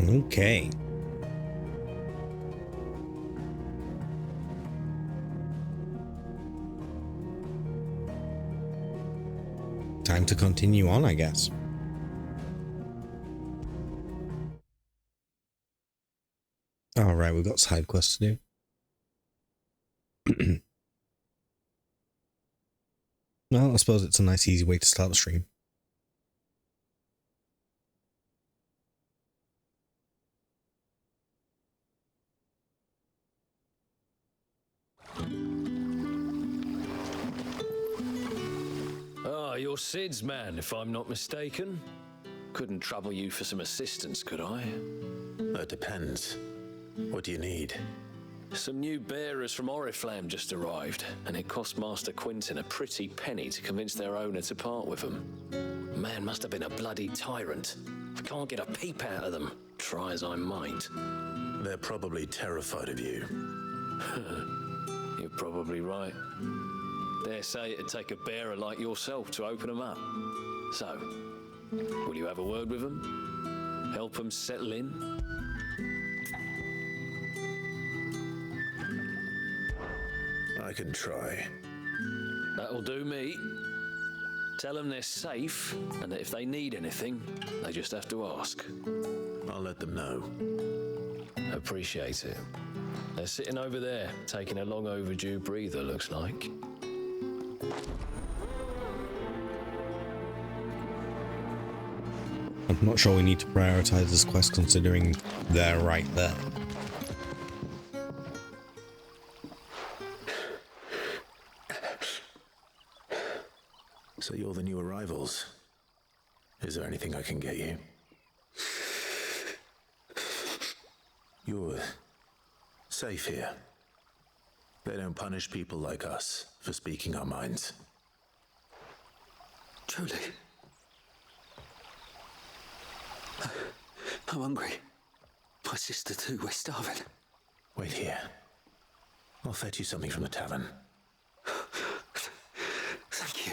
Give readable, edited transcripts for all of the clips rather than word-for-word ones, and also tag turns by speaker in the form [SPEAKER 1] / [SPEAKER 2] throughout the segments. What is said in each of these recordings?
[SPEAKER 1] Okay. Time to continue on, I guess. Alright, we've got side quests to do. Well, I suppose it's a nice easy way to start the stream.
[SPEAKER 2] Ah, you're Sid's man, if I'm not mistaken. Couldn't trouble you for some assistance, could I?
[SPEAKER 3] That depends. What do you need?
[SPEAKER 2] Some new bearers from Oriflamme just arrived, and it cost Master Quinton a pretty penny to convince their owner to part with them. Man must have been a bloody tyrant. I can't get a peep out of them, try as I might.
[SPEAKER 3] They're probably terrified of you.
[SPEAKER 2] You're probably right. Dare say it'd take a bearer like yourself to open them up. So, will you have a word with them? Help them settle in?
[SPEAKER 3] I can try.
[SPEAKER 2] That'll do me. Tell them they're safe, and that if they need anything, they just have to ask.
[SPEAKER 3] I'll let them know.
[SPEAKER 2] Appreciate it. They're sitting over there, taking a long overdue breather, looks like.
[SPEAKER 1] I'm not sure we need to prioritize this quest considering they're right there.
[SPEAKER 3] So you're the new arrivals. Is there anything I can get you? You're safe here. They don't punish people like us for speaking our minds.
[SPEAKER 4] Truly. I'm hungry. My sister too, we're starving.
[SPEAKER 3] Wait here. I'll fetch you something from the tavern.
[SPEAKER 4] Thank you.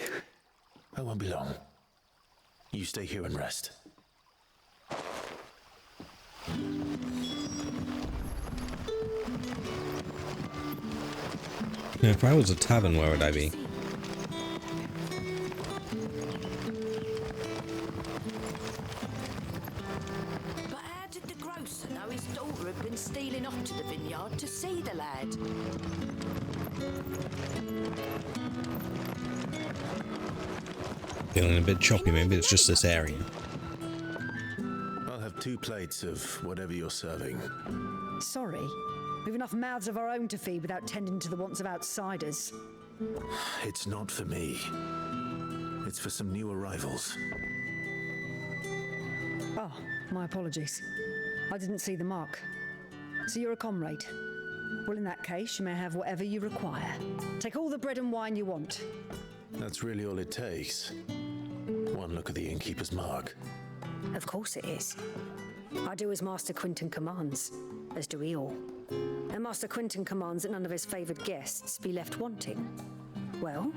[SPEAKER 3] I won't be long. You stay here and rest.
[SPEAKER 1] Now, if I was a tavern, where would I be?
[SPEAKER 5] But how did the grocer know his daughter had been stealing off to the vineyard to see the lad?
[SPEAKER 1] Feeling a bit choppy, maybe it's just this area.
[SPEAKER 3] I'll have 2 plates of whatever you're serving.
[SPEAKER 6] Sorry. We've enough mouths of our own to feed without tending to the wants of outsiders.
[SPEAKER 3] It's not for me. It's for some new arrivals.
[SPEAKER 6] Oh, my apologies. I didn't see the mark. So you're a comrade. Well, in that case, you may have whatever you require. Take all the bread and wine you want.
[SPEAKER 3] That's really all it takes. One look at the innkeeper's mark.
[SPEAKER 6] Of course it is. I do as Master Quinton commands, as do we all. And Master Quinton commands that none of his favoured guests be left wanting. Well,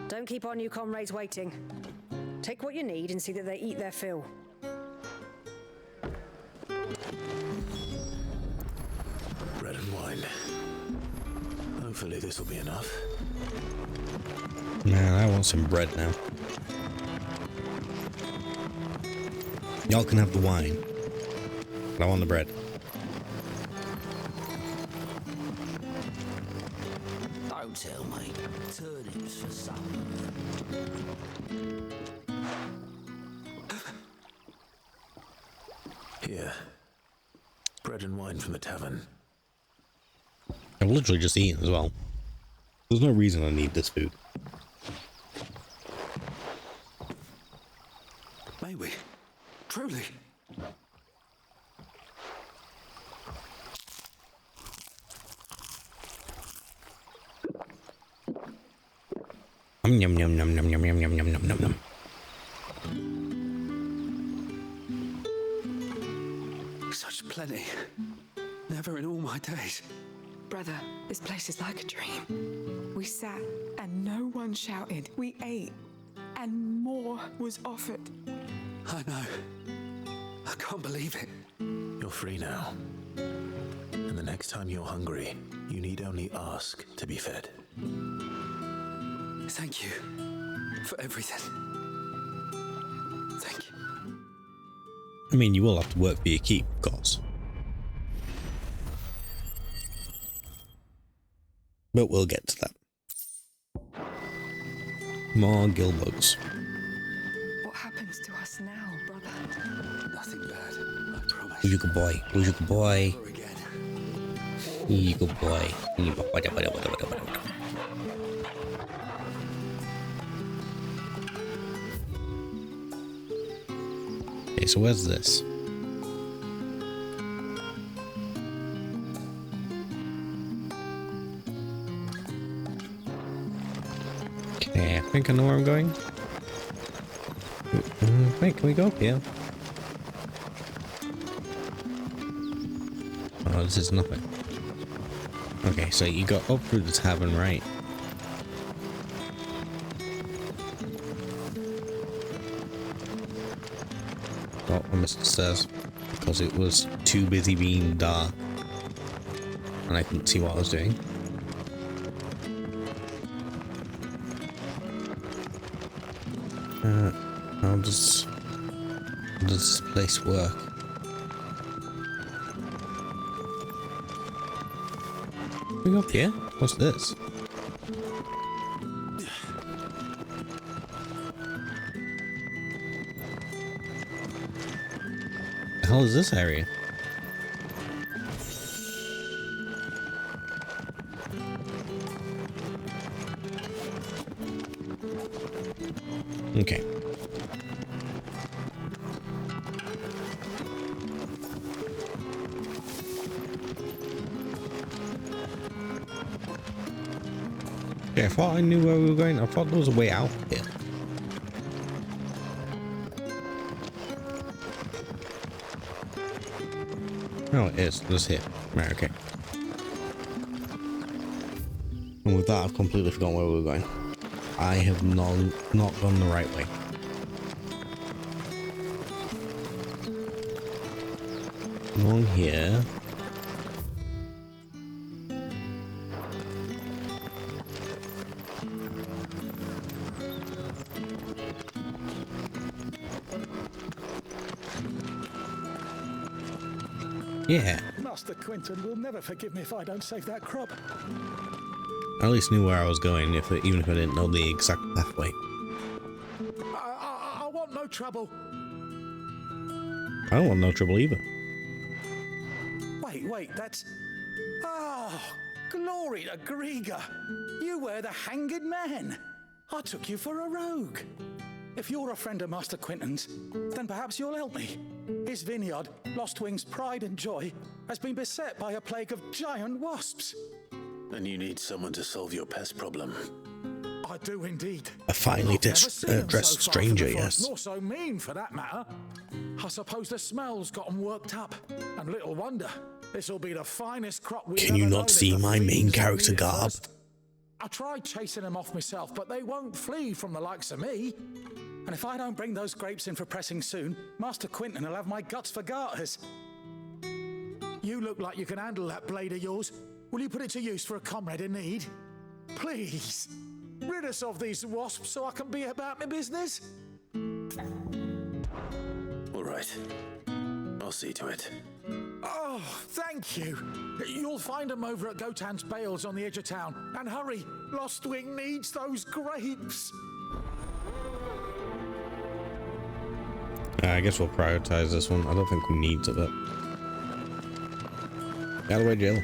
[SPEAKER 6] don't keep our new comrades waiting. Take what you need and see that they eat their fill.
[SPEAKER 3] Bread and wine. Hopefully this'll be enough.
[SPEAKER 1] Man, I want some bread now. Y'all can have the wine, but I want the bread.
[SPEAKER 4] Don't tell me. Turnips for supper.
[SPEAKER 3] Here. Bread and wine from the tavern.
[SPEAKER 1] I've literally just eaten as well. There's no reason I need this food.
[SPEAKER 4] May we? Truly.
[SPEAKER 1] Yum yum yum yum yum yum yum yum yum yum yum.
[SPEAKER 4] Such plenty. Never in all my days.
[SPEAKER 7] Brother, this place is like a dream. We sat and no one shouted. We ate and more was offered.
[SPEAKER 4] I know. I can't believe it.
[SPEAKER 3] You're free now. And the next time you're hungry, you need only ask to be fed.
[SPEAKER 4] Thank you for everything. Thank you.
[SPEAKER 1] I mean, you will have to work for your keep, of course. But we'll get to that. More gilbugs.
[SPEAKER 7] What happens to us now, brother?
[SPEAKER 4] Nothing bad, I promise.
[SPEAKER 1] Who's your good boy? Who's your good boy?
[SPEAKER 4] Never again.
[SPEAKER 1] Who's your good boy? Okay, so where's this? Okay, I think I know where I'm going. Wait, can we go up here? Oh, this is nothing. Okay, so you got up through the tavern, right? Oh, I missed the stairs because it was too busy being dark and I couldn't see what I was doing. How does this place work? We go up here? What's this? The hell is this area? Okay. Okay, I thought I knew where we were going. I thought there was a way out here. Oh, it is. This here. Right, okay. And with that, I've completely forgotten where we were going. I have not gone the right way. Along here. Yeah.
[SPEAKER 8] Master Quinton will never forgive me if I don't save that crop.
[SPEAKER 1] I at least knew where I was going, even if I didn't know the exact pathway.
[SPEAKER 8] I want no trouble.
[SPEAKER 1] I don't want no trouble either.
[SPEAKER 8] Wait, that's... Oh, glory to Griga. You were the hanged man. I took you for a rogue. If you're a friend of Master Quinton's, then perhaps you'll help me. His vineyard, Lostwing's pride and joy, has been beset by a plague of giant wasps.
[SPEAKER 3] And you need someone to solve your pest problem.
[SPEAKER 8] I do indeed.
[SPEAKER 1] A finely
[SPEAKER 8] I've never seen 'em
[SPEAKER 1] dressed
[SPEAKER 8] so far
[SPEAKER 1] stranger,
[SPEAKER 8] from the forest,
[SPEAKER 1] yes.
[SPEAKER 8] Nor so mean, for that matter. I suppose the smell's got 'em worked up, and little wonder. This'll be the finest crop we've
[SPEAKER 1] Can you
[SPEAKER 8] ever
[SPEAKER 1] not
[SPEAKER 8] known if
[SPEAKER 1] see
[SPEAKER 8] the
[SPEAKER 1] my main
[SPEAKER 8] fiends
[SPEAKER 1] character
[SPEAKER 8] need it
[SPEAKER 1] garb?
[SPEAKER 8] first. I tried chasing them off myself, but they won't flee from the likes of me. And if I don't bring those grapes in for pressing soon, Master Quinton will have my guts for garters. You look like you can handle that blade of yours. Will you put it to use for a comrade in need? Please, rid us of these wasps so I can be about my business.
[SPEAKER 3] All right. I'll see to it.
[SPEAKER 8] Oh, thank you. You'll find them over at Gotan's Bales on the edge of town. And hurry, Lostwing needs those grapes.
[SPEAKER 1] I guess we'll prioritize this one. I don't think we need to, but... Out of the way, Jill.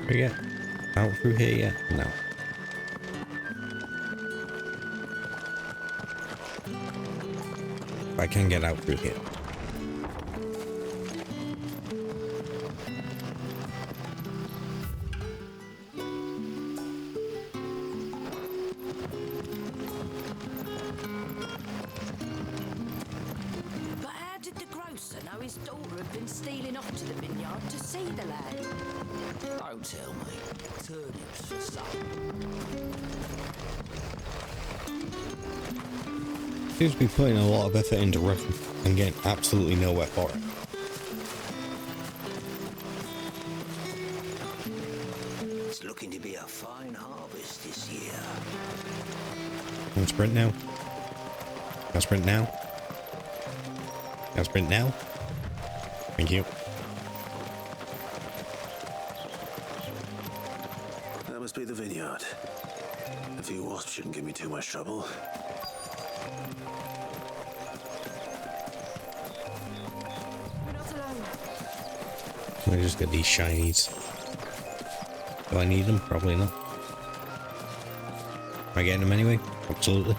[SPEAKER 1] We get out through here yet? No. I can get out through here.
[SPEAKER 5] But how did the grocer know his daughter had been stealing off to the vineyard to see the lad?
[SPEAKER 2] Don't tell me. Turnips for sale.
[SPEAKER 1] Seems to be putting a lot of effort into wrecking and getting absolutely nowhere for it.
[SPEAKER 9] It's looking to be a fine harvest this year.
[SPEAKER 1] Can I sprint now? Can I sprint now? Can I sprint now? Thank you.
[SPEAKER 3] That must be the vineyard. A few wasps shouldn't give me too much trouble.
[SPEAKER 5] We're not alone.
[SPEAKER 1] Let me just get these shinies. Do I need them? Probably not. Am I getting them anyway? Absolutely.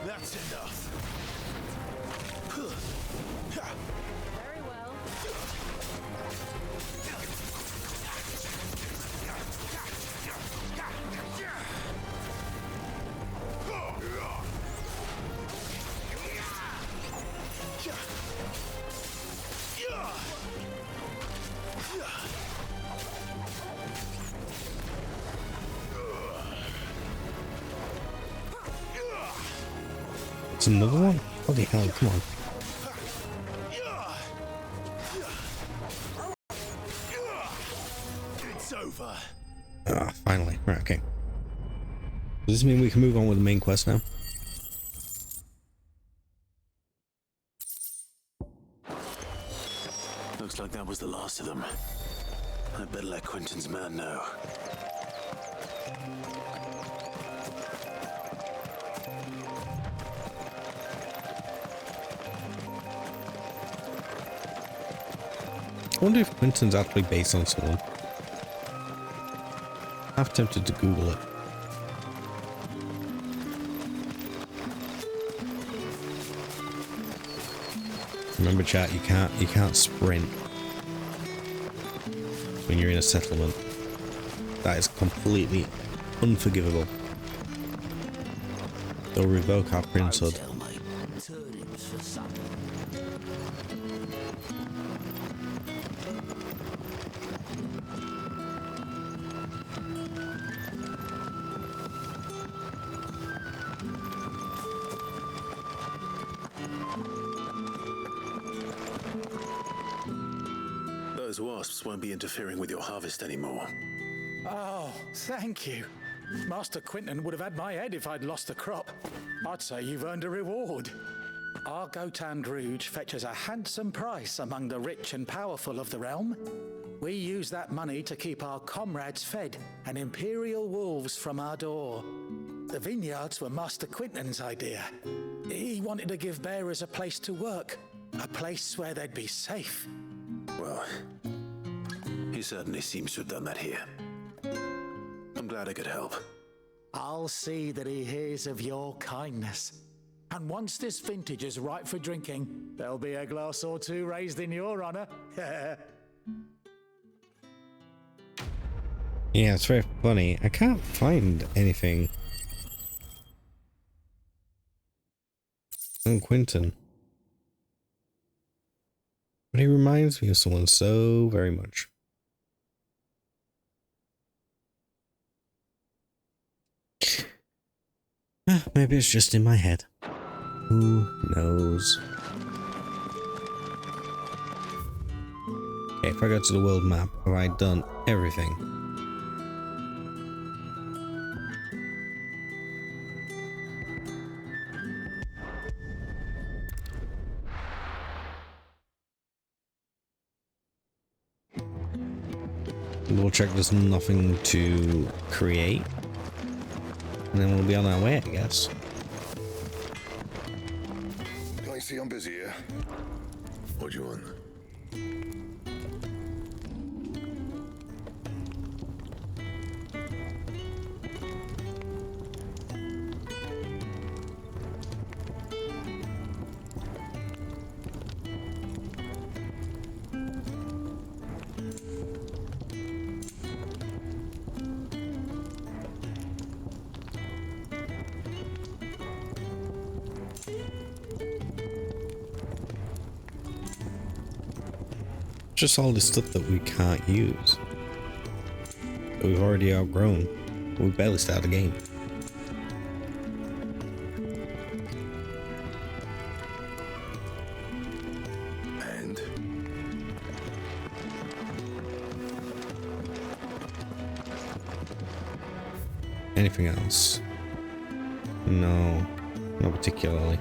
[SPEAKER 3] That's enough.
[SPEAKER 5] Very well.
[SPEAKER 1] It's another one? Holy hell, come on.
[SPEAKER 3] It's over.
[SPEAKER 1] Ah, finally. Right, okay. Does this mean we can move on with the main quest now?
[SPEAKER 3] Looks like that was the last of them. I better let Quentin's man know.
[SPEAKER 1] I wonder if Quentin's actually based on someone. I'm tempted to Google it. Remember, chat, you can't sprint when you're in a settlement. That is completely unforgivable. They'll revoke our princehood.
[SPEAKER 9] Tell me, turnips for supper.
[SPEAKER 3] Those wasps won't be interfering with your harvest anymore.
[SPEAKER 8] Oh, thank you. Master Quinton would have had my head if I'd lost the crop. I'd say you've earned a reward. Our Gotand Rouge fetches a handsome price among the rich and powerful of the realm. We use that money to keep our comrades fed and imperial wolves from our door. The vineyards were Master Quinton's idea. He wanted to give bearers a place to work, a place where they'd be safe.
[SPEAKER 3] Well, he certainly seems to have done that here. I'm glad I could help.
[SPEAKER 8] I'll see that he hears of your kindness. And once this vintage is ripe for drinking, there'll be a glass or two raised in your honor.
[SPEAKER 1] Yeah, it's very funny. I can't find anything on Quentin. But he reminds me of someone so very much. Maybe it's just in my head. Who knows? Okay, if I go to the world map, have I done everything? We'll check there's nothing to create. And then we'll be on our way, I guess.
[SPEAKER 10] I see I'm busy here.
[SPEAKER 3] What do you want?
[SPEAKER 1] Just all the stuff that we can't use. That we've already outgrown. We barely started the game.
[SPEAKER 3] And
[SPEAKER 1] anything else? No, not particularly.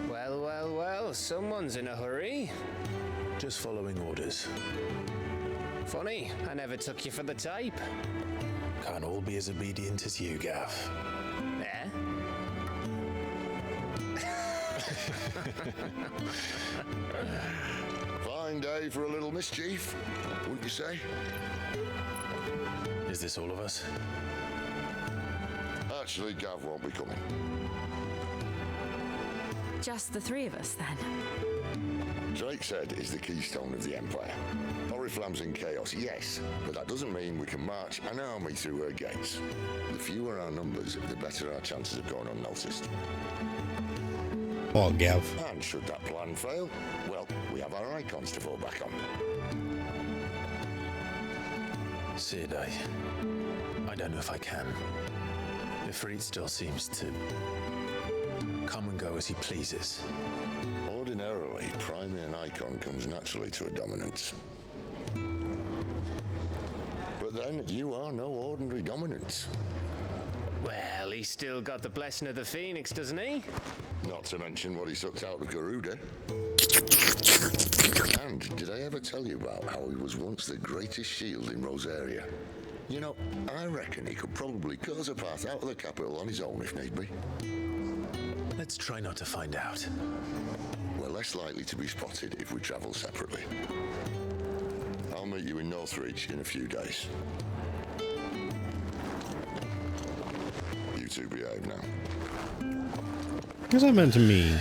[SPEAKER 2] Well, someone's in a hurry.
[SPEAKER 3] just following orders.
[SPEAKER 2] Funny, I never took you for the type.
[SPEAKER 3] Can't all be as obedient as you, Gav.
[SPEAKER 2] Eh?
[SPEAKER 10] Fine day for a little mischief, wouldn't you say?
[SPEAKER 3] Is this all of us?
[SPEAKER 10] Actually, Gav won't be coming.
[SPEAKER 11] Just the three of us, then?
[SPEAKER 10] Drake's Head is the keystone of the Empire. Oriflamme's in chaos, yes, but that doesn't mean we can march an army through her gates. The fewer our numbers, the better our chances of going unnoticed.
[SPEAKER 1] Oh, Gav.
[SPEAKER 10] And should that plan fail, well, we have our Eikons to fall back on.
[SPEAKER 3] Sid, I don't know if I can. Ifrit still seems to come and go as he pleases.
[SPEAKER 10] Ordinarily, priming an Eikon comes naturally to a dominance. But then, you are no ordinary dominance.
[SPEAKER 2] Well, he's still got the blessing of the Phoenix, doesn't he?
[SPEAKER 10] Not to mention what he sucked out of Garuda. And did I ever tell you about how he was once the greatest shield in Rosaria? You know, I reckon he could probably cut us a path out of the capital on his own if need be.
[SPEAKER 3] Let's try not to find out.
[SPEAKER 10] We're less likely to be spotted if we travel separately. I'll meet you in Northreach in a few days. You two behave now.
[SPEAKER 1] What's that meant to mean?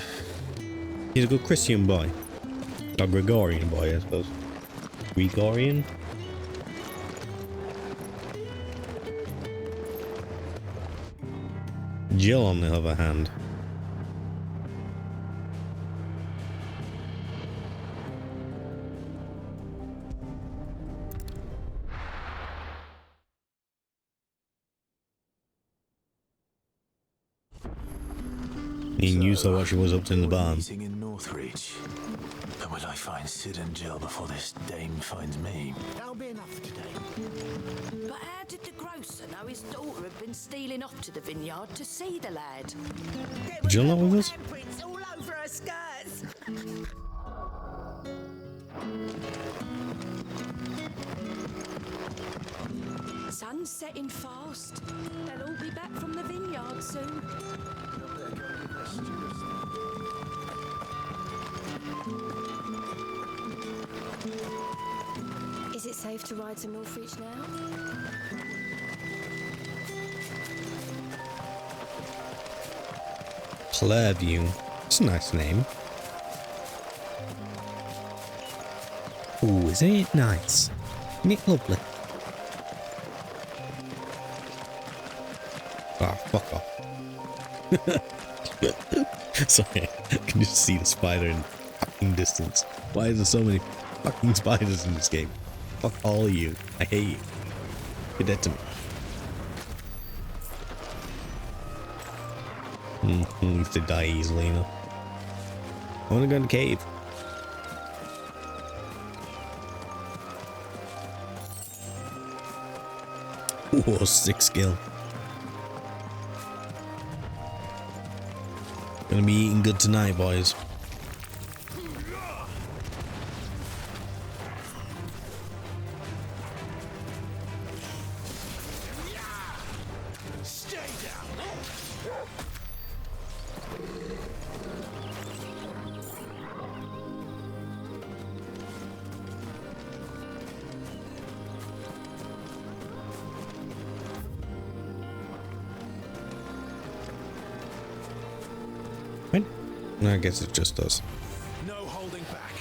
[SPEAKER 1] He's a good Christian boy. A Gregorian boy, I suppose. Gregorian? Jill, on the other hand. He knew so what she was up to in the barn.
[SPEAKER 3] Meeting in Northreach. And will I find Sid and Jill before this dame finds me?
[SPEAKER 9] That'll be enough today.
[SPEAKER 5] But how did the grocer know his daughter had been stealing off to the vineyard to see the lad?
[SPEAKER 1] Jill not with us?
[SPEAKER 5] Handprints all over her skirts. Sun's setting fast. They'll all be back from the vineyard soon.
[SPEAKER 6] Is it safe to ride to Northreach now?
[SPEAKER 1] Clairview. It's a nice name. Ooh, isn't it nice? Isn't it lovely? Ah, fuck off. Sorry, I can just see the spider in fucking distance. Why is there so many fucking spiders in this game? Fuck all of you. I hate you. You're dead to me. If they die easily enough. I wanna go in the cave. Ooh, 6 skill. Gonna be eating good tonight, boys. I guess it just does.
[SPEAKER 3] No holding back.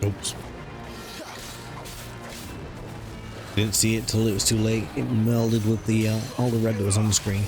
[SPEAKER 1] Oops. Didn't see it till it was too late. It melded with the all the red that was on the screen.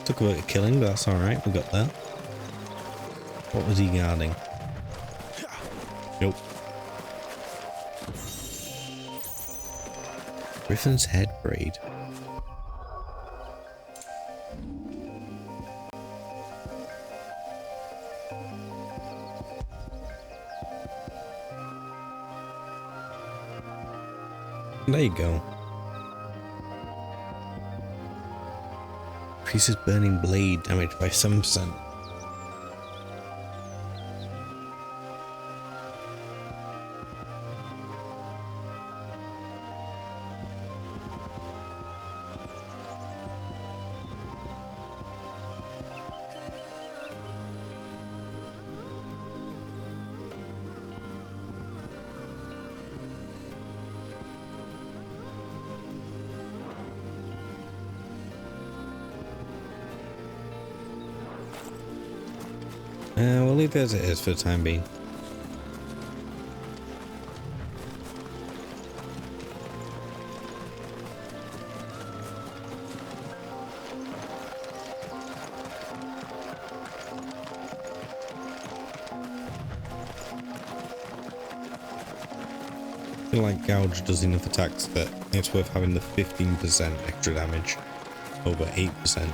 [SPEAKER 1] Took a bit of killing, but that's alright, we got that. What was he guarding? Nope. Griffin's head braid. There you go. Increases burning blade damage by 7%. We'll leave it as it is for the time being. I feel like Gouge does enough attacks that it's worth having the 15% extra damage over 8%.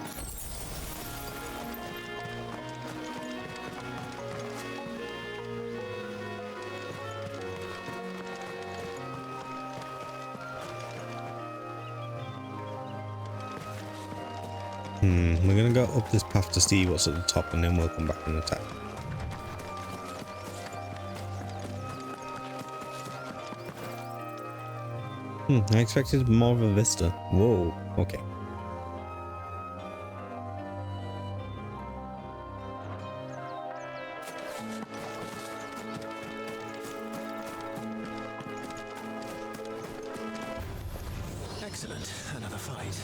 [SPEAKER 1] We're gonna go up this path to see what's at the top and then we'll come back and attack. I expected more of a vista. Whoa, okay.
[SPEAKER 3] Excellent, another fight.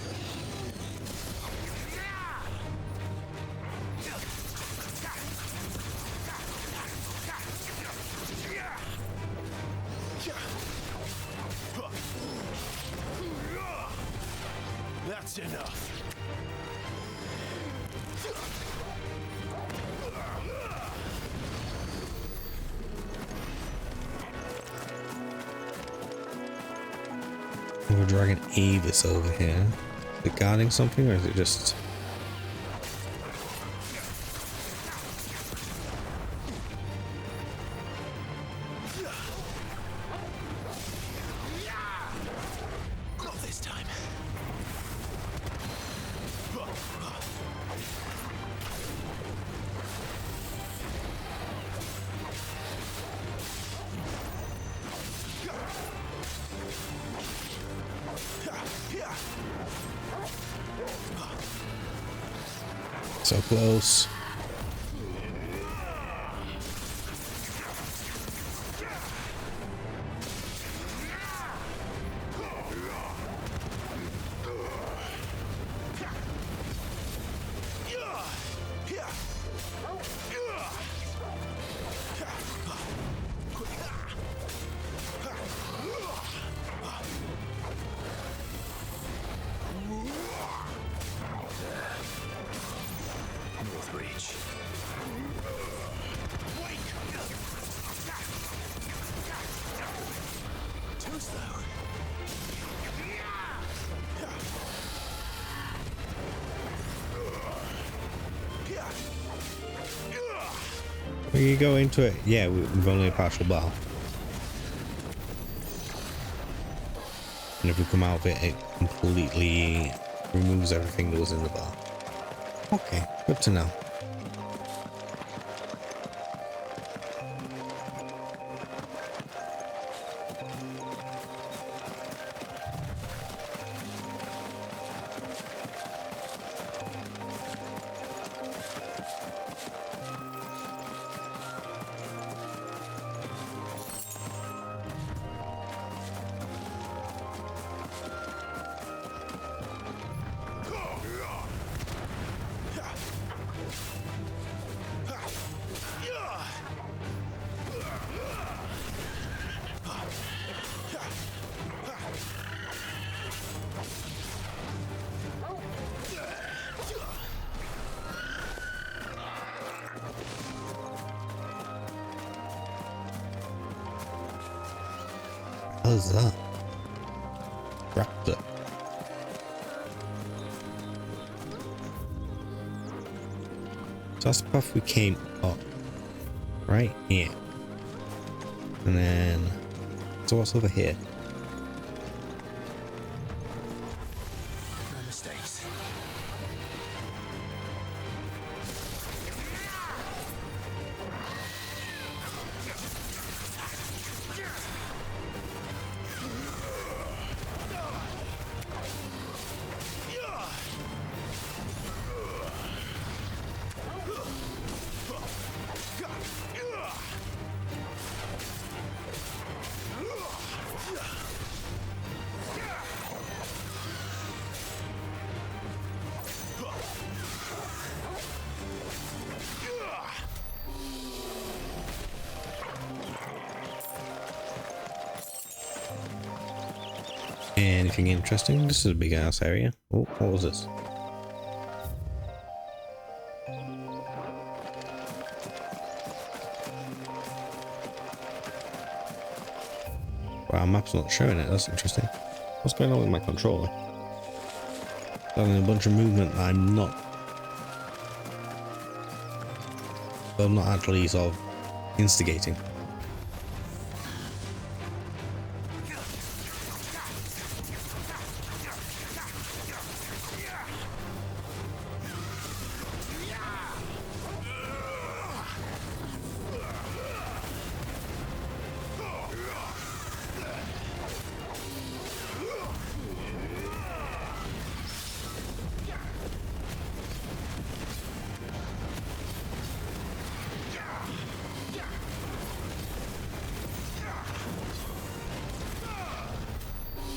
[SPEAKER 3] That's enough.
[SPEAKER 1] We're dragging Avis over here. Is it guarding something or is it just...
[SPEAKER 3] Not this time.
[SPEAKER 1] So close. You go into it. Yeah, we've only a partial bar. And if we come out of it, it completely removes everything that was in the bar. Okay, good to know. What is that? Raptor. So that's the path we came up. Right here. And then... So what's over here?
[SPEAKER 9] No mistakes.
[SPEAKER 1] Anything interesting? This is a big ass area. Oh, what was this? Wow, map's not showing it. That's interesting. What's going on with my controller? Having a bunch of movement that I'm not actually sort of instigating.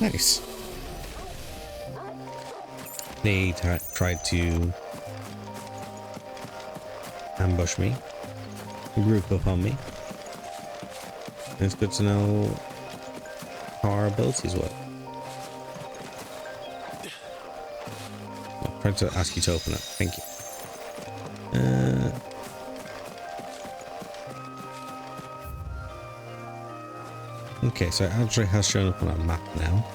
[SPEAKER 1] Nice. They tried to ambush me, group up on me. It's good to know how our abilities work. I'm trying to ask you to open up. Thank you. Okay, so it actually has shown up on our map now.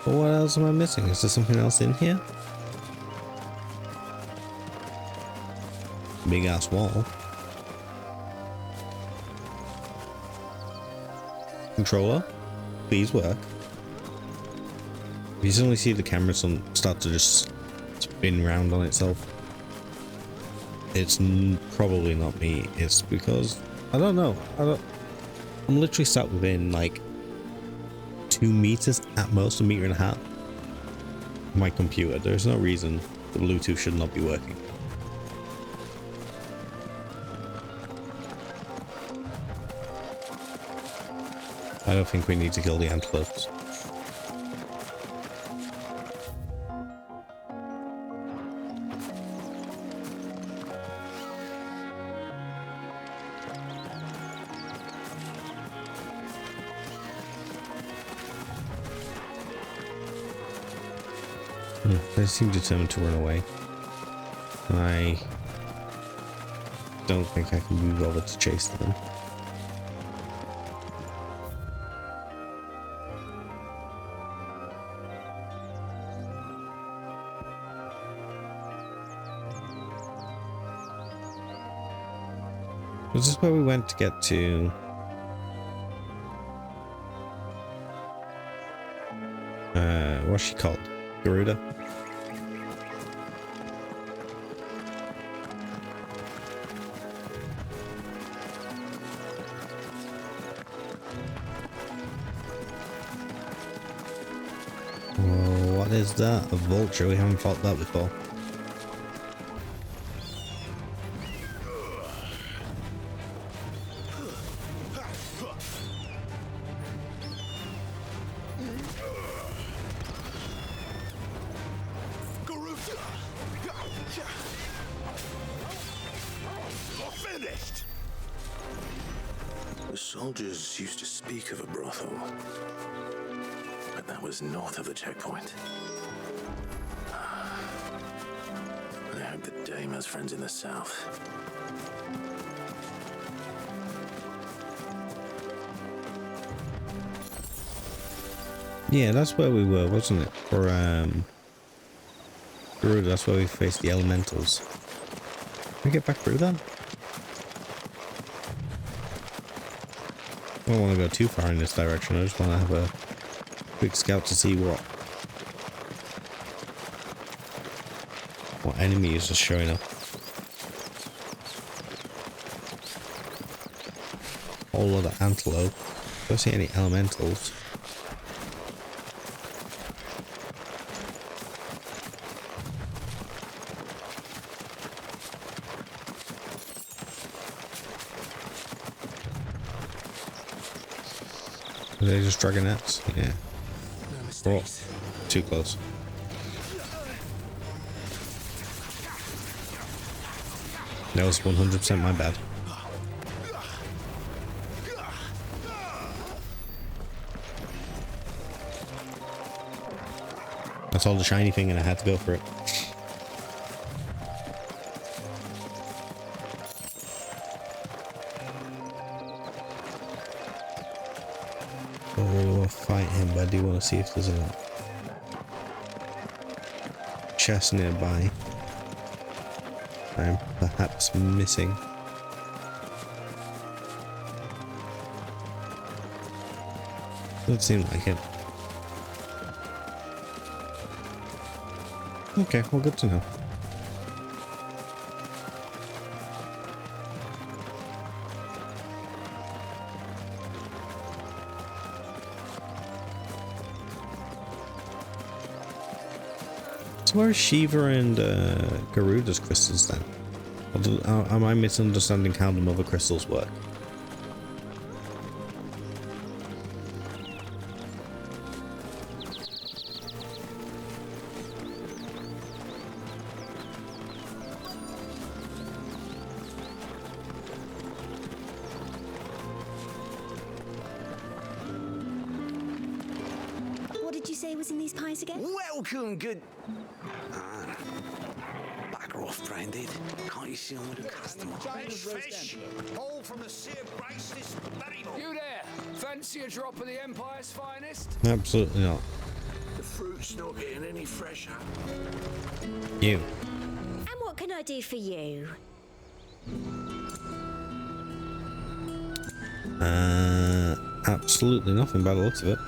[SPEAKER 1] But what else am I missing? Is there something else in here? Big ass wall. Controller, please work. You suddenly see the camera start to just spin round on itself. It's probably not me. It's because I don't know. I'm literally sat within like 2 meters, at most 1.5 meters of my computer. There's no reason the Bluetooth should not be working. I don't think we need to kill the antelopes. They seem determined to run away. And I don't think I can be bothered to chase them. Was this where we went to get to? What's she called? Garuda? Oh, what is that? A vulture? We haven't fought that before.
[SPEAKER 3] Finished! The soldiers used to speak of a brothel, but that was north of the checkpoint. I hope the dame has friends in the south.
[SPEAKER 1] Yeah, that's where we were, wasn't it? For Garuda, that's where we faced the elementals. Can we get back through that? I don't want to go too far in this direction. I just want to have a quick scout to see what enemies are showing up. Whole lot of antelope. Don't see any elementals. Are they just dragonets? Yeah. Oh, too close. That was 100% my bad. I saw the shiny thing and I had to go for it. I don't really want to fight him, but I do want to see if there's a chest nearby I'm perhaps missing. Doesn't seem like it. Okay, well, good to know. So where is Shiva and Garuda's crystals then? Or am I misunderstanding how the Mothercrystals work?
[SPEAKER 12] What did you say was in these pies again?
[SPEAKER 9] Welcome, good... Backer off, Branded. Can't you see I'm with a customer?
[SPEAKER 8] Fish! All from the sea of Grace this very morning. You there! Fancy a drop of the Empire's finest?
[SPEAKER 1] Absolutely not.
[SPEAKER 9] The fruit's not getting any fresher.
[SPEAKER 1] You.
[SPEAKER 12] And what can I do for you?
[SPEAKER 1] Absolutely nothing by the looks of it.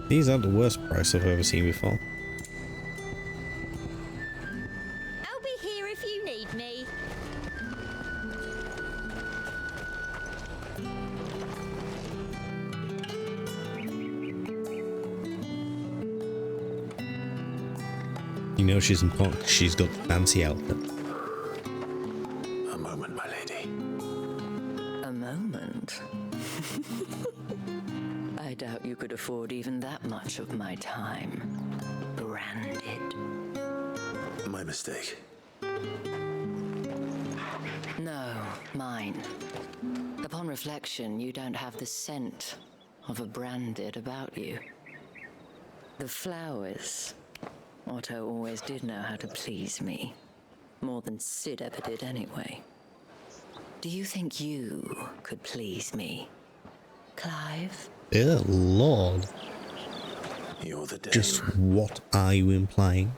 [SPEAKER 1] These are the worst price I've ever seen before.
[SPEAKER 12] I'll be here if you need me.
[SPEAKER 1] You know she's important because she's got the fancy outfit.
[SPEAKER 3] A moment, my lady.
[SPEAKER 13] A moment? I doubt you could afford even that much of my time. Branded.
[SPEAKER 3] My mistake.
[SPEAKER 13] No, mine. Upon reflection, you don't have the scent of a branded about you. The flowers. Otto always did know how to please me. More than Sid ever did anyway. Do you think you could please me, Clive?
[SPEAKER 1] Dear Lord.
[SPEAKER 3] You're the dame.
[SPEAKER 1] Just what are you implying?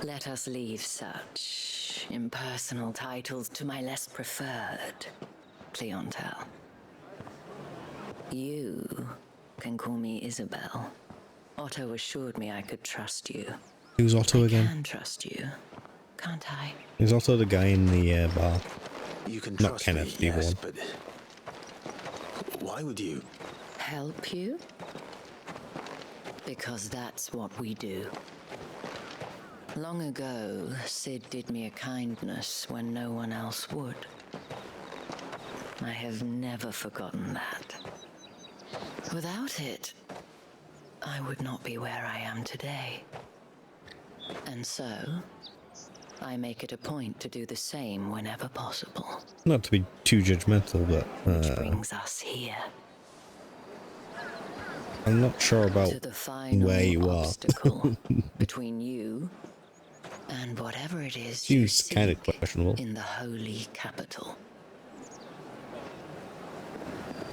[SPEAKER 13] Let us leave such impersonal titles to my less preferred clientele. You can call me Isabel. Otto assured me I could trust you.
[SPEAKER 1] Who's Otto again?
[SPEAKER 13] I can trust you, can't I?
[SPEAKER 1] Is Otto the guy in the bar?
[SPEAKER 3] You can
[SPEAKER 1] Not
[SPEAKER 3] trust
[SPEAKER 1] Kenneth,
[SPEAKER 3] me,
[SPEAKER 1] the other
[SPEAKER 3] yes,
[SPEAKER 1] one.
[SPEAKER 3] but why would you?
[SPEAKER 13] Help you? Because that's what we do. Long ago, Sid did me a kindness when no one else would. I have never forgotten that. Without it, I would not be where I am today. And so, I make it a point to do the same whenever possible.
[SPEAKER 1] Not to be too judgmental, but
[SPEAKER 13] Which brings us here.
[SPEAKER 1] I'm not sure about
[SPEAKER 13] To the final
[SPEAKER 1] where you are.
[SPEAKER 13] obstacle between you and whatever it is
[SPEAKER 1] Seems kind of
[SPEAKER 13] seek
[SPEAKER 1] questionable.
[SPEAKER 13] in the holy capital.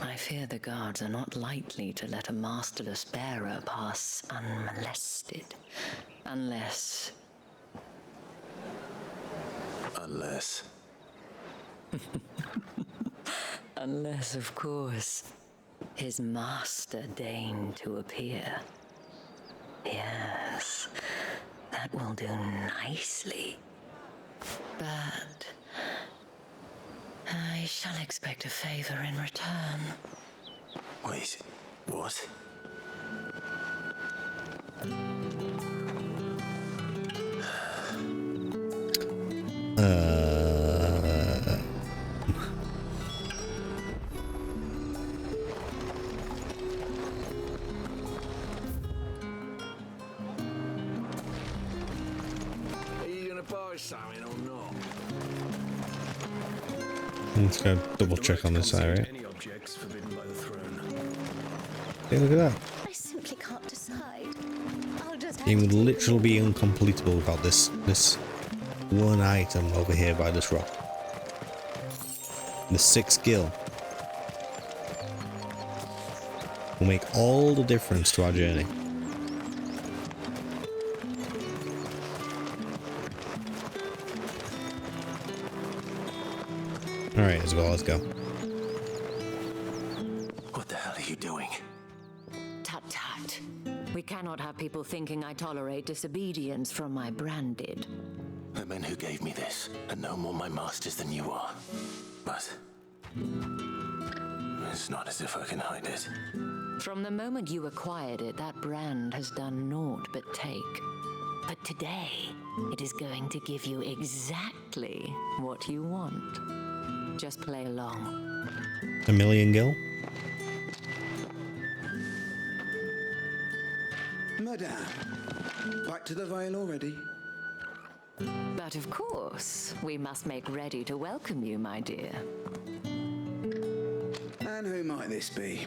[SPEAKER 13] I fear the guards are not likely to let a masterless bearer pass unmolested, unless... Unless, of course, his master deigned to appear. Yes, that will do nicely. But I shall expect a favor in return.
[SPEAKER 3] Wait, what?
[SPEAKER 2] Are you gonna buy something or not?
[SPEAKER 1] Let's go double check on this area.
[SPEAKER 2] Any objects forbidden by the throne.
[SPEAKER 1] Hey, look at that.
[SPEAKER 12] I simply can't decide. I'll just have
[SPEAKER 1] It
[SPEAKER 12] to
[SPEAKER 1] would
[SPEAKER 12] take
[SPEAKER 1] literally be uncompletable without this one item over here by this rock. The 6th gill will make all the difference to our journey. Alright, Isabel, let's go.
[SPEAKER 3] What the hell are you doing?
[SPEAKER 13] Tut tut. We cannot have people thinking I tolerate disobedience from my branded.
[SPEAKER 3] The men who gave me this are no more my masters than you are. But it's not as if I can hide it.
[SPEAKER 13] From the moment you acquired it, that brand has done naught but take. But today, it is going to give you exactly what you want. Just play along.
[SPEAKER 1] 1,000,000 gil?
[SPEAKER 4] Madame, back to the Vale already?
[SPEAKER 13] But of course, we must make ready to welcome you, my dear.
[SPEAKER 4] And who might this be?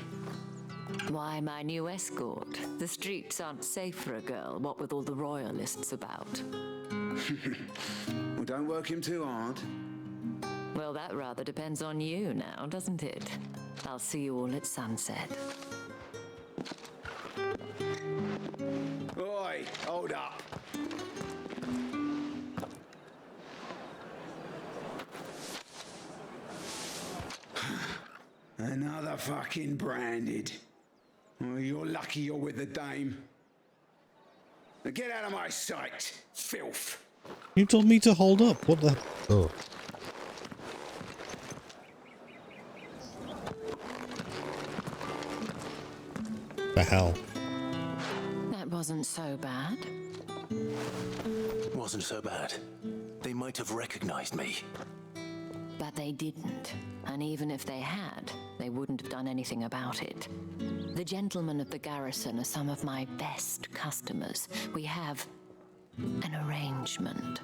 [SPEAKER 13] Why, my new escort. The streets aren't safe for a girl, what with all the royalists about.
[SPEAKER 4] Well, don't work him too hard.
[SPEAKER 13] Well, that rather depends on you now, doesn't it? I'll see you all at sunset.
[SPEAKER 4] Oi, hold up. Another fucking branded. Well, you're lucky you're with the dame. Now get out of my sight, filth.
[SPEAKER 1] You told me to hold up. What the? Oh. The hell?
[SPEAKER 13] That wasn't so bad.
[SPEAKER 3] Wasn't so bad. They might have recognized me.
[SPEAKER 13] But they didn't. And even if they had, they wouldn't have done anything about it. The gentlemen of the garrison are some of my best customers. We have an arrangement,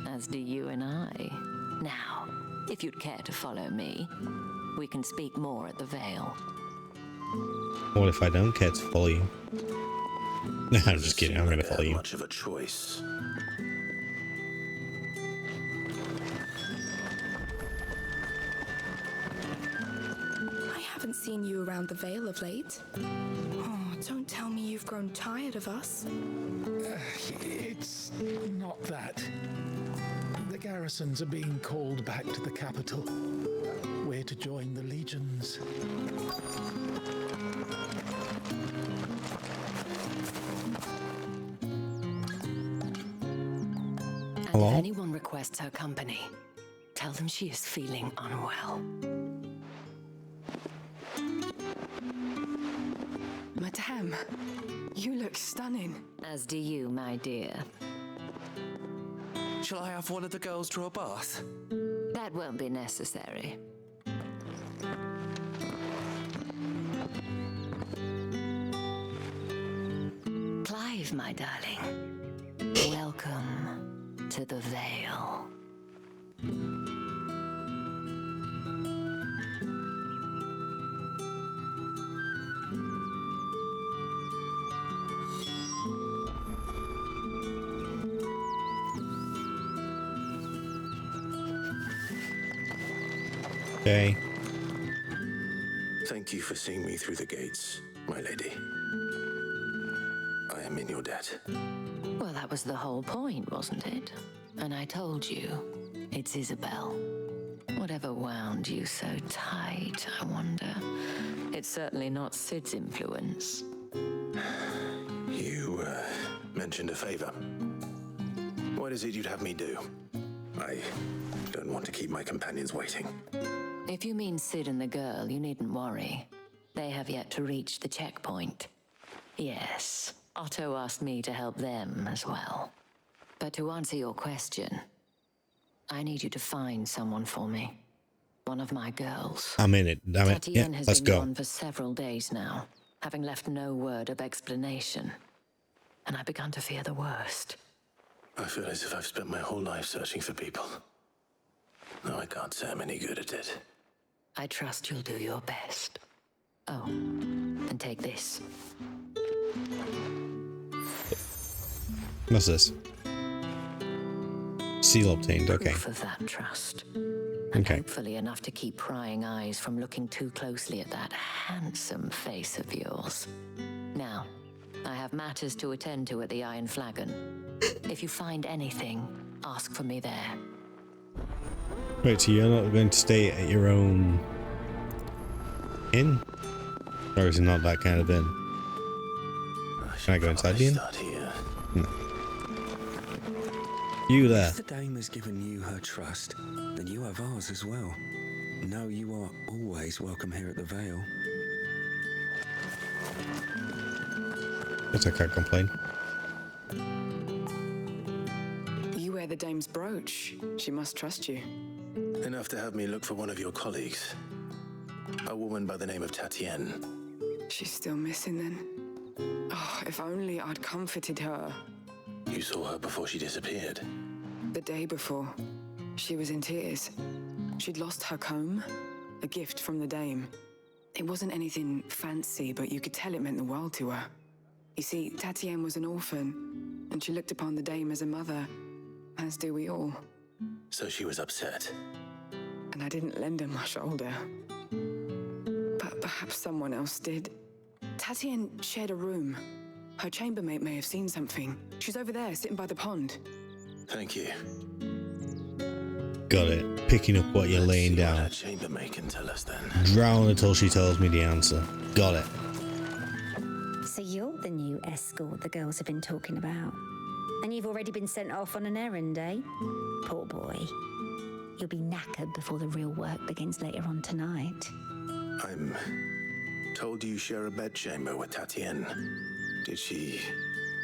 [SPEAKER 13] as do you and I. Now, if you'd care to follow me, we can speak more at the Vale.
[SPEAKER 1] What if I don't care to follow you? No, I'm just kidding. I'm going to follow you.
[SPEAKER 3] Much of a choice.
[SPEAKER 7] I haven't seen you around the Vale of late. Oh, Don't tell me you've grown tired of us.
[SPEAKER 8] It's not that. The garrisons are being called back to the capital. We're to join the legions.
[SPEAKER 13] And if anyone requests her company, tell them she is feeling unwell.
[SPEAKER 7] Madame, you look stunning.
[SPEAKER 13] As do you, my dear.
[SPEAKER 14] Shall I have one of the girls draw a bath?
[SPEAKER 13] That won't be necessary. Clive, my darling, welcome to the Vale.
[SPEAKER 1] Okay.
[SPEAKER 3] Thank you for seeing me through the gates, my lady. I am in your debt.
[SPEAKER 13] Well, that was the whole point, wasn't it? And I told you, it's Isabel. Whatever wound you so tight, I wonder. It's certainly not Sid's influence.
[SPEAKER 3] You mentioned a favor. What is it you'd have me do? I don't want to keep my companions waiting.
[SPEAKER 13] If you mean Sid and the girl, you needn't worry. They have yet to reach the checkpoint. Yes, Otto asked me to help them as well. But to answer your question, I need you to find someone for me. One of my girls.
[SPEAKER 1] I'm in it, damn it. Yeah,
[SPEAKER 13] Tatienne has
[SPEAKER 1] let's
[SPEAKER 13] been
[SPEAKER 1] go.
[SPEAKER 13] gone for several days now, having left no word of explanation. And I began to fear the worst.
[SPEAKER 3] I feel as if I've spent my whole life searching for people. No, I can't say I'm any good at it.
[SPEAKER 13] I trust you'll do your best. Oh, and take this.
[SPEAKER 1] What's this? Seal obtained, okay.
[SPEAKER 13] Proof of that trust. And
[SPEAKER 1] Okay.
[SPEAKER 13] hopefully enough to keep prying eyes from looking too closely at that handsome face of yours. Now, I have matters to attend to at the Iron Flagon. If you find anything, ask for me there.
[SPEAKER 1] Wait, so you're not going to stay at your own inn? Or is it not that kind of inn? Can I go inside the inn? No. You there.
[SPEAKER 15] If the dame has given you her trust, then you have ours as well. Know you are always welcome here at the Vale.
[SPEAKER 1] Guess I can't complain.
[SPEAKER 7] You wear the dame's brooch. She must trust you.
[SPEAKER 3] Enough to have me look for one of your colleagues. A woman by the name of Tatienne.
[SPEAKER 7] She's still missing then. Oh, if only I'd comforted her.
[SPEAKER 3] You saw her before she disappeared.
[SPEAKER 7] The day before, she was in tears. She'd lost her comb, a gift from the dame. It wasn't anything fancy, but you could tell it meant the world to her. You see, Tatienne was an orphan, and she looked upon the dame as a mother, as do we all.
[SPEAKER 3] So she was upset.
[SPEAKER 7] And I didn't lend her my shoulder. But perhaps someone else did. Tatienne shared a room. Her chambermaid may have seen something. She's over there, sitting by the pond.
[SPEAKER 3] Thank you.
[SPEAKER 1] Got it. Picking up what you're laying down.
[SPEAKER 3] What her chambermaid can tell us then.
[SPEAKER 1] Drown until she tells me the answer. Got it.
[SPEAKER 6] So you're the new escort the girls have been talking about. And you've already been sent off on an errand, eh? Poor boy. You'll be knackered before the real work begins later on tonight.
[SPEAKER 3] I'm told you share a bedchamber with Tatienne. Did she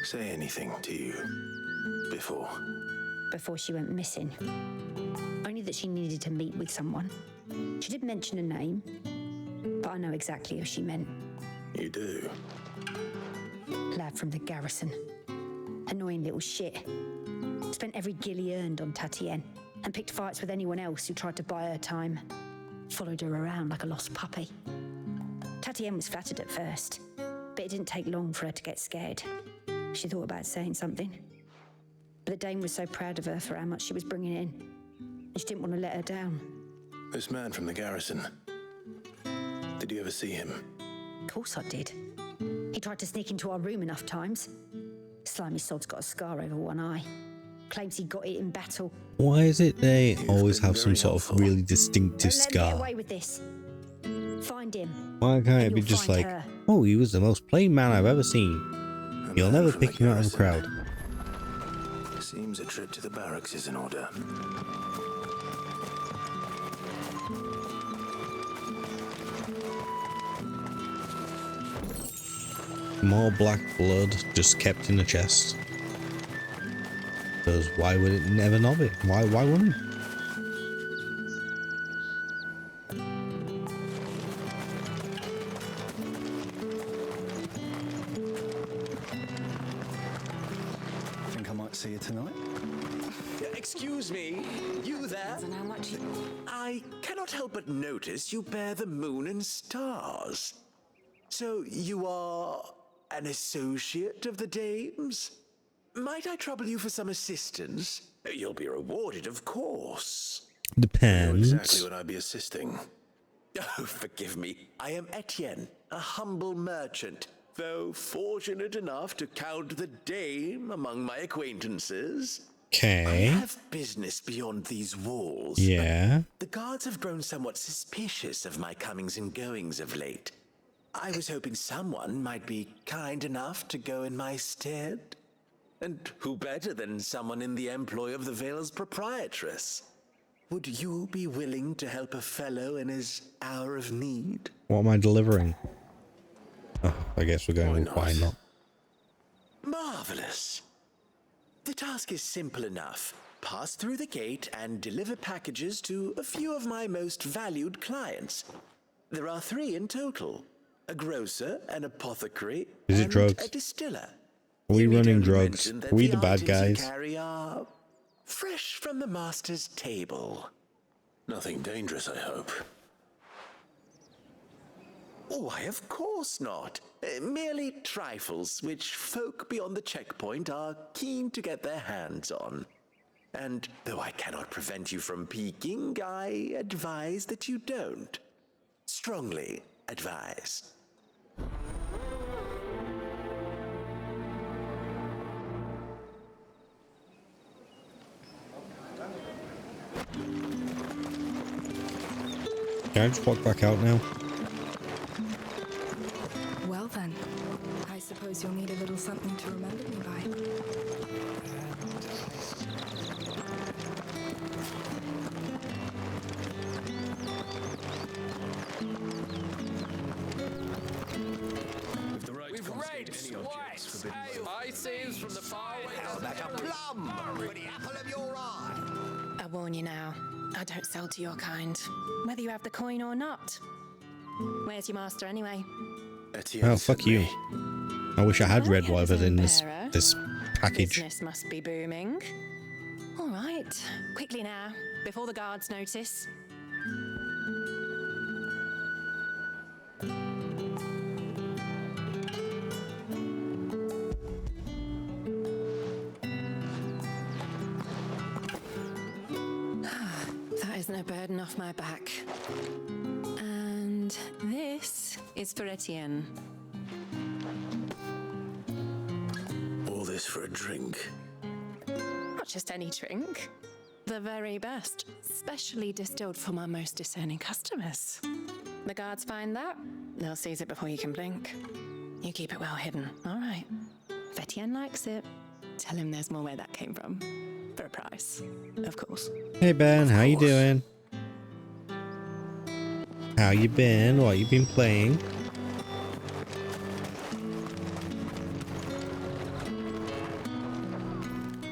[SPEAKER 3] say anything to you before?
[SPEAKER 6] Before she went missing. Only that she needed to meet with someone. She did mention a name, but I know exactly who she meant.
[SPEAKER 3] You do?
[SPEAKER 6] Lad from the garrison. Annoying little shit. Spent every guil he earned on Tatienne and picked fights with anyone else who tried to buy her time. Followed her around like a lost puppy. Tatienne was flattered at first, but it didn't take long for her to get scared. She thought about saying something. But the dame was so proud of her for how much she was bringing in, and she didn't want to let her down.
[SPEAKER 3] This man from the garrison. Did you ever see him?
[SPEAKER 6] Of course I did. He tried to sneak into our room enough times. Slimy sod's got a scar over one eye. Claims he got it in battle.
[SPEAKER 1] Why is it they always have some sort of really distinctive
[SPEAKER 6] Don't let him get
[SPEAKER 1] scar?
[SPEAKER 6] away with this. Find him.
[SPEAKER 1] Why can't it be
[SPEAKER 6] You'll
[SPEAKER 1] just
[SPEAKER 6] find
[SPEAKER 1] like,
[SPEAKER 6] her.
[SPEAKER 1] oh, he was the most plain man I've ever seen. You'll never pick him out of a crowd.
[SPEAKER 3] Seems a trip to the barracks is in order.
[SPEAKER 1] More black blood just kept in the chest. Because why would it never knob it? Why wouldn't it?
[SPEAKER 16] Think I might see you tonight?
[SPEAKER 14] Excuse me, you there? I cannot help but notice you bear the moon and stars. So you are an associate of the dames? Might I trouble you for some assistance? You'll be rewarded, of course.
[SPEAKER 1] Depends.
[SPEAKER 3] Exactly what I'd be assisting.
[SPEAKER 14] Oh, forgive me. I am Etienne, a humble merchant, though fortunate enough to count the dame among my acquaintances.
[SPEAKER 1] Okay.
[SPEAKER 14] I have business beyond these walls.
[SPEAKER 1] Yeah.
[SPEAKER 14] The guards have grown somewhat suspicious of my comings and goings of late. I was hoping someone might be kind enough to go in my stead. And who better than someone in the employ of the Vale's proprietress? Would you be willing to help a fellow in his hour of need?
[SPEAKER 1] What am I delivering? Oh, I guess we're going with why not.
[SPEAKER 14] Marvelous. The task is simple enough. Pass through the gate and deliver packages to a few of my most valued clients. There are 3 in total. A grocer, an apothecary,
[SPEAKER 1] Is it
[SPEAKER 14] and
[SPEAKER 1] drugs?
[SPEAKER 14] a distiller.
[SPEAKER 1] Are we
[SPEAKER 14] You need
[SPEAKER 1] running
[SPEAKER 14] only
[SPEAKER 1] drugs?
[SPEAKER 14] mention that
[SPEAKER 1] Are we
[SPEAKER 14] the
[SPEAKER 1] the bad
[SPEAKER 14] items you
[SPEAKER 1] guys?
[SPEAKER 14] carry are fresh from the master's table.
[SPEAKER 3] Nothing dangerous, I hope.
[SPEAKER 14] Why, of course not. Merely trifles which folk beyond the checkpoint are keen to get their hands on. And though I cannot prevent you from peeking, I advise that you don't. Strongly advise.
[SPEAKER 1] Can I just walk back out now?
[SPEAKER 7] Well then, I suppose you'll need a little something to remember me by.
[SPEAKER 2] We've rapes, whites, ices from the far west.
[SPEAKER 9] Like a plum for the apple of your eye.
[SPEAKER 11] I warn you now, I don't sell to your kind, whether you have the coin or not. Where's your master anyway?
[SPEAKER 1] Oh, fuck you. I wish I had red whatever's in this package.
[SPEAKER 11] Business must be booming. All right, quickly now, before the guards notice. That is no burden off my back. And this is for Etienne.
[SPEAKER 3] All this for a drink.
[SPEAKER 11] Not just any drink. The very best, specially distilled for my most discerning customers. The guards find that, they'll seize it before you can blink. You keep it well hidden, all right? If Etienne likes it, tell him there's more where that came from. For a price, of course.
[SPEAKER 1] Hey Ben, how you doing? How you been? What you been playing?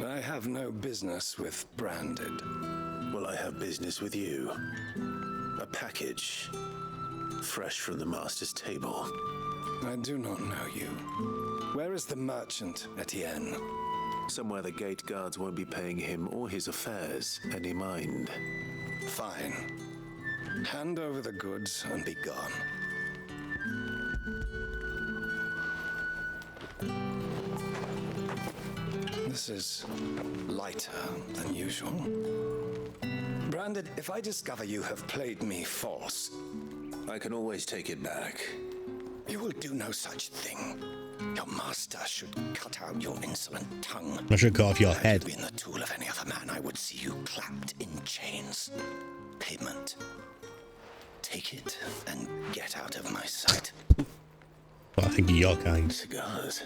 [SPEAKER 16] I have no business with Branded.
[SPEAKER 3] Well, I have business with you. A package, fresh from the master's table.
[SPEAKER 16] I do not know you. Where is the merchant, Etienne?
[SPEAKER 3] Somewhere the gate guards won't be paying him or his affairs any mind.
[SPEAKER 16] Fine. Hand over the goods and be gone. This is lighter than usual. Branded, if I discover you have played me false...
[SPEAKER 3] I can always take it back.
[SPEAKER 16] You will do no such thing. Your master should cut out your insolent tongue.
[SPEAKER 1] I should cut off your head.
[SPEAKER 16] Had you been the tool of any other man, I would see you clapped in chains. Payment. Take it and get out of my sight.
[SPEAKER 1] Well, I think of your kind.
[SPEAKER 16] Cigars.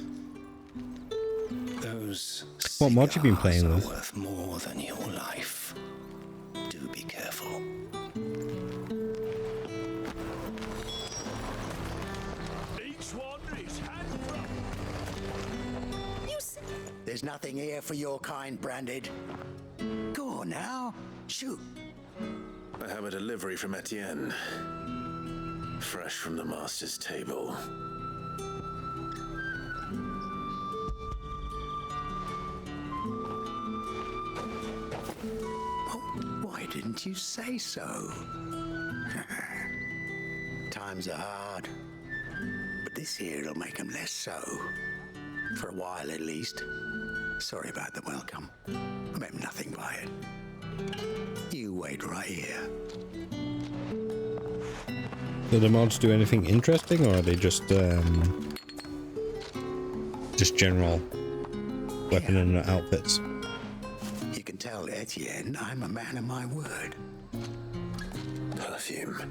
[SPEAKER 16] Those
[SPEAKER 1] What mod you been playing
[SPEAKER 16] cigars
[SPEAKER 1] with?
[SPEAKER 16] are worth more than your life. Do be careful.
[SPEAKER 9] There's nothing here for your kind, Branded. Go on now, shoot.
[SPEAKER 3] I have a delivery from Etienne. Fresh from the master's table.
[SPEAKER 9] Why didn't you say so? Times are hard. But this here'll make them less so. For a while at least. Sorry about the welcome. I meant nothing by it. You wait right here.
[SPEAKER 1] Do the mods do anything interesting, or are they just general weapon and outfits?
[SPEAKER 9] You can tell Etienne I'm a man of my word.
[SPEAKER 3] Perfume.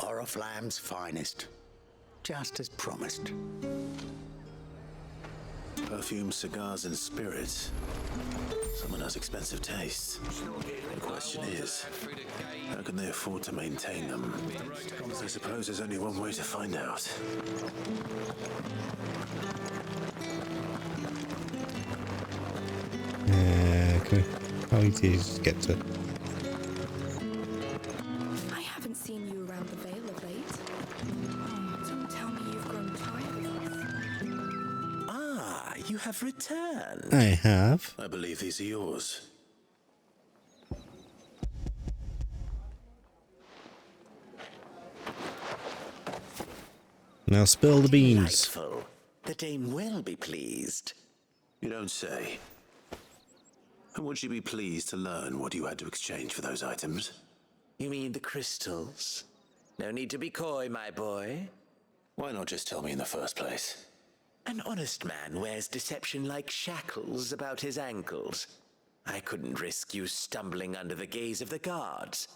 [SPEAKER 9] Oriflamme's finest. Just as promised.
[SPEAKER 3] Perfume, cigars, and spirits. Someone has expensive taste. The question is, how can they afford to maintain them? I suppose there's only one way to find out.
[SPEAKER 1] Okay. How easy is it to get to?
[SPEAKER 5] I haven't seen you around the Vale of late. Don't tell me you've grown tired of us.
[SPEAKER 14] Ah, you have returned.
[SPEAKER 1] I have.
[SPEAKER 3] I believe these are yours.
[SPEAKER 1] Now spill the beans.
[SPEAKER 14] Delightful. The dame will be pleased.
[SPEAKER 3] You don't say. And would she be pleased to learn what you had to exchange for those items?
[SPEAKER 14] You mean the crystals? No need to be coy, my boy.
[SPEAKER 3] Why not just tell me in the first place?
[SPEAKER 14] An honest man wears deception like shackles about his ankles. I couldn't risk you stumbling under the gaze of the guards.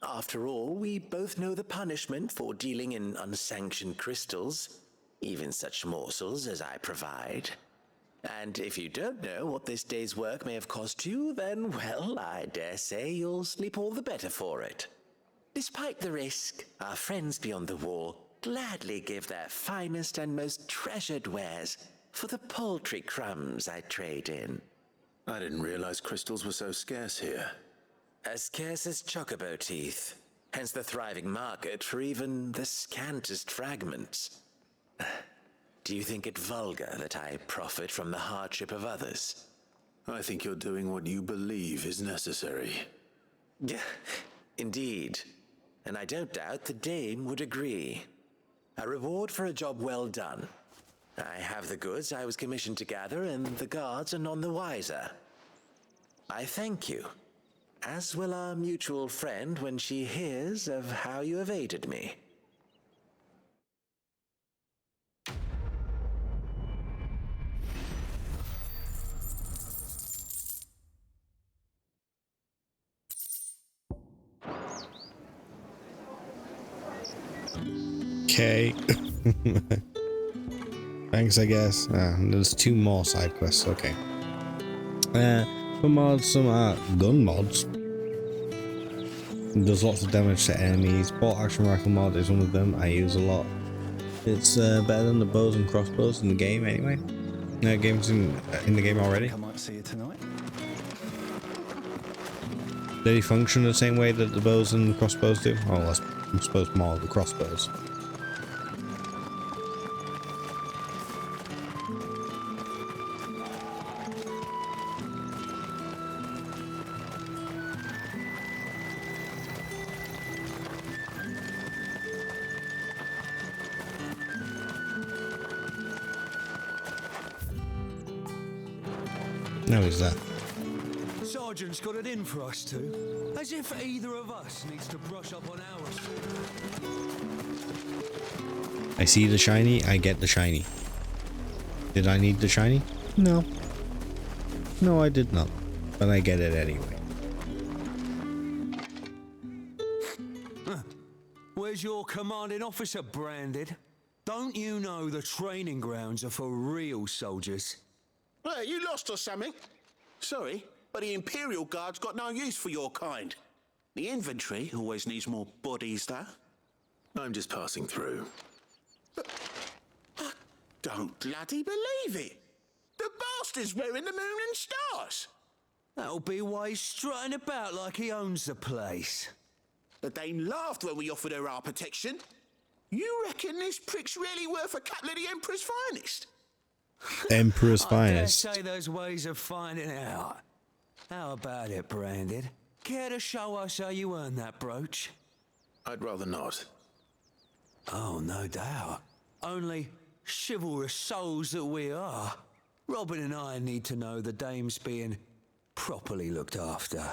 [SPEAKER 14] After all, we both know the punishment for dealing in unsanctioned crystals, even such morsels as I provide. And if you don't know what this day's work may have cost you, then, well, I dare say you'll sleep all the better for it. Despite the risk, our friends beyond the wall gladly give their finest and most treasured wares for the paltry crumbs I trade in.
[SPEAKER 3] I didn't realize crystals were so scarce here.
[SPEAKER 14] As scarce as chocobo teeth, hence the thriving market for even the scantest fragments. Do you think it vulgar that I profit from the hardship of others?
[SPEAKER 3] I think you're doing what you believe is necessary.
[SPEAKER 14] Indeed, and I don't doubt the dame would agree. A reward for a job well done. I have the goods I was commissioned to gather, and the guards are none the wiser. I thank you, as will our mutual friend when she hears of how you have aided me.
[SPEAKER 1] Okay. Thanks, I guess. There's 2 more side quests. Okay. For mods, some are gun mods. Does lots of damage to enemies. Bolt action rifle mod is one of them I use a lot. It's better than the bows and crossbows in the game anyway. Games in the game already.
[SPEAKER 16] I might see you tonight.
[SPEAKER 1] Do they function the same way that the bows and crossbows do? Oh, I suppose more the crossbows.
[SPEAKER 17] Now is that?
[SPEAKER 9] So
[SPEAKER 15] sergeant's got it in for us two. As if either of us needs to brush up on ours.
[SPEAKER 1] I see the shiny, I get the shiny. Did I need the shiny? No. No, I did not. But I get it anyway.
[SPEAKER 15] Where's your commanding officer, Branded? Don't you know the training grounds are for real soldiers?
[SPEAKER 3] Well, you lost or something? Sorry, but the Imperial Guard's got no use for your kind. The infantry always needs more bodies, though. I'm just passing through. But I don't bloody believe it. The bastard's wearing the moon and stars.
[SPEAKER 15] That'll be why he's strutting about like he owns the place.
[SPEAKER 3] The Dame laughed when we offered her our protection. You reckon this prick's really worth a couple of the Emperor's finest?
[SPEAKER 1] Emperor's finest.
[SPEAKER 15] I dare say there's ways of finding out. How about it, Branded? Care to show us how you earned that brooch?
[SPEAKER 3] I'd rather not.
[SPEAKER 15] Oh, no doubt. Only chivalrous souls that we are. Robin and I need to know the Dame's being properly looked after.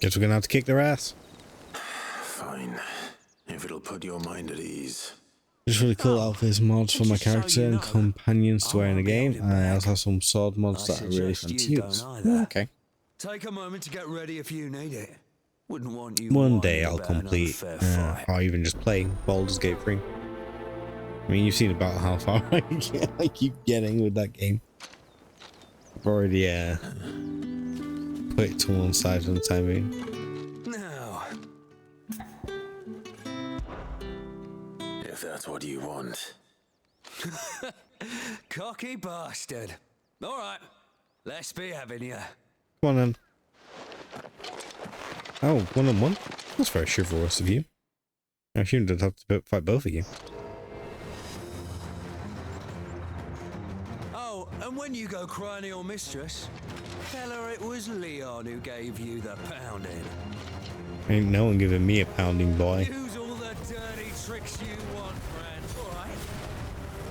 [SPEAKER 1] Guess we're gonna have to kick their ass.
[SPEAKER 3] Fine. If it'll put your mind at ease.
[SPEAKER 1] Just really cool outfits mods for my character and companions to wear in the game. I also have some sword mods that are really fun to use. Okay.
[SPEAKER 15] Take a moment to get ready if you need it. Wouldn't want you.
[SPEAKER 1] One day I'll complete, or even just play Baldur's Gate 3. I mean, you've seen about how far I keep getting with that game. I've already put it to one side for the time being.
[SPEAKER 15] Now,
[SPEAKER 3] if that's what you want.
[SPEAKER 15] cocky bastard. All right, let's be having you.
[SPEAKER 1] Come on then. Oh, 1-on-1? That's very chivalrous of you. I assumed I'd have to fight both of you.
[SPEAKER 15] Oh, and when you go crying to your mistress, tell her it was Leon who gave you the pounding.
[SPEAKER 1] Ain't no one giving me a pounding, boy.
[SPEAKER 15] Use all the dirty tricks you want, friend. All right?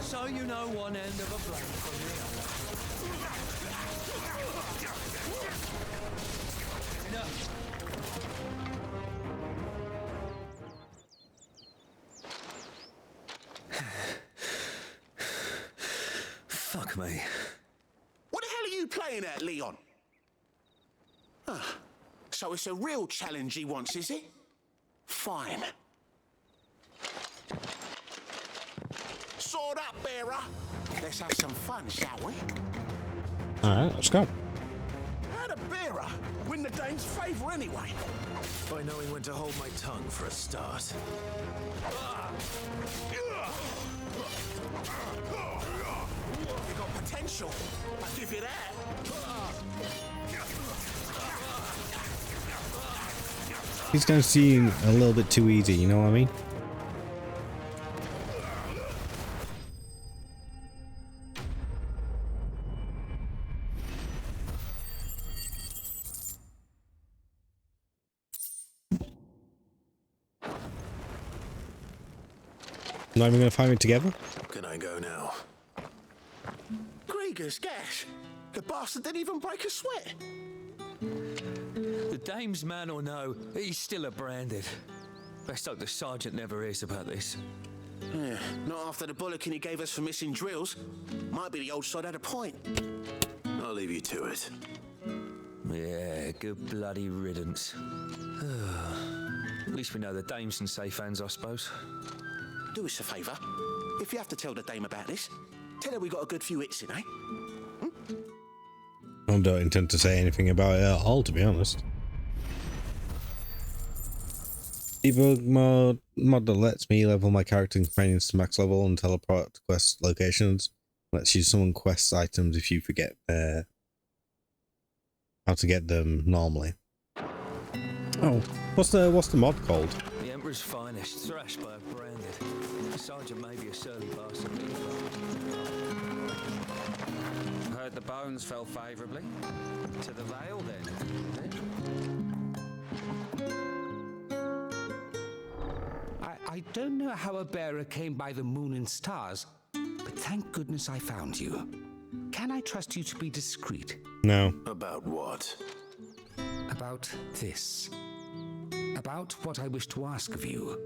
[SPEAKER 15] So you know one end of a blade from the other. Enough. Fuck me.
[SPEAKER 3] What the hell are you playing at, Leon? Ah, so it's a real challenge he wants, is it? Fine. Sword up, bearer. Let's have some fun, shall we?
[SPEAKER 1] Alright, let's go.
[SPEAKER 3] How'd a bearer win the Dame's favour anyway? By knowing when to hold my tongue for a start. You got potential. I'll give you that.
[SPEAKER 1] He's gonna seem a little bit too easy, you know what I mean? Not even gonna find me together?
[SPEAKER 3] Can I go now? Gregor's gas. The bastard didn't even break a sweat.
[SPEAKER 15] The Dame's man or no, he's still a Branded. Best hope the sergeant never hears about this.
[SPEAKER 3] Yeah, not after the bollocking he gave us for missing drills. Might be the old sod had a point. I'll leave you to it.
[SPEAKER 15] Yeah, good bloody riddance. At least we know the Dame's in safe hands, I suppose.
[SPEAKER 3] Do us a favour. If you have to tell the Dame about this, tell her we got a good few hits in, eh?
[SPEAKER 1] I don't intend to say anything about it at all, to be honest. Debug mod that lets me level my character and companions to max level and teleport to quest locations. Lets you summon quest items if you forget how to get them normally. Oh, what's the mod called?
[SPEAKER 15] The Emperor's finest, thrashed by a Branded. The sergeant may be a surly bastard.
[SPEAKER 17] Heard the bones fell favourably. To the Vale, then,
[SPEAKER 18] I don't know how a bearer came by the moon and stars, but thank goodness I found you. can I trust you to be discreet?
[SPEAKER 1] No.
[SPEAKER 3] About what?
[SPEAKER 18] About this. About what I wish to ask of you.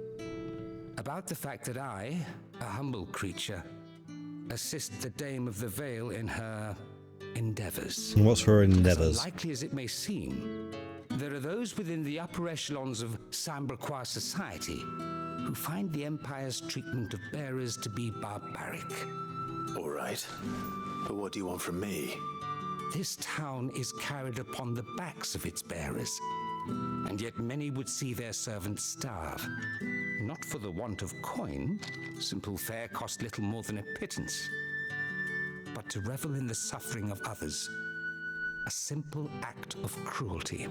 [SPEAKER 18] About the fact that I, a humble creature, assist the Dame of the Vale in her endeavors.
[SPEAKER 1] What's her endeavors?
[SPEAKER 18] As unlikely as it may seem, there are those within the upper echelons of Sambraquois society who find the Empire's treatment of bearers to be barbaric.
[SPEAKER 3] All right. But what do you want from me?
[SPEAKER 18] This town is carried upon the backs of its bearers, and yet many would see their servants starve. Not for the want of coin, simple fare cost little more than a pittance, but to revel in the suffering of others, a simple act of cruelty.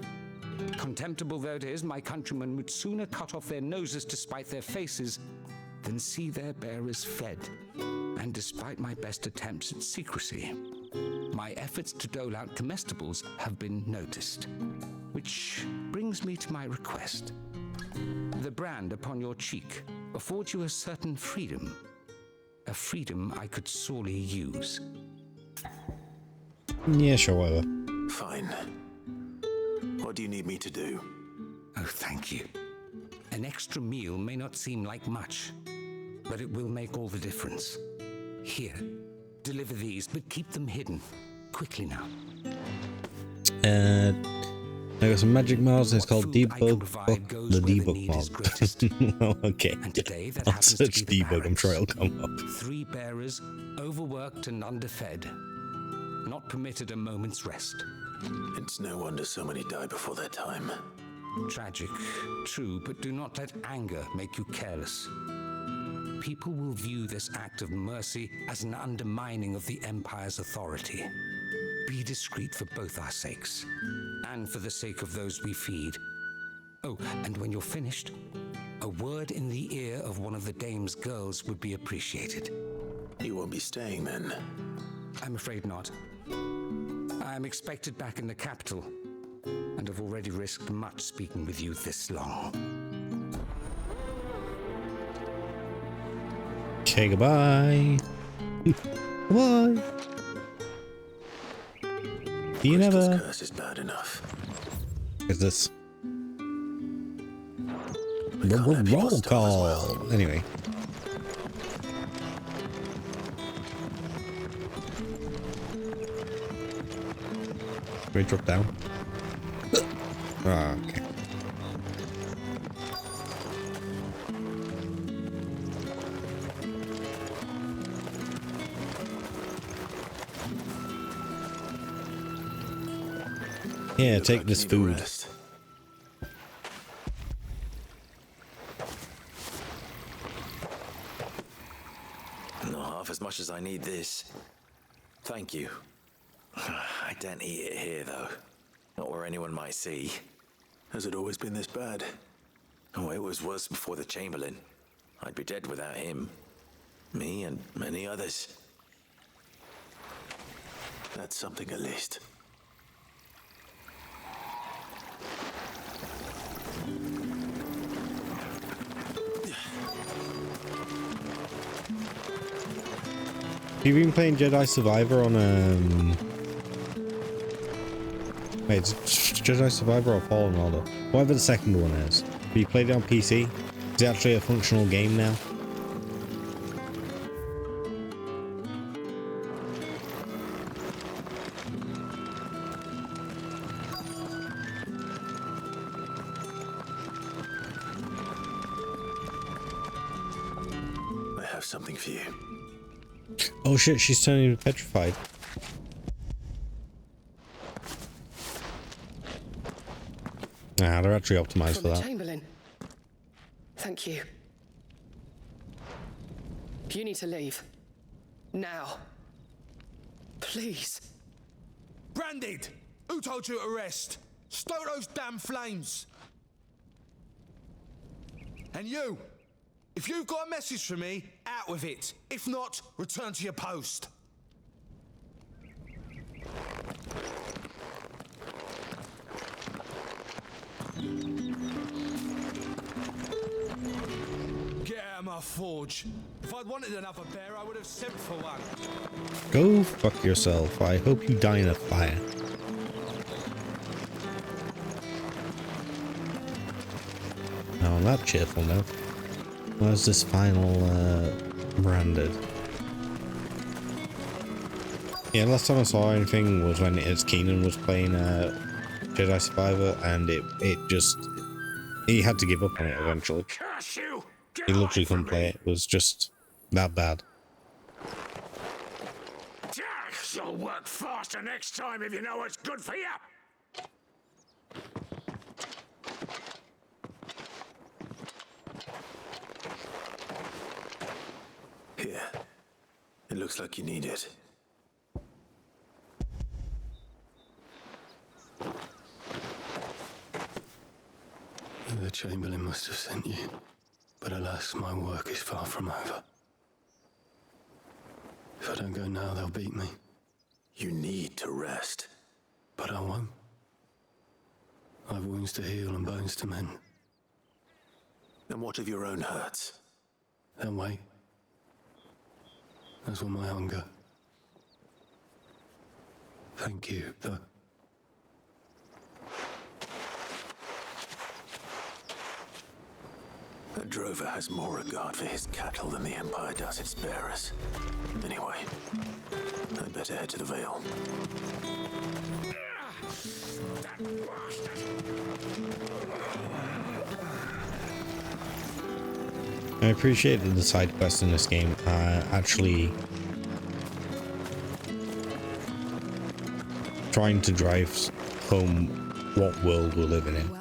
[SPEAKER 18] Contemptible though it is, my countrymen would sooner cut off their noses to spite their faces than see their bearers fed. And despite my best attempts at secrecy, my efforts to dole out comestibles have been noticed. Which brings me to my request. The brand upon your cheek affords you a certain freedom. A freedom I could sorely use.
[SPEAKER 1] Yeah, sure, whatever.
[SPEAKER 3] Fine. What do you need me to do?
[SPEAKER 18] Oh, thank you. An extra meal may not seem like much, but it will make all the difference. Here, deliver these, but keep them hidden. Quickly now.
[SPEAKER 1] I got some magic mods. It's called debug book. The debug mod. Oh, okay. I'll search debug. I'm sure it'll come up.
[SPEAKER 18] 3 bearers, overworked and underfed. Not permitted a moment's rest.
[SPEAKER 3] It's no wonder so many die before their time.
[SPEAKER 18] Tragic, true, but do not let anger make you careless. People will view this act of mercy as an undermining of the Empire's authority. Be discreet for both our sakes, and for the sake of those we feed. Oh, and when you're finished, a word in the ear of one of the Dame's girls would be appreciated.
[SPEAKER 3] You won't be staying then?
[SPEAKER 18] I'm afraid not. I am expected back in the capital, and have already risked much speaking with you this long.
[SPEAKER 1] Okay, goodbye. Goodbye. You never.
[SPEAKER 3] Curse is bad enough.
[SPEAKER 1] Is this? Roll call. Well. Anyway. Can we drop down? Ah, okay. Yeah, take this food.
[SPEAKER 14] Not half as much as I need this. Thank you. I don't eat it here, though. Not where anyone might see.
[SPEAKER 3] Has it always been this bad?
[SPEAKER 14] Oh, it was worse before the Chamberlain. I'd be dead without him. Me and many others.
[SPEAKER 3] That's something at least.
[SPEAKER 1] You've been playing Jedi Survivor on wait, it's Jedi Survivor or Fallen Order? Whatever the second one is. Have you played it on PC? Is it actually a functional game now?
[SPEAKER 3] I have something for you.
[SPEAKER 1] Oh shit, she's turning petrified. Nah, they're actually optimized for that.
[SPEAKER 11] Chamberlain. Thank you. You need to leave. Now. Please.
[SPEAKER 15] Branded! Who told you to rest? Stoke those damn flames! And you! If you've got a message for me, out with it. If not, return to your post. Get out of
[SPEAKER 18] my forge. If I'd wanted another bear, I would have sent for one.
[SPEAKER 1] Go fuck yourself. I hope you die in a fire. Now on that cheerful note, where's this final branded? Yeah, last time I saw anything was when Keenan was playing Jedi Survivor, and he had to give up on it eventually. He literally couldn't play it. It was just that bad.
[SPEAKER 4] You'll work faster next time if you know what's good for you.
[SPEAKER 3] Here. It looks like you need it. The Chamberlain must have sent you, but alas, my work is far from over. If I don't go now, they'll beat me. You need to rest. But I won't. I've wounds to heal and bones to mend. And what of your own hurts? They'll wait. As will my hunger. Thank you, though. A drover has more regard for his cattle than the Empire does its bearers. Anyway, I'd better head to the Vale.
[SPEAKER 1] I appreciate that the side quests in this game are actually trying to drive home what world we're living in.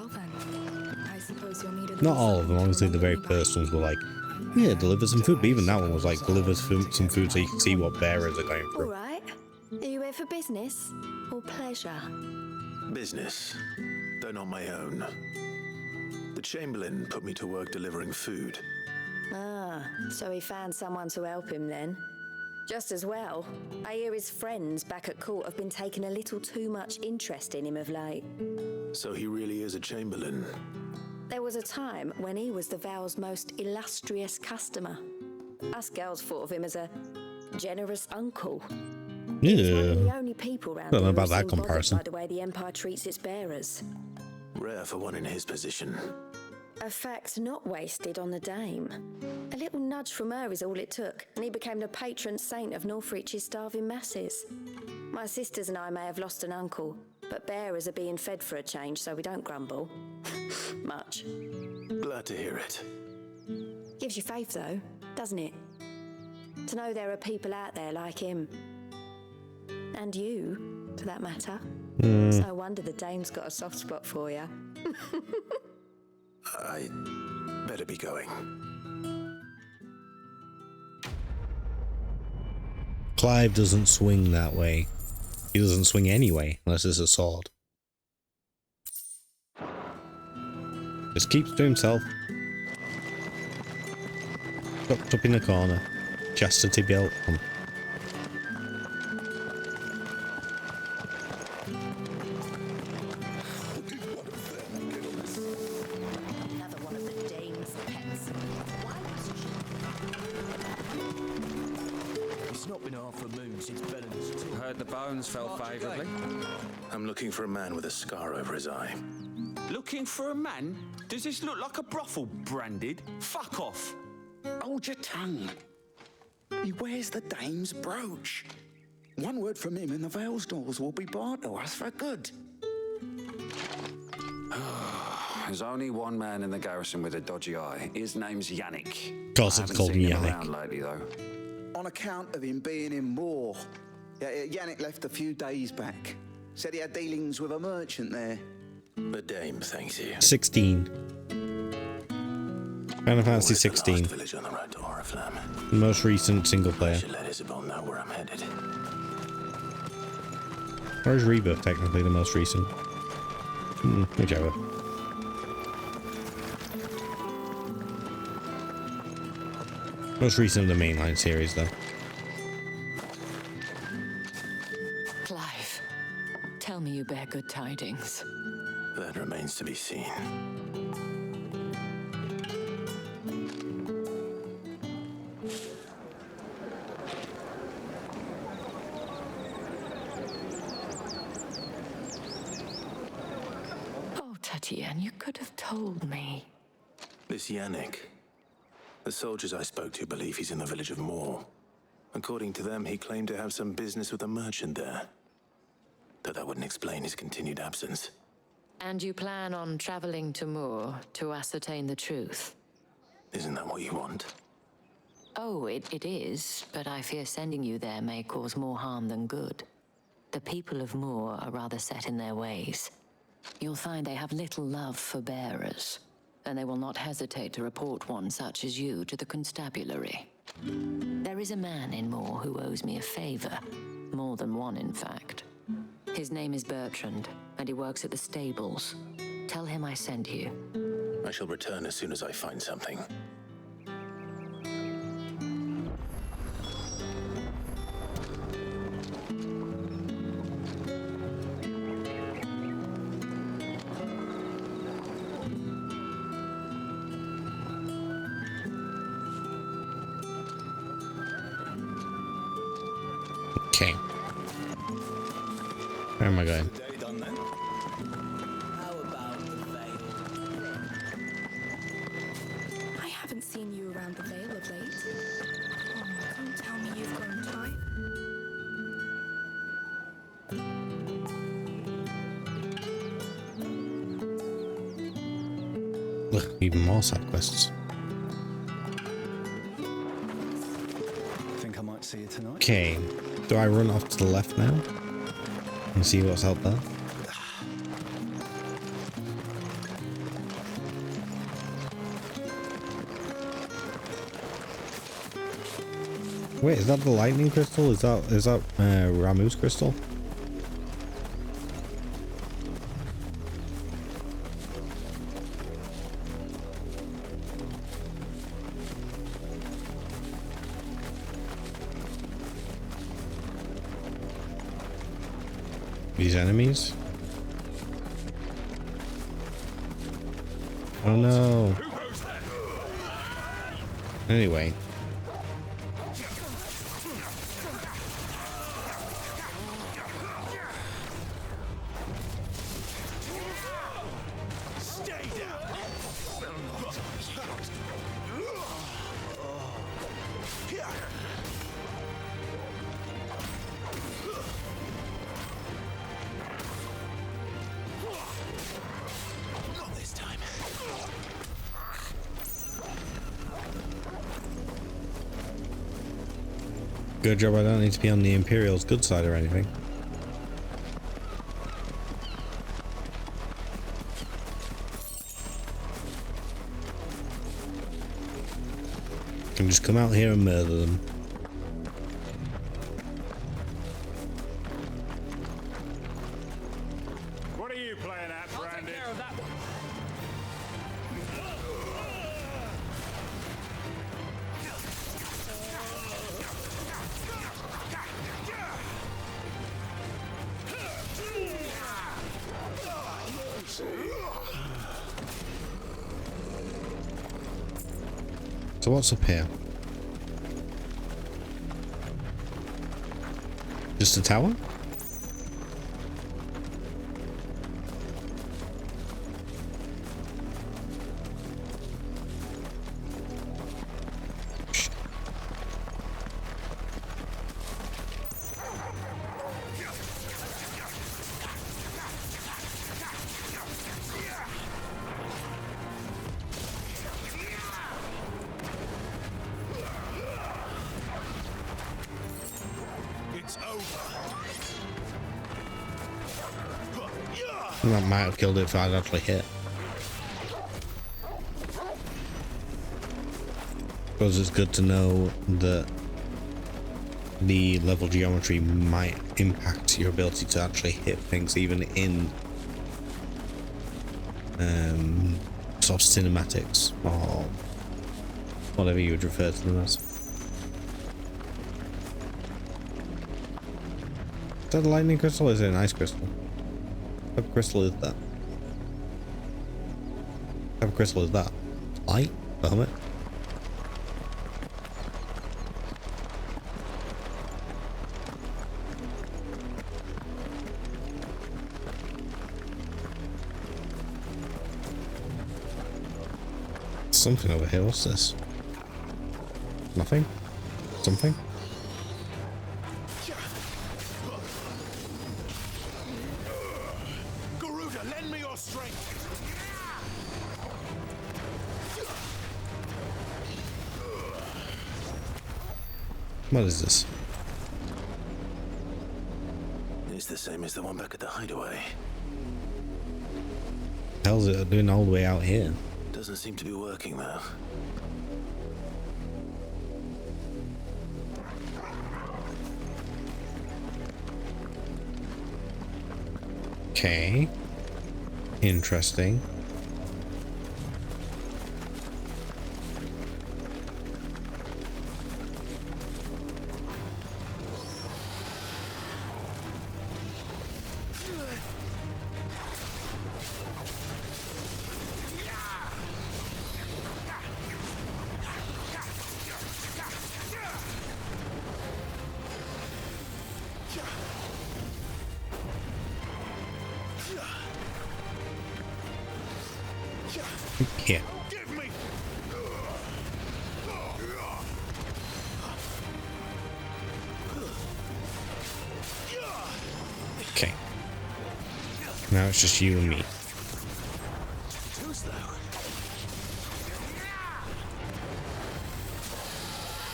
[SPEAKER 1] Not all of them, obviously the very first ones were like, yeah, deliver some food, but even that one was like, deliver some food so you can see what bearers are going through.
[SPEAKER 5] Alright. Are you here for business or pleasure?
[SPEAKER 3] Business, though not my own. The Chamberlain put me to work delivering food.
[SPEAKER 6] Ah, so he found someone to help him then. Just as well. I hear his friends back at court have been taking a little too much interest in him of late.
[SPEAKER 3] So he really is a Chamberlain.
[SPEAKER 6] There was a time when he was the Vale's most illustrious customer. Us girls thought of him as a generous uncle. He's one of the only people around
[SPEAKER 1] Don't know
[SPEAKER 6] here
[SPEAKER 1] about
[SPEAKER 6] who
[SPEAKER 1] that
[SPEAKER 6] seem bothered
[SPEAKER 1] comparison.
[SPEAKER 6] by the way the Empire treats its bearers.
[SPEAKER 3] Rare for one in his position.
[SPEAKER 6] A fact not wasted on the Dame. A little nudge from her is all it took, and he became the patron saint of Northreach's starving masses. My sisters and I may have lost an uncle, but bearers are being fed for a change, so we don't grumble. Much.
[SPEAKER 3] Glad to hear it.
[SPEAKER 6] Gives you faith, though, doesn't it? To know there are people out there like him. And you, for that matter. It's no wonder the Dame's got a soft spot for you.
[SPEAKER 3] I better be going.
[SPEAKER 1] Clive doesn't swing that way. He doesn't swing anyway, unless it's a sword. Just keeps to himself. Tucked up in the corner. Chastity belt on.
[SPEAKER 17] Fell favourably.
[SPEAKER 3] I'm looking for a man with a scar over his eye.
[SPEAKER 15] Looking for a man? Does this look like a brothel, branded? Fuck off.
[SPEAKER 4] Hold your tongue. He wears the Dame's brooch. One word from him and the Vale's doors will be barred to us for good.
[SPEAKER 17] There's only one man in the garrison with a dodgy eye. His name's Yannick.
[SPEAKER 1] Of course it's called
[SPEAKER 17] I haven't seen him
[SPEAKER 1] Yannick.
[SPEAKER 17] around lately, though.
[SPEAKER 4] On account of him being in war. Yannick left a few days back. Said he had dealings with a merchant there.
[SPEAKER 3] The Dame thanks you.
[SPEAKER 1] 16. Final Fantasy 16.
[SPEAKER 3] Village on the road to Oriflamme.
[SPEAKER 1] The most recent single
[SPEAKER 3] I
[SPEAKER 1] player.
[SPEAKER 3] should let Isabel know where I'm headed.
[SPEAKER 1] Or is Rebirth technically the most recent? Whichever. Most recent of the mainline series, though.
[SPEAKER 13] Clive, tell me you bear good tidings.
[SPEAKER 3] That remains to be seen.
[SPEAKER 13] told me.
[SPEAKER 3] This Yannick. The soldiers I spoke to believe he's in the village of Moor. According to them, he claimed to have some business with a merchant there. Though that wouldn't explain his continued absence.
[SPEAKER 13] And you plan on traveling to Moor to ascertain the truth?
[SPEAKER 3] Isn't that what you want?
[SPEAKER 13] Oh, it is, but I fear sending you there may cause more harm than good. The people of Moor are rather set in their ways. You'll find they have little love for bearers, and they will not hesitate to report one such as you to the constabulary. There is a man in Moor who owes me a favor, more than one in fact. His name is Bertrand, and he works at the stables. Tell him I sent you.
[SPEAKER 3] I shall return as soon as I find something.
[SPEAKER 1] Okay. Where am I going?
[SPEAKER 5] I haven't seen you around the Vale of late. Oh, don't tell me you've grown tired.
[SPEAKER 1] Look, even more side quests.
[SPEAKER 19] Think I might see you tonight?
[SPEAKER 1] Okay. Do I run off to the left now? And see what's out there? Wait, is that the lightning crystal? Is that Ramu's crystal? These enemies? Oh no. Anyway. Good job I don't need to be on the Imperial's good side or anything. Can just come out here and murder them.
[SPEAKER 20] What are you playing at, Brandon? I'll take care of that one.
[SPEAKER 1] So what's up here? Just a tower? That might have killed it if I'd actually hit. Because it's good to know that the level geometry might impact your ability to actually hit things even in sort of cinematics or whatever you would refer to them as. Is that a lightning crystal or is it an ice crystal? What type of crystal is that? What type of crystal is that? Light? Helmet? something over here. What's this? Nothing? Something?
[SPEAKER 3] Garuda, lend me your strength.
[SPEAKER 1] What is this?
[SPEAKER 3] It's the same as the one back at the hideaway.
[SPEAKER 1] Hell's it doing all the way out here?
[SPEAKER 3] Doesn't seem to be working though.
[SPEAKER 1] Okay. Interesting. Here. Okay. Now it's just you and me.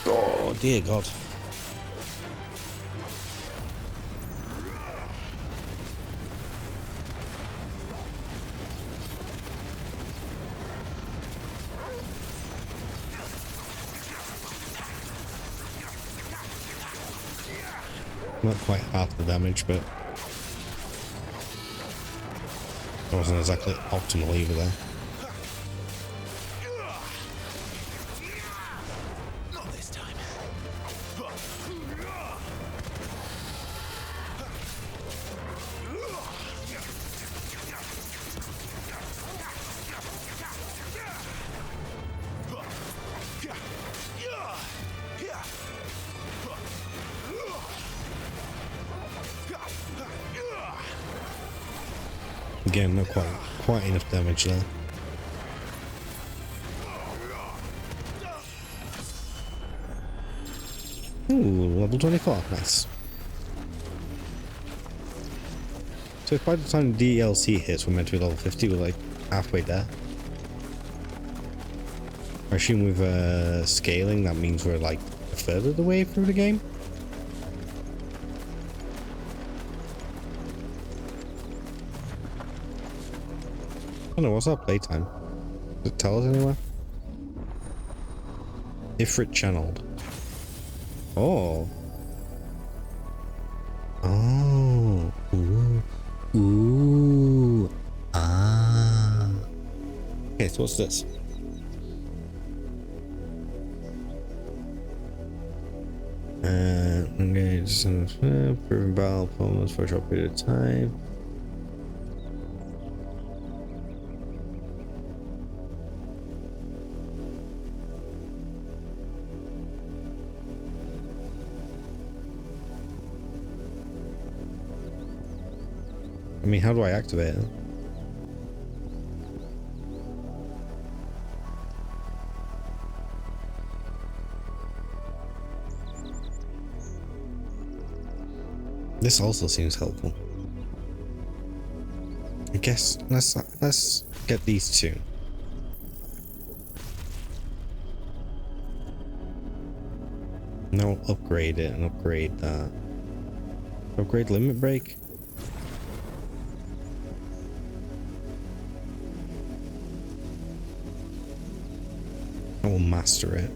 [SPEAKER 1] Oh dear God. Not quite half the damage, but it wasn't exactly optimal either there.
[SPEAKER 3] Not this time.
[SPEAKER 1] Again, not quite enough damage there. Ooh, level 24, nice. So if by the time DLC hits we're meant to be level 50, we're like halfway there. I assume with scaling that means we're like a third of the way through the game. I don't know, what's our playtime? Does it tell us anywhere? Ifrit channeled. Oh. Oh. Ooh. Ooh. Ah. Okay, so what's this? Okay, just proven battle opponents for a short period of time. I mean, how do I activate it? This also seems helpful. I guess let's get these two. Now we'll upgrade it and upgrade that. Upgrade limit break. I will master it.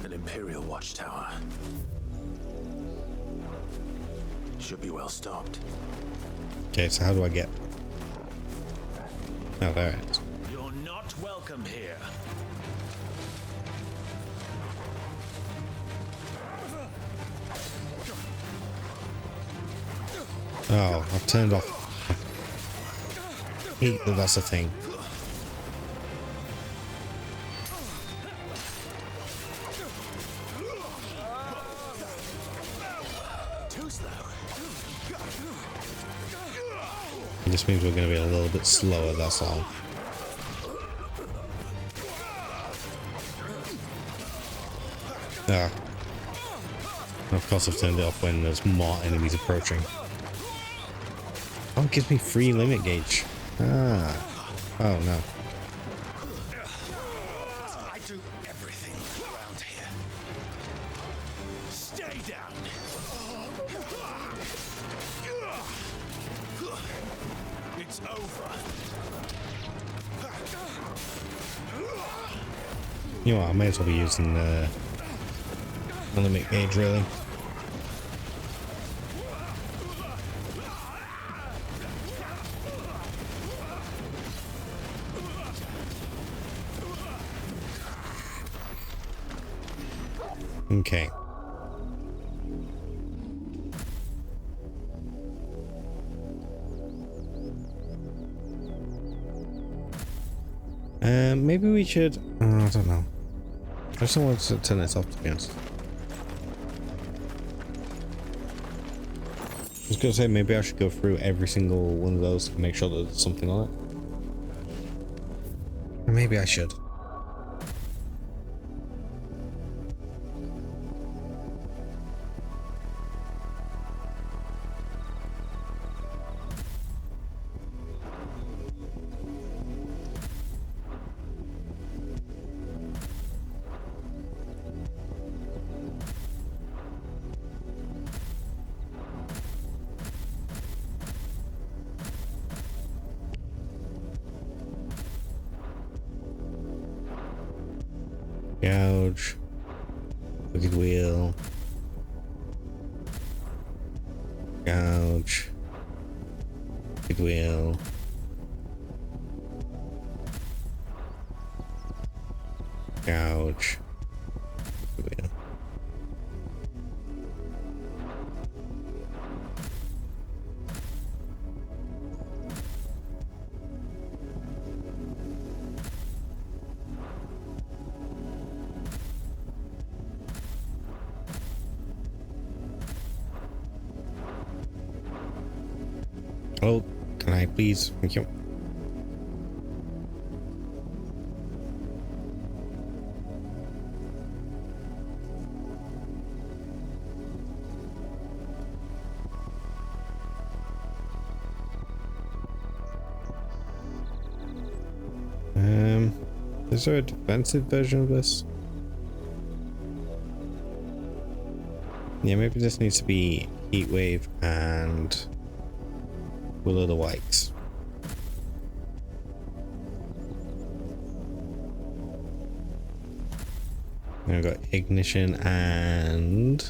[SPEAKER 3] An Imperial watchtower. Should be well stocked.
[SPEAKER 1] Okay, so how do I get? Oh, there it is.
[SPEAKER 21] You're not welcome here.
[SPEAKER 1] Oh, I've turned off. I hate that that's a thing.
[SPEAKER 16] Too slow.
[SPEAKER 1] This means we're going to be a little bit slower, that's all. Ah. Of course I've turned it off when there's more enemies approaching. Oh, it gives me free limit gauge. Ah. Oh no.
[SPEAKER 16] I do everything around here. Stay down. It's over.
[SPEAKER 1] You know what, I may as well be using the limit gauge, really. Okay. Maybe we should. I don't know. I just don't want to turn this off, to be honest. I was gonna say maybe I should go through every single one of those to make sure that there's something on it. Or maybe I should. Gouge, wicked wheel, gouge, wicked wheel, gouge, wicked wheel. Oh, can I please? Thank you. Is there a defensive version of this? Yeah, maybe this needs to be Heat Wave and Will of the Wisps. I've got Ignition and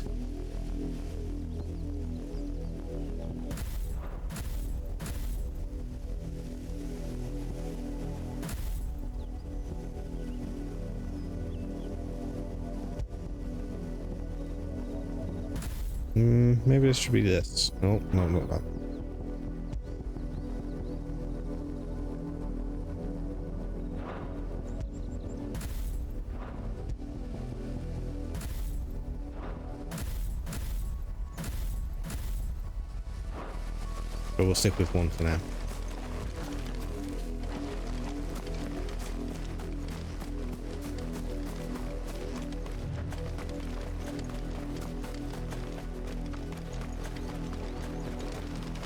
[SPEAKER 1] maybe this should be this. Oh, no, not that. But we'll stick with one for now.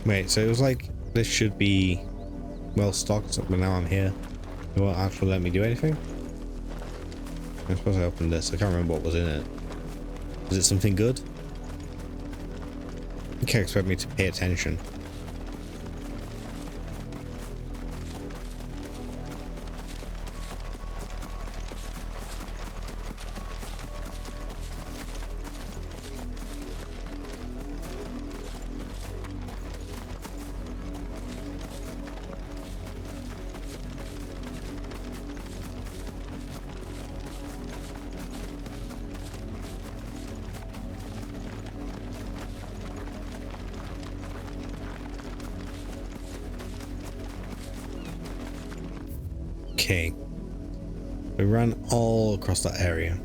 [SPEAKER 1] Wait, so it was like this should be well stocked, but now I'm here. It won't actually let me do anything. I suppose I opened this. I can't remember what was in it. Was it something good? You can't expect me to pay attention. Okay, we ran all across that area.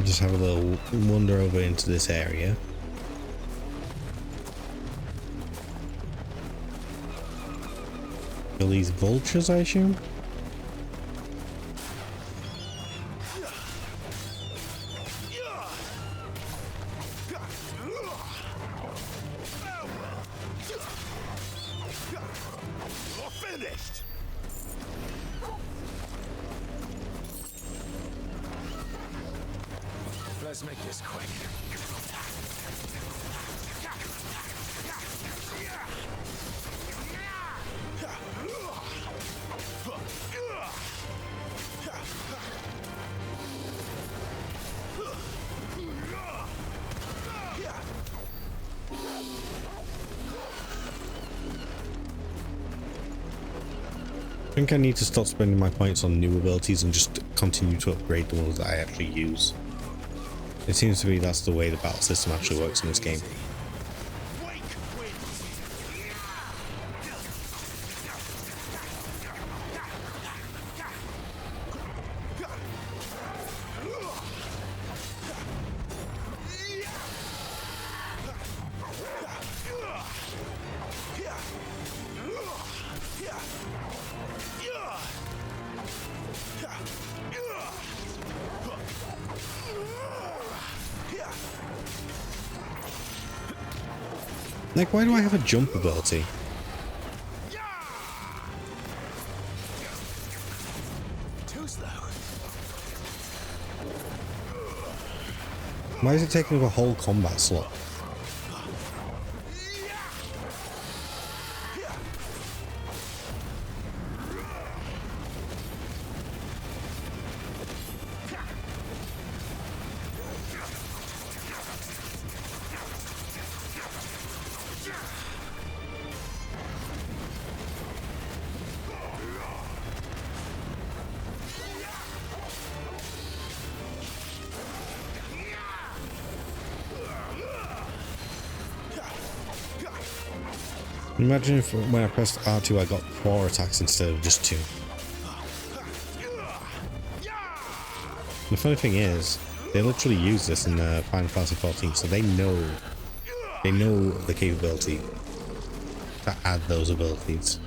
[SPEAKER 1] Just have a little wander over into this area. Kill these vultures, I assume?
[SPEAKER 3] Finished.
[SPEAKER 2] Let's make this quick.
[SPEAKER 1] I think I need to stop spending my points on new abilities and just continue to upgrade the ones that I actually use. It seems to me that's the way the battle system actually works in this game. Like, why do I have a jump ability?
[SPEAKER 3] Too slow.
[SPEAKER 1] Why is it taking up a whole combat slot? Imagine if when I pressed R2 I got 4 attacks instead of just 2. The funny thing is, they literally use this in Final Fantasy XIV, so they know the capability to add those abilities.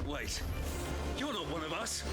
[SPEAKER 15] Wait, you're not one of us.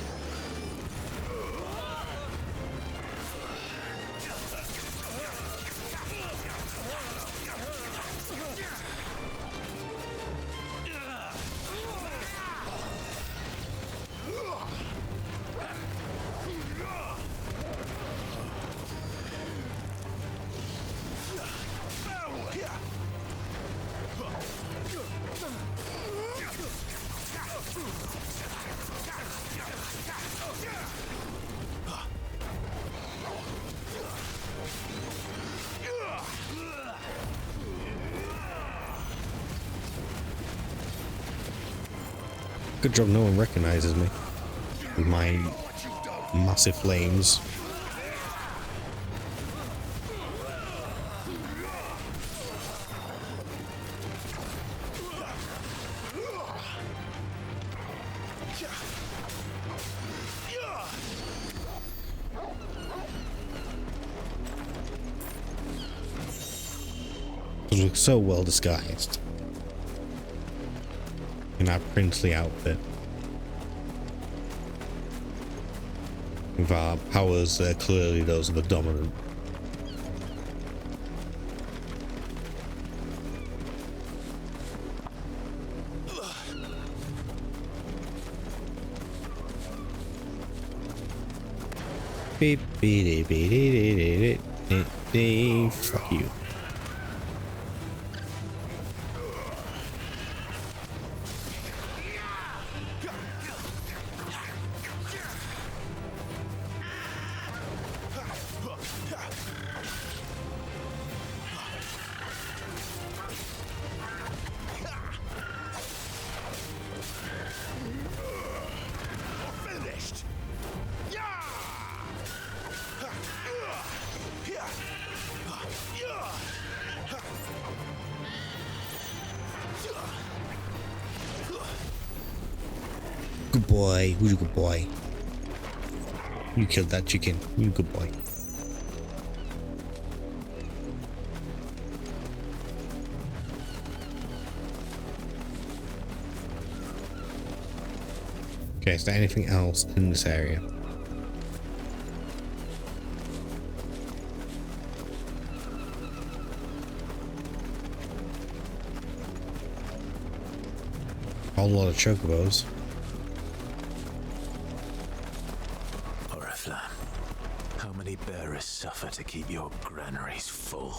[SPEAKER 1] Good job no one recognizes me with my massive flames. Because we're so well disguised in our princely outfit. With our powers, clearly those are the dominant. Beep beep beep beep beep beep. Fuck you. good boy. Who's a good boy? You killed that chicken. You good boy. Okay, is there anything else in this area? A whole lot of chocobos.
[SPEAKER 3] Oriflamme, how many bearers suffer to keep your granaries full?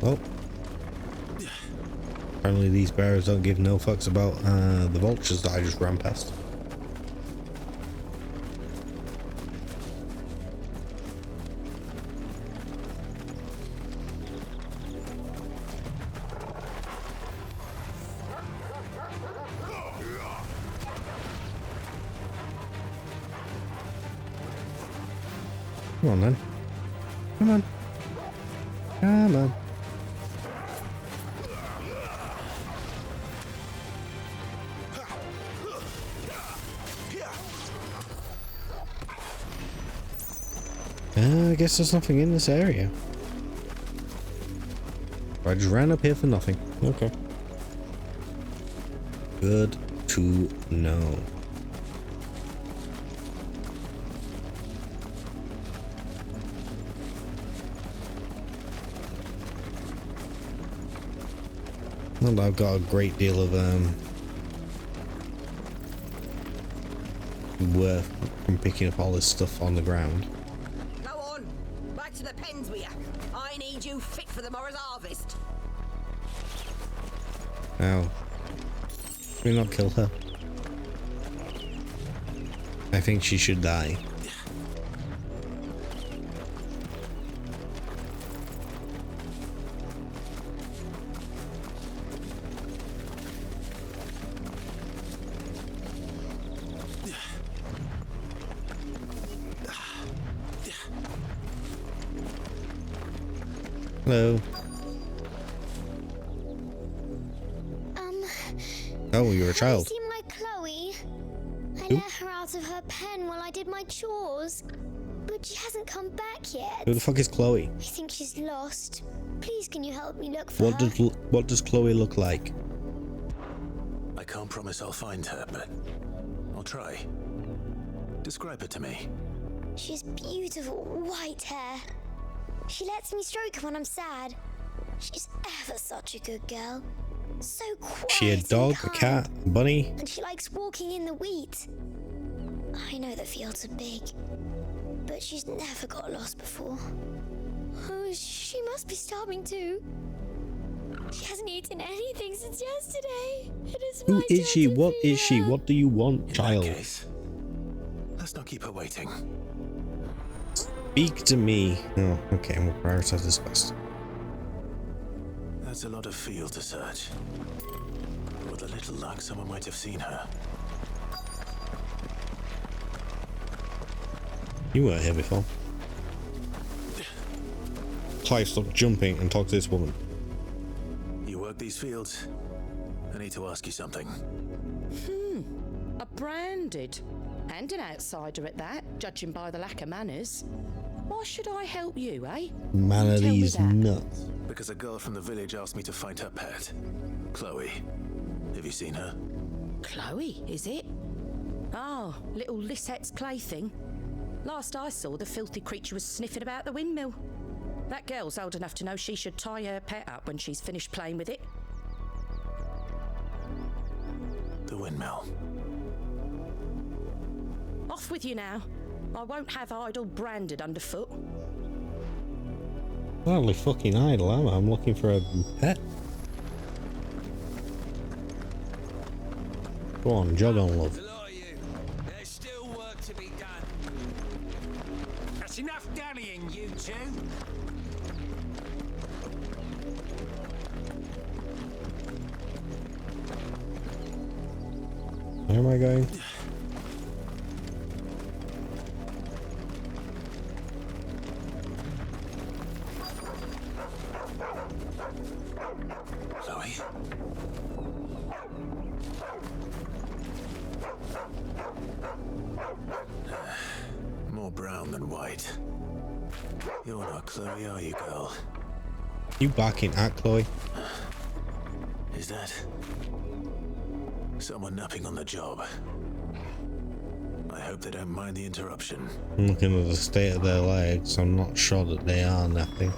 [SPEAKER 1] Well, apparently these bears don't give no fucks about the vultures that I just ran past. Come on then. Come on. Come on. I guess there's nothing in this area. I just ran up here for nothing. Okay. Good to know. Well, I've got a great deal of worth from picking up all this stuff on the ground.
[SPEAKER 10] Go on, back to the pens with you. I need you fit for the morrow's harvest.
[SPEAKER 1] Ow. Can we not kill her? I think she should die. Hello. Oh, you're a child.
[SPEAKER 22] Have you seen my Chloe? I
[SPEAKER 1] Who?
[SPEAKER 22] let her out of her pen while I did my chores, but she hasn't come back yet.
[SPEAKER 1] Who the fuck is Chloe?
[SPEAKER 22] I think she's lost. Please, can you help me look for
[SPEAKER 1] What
[SPEAKER 22] her?
[SPEAKER 1] does Chloe look like?
[SPEAKER 3] I can't promise I'll find her, but I'll try. Describe her to me.
[SPEAKER 22] She has beautiful white hair. She lets me stroke her when I'm sad. She's ever such a good girl. So quiet.
[SPEAKER 1] Is she a dog, a cat, a bunny?
[SPEAKER 22] And she likes walking in the wheat. I know the fields are big, but she's never got lost before. Oh, she must be starving too. She hasn't eaten anything since yesterday. It is
[SPEAKER 1] Who
[SPEAKER 22] my
[SPEAKER 1] is she?
[SPEAKER 22] turn to
[SPEAKER 1] What
[SPEAKER 22] feed
[SPEAKER 1] is she?
[SPEAKER 22] her.
[SPEAKER 1] What do you want, child?
[SPEAKER 3] Let's not keep her waiting.
[SPEAKER 1] Speak to me. Oh, okay, we'll prioritize this first.
[SPEAKER 3] That's a lot of field to search. With a little luck, someone might have seen her.
[SPEAKER 1] You weren't here before. Clive, stop jumping and talk to this woman.
[SPEAKER 3] You work these fields? I need to ask you something.
[SPEAKER 23] A branded. And an outsider at that, judging by the lack of manners. Why should I help you, eh?
[SPEAKER 1] Man of
[SPEAKER 23] Tell me
[SPEAKER 1] these
[SPEAKER 23] that.
[SPEAKER 1] nuts.
[SPEAKER 3] Because a girl from the village asked me to find her pet, Chloe. Have you seen her?
[SPEAKER 23] Chloe, is it? Oh, little Lisette's plaything. Last I saw, the filthy creature was sniffing about the windmill. That girl's old enough to know she should tie her pet up when she's finished playing with it.
[SPEAKER 3] The windmill.
[SPEAKER 23] Off with you now. I won't have idle branded underfoot.
[SPEAKER 1] Hardly fucking idle, am I? I'm looking for a pet. Go on, jog on, love.
[SPEAKER 17] There's still work to be done. That's enough dallying, you two.
[SPEAKER 1] Where am I going?
[SPEAKER 3] Chloe? More brown than white. You're not Chloe, are you, girl?
[SPEAKER 1] You barking at Chloe?
[SPEAKER 3] Is that someone napping on the job? I hope they don't mind the interruption.
[SPEAKER 1] I'm looking at the state of their legs. I'm not sure that they are napping.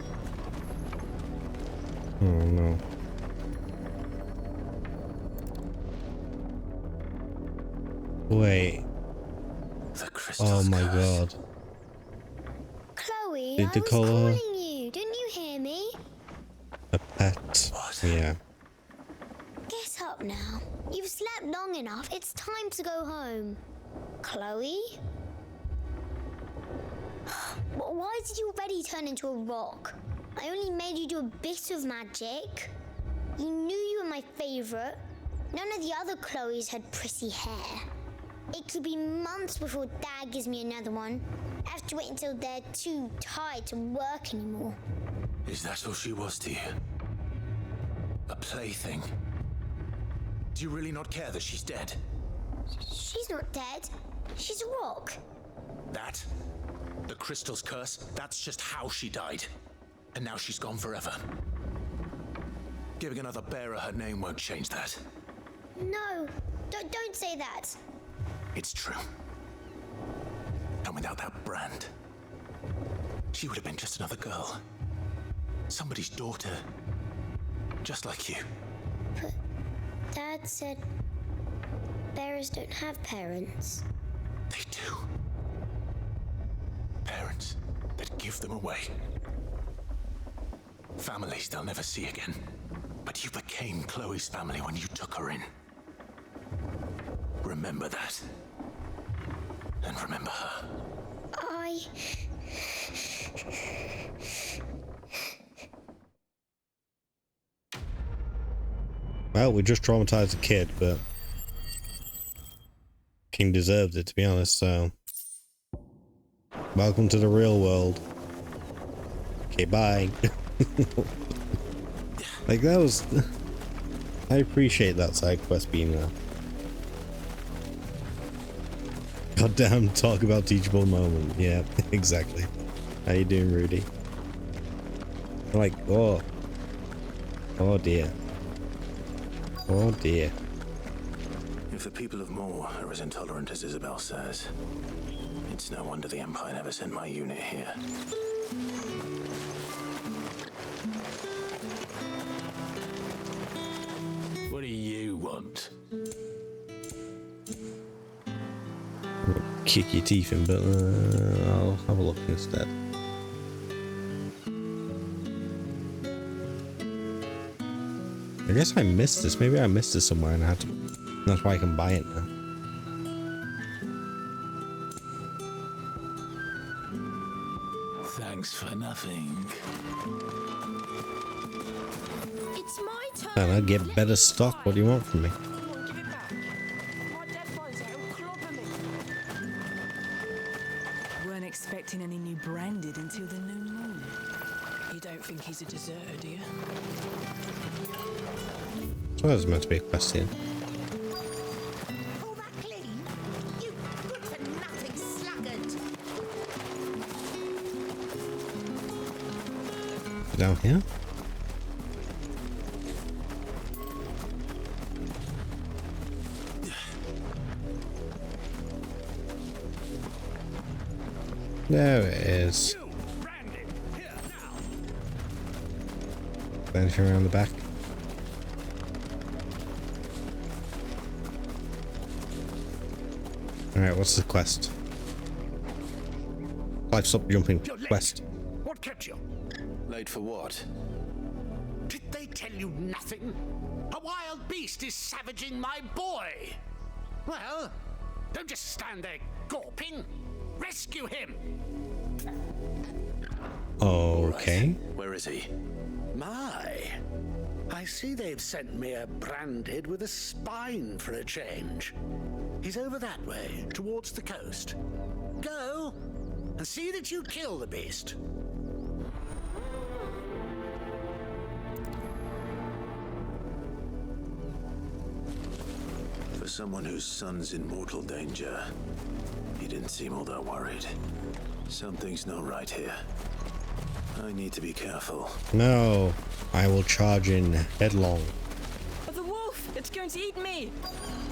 [SPEAKER 1] Oh no. Wait. Oh my god.
[SPEAKER 22] Chloe,
[SPEAKER 1] Did
[SPEAKER 22] I
[SPEAKER 1] they
[SPEAKER 22] was
[SPEAKER 1] call her
[SPEAKER 22] calling you. Didn't you hear me?
[SPEAKER 1] a pet? Yeah.
[SPEAKER 22] Get up now. You've slept long enough. It's time to go home. Chloe? Why did you already turn into a rock? I only made you do a bit of magic. You knew you were my favorite. None of the other Chloes had pretty hair. It could be months before Dad gives me another one. I have to wait until they're too tired to work anymore.
[SPEAKER 3] Is that all she was to you? A plaything? Do you really not care that she's dead?
[SPEAKER 22] She's not dead. She's a rock.
[SPEAKER 3] That? The crystal's curse? That's just how she died. And now she's gone forever. Giving another bearer her name won't change that.
[SPEAKER 22] No, don't say that.
[SPEAKER 3] It's true. And without that brand, she would have been just another girl. Somebody's daughter. Just like you.
[SPEAKER 22] But Dad said bearers don't have parents.
[SPEAKER 3] They do. Parents that give them away. Families they'll never see again. But you became Chloe's family when you took her in. Remember that. And remember her.
[SPEAKER 1] Well, we just traumatized a kid, but King deserved it, to be honest, so welcome to the real world. Okay, bye. Like, that was... I appreciate that side quest being there. Goddamn, talk about teachable moment. Yeah, exactly. How you doing, Rudy? Like, oh. Oh dear. Oh dear.
[SPEAKER 3] If the people of Moor are as intolerant as Isabel says, it's no wonder the Empire never sent my unit here. What do you want?
[SPEAKER 1] Kick your teeth in, but I'll have a look instead. I guess I missed this. Maybe I missed this somewhere and I had to... That's why I can buy it now.
[SPEAKER 3] Thanks for nothing.
[SPEAKER 22] It's my turn.
[SPEAKER 1] And I'll get better stock. What do you want from me?
[SPEAKER 7] Weren't expecting any new branded until the new moon. You don't think he's a deserter, do you?
[SPEAKER 1] So that was meant to be a question.
[SPEAKER 10] Pull that clean, you good-for-nothing sluggard.
[SPEAKER 1] Down here? There it is. Anything around the back? Alright, what's the quest? Clive, stop jumping. Quest.
[SPEAKER 9] What kept you?
[SPEAKER 3] Late for what?
[SPEAKER 9] Did they tell you nothing? A wild beast is savaging my boy. Well, don't just stand there gawping. Rescue him.
[SPEAKER 1] Okay.
[SPEAKER 3] Where is he?
[SPEAKER 14] My,
[SPEAKER 9] I see they've sent me a branded with a spine for a change. He's over that way, towards the coast. Go, and see that you kill the beast.
[SPEAKER 3] For someone whose son's in mortal danger, he didn't seem all that worried. Something's not right here. I need to be careful.
[SPEAKER 1] No, I will charge in headlong.
[SPEAKER 8] The wolf! It's going to eat me!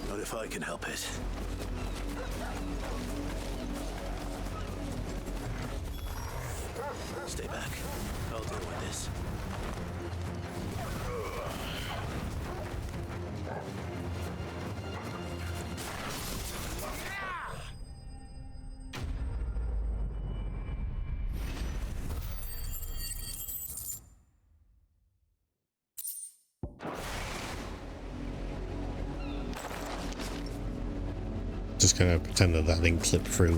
[SPEAKER 3] Not if I can help it. Stay back. I'll deal with this.
[SPEAKER 1] Just gonna pretend that thing clipped through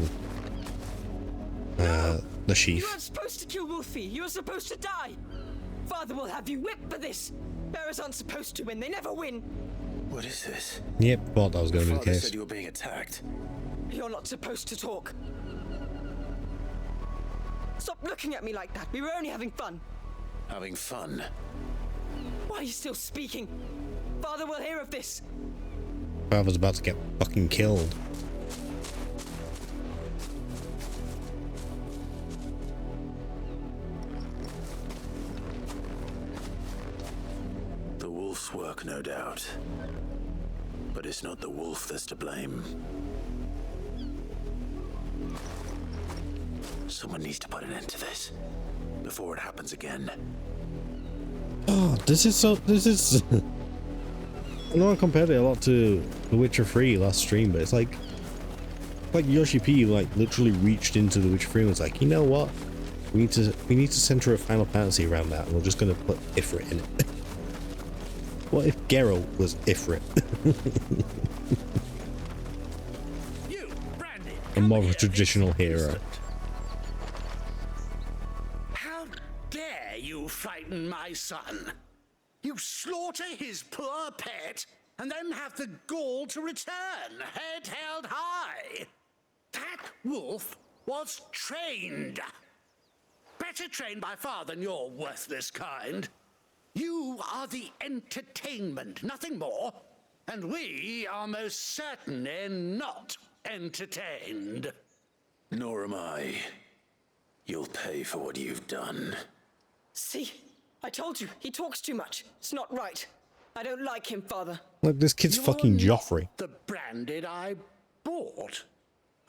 [SPEAKER 1] the sheath.
[SPEAKER 8] You weren't supposed to kill Wolfie. You were supposed to die. Father will have you whipped for this. Bearers aren't supposed to win. They never win.
[SPEAKER 3] What is this?
[SPEAKER 1] Yep, thought that was going to be the
[SPEAKER 3] Father
[SPEAKER 1] case.
[SPEAKER 3] said you were being attacked.
[SPEAKER 8] You're not supposed to talk. Stop looking at me like that. We were only having fun.
[SPEAKER 3] Having fun?
[SPEAKER 8] Why are you still speaking? Father will hear of this.
[SPEAKER 1] Father's about to get fucking killed.
[SPEAKER 3] The wolf's work, no doubt. But it's not the wolf that's to blame. Someone needs to put an end to this before it happens again.
[SPEAKER 1] Oh, this is I know I compared it a lot to The Witcher 3 last stream, but it's like Yoshi P like literally reached into The Witcher 3 and was like, you know what? We need to center a Final Fantasy around that, and we're just gonna put Ifrit in it. What if Geralt was Ifrit? A more of a traditional hero.
[SPEAKER 9] How dare you frighten my son? You slaughter his poor pet, and then have the gall to return, head held high. That wolf was trained. Better trained by far than your worthless kind. You are the entertainment, nothing more. And we are most certainly not entertained.
[SPEAKER 3] Nor am I. You'll pay for what you've done.
[SPEAKER 8] See? I told you, he talks too much. It's not right. I don't like him, Father.
[SPEAKER 1] Like, this kid's fucking Joffrey.
[SPEAKER 9] The branded I bought,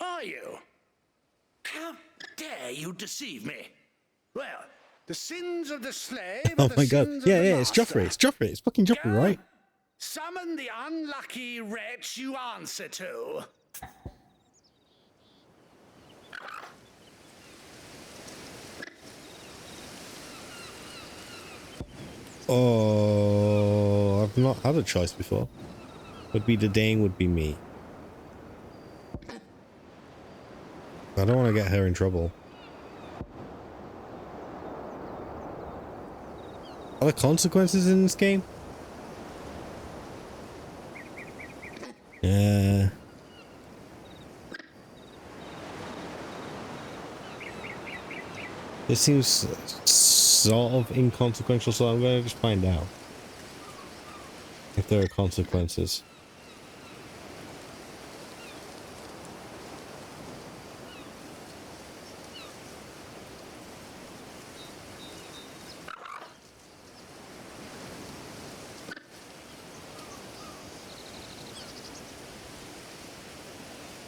[SPEAKER 9] are you? How dare you deceive me? Well, the sins of the slave.
[SPEAKER 1] Oh my god. Yeah, it's Joffrey. It's Joffrey. It's fucking Joffrey, right?
[SPEAKER 9] Summon the unlucky wretch you answer to.
[SPEAKER 1] Oh, I've not had a choice before. Would be the Dane, would be me. I don't want to get her in trouble. Are there consequences in this game? Yeah. This seems sort of inconsequential, so I'm going to just find out if there are consequences.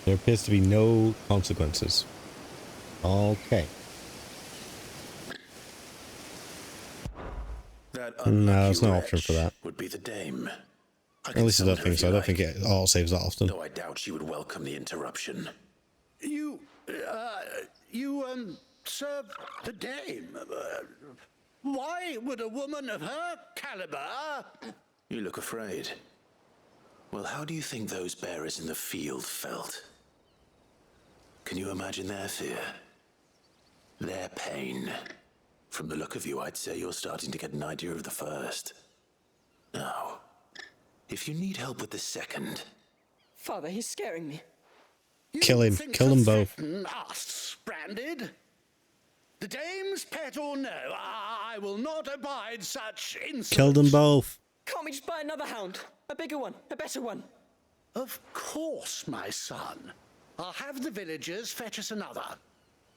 [SPEAKER 1] There appears to be no consequences. Okay. No, there's no option for that.
[SPEAKER 3] Would be the dame.
[SPEAKER 1] At least I don't think so. I don't think it auto saves that often.
[SPEAKER 3] Though I doubt she would welcome the interruption.
[SPEAKER 9] You serve the dame. Why would a woman of her caliber?
[SPEAKER 3] You look afraid. Well, how do you think those bearers in the field felt? Can you imagine their fear? Their pain? From the look of you, I'd say you're starting to get an idea of the first. Now, if you need help with the second...
[SPEAKER 8] Father, he's scaring me.
[SPEAKER 1] Kill him. Kill them both.
[SPEAKER 9] Us, Branded? The dame's pet or no, I will not abide such insults.
[SPEAKER 1] Kill them both.
[SPEAKER 8] Can't we just buy another hound? A bigger one, a better one.
[SPEAKER 9] Of course, my son. I'll have the villagers fetch us another.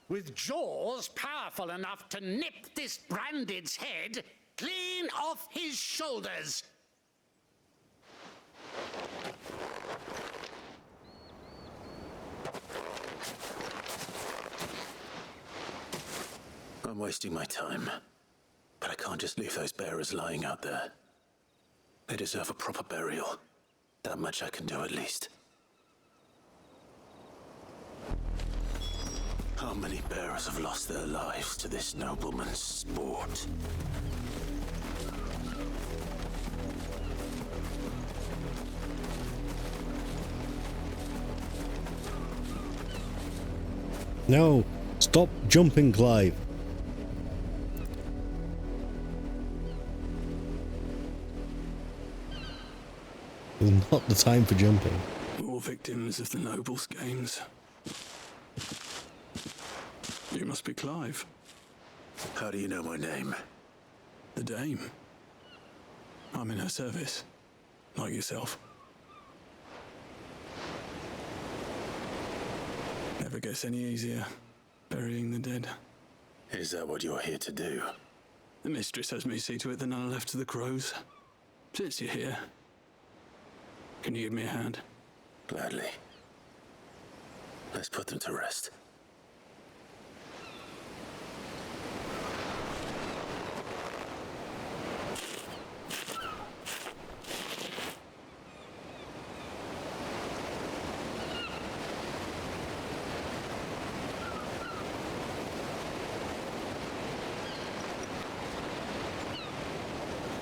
[SPEAKER 9] With jaws powerful enough to nip this Branded's head clean off his shoulders.
[SPEAKER 3] I'm wasting my time. But I can't just leave those bearers lying out there. They deserve a proper burial. That much I can do at least. How many bearers have lost their lives to this nobleman's sport?
[SPEAKER 1] No, stop jumping, Clive. Not the time for jumping.
[SPEAKER 19] More victims of the nobles' games. You must be Clive.
[SPEAKER 3] How do you know my name?
[SPEAKER 19] The Dame. I'm in her service, like yourself. Never gets any easier, burying the dead.
[SPEAKER 3] Is that what you're here to do?
[SPEAKER 19] The mistress has me see to it that none are left to the crows. Since you're here, can you give me a hand?
[SPEAKER 3] Gladly. Let's put them to rest.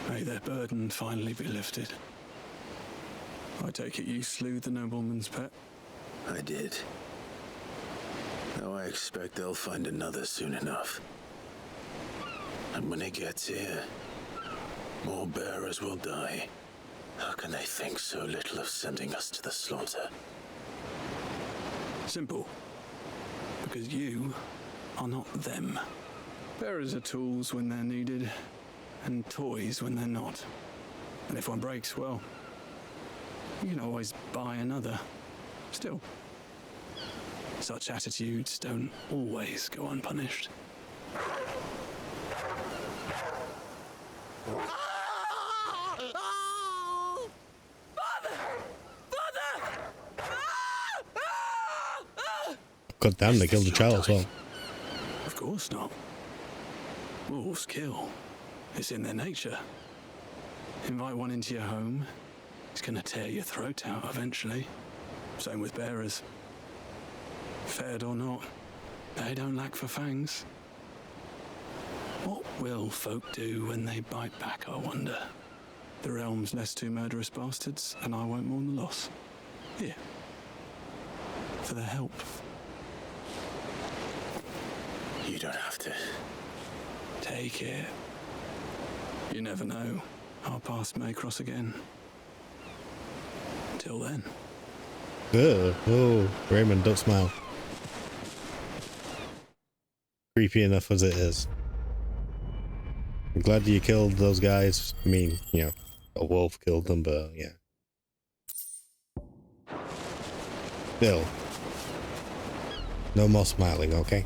[SPEAKER 19] May their burden finally be lifted. I take it you slew the nobleman's pet?
[SPEAKER 3] I did. Now I expect they'll find another soon enough. And when he gets here, more bearers will die. How can they think so little of sending us to the slaughter?
[SPEAKER 19] Simple. Because you are not them. Bearers are tools when they're needed, and toys when they're not. And if one breaks, well, you can always buy another. Still, such attitudes don't always go unpunished.
[SPEAKER 1] God damn, they killed the child as well.
[SPEAKER 19] Of course not. Wolves kill. It's in their nature. Invite one into your home, it's gonna tear your throat out eventually. Same with bearers. Fed or not, they don't lack for fangs. What will folk do when they bite back, I wonder? The realm's less two murderous bastards, and I won't mourn the loss. Here. For their help.
[SPEAKER 3] You don't have to.
[SPEAKER 19] Take it. You never know. Our paths may cross again. Until then.
[SPEAKER 1] Ugh. Oh, Raymond, don't smile. Creepy enough as it is. I'm glad you killed those guys. I mean, you know, a wolf killed them, but yeah. Still. No more smiling, okay?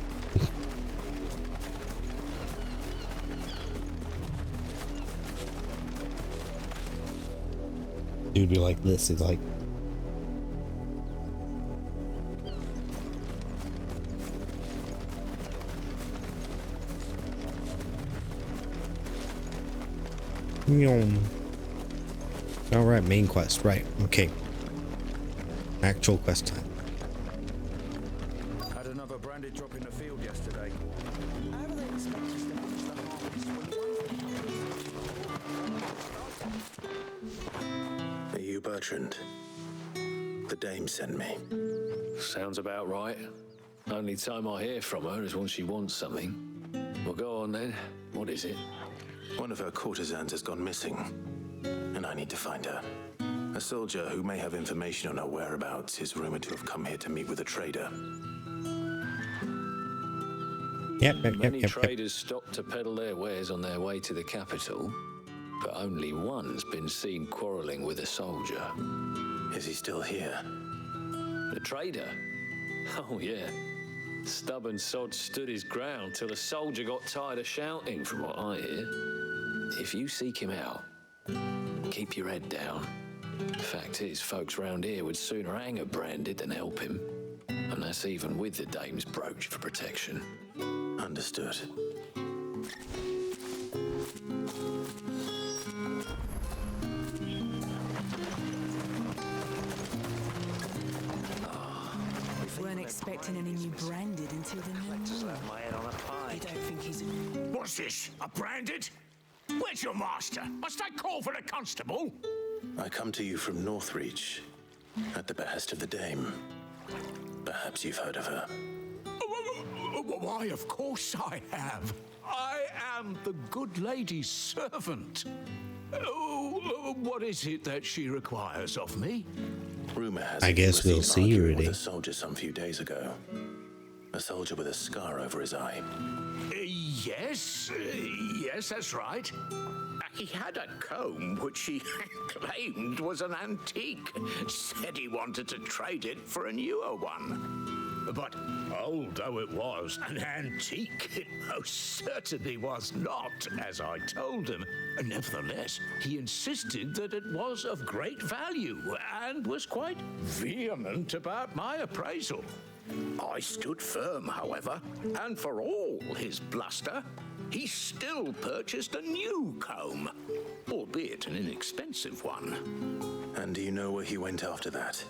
[SPEAKER 1] Dude be like this, it's like alright, main quest, right, okay. Actual quest time.
[SPEAKER 17] Had another branded drop in the field yesterday.
[SPEAKER 7] How do they expect us to manage the harvest when
[SPEAKER 3] Are you Bertrand? The dame sent me.
[SPEAKER 2] Sounds about right. Only time I hear from her is when she wants something. Well, go on then. What is it?
[SPEAKER 3] One of her courtesans has gone missing. and I need to find her. A soldier who may have information on her whereabouts is rumored to have come here to meet with a trader.
[SPEAKER 2] Many traders stopped to peddle their wares on their way to the capital, but only one's been seen quarrelling with a soldier.
[SPEAKER 3] Is he still here?
[SPEAKER 2] The trader? Oh, yeah. Stubborn sod stood his ground till the soldier got tired of shouting, from what I hear. If you seek him out, keep your head down. Fact is, folks round here would sooner hang a branded than help him. And that's even with the dame's brooch for protection.
[SPEAKER 3] Understood.
[SPEAKER 7] Weren't expecting any new branded until the new moon. You don't think he's a...
[SPEAKER 17] What's this? A branded? Where's your master? Must I call for the constable?
[SPEAKER 3] I come to you from Northreach, at the behest of the dame. Perhaps you've heard of her.
[SPEAKER 17] Why, of course I have. I am the good lady's servant. What is it that she requires of me?
[SPEAKER 3] Rumor has
[SPEAKER 1] I
[SPEAKER 3] it
[SPEAKER 1] guess
[SPEAKER 3] you were
[SPEAKER 1] we'll
[SPEAKER 3] seen
[SPEAKER 1] see,
[SPEAKER 3] arguing
[SPEAKER 1] Rudy.
[SPEAKER 3] with a soldier some few days ago. A soldier with a scar over his eye.
[SPEAKER 17] Yes, that's right. He had a comb which he claimed was an antique. Said he wanted to trade it for a newer one. But old though it was, an antique it most certainly was not, as I told him. Nevertheless, he insisted that it was of great value and was quite vehement about my appraisal. I stood firm, however, and for all his bluster, he still purchased a new comb, albeit an inexpensive one.
[SPEAKER 3] And do you know where he went after that?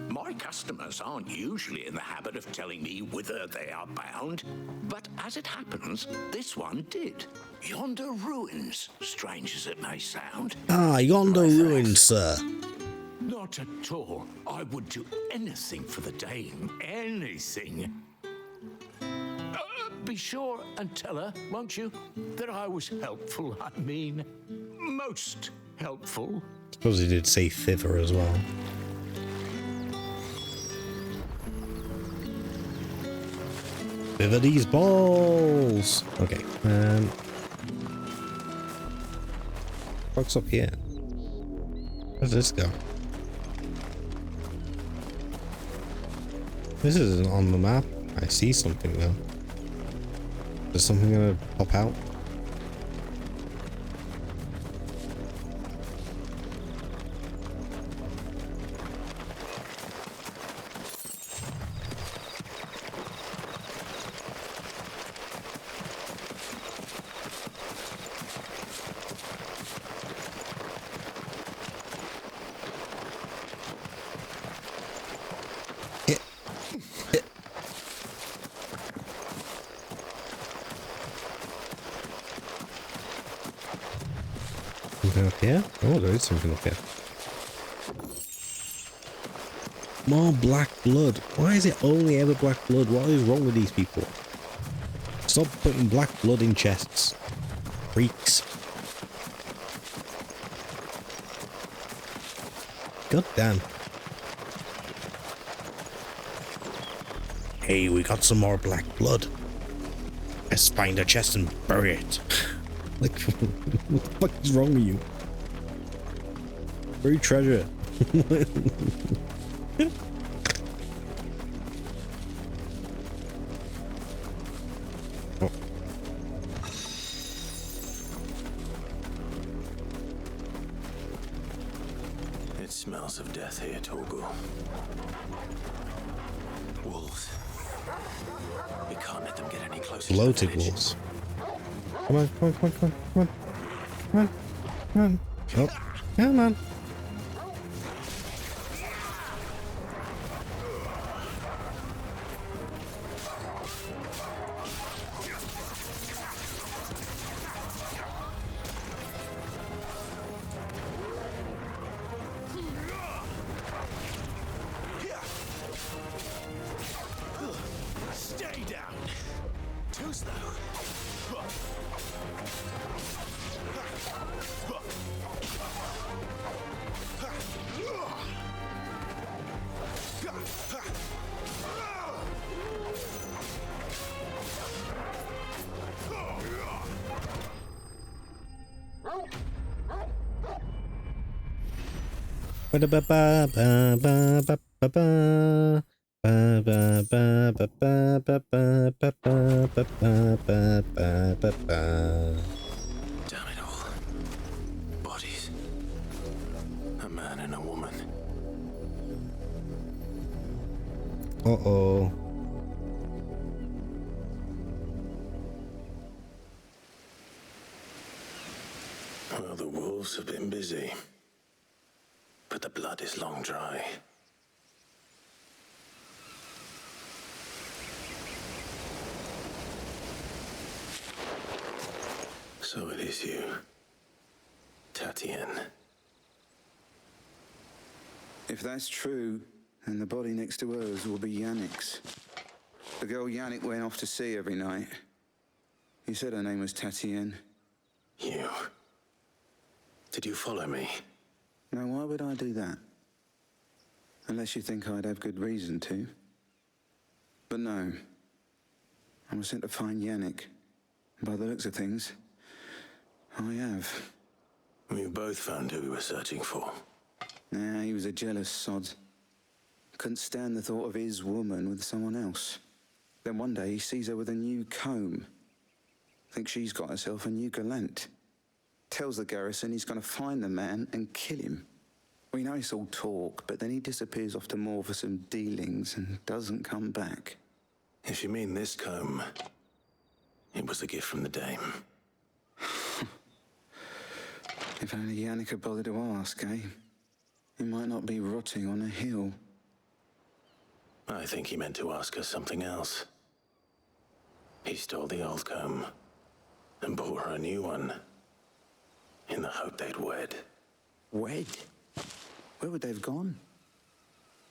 [SPEAKER 17] My customers aren't usually in the habit of telling me whither they are bound, but as it happens, this one did. Yonder ruins, strange as it may sound.
[SPEAKER 1] Ah, yonder ruins, sir.
[SPEAKER 17] Not at all. I would do anything for the dame. Anything. Be sure and tell her, won't you, that I was helpful. I mean, most helpful.
[SPEAKER 1] Suppose he did say thither as well. Thither these balls. Okay. What's up here? Where's this go? This isn't on the map. I see something though. Is something gonna pop out? Something up here? Oh, there is something up here. More black blood. Why is it only ever black blood? What is wrong with these people? Stop putting black blood in chests. Freaks. God damn. Hey, we got some more black blood. Let's find a chest and bury it. Like, what the fuck is wrong with you? Bury treasure. Oh.
[SPEAKER 3] It smells of death here, Torgu. Wolves. We can't let them get any closer.
[SPEAKER 1] Bloated wolves. Come on, come on, come on, come on, come on. Come on, come on. Oh, come on.
[SPEAKER 17] Stay down. Too slow.
[SPEAKER 3] Damn it all. Bodies. A man and a woman.
[SPEAKER 1] Uh-oh.
[SPEAKER 3] Well, the wolves have been busy. But the blood is long dry. So it is you, Tatienne.
[SPEAKER 4] If that's true, then the body next to hers will be Yannick's. The girl Yannick went off to see every night. He said her name was Tatienne.
[SPEAKER 3] You. Did you follow me?
[SPEAKER 4] Now, why would I do that? Unless you think I'd have good reason to. But no. I was sent to find Yannick. By the looks of things, I have.
[SPEAKER 3] We both found who we were searching for.
[SPEAKER 4] Nah, he was a jealous sod. Couldn't stand the thought of his woman with someone else. Then one day he sees her with a new comb. Thinks she's got herself a new gallant. Tells the garrison he's going to find the man and kill him. We know it's all talk, but then he disappears off to Moor for some dealings and doesn't come back.
[SPEAKER 3] If you mean this comb, it was a gift from the dame.
[SPEAKER 4] If only Yannick had bothered to ask, eh? He might not be rotting on a hill.
[SPEAKER 3] I think he meant to ask us something else. He stole the old comb and bought her a new one in the hope they'd wed.
[SPEAKER 4] Wed? Where would they have gone?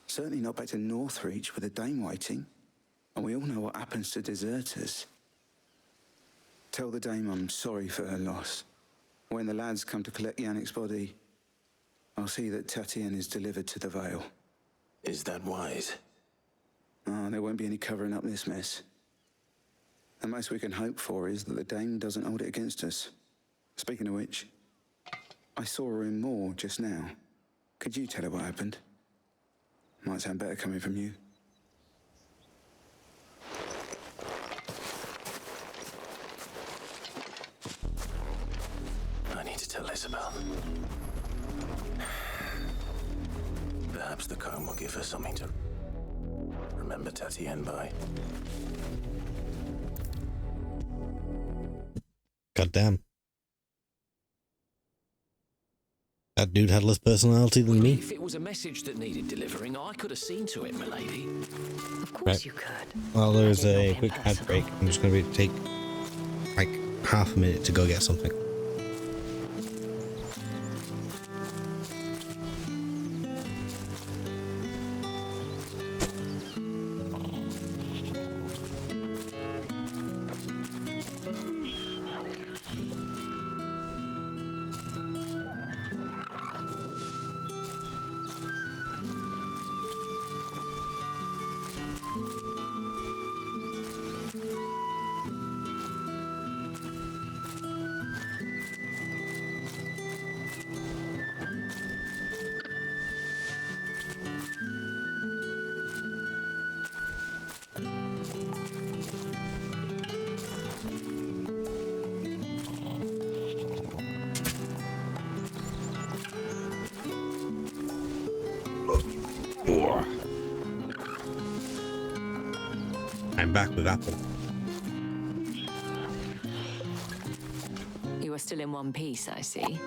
[SPEAKER 4] Certainly not back to Northreach with a dame waiting. And we all know what happens to deserters. Tell the dame I'm sorry for her loss. When the lads come to collect Yannick's body, I'll see that Tatienne is delivered to the Vale.
[SPEAKER 3] Is that wise?
[SPEAKER 4] Oh, there won't be any covering up this mess. The most we can hope for is that the dame doesn't hold it against us. Speaking of which, I saw her in Moor just now. Could you tell her what happened? Might sound better coming from you.
[SPEAKER 3] I need to tell Isabel. Perhaps the comb will give her something to remember Tatienne by.
[SPEAKER 1] Goddamn. That dude had less personality than me.
[SPEAKER 2] If it was a message that needed delivering, I could have seen to it, milady.
[SPEAKER 6] Of course
[SPEAKER 1] Right.
[SPEAKER 6] you could.
[SPEAKER 1] Well, there's a quick ad break. I'm just going to take like half a minute to go get something. I'm back with Apple.
[SPEAKER 13] You are still in one piece, I see.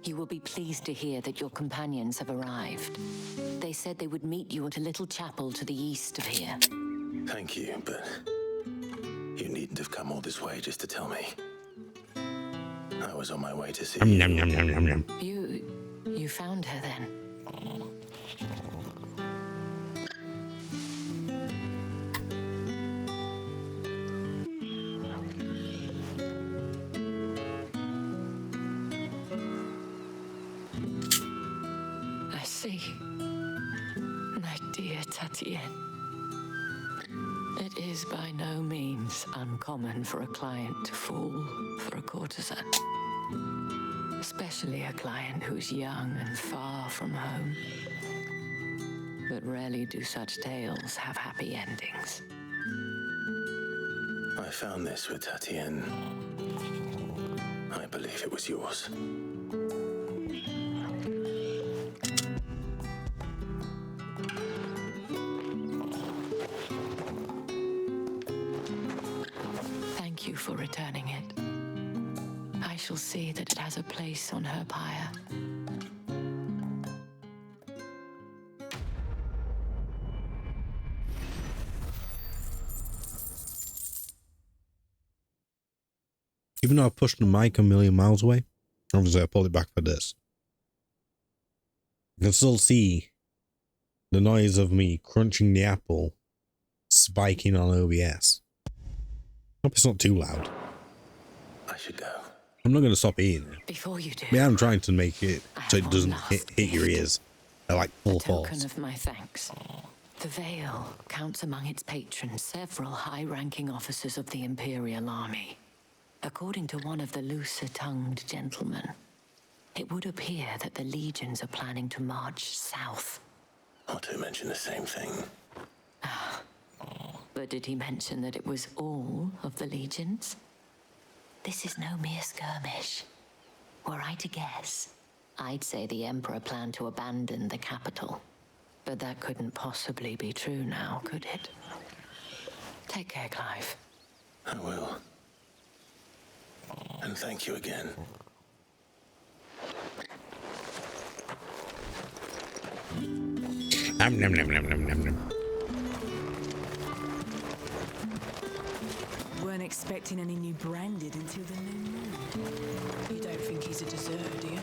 [SPEAKER 13] You will be pleased to hear that your companions have arrived. They said they would meet you at a little chapel to the east of here.
[SPEAKER 3] Thank you, but you needn't have come all this way just to tell me. I was on my way to see you.
[SPEAKER 13] You found her then? I see. My dear Tatienne. It is by no means uncommon for a client to fall for a courtesan. Especially a client who's young and far from home. But rarely do such tales have happy endings.
[SPEAKER 3] I found this with Tatienne. I believe it was yours.
[SPEAKER 13] Thank you for returning it. I shall see that it has a place on her pyre.
[SPEAKER 1] Even though I pushed the mic a million miles away, obviously I pulled it back for this. You can still see the noise of me crunching the apple spiking on OBS. Hope it's not too loud.
[SPEAKER 3] I should go.
[SPEAKER 1] I'm not going to stop eating it.
[SPEAKER 13] Before you do,
[SPEAKER 1] Yeah, I'm trying to make it so it doesn't hit your ears at like full
[SPEAKER 13] token
[SPEAKER 1] force.
[SPEAKER 13] of my thanks. The Vale counts among its patrons several high-ranking officers of the Imperial Army. According to one of the looser-tongued gentlemen, it would appear that the legions are planning to march south.
[SPEAKER 3] Otto mentioned the same thing.
[SPEAKER 13] But did he mention that it was all of the legions? This is no mere skirmish. Were I to guess, I'd say the Emperor planned to abandon the capital. But that couldn't possibly be true now, could it? Take care, Clive.
[SPEAKER 3] I will. And thank you again.
[SPEAKER 1] Nom, nom, nom, nom, nom, nom, nom.
[SPEAKER 7] Weren't expecting any new branded until the new moon. You don't think he's a deserter, do you?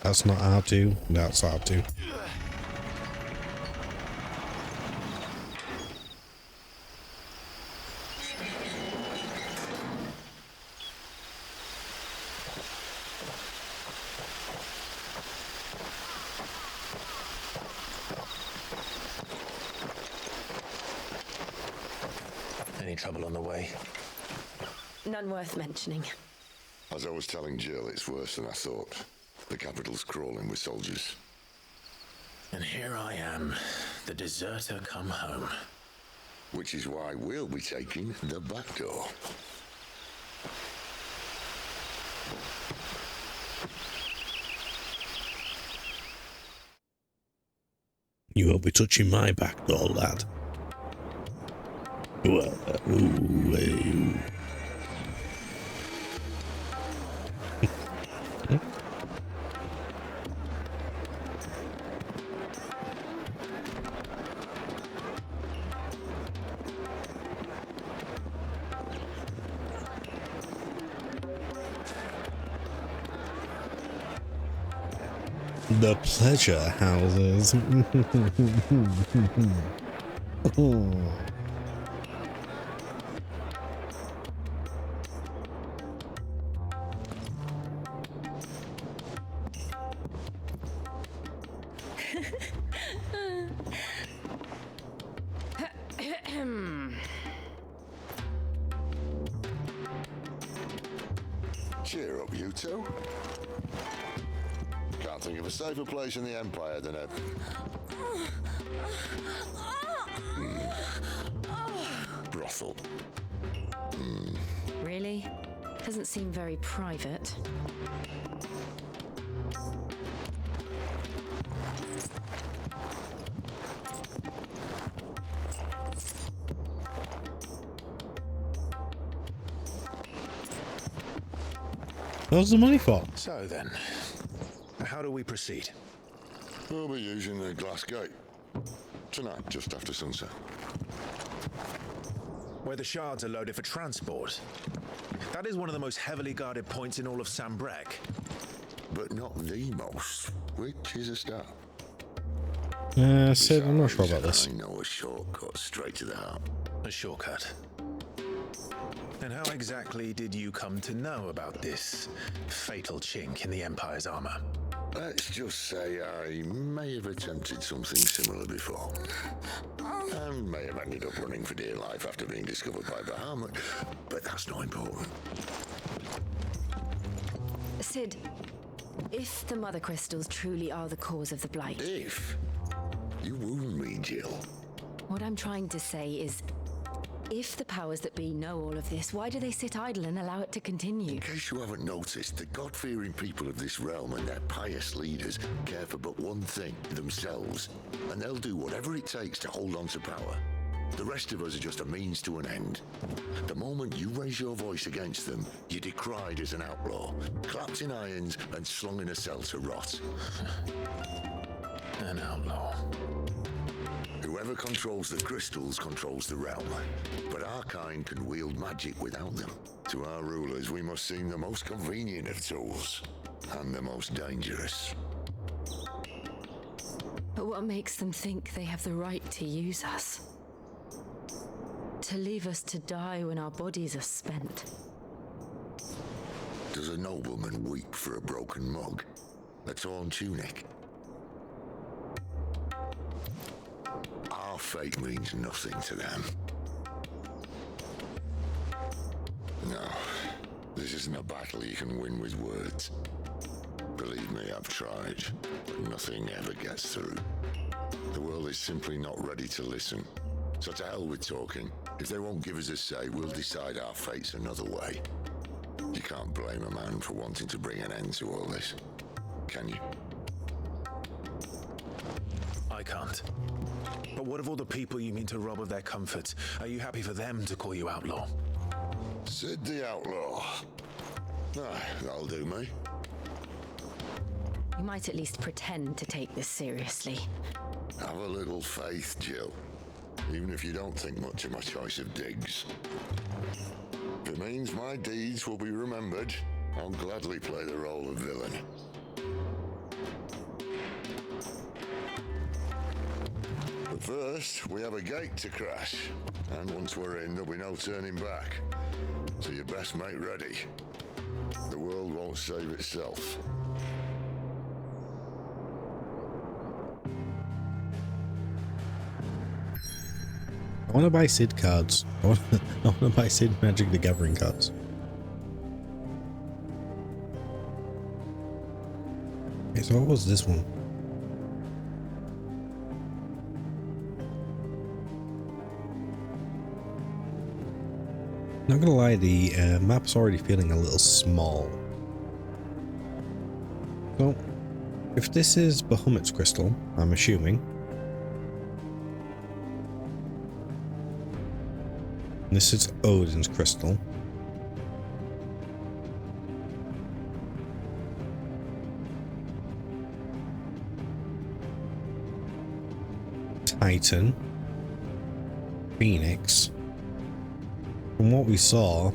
[SPEAKER 1] That's not R2, that's R2.
[SPEAKER 3] Any trouble on the way?
[SPEAKER 6] None worth mentioning.
[SPEAKER 11] As I was telling Jill, it's worse than I thought. The capital's crawling with soldiers.
[SPEAKER 3] And here I am, the deserter come home.
[SPEAKER 11] Which is why we'll be taking the back door.
[SPEAKER 1] You won't be touching my back door, lad. Well, ooh. The pleasure houses.
[SPEAKER 11] Cheer up, you two. Can't think of a safer place in the Empire than a... brothel.
[SPEAKER 6] Really? Doesn't seem very private.
[SPEAKER 1] What's the money for?
[SPEAKER 3] So then, how do we proceed?
[SPEAKER 11] We'll be using the glass gate. Tonight, just after sunset.
[SPEAKER 3] where the shards are loaded for transport. That is one of the most heavily guarded points in all of Sambrek.
[SPEAKER 11] But not the most, which is a start.
[SPEAKER 1] Sid, I'm not sure about this.
[SPEAKER 11] I know a shortcut straight to the heart.
[SPEAKER 3] A shortcut. And how exactly did you come to know about this fatal chink in the Empire's armor?
[SPEAKER 11] Let's just say I may have attempted something similar before. And may have ended up running for dear life after being discovered by Bahamut, but that's not important.
[SPEAKER 5] Sid, if the Mothercrystals truly are the cause of the blight...
[SPEAKER 11] If? You wound me, Jill.
[SPEAKER 5] What I'm trying to say is, if the powers that be know all of this, why do they sit idle and allow it to continue?
[SPEAKER 11] In case you haven't noticed, the God-fearing people of this realm and their pious leaders care for but one thing, themselves. And they'll do whatever it takes to hold on to power. The rest of us are just a means to an end. The moment you raise your voice against them, you're decried as an outlaw, clapped in irons and slung in a cell to rot.
[SPEAKER 3] An outlaw.
[SPEAKER 11] Whoever controls the crystals controls the realm, but our kind can wield magic without them. To our rulers, we must seem the most convenient of tools, and the most dangerous.
[SPEAKER 5] But what makes them think they have the right to use us? To leave us to die when our bodies are spent?
[SPEAKER 11] Does a nobleman weep for a broken mug? A torn tunic? Our fate means nothing to them. No, this isn't a battle you can win with words. Believe me, I've tried, but nothing ever gets through. The world is simply not ready to listen. So to hell with talking. If they won't give us a say, we'll decide our fates another way. You can't blame a man for wanting to bring an end to all this, can you?
[SPEAKER 3] I can't. But what of all the people you mean to rob of their comforts? Are you happy for them to call you outlaw?
[SPEAKER 11] Sid the outlaw. That'll do me.
[SPEAKER 5] You might at least pretend to take this seriously.
[SPEAKER 11] Have a little faith, Jill. Even if you don't think much of my choice of digs. If it means my deeds will be remembered, I'll gladly play the role of villain. But first, we have a gate to crash. And once we're in, there'll be no turning back. So you best make ready. The world won't save itself.
[SPEAKER 1] I want to buy Sid cards. I want to buy Sid Magic the Gathering cards. Okay, so what was this one? Not gonna lie, the map's already feeling a little small. So, if this is Bahamut's crystal, I'm assuming. This is Odin's crystal. Titan. Phoenix. From what we saw,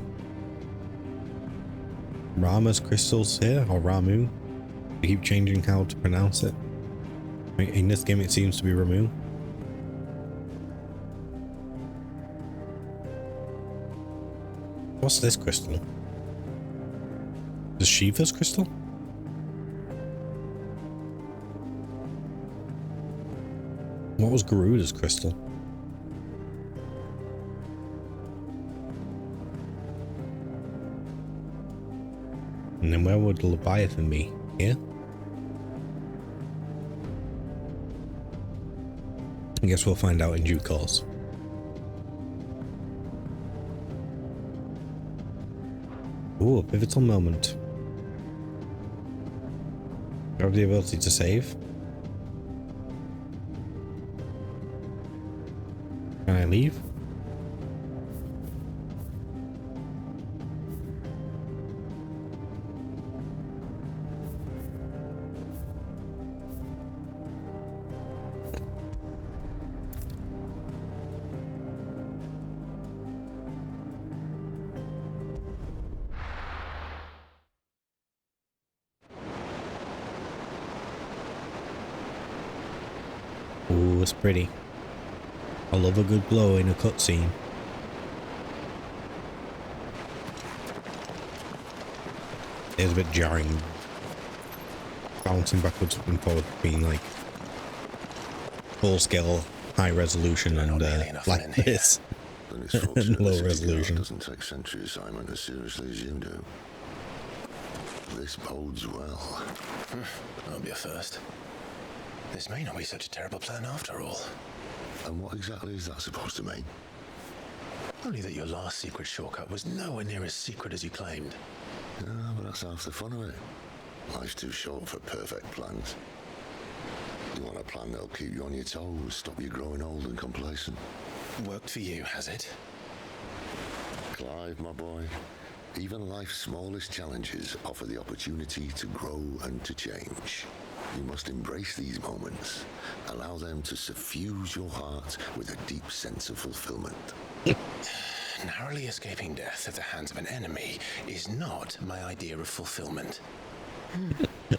[SPEAKER 1] Rama's crystals here, or Ramu. We keep changing how to pronounce it. In this game it seems to be Ramu. What's this crystal? Is Shiva's crystal? What was Garuda's crystal? And then where would Leviathan be? Here? I guess we'll find out in due course. Ooh, a pivotal moment. You have the ability to save. Can I leave? Ooh, it's pretty. I love a good glow in a cutscene. It's a bit jarring. Bouncing backwards and forward between like full scale, high resolution and like this. And low resolution.
[SPEAKER 11] Doesn't take sentry assignment as seriously as you do. This bodes well.
[SPEAKER 3] That'll be a first. This may not be such a terrible plan after all.
[SPEAKER 11] And what exactly is that supposed to mean?
[SPEAKER 3] Only that your last secret shortcut was nowhere near as secret as you claimed.
[SPEAKER 11] Yeah, but that's half the fun of it. Life's too short for perfect plans. You want a plan that'll keep you on your toes, stop you growing old and complacent.
[SPEAKER 3] Worked for you, has it?
[SPEAKER 11] Clive, my boy, even life's smallest challenges offer the opportunity to grow and to change. You must embrace these moments. Allow them to suffuse your heart with a deep sense of fulfillment.
[SPEAKER 3] Narrowly escaping death at the hands of an enemy is not my idea of fulfillment.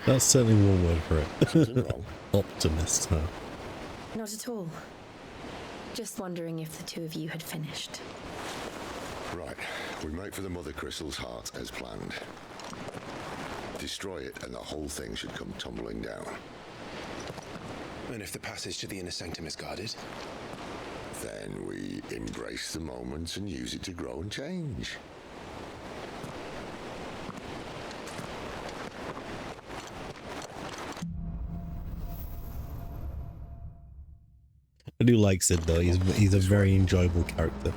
[SPEAKER 1] That's certainly one word for it. Optimist, huh?
[SPEAKER 5] Not at all. Just wondering if the two of you had finished.
[SPEAKER 11] Right, we make for the Mothercrystals' heart as planned. Destroy it and the whole thing should come tumbling down.
[SPEAKER 3] And if the passage to the inner sanctum is guarded?
[SPEAKER 11] Then we embrace the moment and use it to grow and change.
[SPEAKER 1] I do like Sid though, he's a very enjoyable character.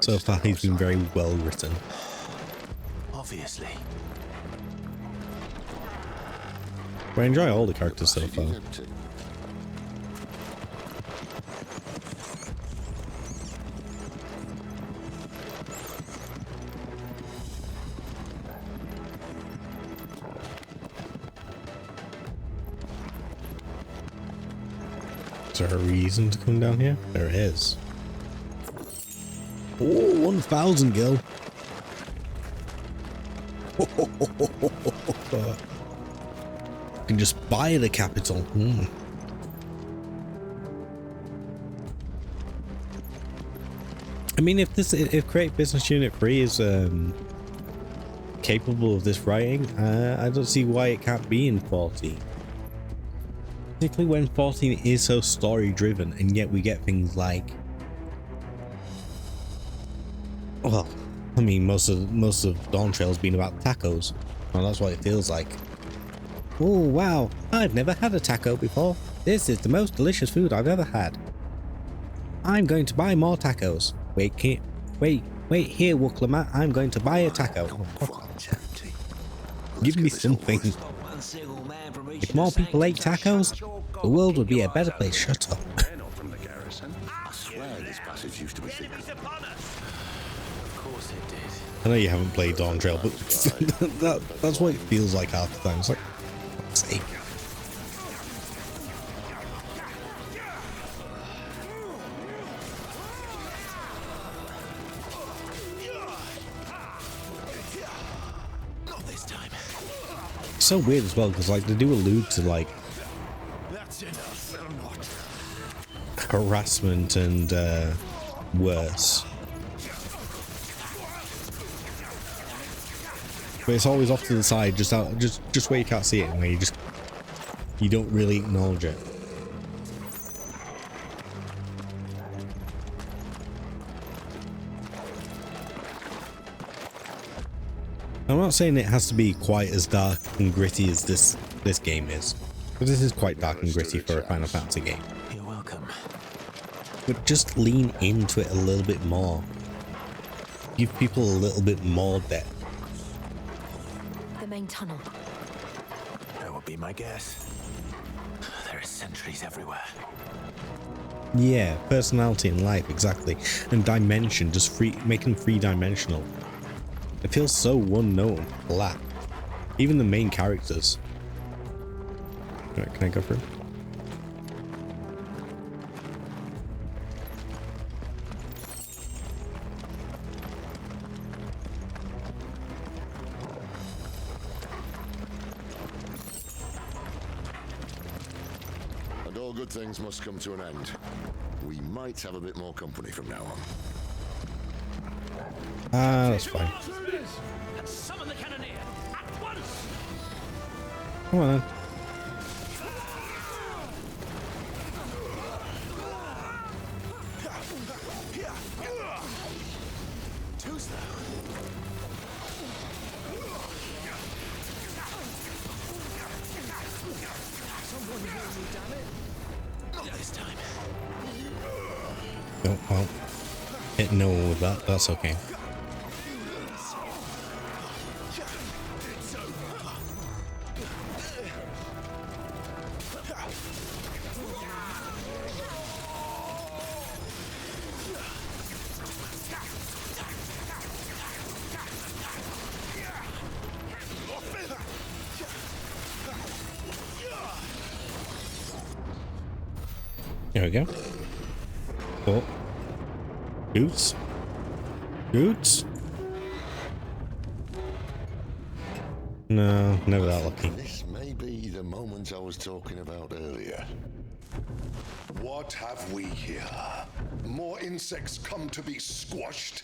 [SPEAKER 1] So far he's been very well written.
[SPEAKER 3] Obviously.
[SPEAKER 1] I enjoy all the characters so far. Is there a reason to come down here? There is. Oh, 1,000 gil. Can just buy the capital. I mean, if Create Business Unit 3 is capable of this writing, I don't see why it can't be in 14. Particularly when 14 is so story driven, and yet we get things like, well, I mean, most of Dawn Trail's been about tacos. Well, that's what it feels like. Oh wow, I've never had a taco before. This is the most delicious food I've ever had. I'm going to buy more tacos. Wait here, Wooklamat, I'm going to buy a taco. Give me something. If more people ate tacos, the world would be a better place. Shut up.
[SPEAKER 11] I swear this passage used to be secret.
[SPEAKER 3] Of course it did.
[SPEAKER 1] I know you haven't played Dawn Trail, but that's what it feels like half the time. It's like, for fuck's sake.
[SPEAKER 3] Not this time.
[SPEAKER 1] It's so weird as well, because like they do allude to like harassment and worse. But it's always off to the side, just where you can't see it, and where you don't really acknowledge it. I'm not saying it has to be quite as dark and gritty as this game is, but this is quite dark and gritty for a Final Fantasy game.
[SPEAKER 3] You're welcome.
[SPEAKER 1] But just lean into it a little bit more. Give people a little bit more depth.
[SPEAKER 5] The main tunnel.
[SPEAKER 3] That would be my guess. There are sentries everywhere.
[SPEAKER 1] Yeah, personality and life, exactly. And dimension, just make them three-dimensional. It feels so one-note, flat. Even the main characters. Right, can I go through?
[SPEAKER 11] A door all good things must come to an end. We might have a bit more company from now on.
[SPEAKER 1] That's fine.
[SPEAKER 21] Summon the cannoneer at once.
[SPEAKER 1] Come on then. Oh, well, hit no one with that. That's okay. There we go. Oh. Boots. Boots? No, never that lucky.
[SPEAKER 11] This may be the moment I was talking about earlier.
[SPEAKER 12] What have we here? More insects come to be squashed?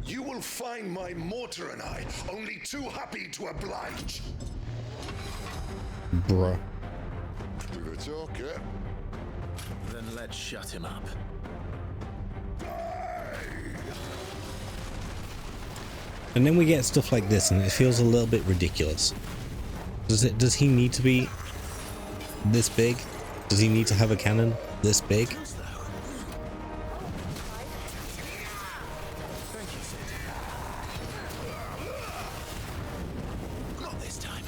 [SPEAKER 12] You will find my mortar and I only too happy to oblige.
[SPEAKER 1] Bruh.
[SPEAKER 11] Give a talk, yeah?
[SPEAKER 3] Then let's shut him up.
[SPEAKER 1] And then we get stuff like this, and it feels a little bit ridiculous. Does he need to be this big? Does he need to have a cannon this big?
[SPEAKER 3] Not this time.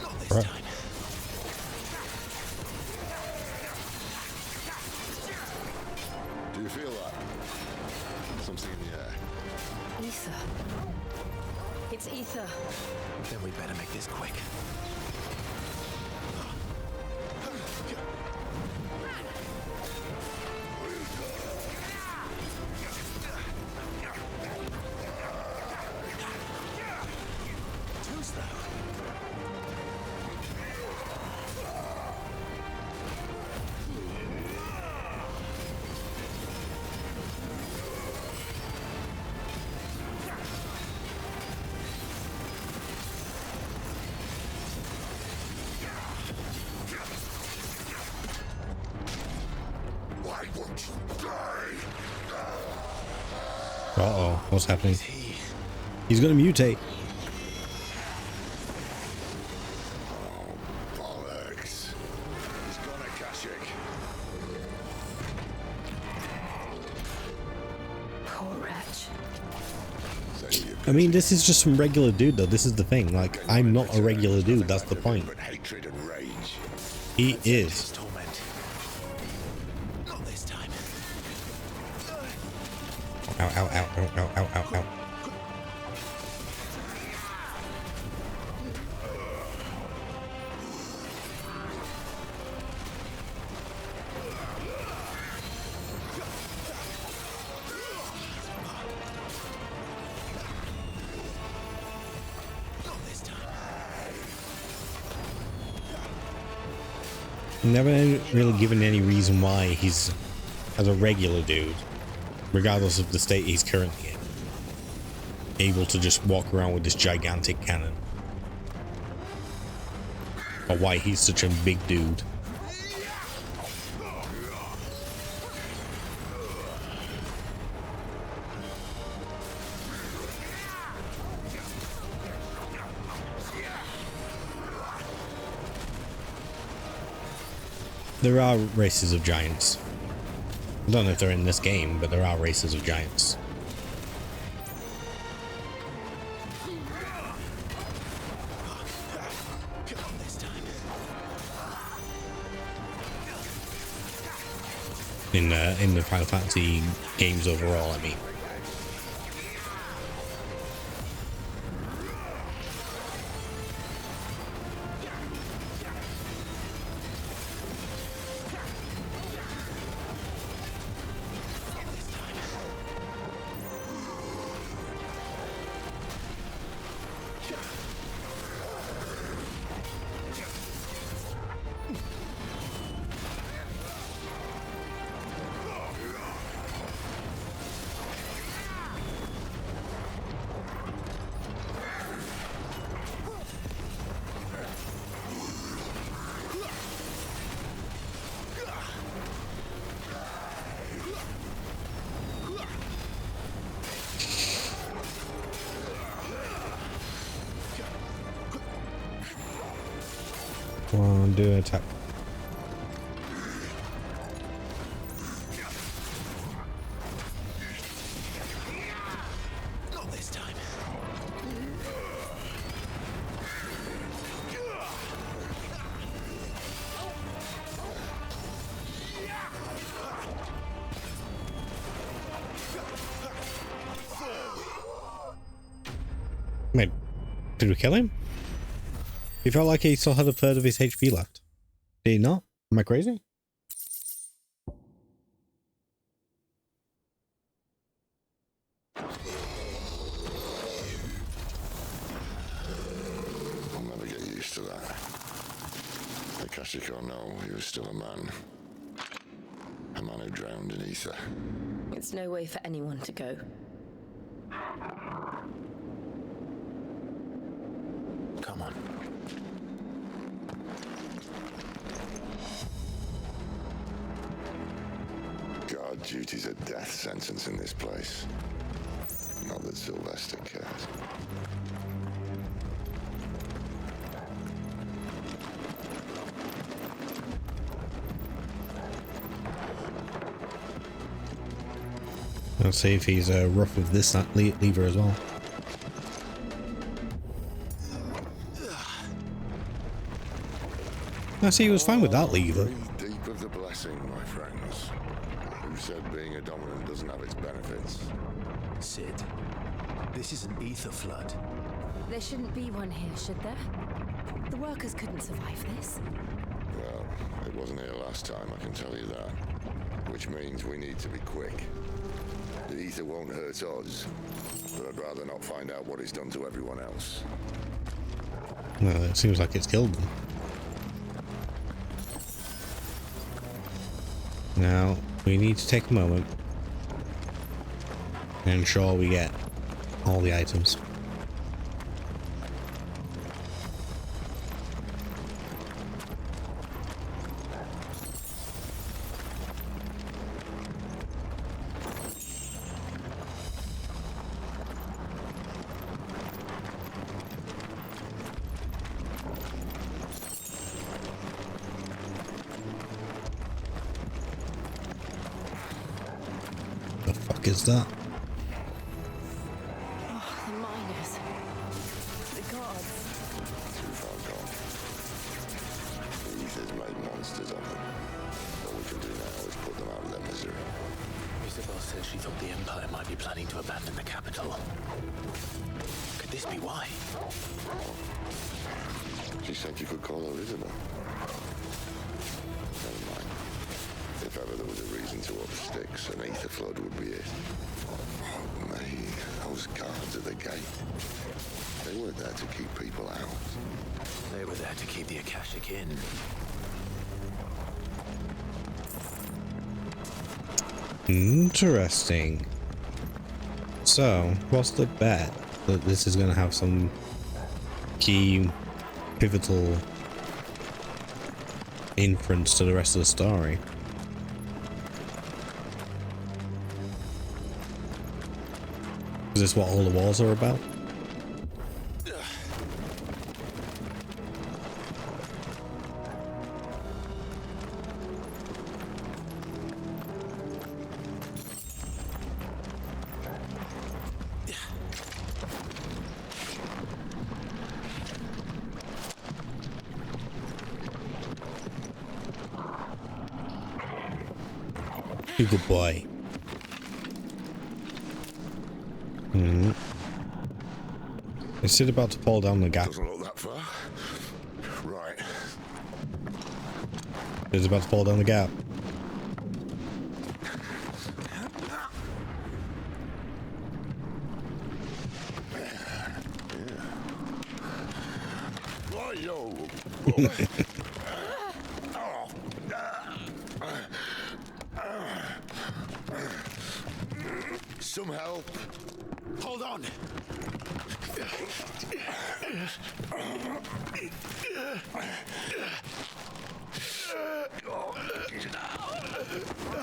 [SPEAKER 3] Not this
[SPEAKER 1] Right.
[SPEAKER 3] time.
[SPEAKER 11] Do you feel that? Something in the air.
[SPEAKER 5] Ether. It's ether.
[SPEAKER 3] Then we better make this quick. Too slow.
[SPEAKER 12] Why won't you die?
[SPEAKER 1] Uh-oh, what's happening? He's gonna mutate.
[SPEAKER 11] Bollocks. He's gonna Kashik.
[SPEAKER 5] Poor wretch.
[SPEAKER 1] I mean, this is just some regular dude, though. This is the thing. Like, I'm not a regular dude. That's the point.
[SPEAKER 11] Hatred and rage.
[SPEAKER 1] He is.
[SPEAKER 3] Torment. Not this time.
[SPEAKER 1] Ow, ow, ow, ow, ow, ow, ow, ow. Never really given any reason why he's, as a regular dude, regardless of the state he's currently in, able to just walk around with this gigantic cannon. Or why he's such a big dude. There are races of giants. I don't know if they're in this game, but there are races of giants. In the Final Fantasy games overall, I mean. Come on, do an attack.
[SPEAKER 14] Not this time.
[SPEAKER 1] Wait, did we kill him? He felt like he still had a third of his HP left. Did he not? Am I crazy?
[SPEAKER 11] I'll never get used to that. Akashic or no, he was still a man. A man who drowned in ether.
[SPEAKER 5] It's no way for anyone to go.
[SPEAKER 14] Come on.
[SPEAKER 11] Guard duty's a death sentence in this place. Not that Sylvester cares.
[SPEAKER 1] Let's see if he's rough with this lever as well. I see he was fine with that lever.
[SPEAKER 11] Deep of the blessing, my friends. Who said being a dominant doesn't have its benefits?
[SPEAKER 3] Sid, this is an ether flood.
[SPEAKER 5] There shouldn't be one here, should there? The workers couldn't survive this.
[SPEAKER 11] Well, it wasn't here last time, I can tell you that. Which means we need to be quick. The ether won't hurt us, but I'd rather not find out what it's done to everyone else.
[SPEAKER 1] Well, it seems like it's killed them. Now, we need to take a moment and ensure we get all the items. Is that?
[SPEAKER 5] Oh, the miners. The gods.
[SPEAKER 11] Too far gone. The ether's made monsters of them. All we can do now is put them out of their misery.
[SPEAKER 14] Isabel said she thought the Empire might be planning to abandon the capital. Could this be why?
[SPEAKER 11] She said you could call her Isabel. Never mind. If ever there was a reason to up sticks, an ether flood would be it. Oh, me, those guards at the gate. They weren't there to keep people out.
[SPEAKER 14] They were there to keep the Akashic in.
[SPEAKER 1] Interesting. So, what's the bet that this is going to have some key pivotal inference to the rest of the story? Is this what all the wars are about? You good boy. Is Sid about to fall down the gap?
[SPEAKER 11] Doesn't look that far. Right.
[SPEAKER 1] Sid's about to fall down the gap.
[SPEAKER 11] Right, yo. Some help.
[SPEAKER 14] Hold on.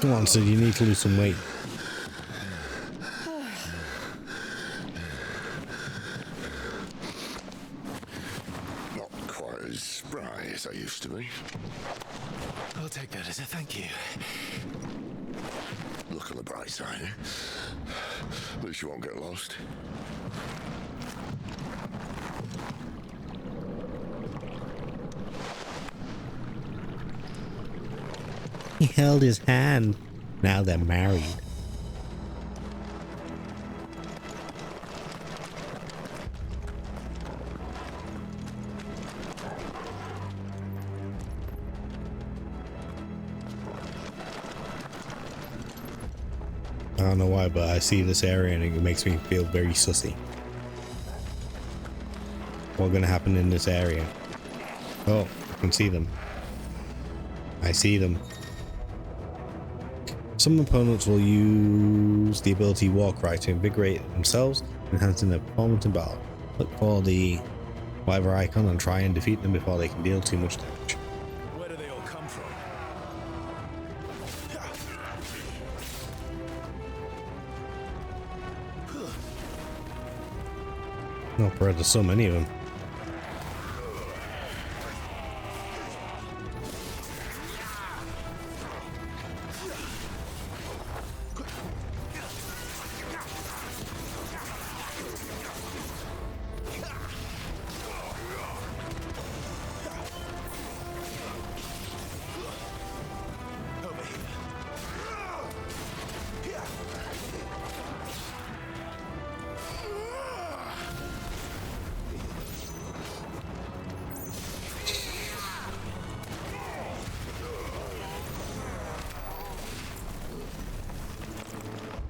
[SPEAKER 1] Come on, Sid, you need to lose some weight.
[SPEAKER 11] Not quite as spry as I used to be.
[SPEAKER 14] I'll take that as a thank you.
[SPEAKER 11] Look on the bright side, eh? At least you won't get lost.
[SPEAKER 1] He held his hand. Now they're married. I don't know why, but I see this area and it makes me feel very sussy. What's gonna happen in this area? Oh, I can see them. I see them. Some opponents will use the ability War Cry to invigorate themselves, enhancing their performance in battle. Look for the whatever icon and try and defeat them before they can deal too much damage.
[SPEAKER 21] Where do they all come from?
[SPEAKER 1] Oh, bro, there's so many of them.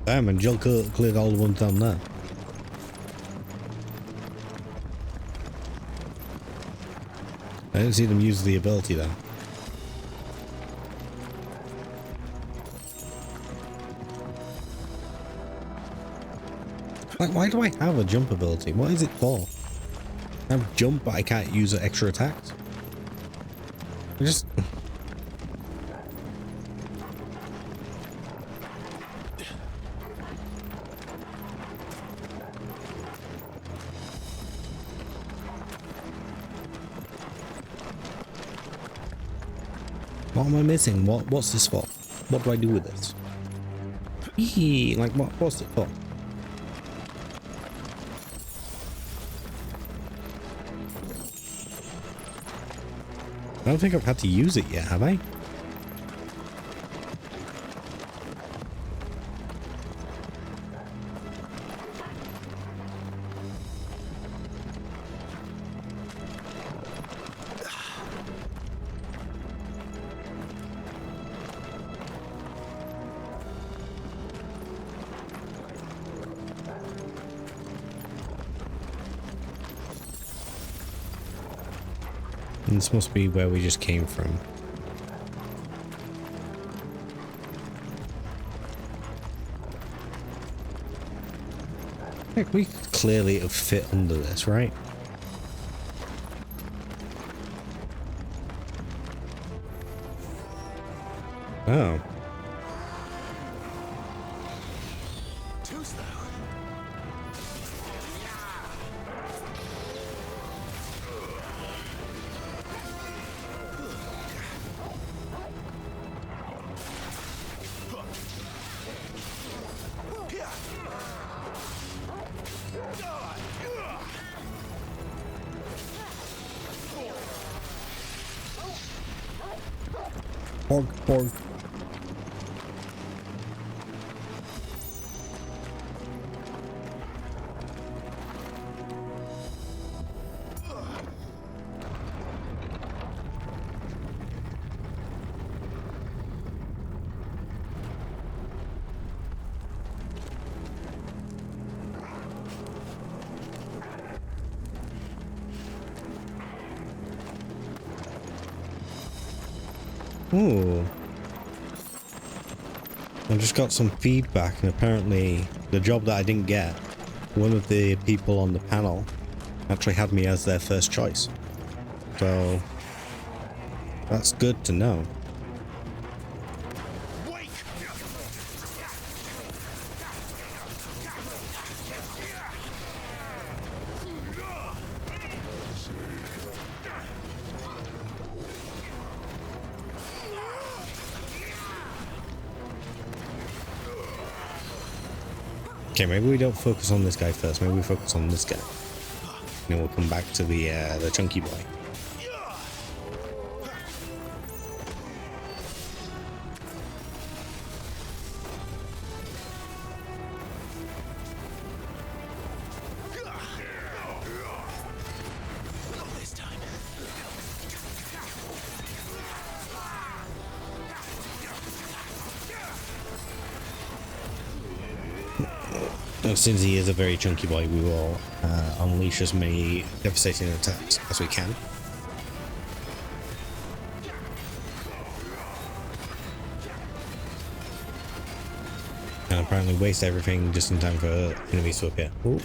[SPEAKER 1] Damn, and Jill cleared all the ones down there. I didn't see them use the ability though. Like, why do I have a jump ability? What is it for? I have jump, but I can't use extra attacks. I just... What am I missing? What's this for? What do I do with this? Eee, like what's it for? I don't think I've had to use it yet, have I? This must be where we just came from. Heck, we clearly have fit under this, right? Oh. Pork. Ooh. I just got some feedback, and apparently the job that I didn't get, one of the people on the panel actually had me as their first choice. So that's good to know. Okay, maybe we don't focus on this guy first. Maybe we focus on this guy. And then we'll come back to the chunky boy. Since he is a very chunky boy, we will unleash as many devastating attacks as we can. And apparently waste everything just in time for enemies to appear. Ooh.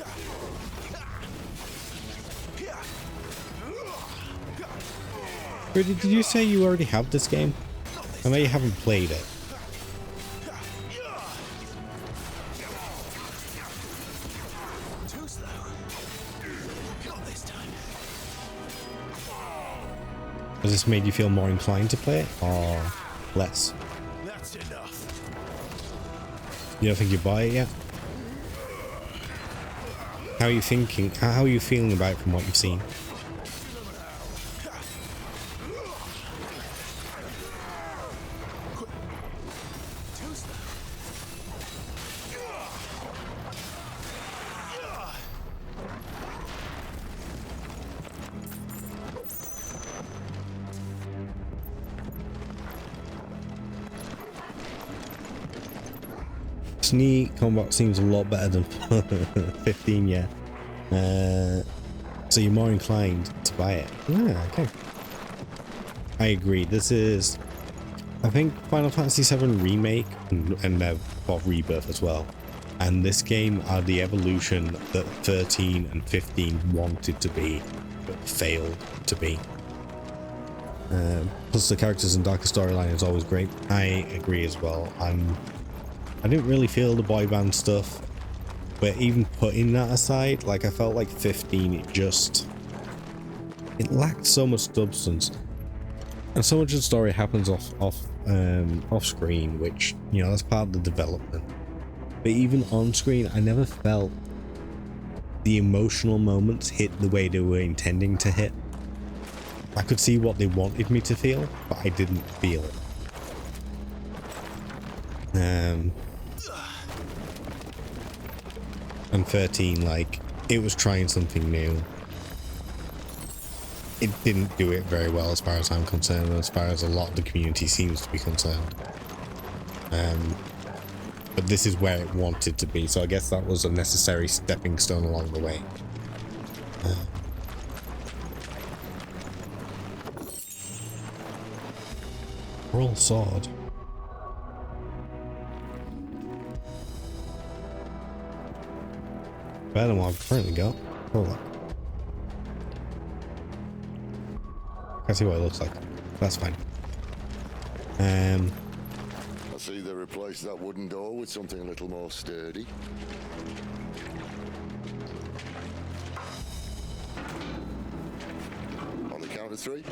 [SPEAKER 1] Rudy, did you say you already have this game? I know you haven't played it. Has this made you feel more inclined to play it, or less?
[SPEAKER 3] That's enough.
[SPEAKER 1] You don't think you buy it yet? How are you thinking? How are you feeling about it from what you've seen? Sneak combat seems a lot better than 15, yeah. So you're more inclined to buy it. Yeah, okay. I agree. This is, I think, Final Fantasy VII Remake and Rebirth as well. And this game are the evolution that 13 and 15 wanted to be, but failed to be. Plus the characters and darker storyline is always great. I agree as well. I didn't really feel the boy band stuff, but even putting that aside, like I felt like 15, it lacked so much substance, and so much of the story happens off screen, which, you know, that's part of the development. But even on screen, I never felt the emotional moments hit the way they were intending to hit. I could see what they wanted me to feel, but I didn't feel it. And 13, like, it was trying something new. It didn't do it very well as far as I'm concerned, and as far as a lot of the community seems to be concerned. But this is where it wanted to be, so I guess that was a necessary stepping stone along the way. Roll sword. Better than what I've currently got. Hold on. Can't see what it looks like. That's fine.
[SPEAKER 11] I see they replaced that wooden door with something a little more sturdy. On the count of 3.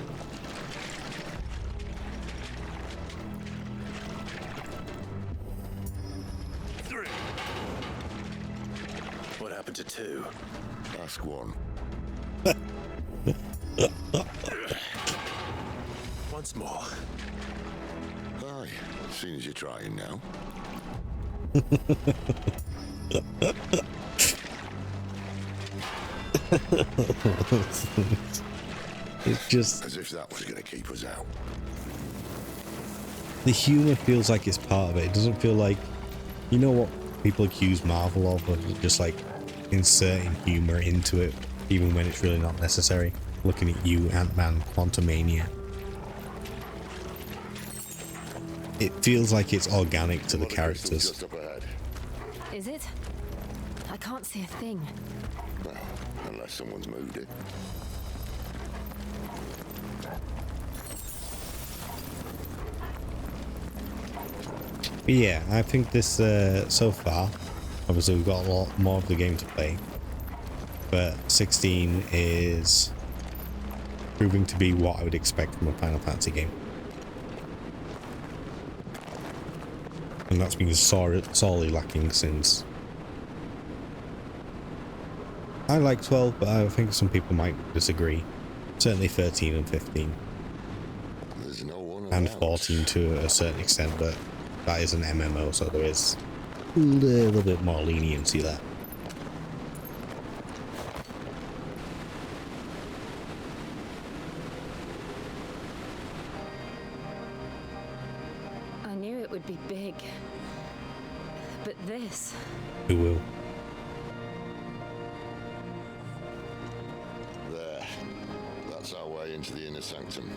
[SPEAKER 3] What happened to 2?
[SPEAKER 11] Ask 1.
[SPEAKER 3] Once more.
[SPEAKER 11] Aye, seeing as you're trying now.
[SPEAKER 1] It's just...
[SPEAKER 11] as if that was going to keep us out.
[SPEAKER 1] The humor feels like it's part of it. It doesn't feel like... You know what people accuse Marvel of just like inserting humor into it, even when it's really not necessary. Looking at you, Ant-Man, Quantumania. It feels like it's organic to the characters.
[SPEAKER 11] Just up ahead.
[SPEAKER 5] Is it? I can't see a thing.
[SPEAKER 11] Well, unless someone's moved it.
[SPEAKER 1] But yeah, I think this, so far, obviously we've got a lot more of the game to play, but 16 is proving to be what I would expect from a Final Fantasy game. And that's been sorely lacking since I like 12, but I think some people might disagree. Certainly 13 and 15.
[SPEAKER 11] There's no one
[SPEAKER 1] And
[SPEAKER 11] around.
[SPEAKER 1] 14 to a certain extent, but that is an MMO, so there is a little bit more leniency there.
[SPEAKER 5] I knew it would be big. But this...
[SPEAKER 1] Who will?
[SPEAKER 11] There. That's our way into the inner sanctum.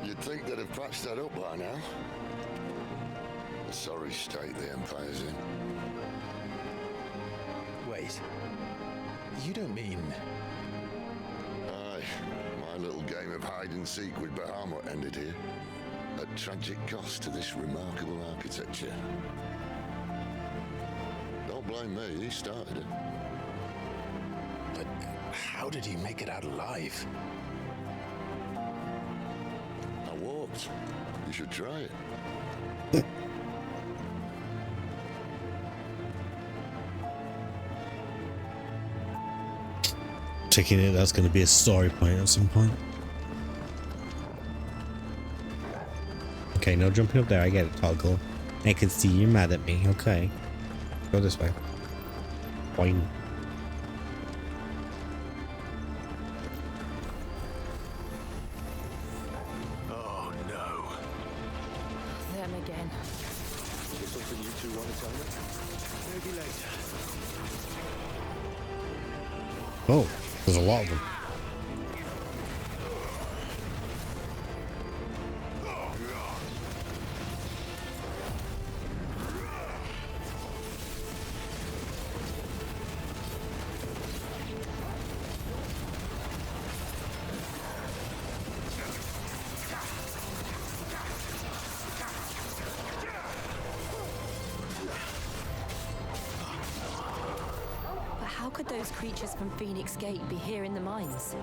[SPEAKER 11] You'd think they'd have patched that up by now. A sorry state the Empire's in.
[SPEAKER 3] Wait. You don't mean...
[SPEAKER 11] Aye. My little game of hide-and-seek with Bahamut ended here. At tragic cost to this remarkable architecture. Don't blame me, he started it.
[SPEAKER 3] But how did he make it out alive?
[SPEAKER 11] I walked. You should try it.
[SPEAKER 1] Taking it, that's going to be a story point at some point. Okay, no jumping up there. I get it, Toggle. I can see you're mad at me. Okay. Go this way. Fine.
[SPEAKER 3] Oh no.
[SPEAKER 23] Them again.
[SPEAKER 3] Is there something you two want to tell me? Maybe later.
[SPEAKER 1] Oh, there's a lot of them.
[SPEAKER 5] But how could those creatures from Phoenix Gate be here in the mines?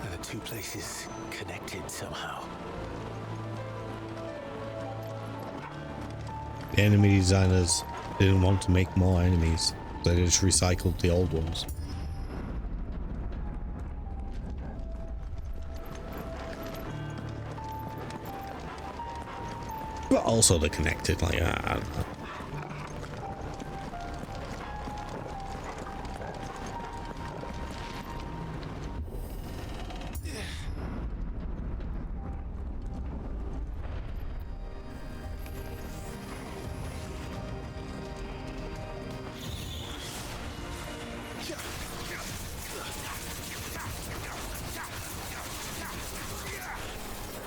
[SPEAKER 3] Are the two places connected somehow?
[SPEAKER 1] The enemy designers didn't want to make more enemies, so they just recycled the old ones. But also they're connected, like, I don't know.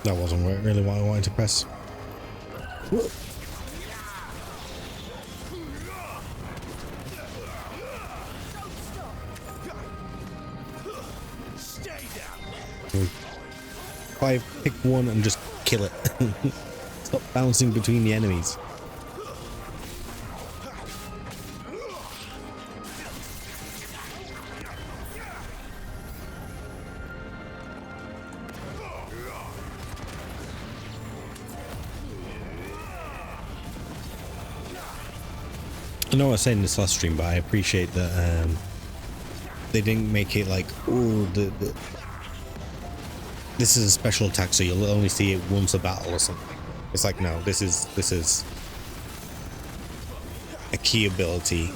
[SPEAKER 1] That wasn't really what I wanted to press. Whoa. If I pick one and just kill it. Stop bouncing between the enemies. I know I was saying this last stream, but I appreciate that they didn't make it like, oh, this is a special attack, so you'll only see it once a battle or something. It's like, no, this is a key ability,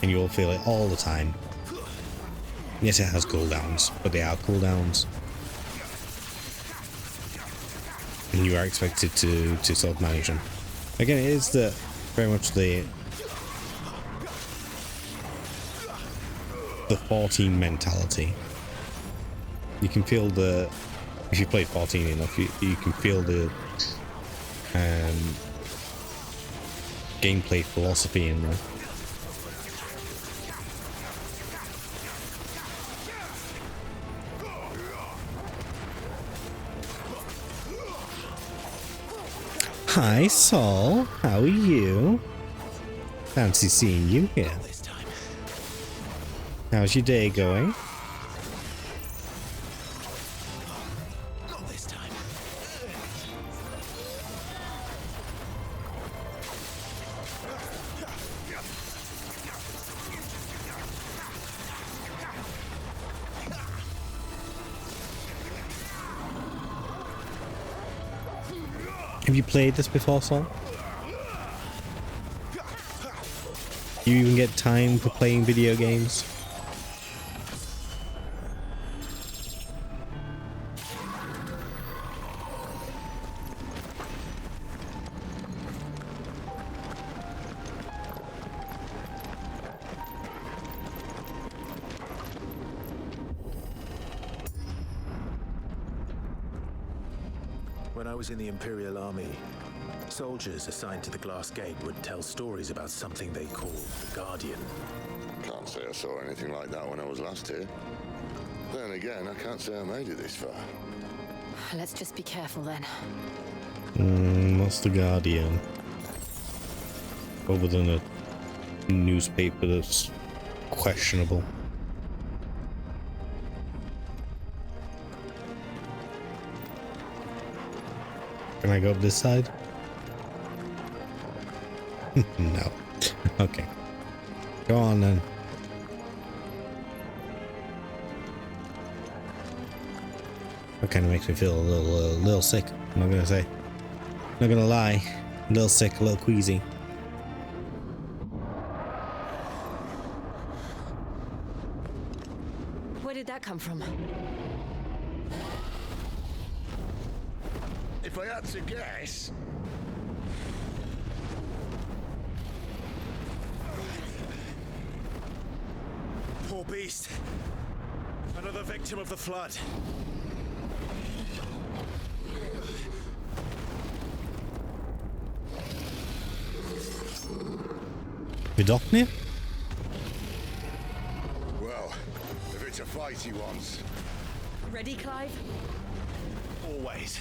[SPEAKER 1] and you'll feel it all the time. Yes, it has cooldowns, but they are cooldowns, and you are expected to sort of manage them. Again, it is very much the 14 mentality. You can feel if you play 14 enough, you can feel the gameplay philosophy in there. Hi, Saul. How are you? Fancy seeing you here. How's your day going? Have you played this before, Saul? Do you even get time for playing video games?
[SPEAKER 3] When I was in the Imperial Army, soldiers assigned to the Glass Gate would tell stories about something they called the Guardian.
[SPEAKER 11] Can't say I saw anything like that when I was last here. Then again, I can't say I made it this far.
[SPEAKER 5] Let's just be careful then.
[SPEAKER 1] What's the Guardian? Other than a newspaper that's questionable. Can I go up this side? No. Okay. Go on then. That kind of makes me feel a little sick. I'm not gonna say. Not gonna lie. A little sick, a little queasy.
[SPEAKER 5] Where did that come from?
[SPEAKER 12] If I had to guess...
[SPEAKER 3] Poor beast. Another victim of the flood.
[SPEAKER 1] Vidocnir?
[SPEAKER 12] Well, if it's a fight he wants.
[SPEAKER 5] Ready, Clive?
[SPEAKER 3] Always.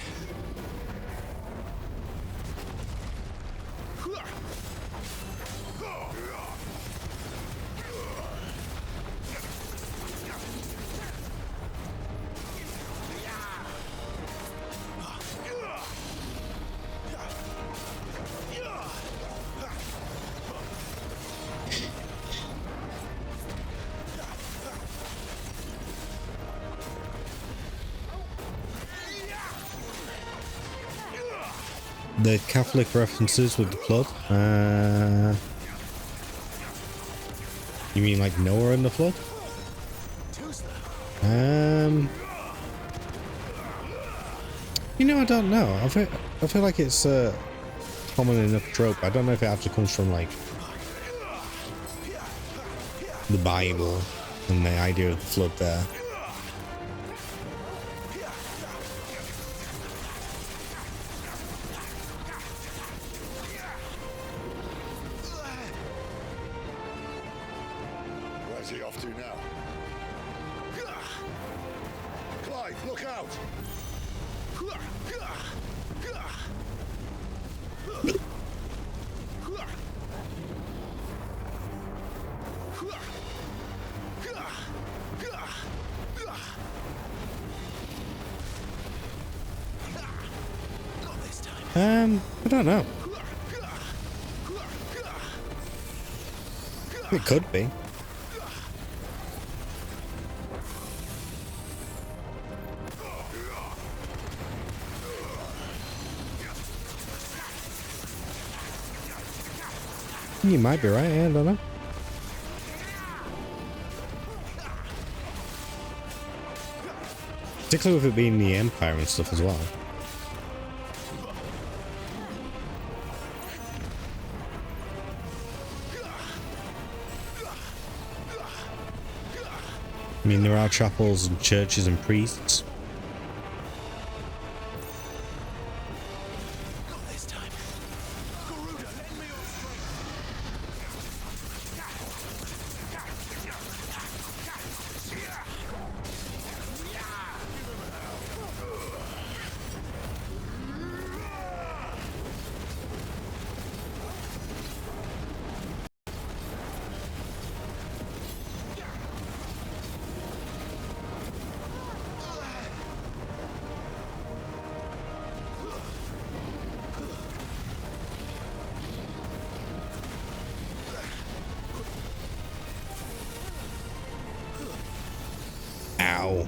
[SPEAKER 1] The Catholic references with the flood. You mean like Noah in the flood? You know, I don't know. I feel like it's a common enough trope. I don't know if it actually comes from like the Bible and the idea of the flood there.
[SPEAKER 12] Where's he off to now? Clive, look out!
[SPEAKER 1] I don't know. It could be. You might be right, I don't know. Particularly with it being the Empire and stuff as well. I mean, there are chapels and churches and priests. Ow.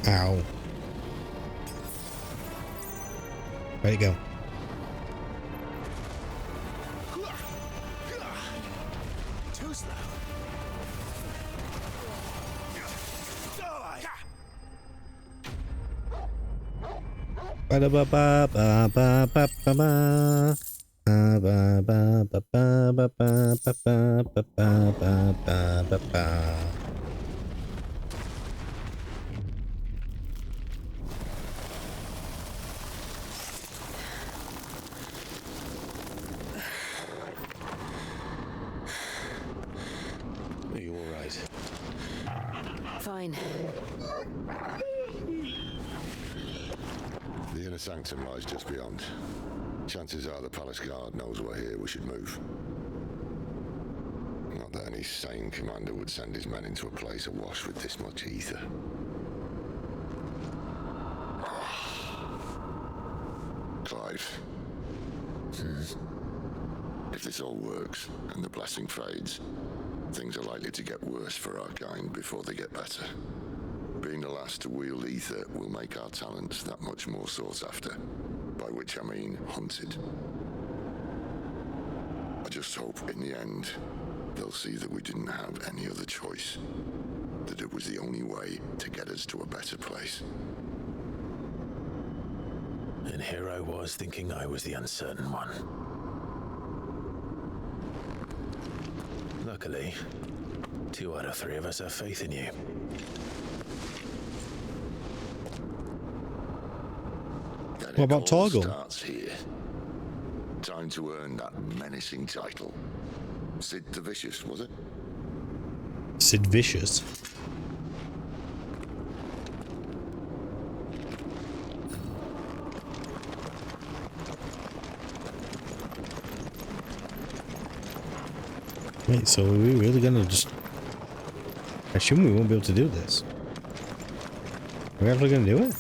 [SPEAKER 1] Ow. Where'd it go?
[SPEAKER 3] Too slow.
[SPEAKER 1] Ba ba ba ba ba ba ba ba ba ba ba ba ba ba ba ba ba ba ba.
[SPEAKER 2] Are you all right?
[SPEAKER 5] Fine.
[SPEAKER 11] The inner sanctum lies just beyond. Chances are the palace guard knows we're here. We should move. Not that any sane commander would send his men into a place awash with this much ether. Clive. If this all works, and the blessing fades, things are likely to get worse for our kind before they get better. Being the last to wield ether will make our talents that much more sought after, by which I mean hunted. I just hope in the end, they'll see that we didn't have any other choice, that it was the only way to get us to a better place.
[SPEAKER 3] And here I was thinking I was the uncertain one. Luckily, 2 out of 3 of us have faith in you.
[SPEAKER 1] What about Torgal?
[SPEAKER 11] Starts here. Time to earn that menacing title. Sid the Vicious, was it?
[SPEAKER 1] Sid Vicious? Wait, so are we really gonna just... I assume we won't be able to do this. Are we actually gonna do it?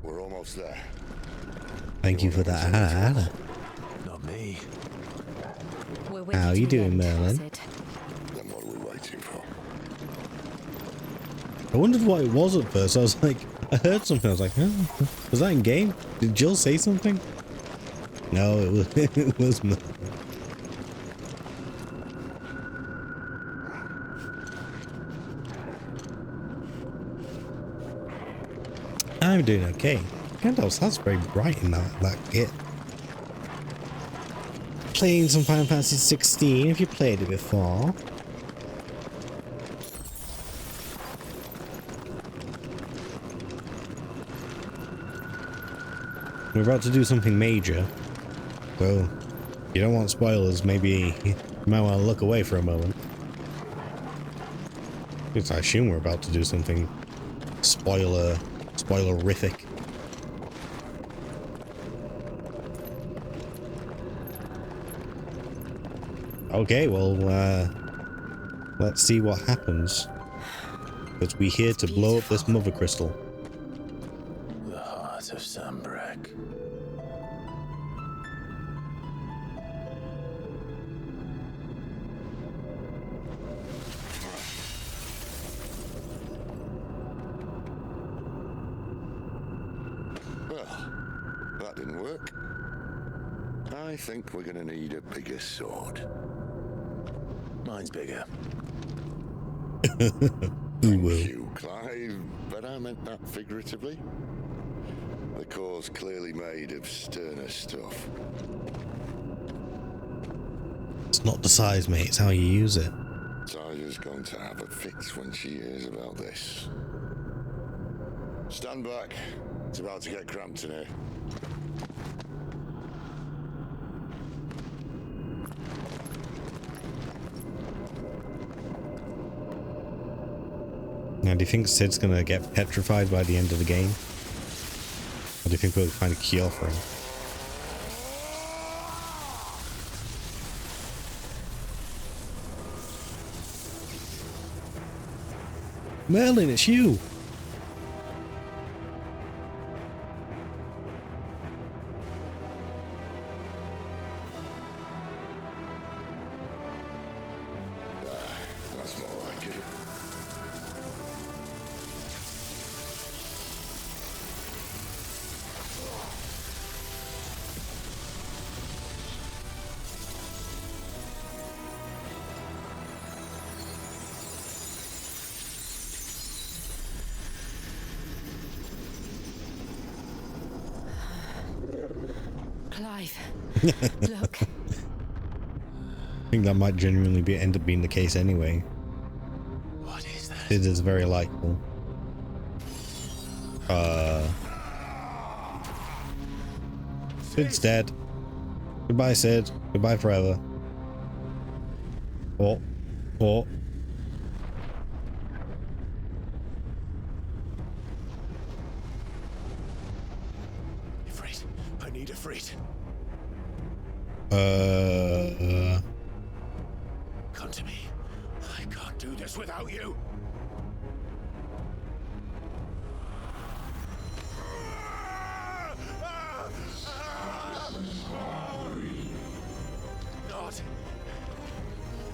[SPEAKER 11] We're almost there.
[SPEAKER 1] Thank you for that, Hannah.
[SPEAKER 3] Not me.
[SPEAKER 1] How you doing, Merlin?
[SPEAKER 11] Then what are we waiting for?
[SPEAKER 1] I wondered what it was at first. I was like, I heard something. I was like, oh, was that in game? Did Jill say something? No, it was. It was not. I'm doing okay. Gandalf's that's very bright in that kit. Playing some Final Fantasy XVI. If you played it before. We're about to do something major. So, if you don't want spoilers, maybe you might want to look away for a moment. Because I assume we're about to do something spoilerific. Okay, well, let's see what happens. Because we're here to blow up this Mothercrystal.
[SPEAKER 3] The heart of Sunbreak.
[SPEAKER 11] Well, that didn't work. I think we're gonna need a bigger sword.
[SPEAKER 3] Mine's bigger.
[SPEAKER 11] Thank you, Clive, but I meant that figuratively. The core's clearly made of sterner stuff.
[SPEAKER 1] It's not the size, mate, it's how you use it.
[SPEAKER 11] Tyler's going to have a fix when she hears about this. Stand back. It's about to get cramped in here.
[SPEAKER 1] Now, do you think Sid's gonna get petrified by the end of the game? do you think we'll find a cure for him? Merlin, it's you!
[SPEAKER 11] That's more like it.
[SPEAKER 5] Clive, look.
[SPEAKER 1] I think that might genuinely end up being the case anyway.
[SPEAKER 3] What is that?
[SPEAKER 1] It is very likable. Sid's dead. Goodbye, Sid. Goodbye forever. Oh. Oh.
[SPEAKER 3] Ifrit, I need Ifrit. Come to me. I can't do this without you.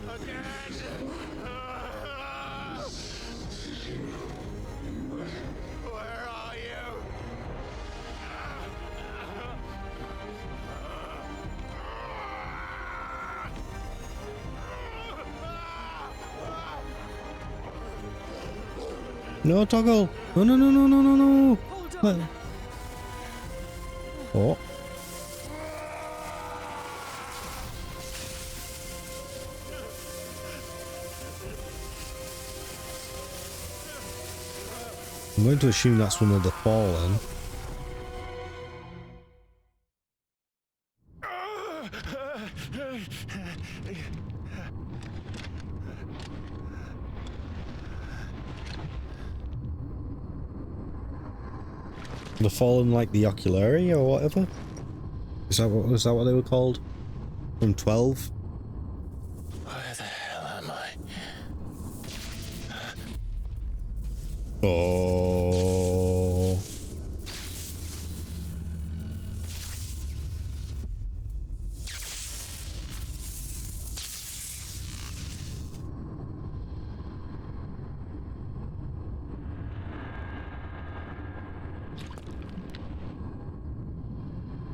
[SPEAKER 3] Not again. Where are you?
[SPEAKER 1] No, Toggle! No, no, no, no, no, no, no! Well. Oh. I'm going to assume that's one of the fallen. The fallen, like the Oculari or whatever? Is that what they were called? From 12?
[SPEAKER 3] Where the hell am I?
[SPEAKER 1] Oh.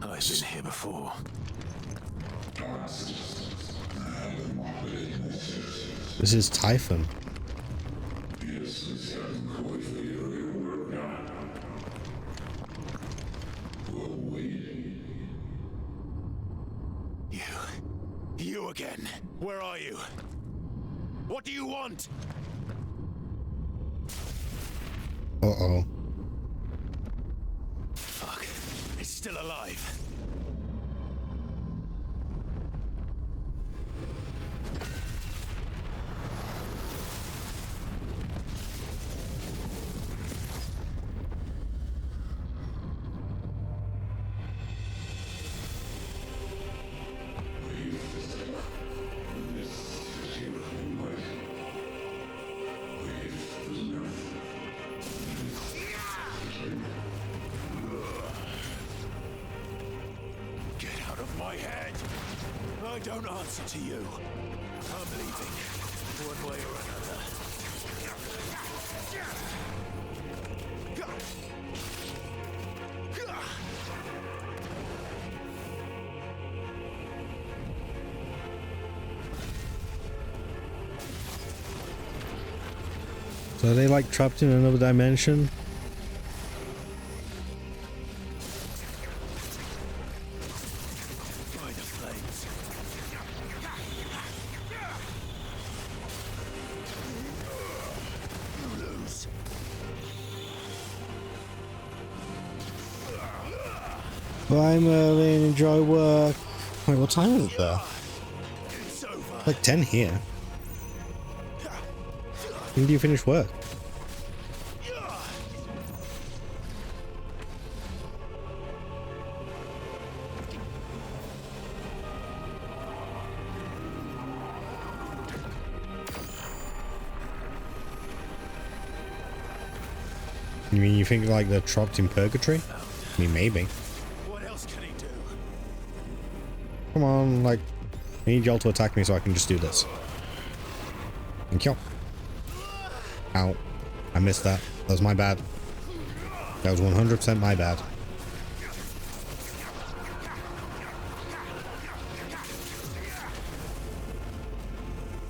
[SPEAKER 3] I've been here before.
[SPEAKER 1] This is Typhon.
[SPEAKER 3] You again. Where are you? What do you want?
[SPEAKER 1] Uh-oh.
[SPEAKER 3] Fuck. It's still alive. I don't answer to you. I'm leaving, one way or another.
[SPEAKER 1] So are they like trapped in another dimension? Bye Merlin, enjoy work. Wait, what time is it there? Like 10 here. When do you finish work? You mean you think like they're trapped in purgatory? I mean, maybe.
[SPEAKER 12] What else can he do?
[SPEAKER 1] Come on, like, I need y'all to attack me so I can just do this. Thank you. Ow. I missed that. That was my bad. That was 100% my bad.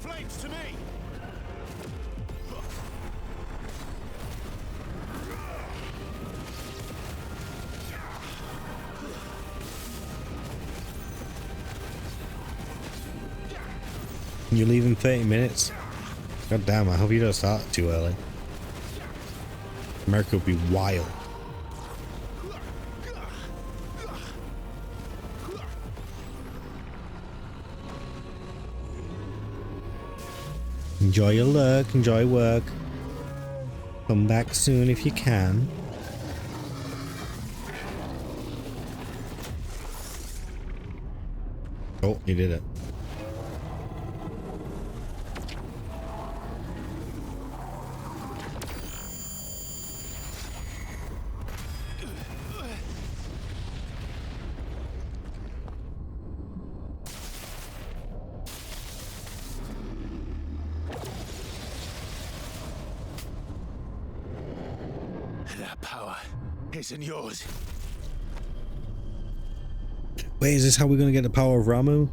[SPEAKER 12] Flames to me.
[SPEAKER 1] You leave in 30 minutes? God damn, I hope you don't start too early. America would be wild. Enjoy your lurk, enjoy work. Come back soon if you can. Oh, you did it.
[SPEAKER 12] That power isn't yours.
[SPEAKER 1] Wait, is this how we're gonna get the power of Ramu?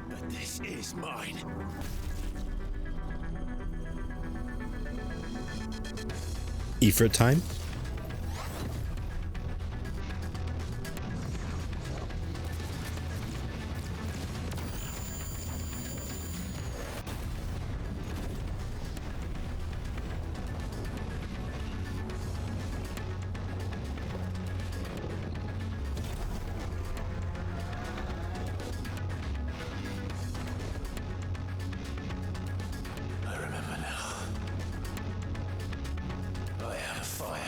[SPEAKER 12] But this is mine.
[SPEAKER 1] Ifrit time?
[SPEAKER 12] I remember now. I have a fire.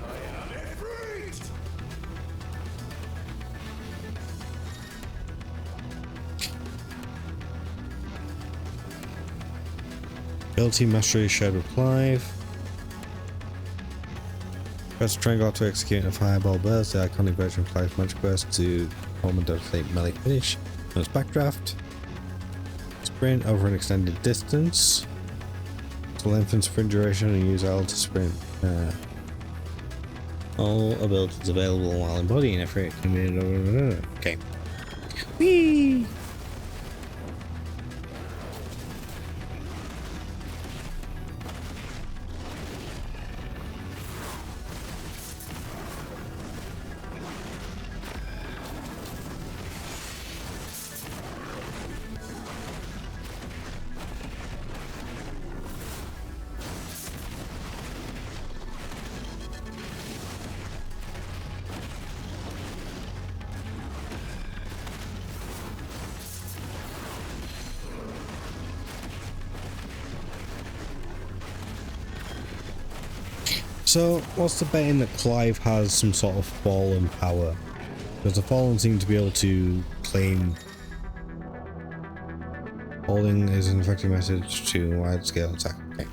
[SPEAKER 12] I have it breathed.
[SPEAKER 1] Ability mastery shared with Clive. Press triangle to execute a fireball burst, the iconic version of Clive's magic burst to form a devastate melee finish. Notice backdraft. Sprint over an extended distance. To lengthen sprint duration and use L to sprint. All abilities available while embodying effort can be. Okay. Whee! So, what's the betting that Clive has some sort of fallen power? Because the fallen seem to be able to claim holding is an effective message to wide scale attack. Okay.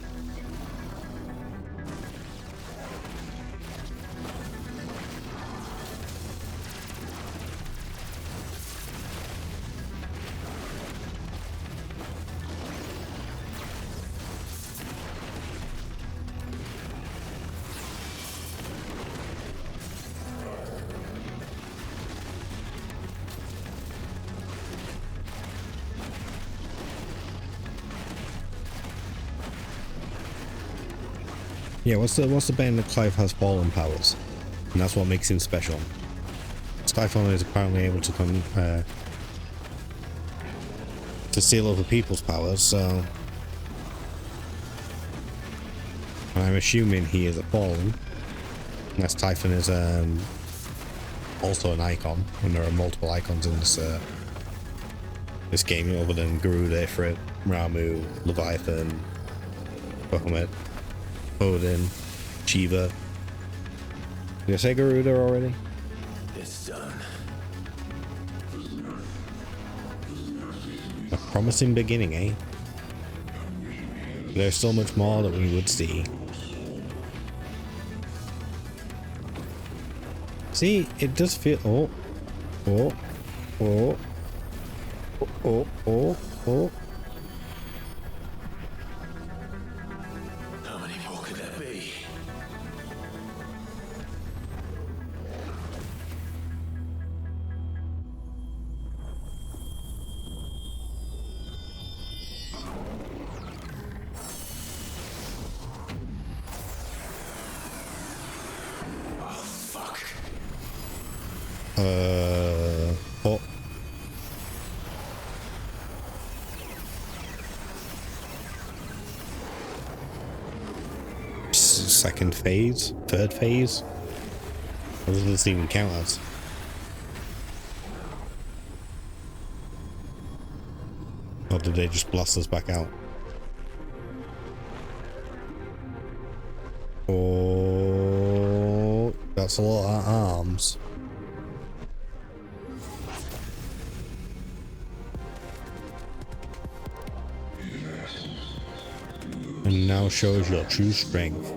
[SPEAKER 1] Yeah, what's the betting that Clive has fallen powers? And that's what makes him special. Typhon is apparently able to come to steal other people's powers, so I'm assuming he is a fallen. Unless Typhon is also an icon, and there are multiple icons in this game other than Garuda, Ifrit, Ramu, Leviathan, Bahamut, Odin, Shiva. Did I say Garuda already?
[SPEAKER 3] It's done.
[SPEAKER 1] A promising beginning, eh? There's so much more that we would see. See, it does feel... Oh. Oh. Oh. Oh. Oh. Oh.
[SPEAKER 3] How many more could there be? Oh, fuck.
[SPEAKER 1] Oh. Second phase? Third phase? What does this even count as? Or did they just blast us back out? Oh, that's a lot of arms. And now shows your true strength.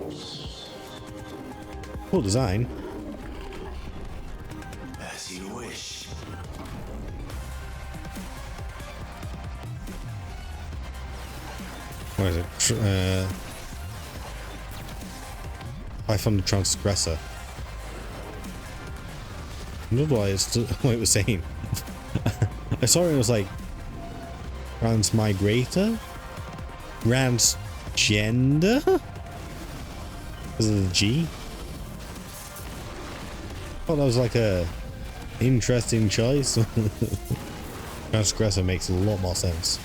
[SPEAKER 1] Cool design.
[SPEAKER 3] As you wish.
[SPEAKER 1] What is it? Life on the Transgressor. I don't know why it's what it was saying. I saw it was like Transmigrator? Transgender? Because of the G? Oh, that was like a interesting choice. Transgressor makes a lot more sense.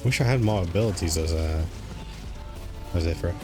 [SPEAKER 1] Wish I had more abilities as Ifrit.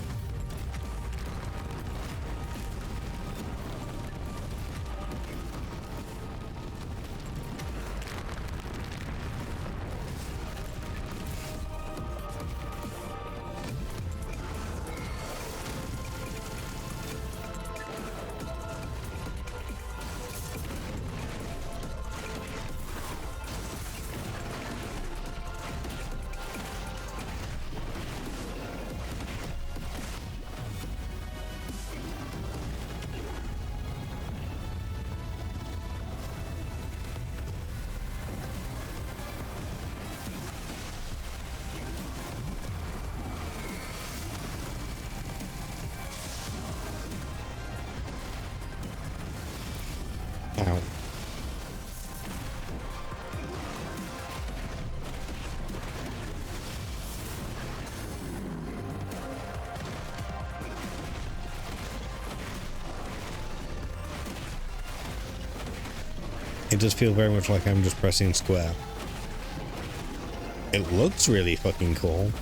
[SPEAKER 1] Ow. It does feel very much like I'm just pressing square. It looks really fucking cool.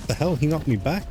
[SPEAKER 1] The hell? He knocked me back?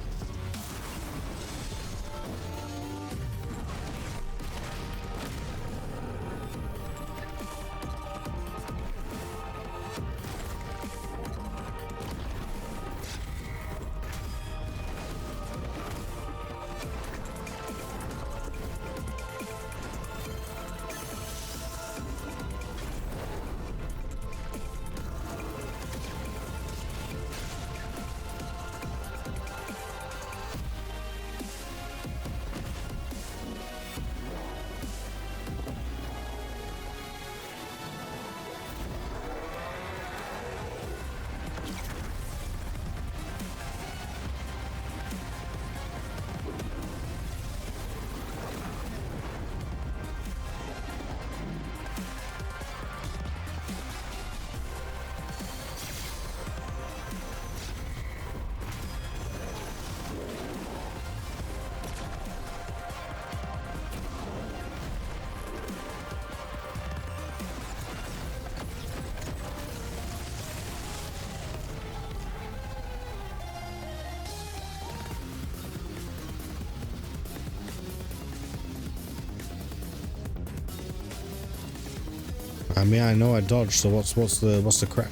[SPEAKER 1] I mean, I know I dodged, so what's the crack?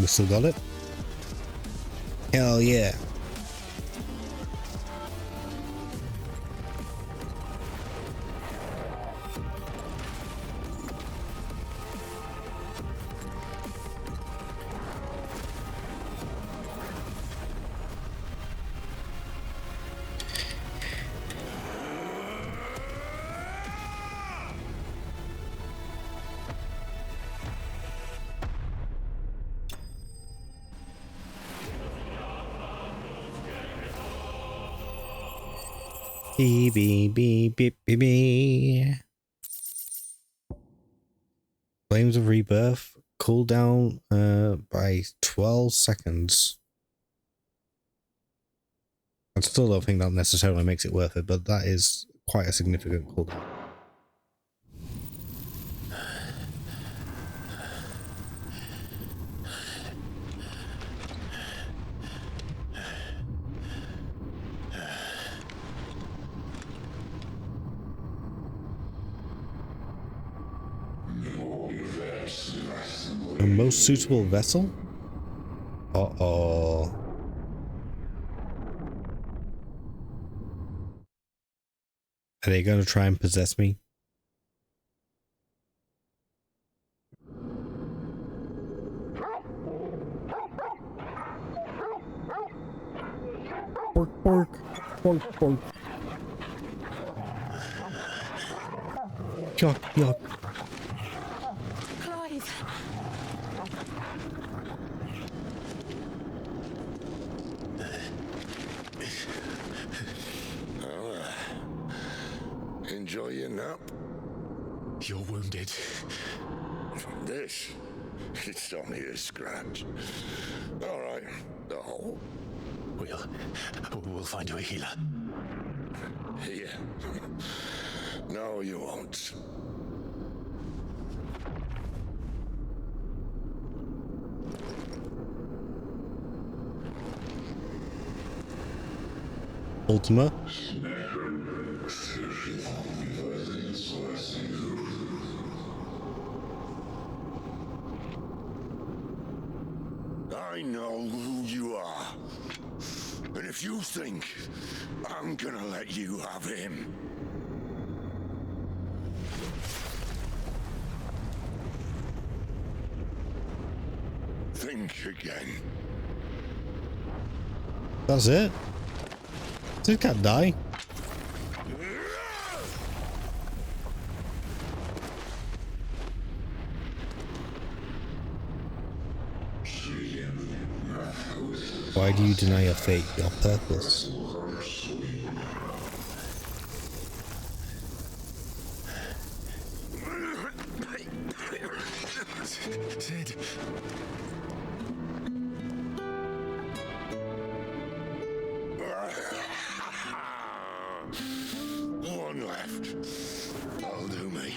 [SPEAKER 1] We still got it? Hell yeah. Beep, beep, beep, beep, beep, beep. Flames of Rebirth cool down by 12 seconds. I still don't think that necessarily makes it worth it, but that is quite a significant cooldown. The most suitable vessel? Uh-oh. Are they going to try and possess me? Pork, pork, pork, pork. Yuck, yuck.
[SPEAKER 23] Clive.
[SPEAKER 11] Enjoy your nap.
[SPEAKER 3] You're wounded.
[SPEAKER 11] This? It's only a scratch. All right, the hole.
[SPEAKER 3] We'll find you a healer.
[SPEAKER 11] Here. No, you won't.
[SPEAKER 1] Ultima.
[SPEAKER 11] I know who you are. And if you think I'm gonna let you have him... think again.
[SPEAKER 1] That's it? This cat die? Why do you deny your fate, your purpose?
[SPEAKER 3] Sid.
[SPEAKER 11] One left. That'll do me.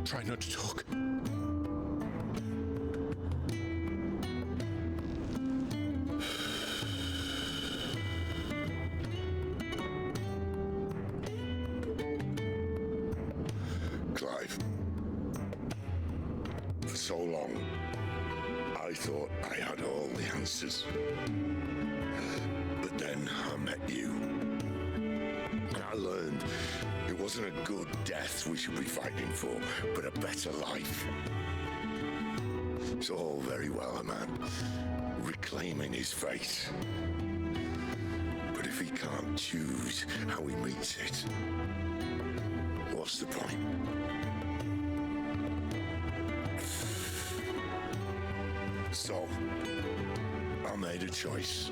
[SPEAKER 3] Try not to talk.
[SPEAKER 11] Clive. For so long, I thought I had all the answers. But then I met you. And I learned it wasn't a good death we should be fighting for, but a better life. It's all very well, a man reclaiming his fate. But if he can't choose how he meets it, what's the point? So, I made a choice.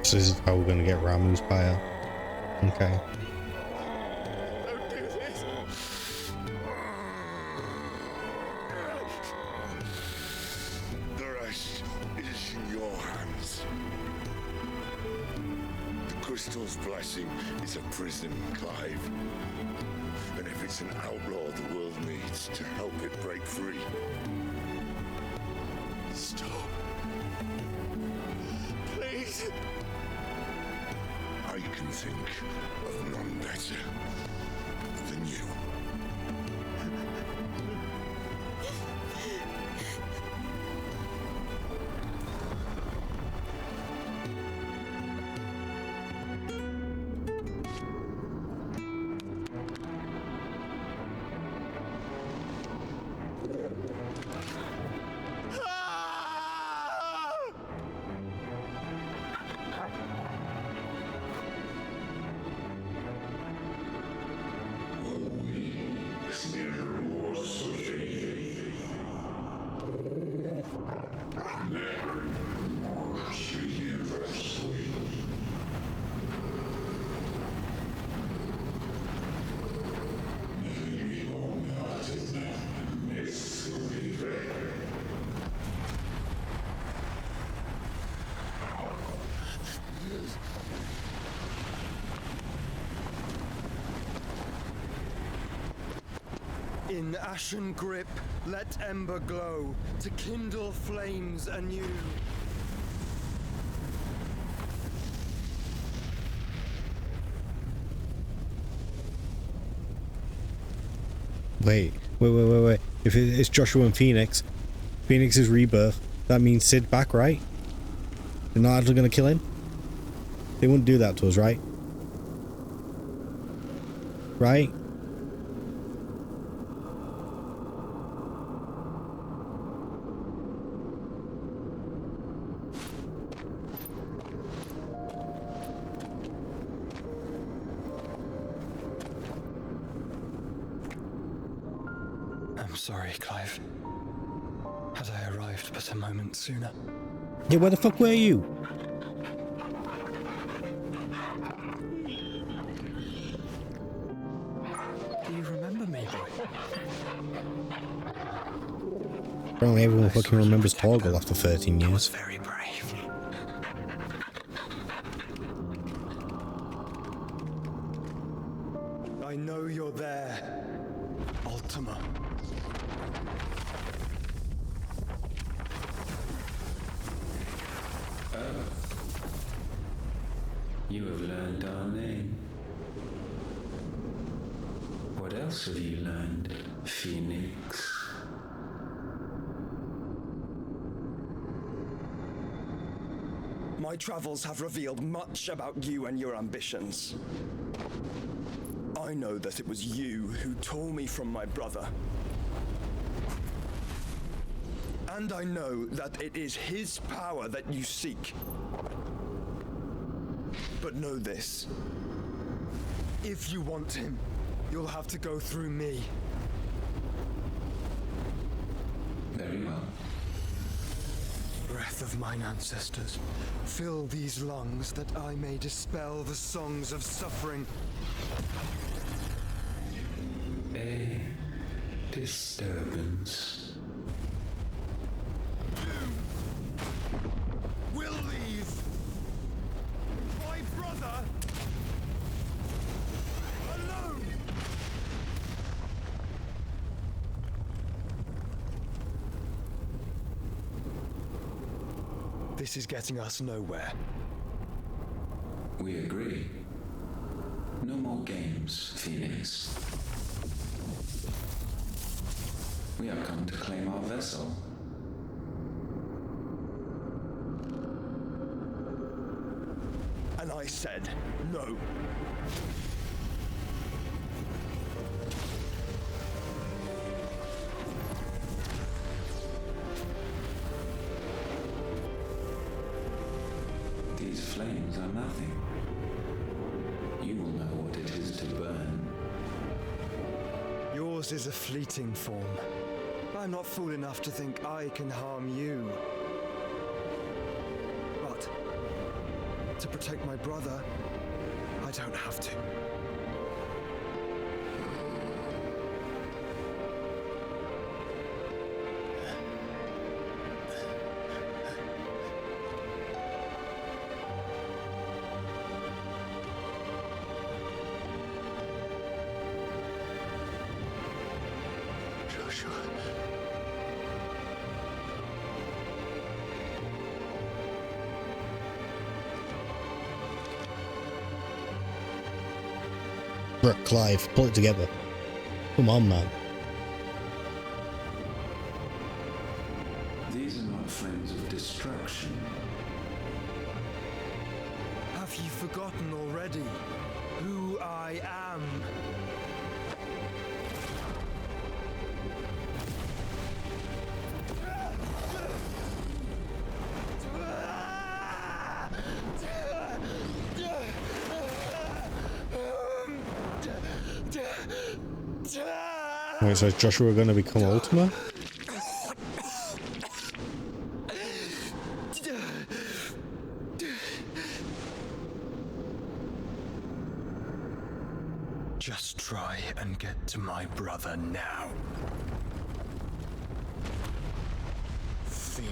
[SPEAKER 1] So this is how we're going to get Ramu's pyre. Okay.
[SPEAKER 11] Don't do this. Mothercrystals' blessing is a prison, Clive. And if it's an outlaw the world needs to help it break free. Stop. Please. I can think of none better than you.
[SPEAKER 16] In ashen grip, let ember glow, to kindle flames anew.
[SPEAKER 1] Wait. If it's Joshua and Phoenix, Phoenix's rebirth, that means Sid back, right? They're not actually gonna kill him? They wouldn't do that to us, right? Right?
[SPEAKER 16] I'm sorry, Clive. Had I arrived but a moment sooner.
[SPEAKER 1] Yeah, where the fuck were you?
[SPEAKER 16] Do you remember me, boy?
[SPEAKER 1] Apparently everyone fucking remembers Torgal after 13 years.
[SPEAKER 16] Was very brave. I know you're there, Ultima.
[SPEAKER 18] You have learned our name. What else have you learned, Phoenix?
[SPEAKER 16] My travels have revealed much about you and your ambitions. I know that it was you who tore me from my brother. And I know that it is his power that you seek. But know this. If you want him, you'll have to go through me.
[SPEAKER 18] Very well.
[SPEAKER 16] Breath of mine ancestors, fill these lungs that I may dispel the songs of suffering.
[SPEAKER 18] A disturbance.
[SPEAKER 16] We'll leave. My brother alone. This is getting us nowhere.
[SPEAKER 18] We agree. No more games, Phoenix. We have come to claim our vessel.
[SPEAKER 16] And I said no.
[SPEAKER 18] These flames are nothing. You will know what it is to burn.
[SPEAKER 16] Yours is a fleeting form. I'm not fool enough to think I can harm you. But to protect my brother, I don't have to.
[SPEAKER 12] Joshua.
[SPEAKER 1] Look, Clive, pull it together. Come on, man.
[SPEAKER 18] These are not flames of destruction.
[SPEAKER 15] Have you forgotten already who I am?
[SPEAKER 1] Wait, so is Joshua going to become Ultima?
[SPEAKER 15] Just try and get to my brother now. Fiend.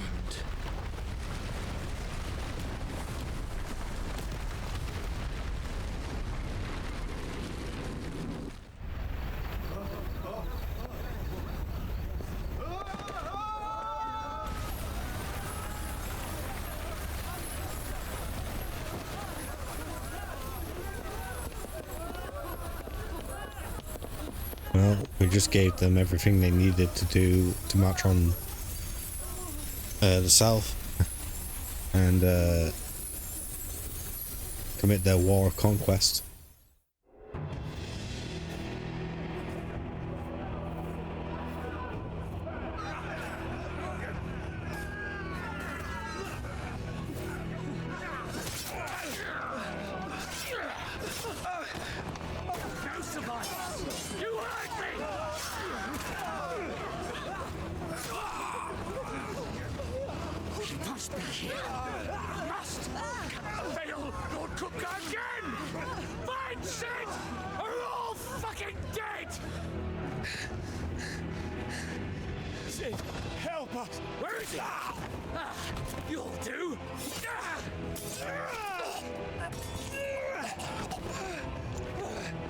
[SPEAKER 1] Well, we just gave them everything they needed to do to march on the south and commit their war of conquest.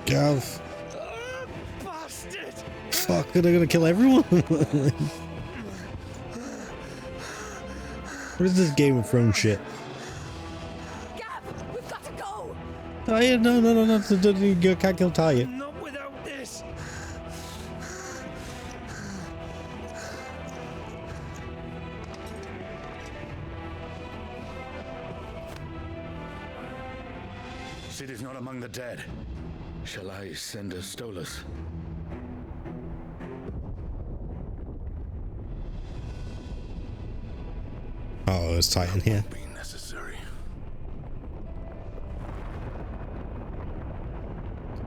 [SPEAKER 1] Gav. Fuck, they're gonna kill everyone? What is this Game of Thrones shit?
[SPEAKER 8] Gav, we've got to go!
[SPEAKER 1] Tyre, no, you can't kill Tyre.
[SPEAKER 15] Not without this!
[SPEAKER 12] Sid is not among the dead. Shall I send a Stolas?
[SPEAKER 1] Oh, there's Titan here.
[SPEAKER 12] Be necessary.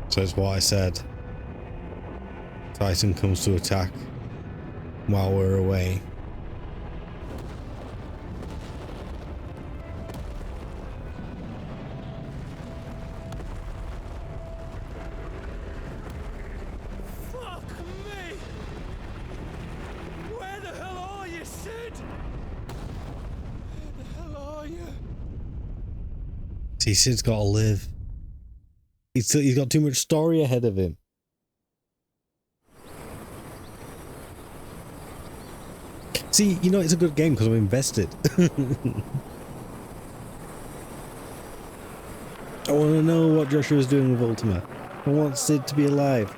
[SPEAKER 1] So it's what I said. Titan comes to attack while we're away. See, Sid's got to live. He's got too much story ahead of him. See, you know, it's a good game because I'm invested. I want to know what Joshua's doing with Ultima. I want Sid to be alive.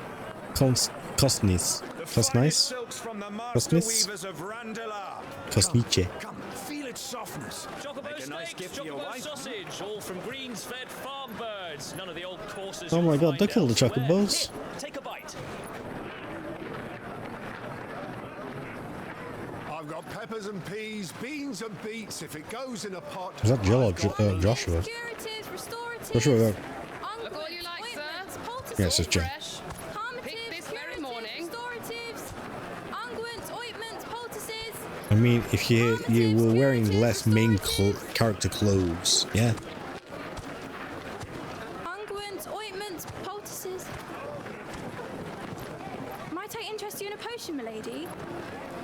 [SPEAKER 1] Costnice. Costnice? Costnice.
[SPEAKER 15] Feel its softness.
[SPEAKER 21] Make a nice gift for your wife. Sausage, all from greens-fed farm birds. None of the old courses.
[SPEAKER 1] Oh my god, don't kill the chocobos.
[SPEAKER 21] Take a bite.
[SPEAKER 12] I've got peppers and peas, beans and beets. If it goes in a pot.
[SPEAKER 1] Is that Jill or Joshua? Joshua.
[SPEAKER 20] Look all you like, sir.
[SPEAKER 1] Yeah, it's just Jill.
[SPEAKER 20] Pick this very morning.
[SPEAKER 1] I mean, if you were wearing less main character clothes, yeah.
[SPEAKER 22] Unguents, ointments, poultices. Might I interest you in a potion, milady?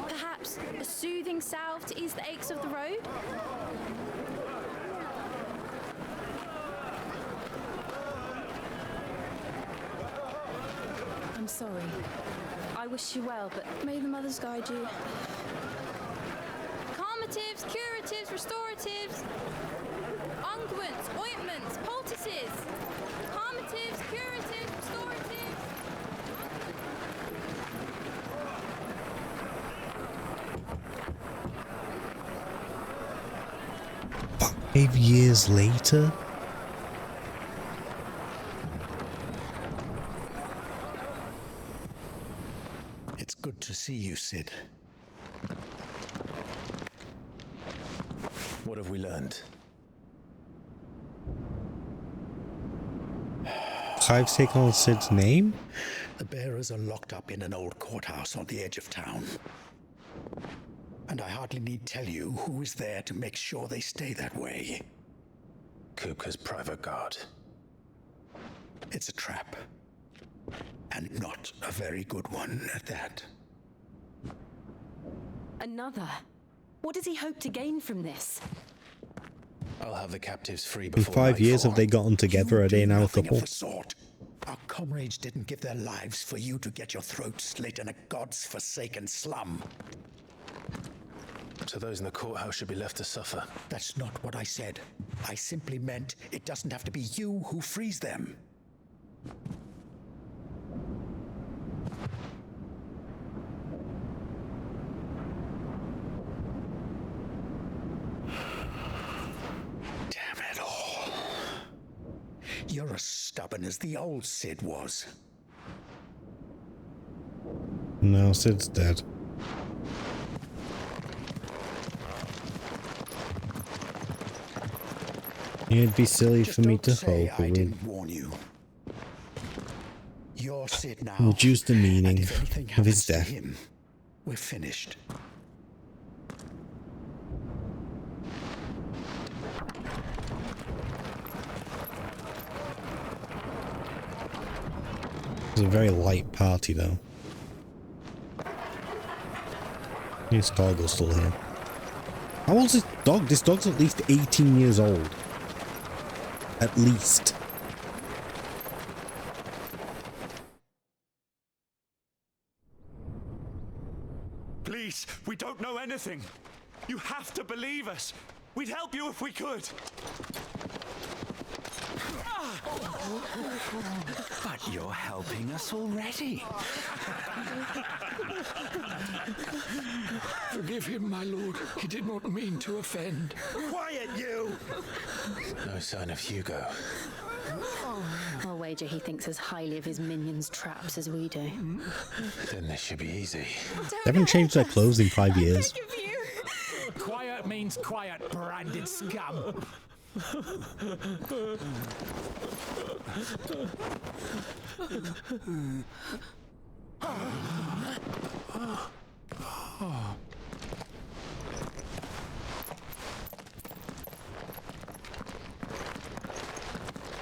[SPEAKER 22] Perhaps a soothing salve to ease the aches of the road?
[SPEAKER 5] I'm sorry.
[SPEAKER 22] I wish you well, but may the mothers guide you. Calmatives, curatives, restoratives, unguents, ointments, poultices. Calmatives, curatives, restoratives.
[SPEAKER 1] 5 years later?
[SPEAKER 9] It's good to see you, Sid.
[SPEAKER 3] What have we learned?
[SPEAKER 1] Clive's taken on Sid's name?
[SPEAKER 9] The bearers are locked up in an old courthouse on the edge of town. And I hardly need tell you who is there to make sure they stay that way.
[SPEAKER 3] Kupka's private guard.
[SPEAKER 9] It's a trap. And not a very good one at that.
[SPEAKER 5] Another? What does he hope to gain from this?
[SPEAKER 3] I'll have the captives free
[SPEAKER 1] In
[SPEAKER 3] before
[SPEAKER 1] 5 years
[SPEAKER 3] nightfall.
[SPEAKER 1] have they gotten together? Are they now a couple?
[SPEAKER 9] Of the sort. Our comrades didn't give their lives for you to get your throat slit in a god's forsaken slum.
[SPEAKER 3] So those in the courthouse should be left to suffer.
[SPEAKER 9] That's not what I said. I simply meant it doesn't have to be you who frees them. Damn it all. You're as stubborn as the old Sid was.
[SPEAKER 1] No, Sid's dead. It'd be silly for me to hope
[SPEAKER 9] I
[SPEAKER 1] it
[SPEAKER 9] didn't warn you. You're Sid now.
[SPEAKER 1] would reduce the meaning
[SPEAKER 9] And if anything
[SPEAKER 1] of his
[SPEAKER 9] happens to
[SPEAKER 1] death.
[SPEAKER 9] him, we're finished.
[SPEAKER 1] It's a very light party, though. His dog is still here. How old's this dog? This dog's at least 18 years old. At least.
[SPEAKER 10] Please, we don't know anything. You have to believe us. We'd help you if we could.
[SPEAKER 9] But you're helping us already.
[SPEAKER 10] Forgive him, my lord. He did not mean to offend.
[SPEAKER 9] Quiet, you!
[SPEAKER 3] No sign of Hugo.
[SPEAKER 5] I'll wager he thinks as highly of his minions' traps as we do.
[SPEAKER 3] Then this should be easy.
[SPEAKER 1] They haven't changed their clothes in 5 years.
[SPEAKER 10] Quiet means quiet, branded scum.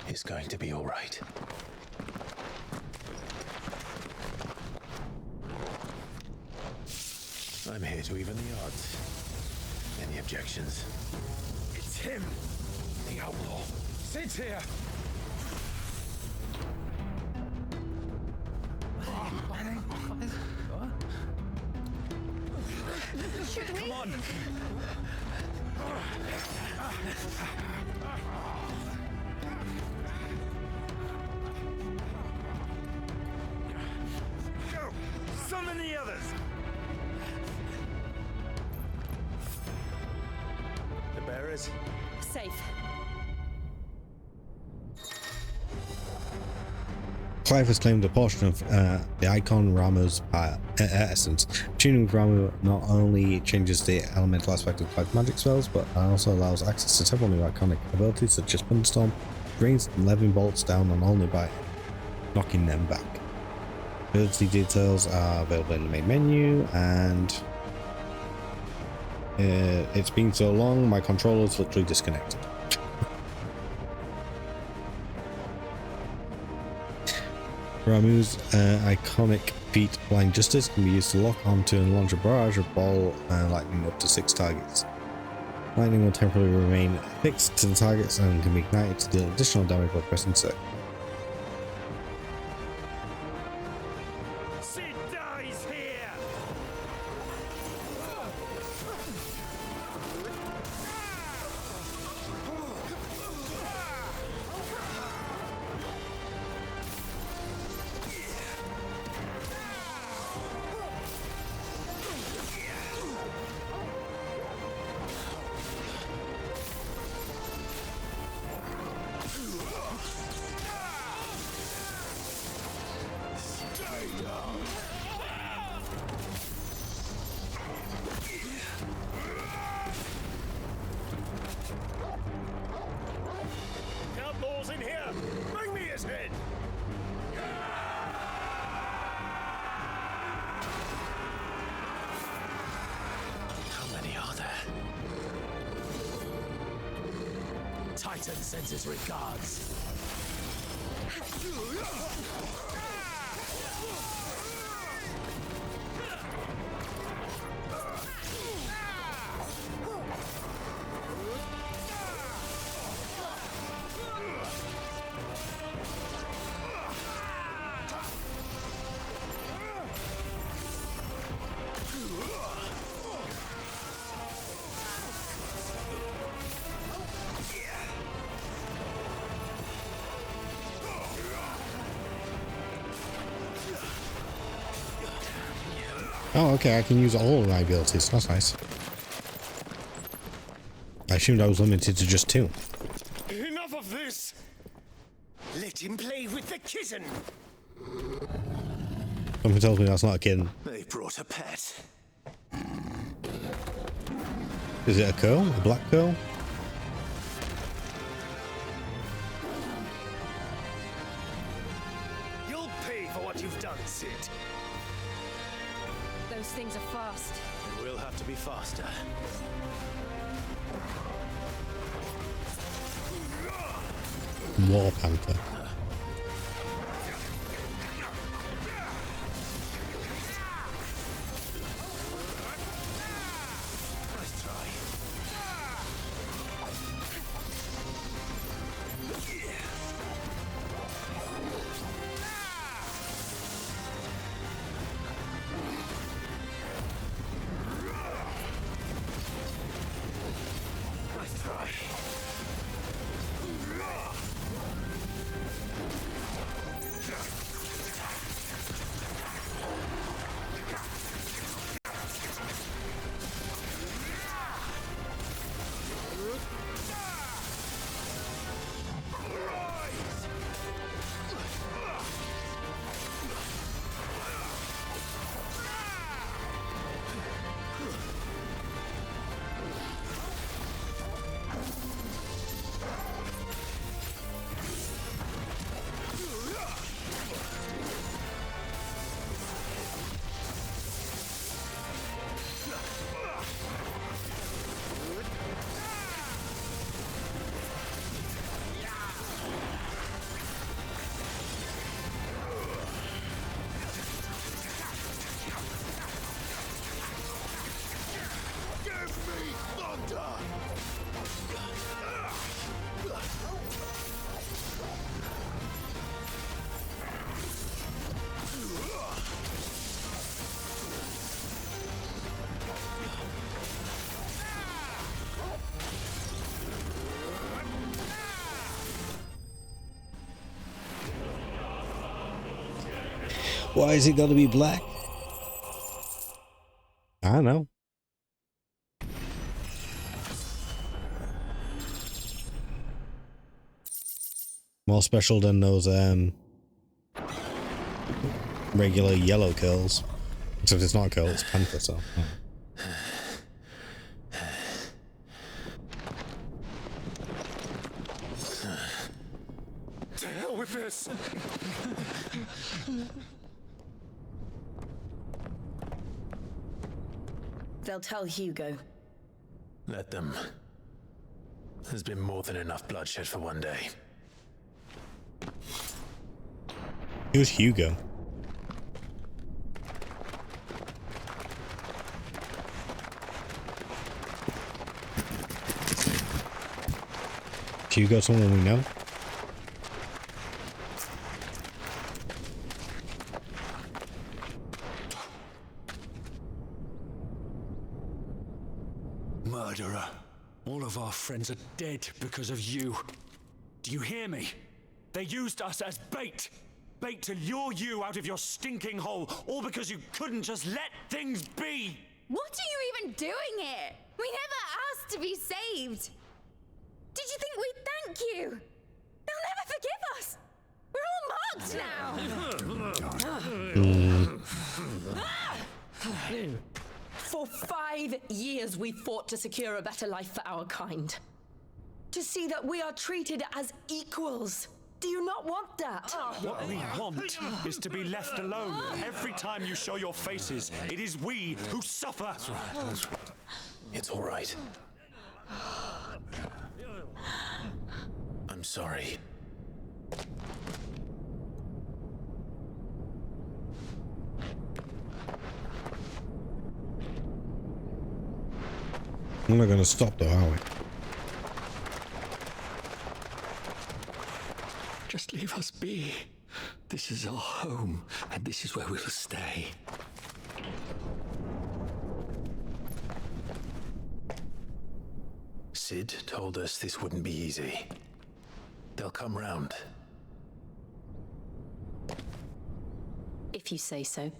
[SPEAKER 3] It's going to be all right. I'm here to even the odds. Any objections?
[SPEAKER 10] It's him, the outlaw. Sid's here. Come on. Go! Summon the others!
[SPEAKER 3] The bearers?
[SPEAKER 5] Safe.
[SPEAKER 1] Clive has claimed a portion of the Eikon Rama's essence. Tuning with Rama not only changes the elemental aspect of Clive's magic spells, but also allows access to several new iconic abilities such as Thunderstorm, brings Levin bolts down on only by knocking them back. Ability details are available in the main menu, and it's been so long my controller's literally disconnected. Ramu's iconic feat Blind Justice can be used to lock onto and launch a barrage of ball lightning up to 6 targets. Lightning will temporarily remain fixed to the targets and can be ignited to deal additional damage by pressing circle.
[SPEAKER 10] Sid dies Breathtaking in here! Bring me his head!
[SPEAKER 14] How many are there?
[SPEAKER 4] Titan sends his regards.
[SPEAKER 1] Oh, okay, I can use all of my abilities. That's nice. I assumed I was limited to just 2.
[SPEAKER 10] Enough of this! Let him play with the kitten!
[SPEAKER 1] Something tells me that's not a kitten.
[SPEAKER 14] They brought a pet.
[SPEAKER 1] Is it a curl? A black curl?
[SPEAKER 10] You'll pay for what you've done, Sid.
[SPEAKER 5] Those things are fast.
[SPEAKER 14] We'll have to be faster.
[SPEAKER 1] War Panther. Why is it got to be black? I don't know. More special than those regular yellow curls. Except it's not a curl, it's panther, so.
[SPEAKER 10] To hell with this!
[SPEAKER 23] They'll tell Hugo.
[SPEAKER 14] Let them. There's been more than enough bloodshed for one day.
[SPEAKER 1] Who's Hugo? Hugo, someone we know?
[SPEAKER 4] Murderer. All of our friends are dead because of you. Do you hear me? They used us as bait. Bait to lure you out of your stinking hole, all because you couldn't just let things be.
[SPEAKER 22] What are you even doing here? We never asked to be saved. Did you think we'd thank you? They'll never forgive us. We're all marked now.
[SPEAKER 23] For 5 years we fought to secure a better life for our kind.
[SPEAKER 8] To see that we are treated as equals. Do you not want that?
[SPEAKER 4] What we want is to be left alone. Every time you show your faces, it is we who suffer.
[SPEAKER 3] That's right. It's all right. I'm sorry.
[SPEAKER 1] We're not going to stop though, are we?
[SPEAKER 4] Just leave us be. This is our home, and this is where we will stay.
[SPEAKER 3] Sid told us this wouldn't be easy. They'll come round.
[SPEAKER 5] If you say so.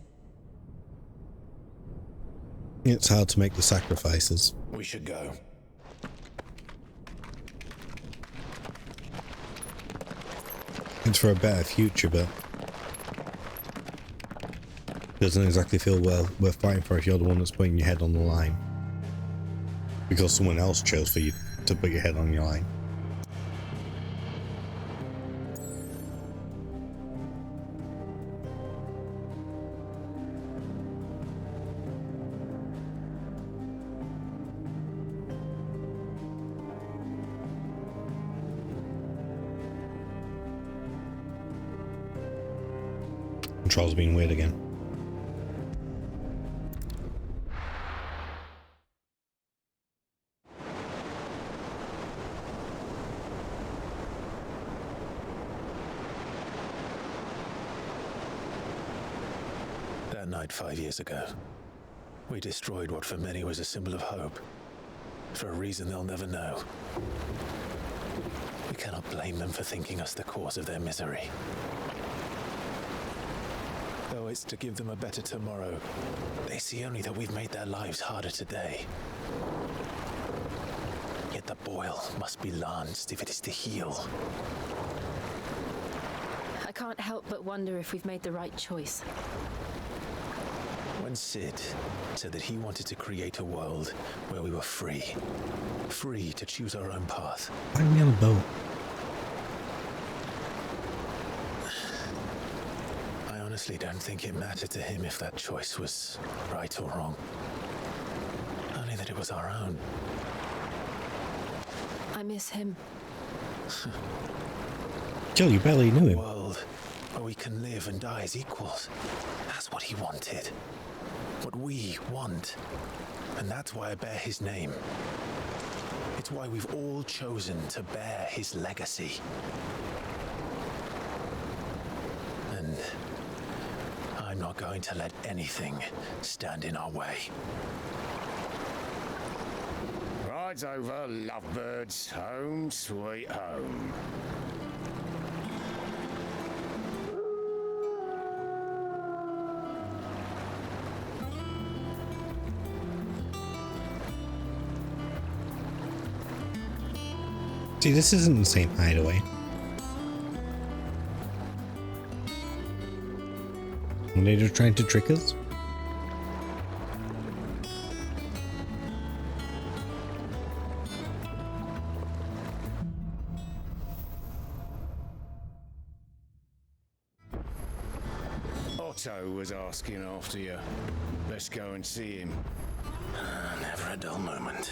[SPEAKER 1] It's hard to make the sacrifices.
[SPEAKER 3] We should go.
[SPEAKER 1] It's for a better future, but doesn't exactly feel worth fighting for if you're the one that's putting your head on the line. Because someone else chose for you to put your head on your line. Controls being weird again.
[SPEAKER 3] That night 5 years ago, we destroyed what for many was a symbol of hope. For a reason they'll never know. We cannot blame them for thinking us the cause of their misery. Though it's to give them a better tomorrow, they see only that we've made their lives harder today. Yet the boil must be lanced if it is to heal.
[SPEAKER 5] I can't help but wonder if we've made the right choice.
[SPEAKER 3] When Sid said that he wanted to create a world where we were free. Free to choose our own path.
[SPEAKER 1] Why are we on a boat?
[SPEAKER 3] I honestly don't think it mattered to him if that choice was right or wrong. Only that it was our own.
[SPEAKER 5] I miss him.
[SPEAKER 1] Jill, you barely knew him.
[SPEAKER 3] A world where we can live and die as equals. That's what he wanted. What we want. And that's why I bear his name. It's why we've all chosen to bear his legacy. And I'm not going to let anything stand in our way.
[SPEAKER 13] Rides over, lovebirds, home sweet home.
[SPEAKER 1] See, this isn't the same hideaway. Are they just trying to trick us?
[SPEAKER 13] Otto was asking after you. Let's go and see him.
[SPEAKER 3] Never a dull moment.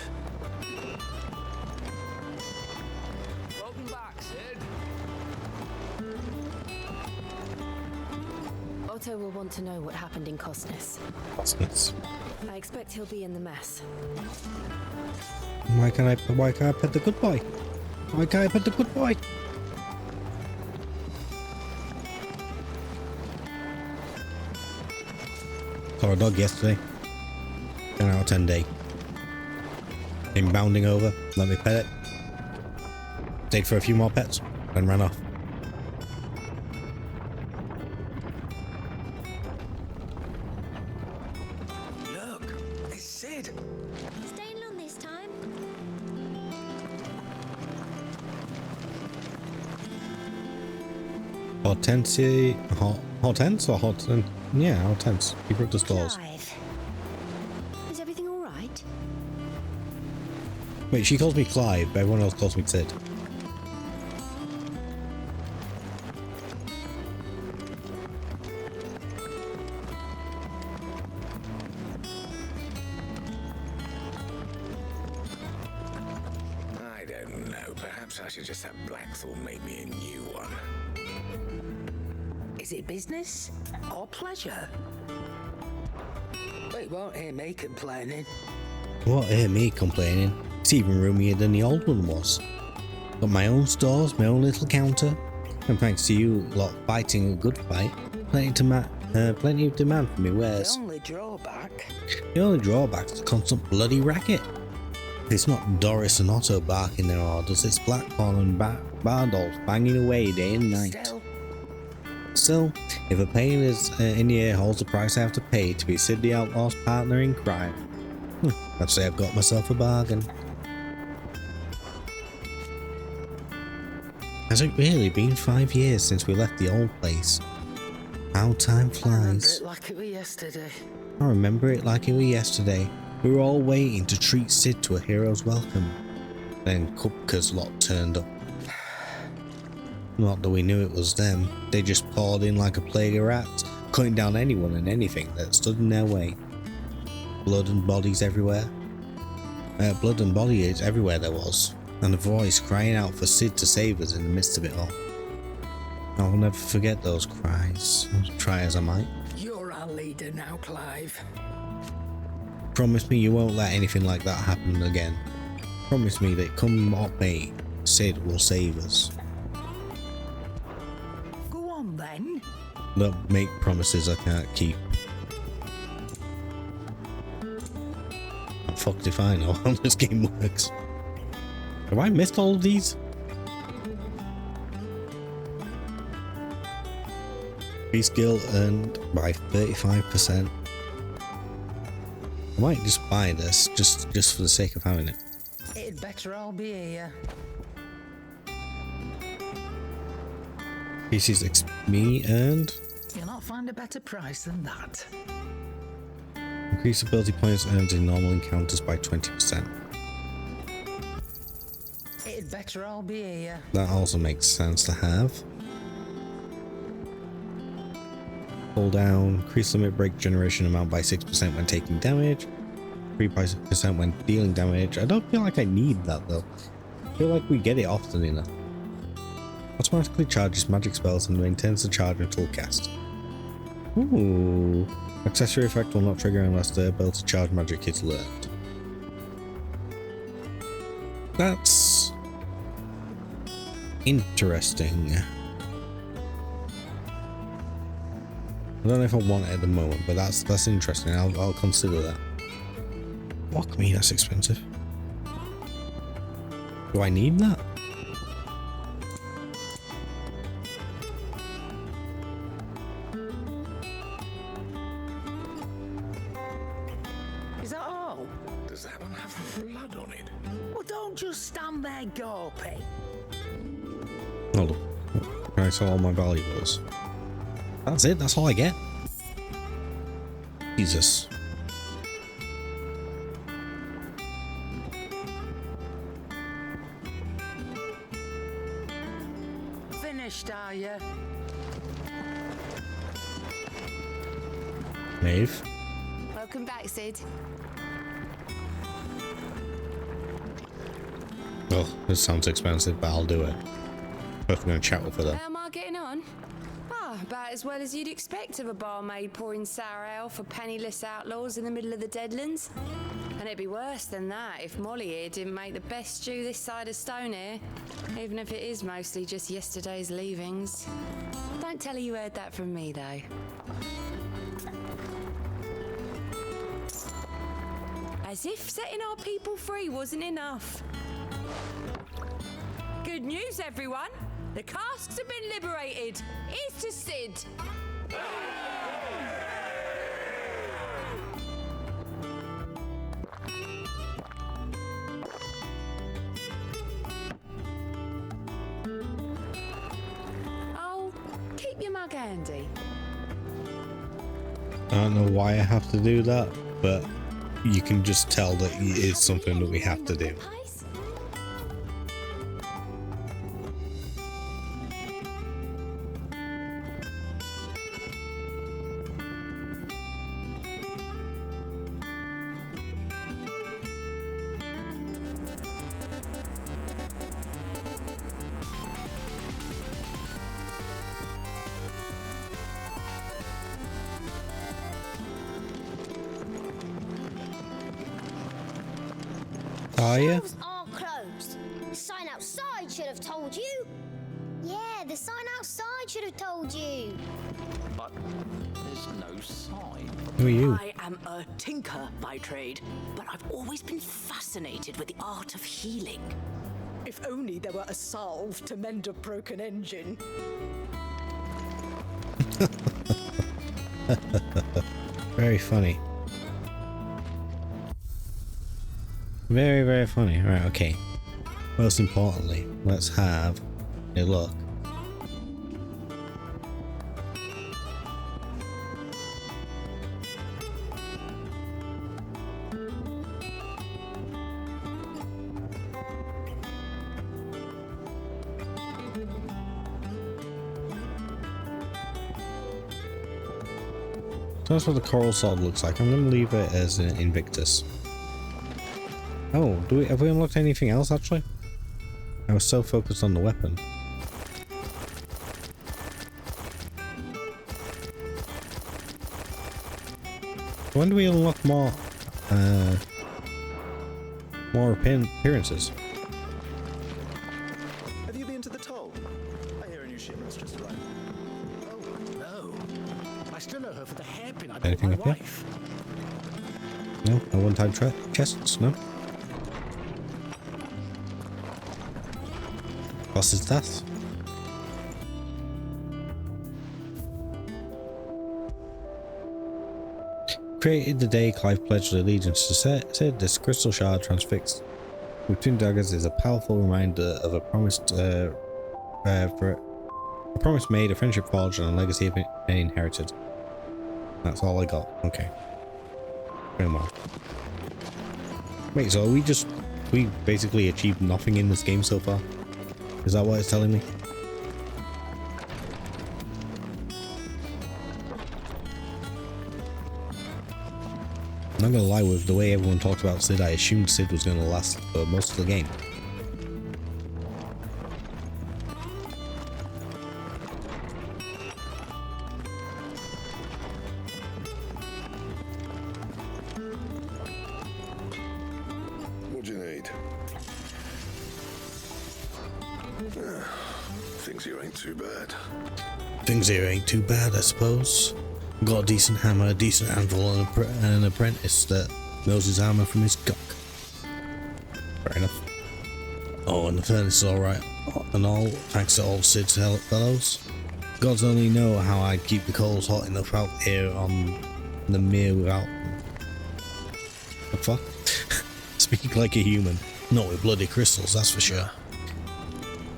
[SPEAKER 21] Welcome back, Sid.
[SPEAKER 5] Otto will want to know what happened in Costness.
[SPEAKER 1] Costness.
[SPEAKER 5] I expect he'll be in the mess.
[SPEAKER 1] Why can't I pet the good boy? Why can't I pet the good boy? Saw a dog yesterday. 10 out of 10 day. Came bounding over, let me pet it. Stayed for a few more pets, then ran off.
[SPEAKER 3] Look, it's Sid.
[SPEAKER 22] Staying long this time?
[SPEAKER 1] Hortense or Hortense? Yeah, Hortense. Keeper of the stores.
[SPEAKER 22] Clive. Is everything all right?
[SPEAKER 1] Wait, she calls me Clive, but everyone else calls me Sid.
[SPEAKER 13] I don't know. Perhaps I should just have Blackthorn make me a new one.
[SPEAKER 9] Is it business or pleasure? They won't hear me complaining.
[SPEAKER 1] What, hear me complaining? It's even roomier than the old one was. Got my own stores, my own little counter, and thanks to you lot fighting a good fight, plenty of demand for me wares.
[SPEAKER 9] The only
[SPEAKER 1] drawback's the constant bloody racket. It's not Doris and Otto barking their orders, it's Blackthorn and Bardolph banging away day and night. Still, if a pain is in the ear holds the price I have to pay to be Sid the Outlaw's partner in crime, I'd say I've got myself a bargain. Has it really been 5 years since we left the old place? How time flies.
[SPEAKER 9] I remember it like it was yesterday.
[SPEAKER 1] I remember it like it was yesterday. We were all waiting to treat Sid to a hero's welcome. Then Kupka's lot turned up. Not that we knew it was them. They just poured in like a plague of rats, cutting down anyone and anything that stood in their way. Blood and bodies everywhere. Blood and bodies everywhere there was. And a voice crying out for Sid to save us in the midst of it all. I'll never forget those cries, try as I might.
[SPEAKER 9] You're our leader now, Clive.
[SPEAKER 1] Promise me you won't let anything like that happen again. Promise me that come what may, Sid will save us.
[SPEAKER 9] Go on then.
[SPEAKER 1] Don't make promises I can't keep. I'm fucked if I know how this game works. Have I missed all of these? Free skill earned by 35%. I might just buy this just for the sake of having it.
[SPEAKER 9] It'd better all be here.
[SPEAKER 1] Pieces XP earned.
[SPEAKER 9] You'll not find a better price than that.
[SPEAKER 1] Increase ability points earned in normal encounters by 20%.
[SPEAKER 9] It'd better all be here.
[SPEAKER 1] That also makes sense to have. Hold down. Increase limit break generation amount by 6% when taking damage. 3% when dealing damage. I don't feel like I need that though. I feel like we get it often enough. Automatically charges magic spells and maintains the charge until cast. Ooh. Accessory effect will not trigger unless the ability to charge magic is learned. That's interesting. I don't know if I want it at the moment, but that's interesting. I'll consider that. Fuck me, that's expensive. Do I need that?
[SPEAKER 9] Is that all?
[SPEAKER 13] Does that one have blood on it?
[SPEAKER 9] Well, don't just stand there gawping.
[SPEAKER 1] Hold on. Can I sell all my valuables? That's it, that's all I get. Jesus.
[SPEAKER 9] Finished, are you?
[SPEAKER 1] Maeve.
[SPEAKER 22] Welcome back, Sid.
[SPEAKER 1] Oh, this sounds expensive, but I'll do it. Both gonna chat with her though.
[SPEAKER 5] How am I getting on? About as well as you'd expect of a barmaid pouring sour ale for penniless outlaws in the middle of the Deadlands. And it'd be worse than that if Molly here didn't make the best stew this side of Stone here, even if it is mostly just yesterday's leavings. Don't tell her you heard that from me, though. As if setting our people free wasn't enough. Good news, everyone! The casks have been liberated. Here's to Sid. Oh, keep your mug handy.
[SPEAKER 1] I don't know why I have to do that, but you can just tell that it is something that we have to do. Are you?
[SPEAKER 7] Shelves are closed. The sign outside should have told you. Yeah, the sign outside should have told you.
[SPEAKER 2] But there's no sign.
[SPEAKER 1] Who are you?
[SPEAKER 23] I am a tinker by trade, but I've always been fascinated with the art of healing.
[SPEAKER 8] If only there were a salve to mend a broken engine.
[SPEAKER 1] Very funny. Very, very funny. Right, okay. Most importantly, let's have a look. So that's what the coral sword looks like. I'm going to leave it as an Invictus. Oh, have we unlocked anything else actually? I was so focused on the weapon. When do we unlock more appearances?
[SPEAKER 17] Have you been to the toll? I hear a new shipment's just arrived.
[SPEAKER 9] Oh, no. I still owe her for the hairpin I bought
[SPEAKER 1] Anything
[SPEAKER 9] my
[SPEAKER 1] up here?
[SPEAKER 9] wife.
[SPEAKER 1] No? No one-time chests? No? Boss's death? Created the day Clive pledged allegiance to Sid, this crystal shard transfixed with twin daggers is a powerful reminder of a promise made, a friendship forged, and a legacy inherited. That's all I got. Okay. Very well. Wait, so we basically achieved nothing in this game so far? Is that what it's telling me? I'm not gonna lie, with the way everyone talked about Sid, I assumed Sid was gonna last for most of the game.
[SPEAKER 12] What do you need? Things here ain't too bad.
[SPEAKER 1] Things here ain't too bad, I suppose. Got a decent hammer, a decent anvil, and an apprentice that knows his armor from his cock. Fair enough. Oh, and the furnace is alright and all, thanks to old Sid's fellows. Gods only know how I'd keep the coals hot enough out here on the mere without them. The fuck? Speak like a human. Not with bloody crystals, that's for sure.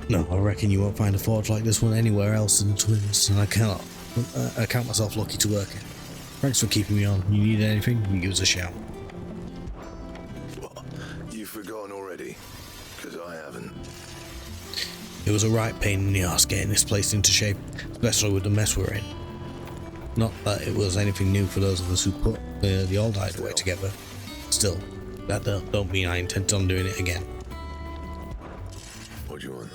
[SPEAKER 1] No, I reckon you won't find a forge like this one anywhere else in the Twins, and I count myself lucky to work it. Thanks for keeping me on. You need anything, you give us a shout.
[SPEAKER 12] What? You've forgotten already? Because I haven't.
[SPEAKER 1] It was a right pain in the arse getting this place into shape, especially with the mess we're in. Not that it was anything new for those of us who put the old hideaway together. Still, that don't mean I intend on doing it again.
[SPEAKER 12] What do you want?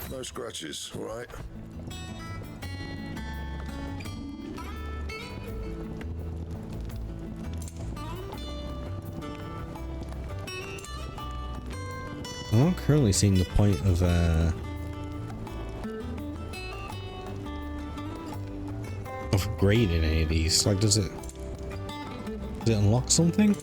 [SPEAKER 12] No scratches, all right?
[SPEAKER 1] I'm not currently seeing the point of upgrading any of these. Like, does it unlock something?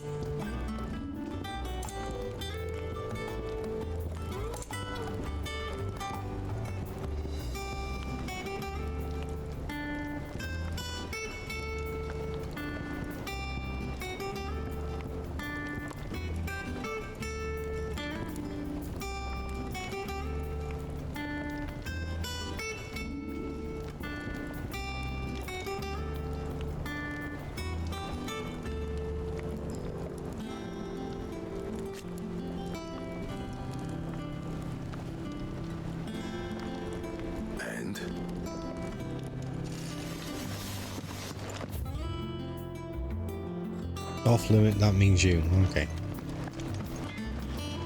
[SPEAKER 1] Off limit, that means you. Okay.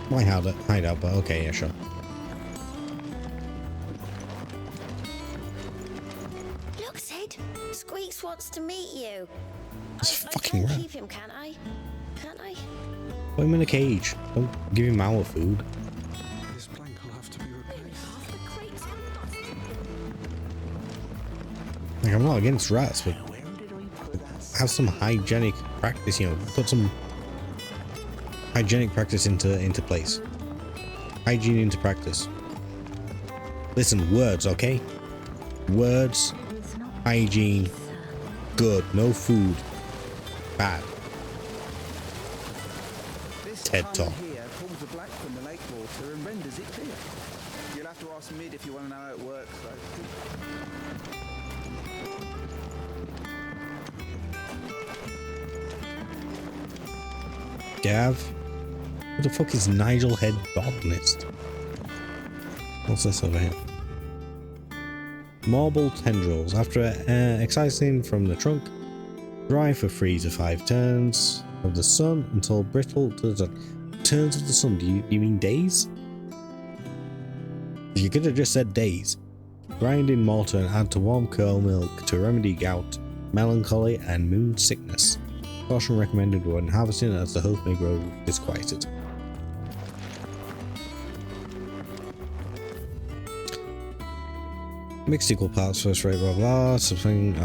[SPEAKER 1] My hideout, but okay, yeah, sure.
[SPEAKER 7] Look, Sid. Squeaks wants to meet you.
[SPEAKER 1] It's fucking rat.
[SPEAKER 22] Keep him, can't I? Can't I?
[SPEAKER 1] Put him in a cage. Don't give him our food.
[SPEAKER 4] This plank will have to be replaced.
[SPEAKER 1] Like, I'm not against rats, but have some hygienic practice, you know, put some hygienic practice into place. Hygiene into practice. Listen, words, okay? Words, hygiene, good, no food, bad. TED Talk.
[SPEAKER 17] Here pulls the black from the lake water and renders it clear. You'll have to ask Mid if you want to know how it works, though.
[SPEAKER 1] Gav? What the fuck is Nigel Head Botanist? What's this over here? Marble tendrils. After excising from the trunk, dry for 3 to 5 turns of the sun until brittle to the turns of the sun. Do you mean days? You could have just said days. Grind in mortar and add to warm curl milk to remedy gout, melancholy, and moon sickness. Caution recommended when harvesting, as the host may grow disquieted. Mixed equal parts, first rate, blah blah, something.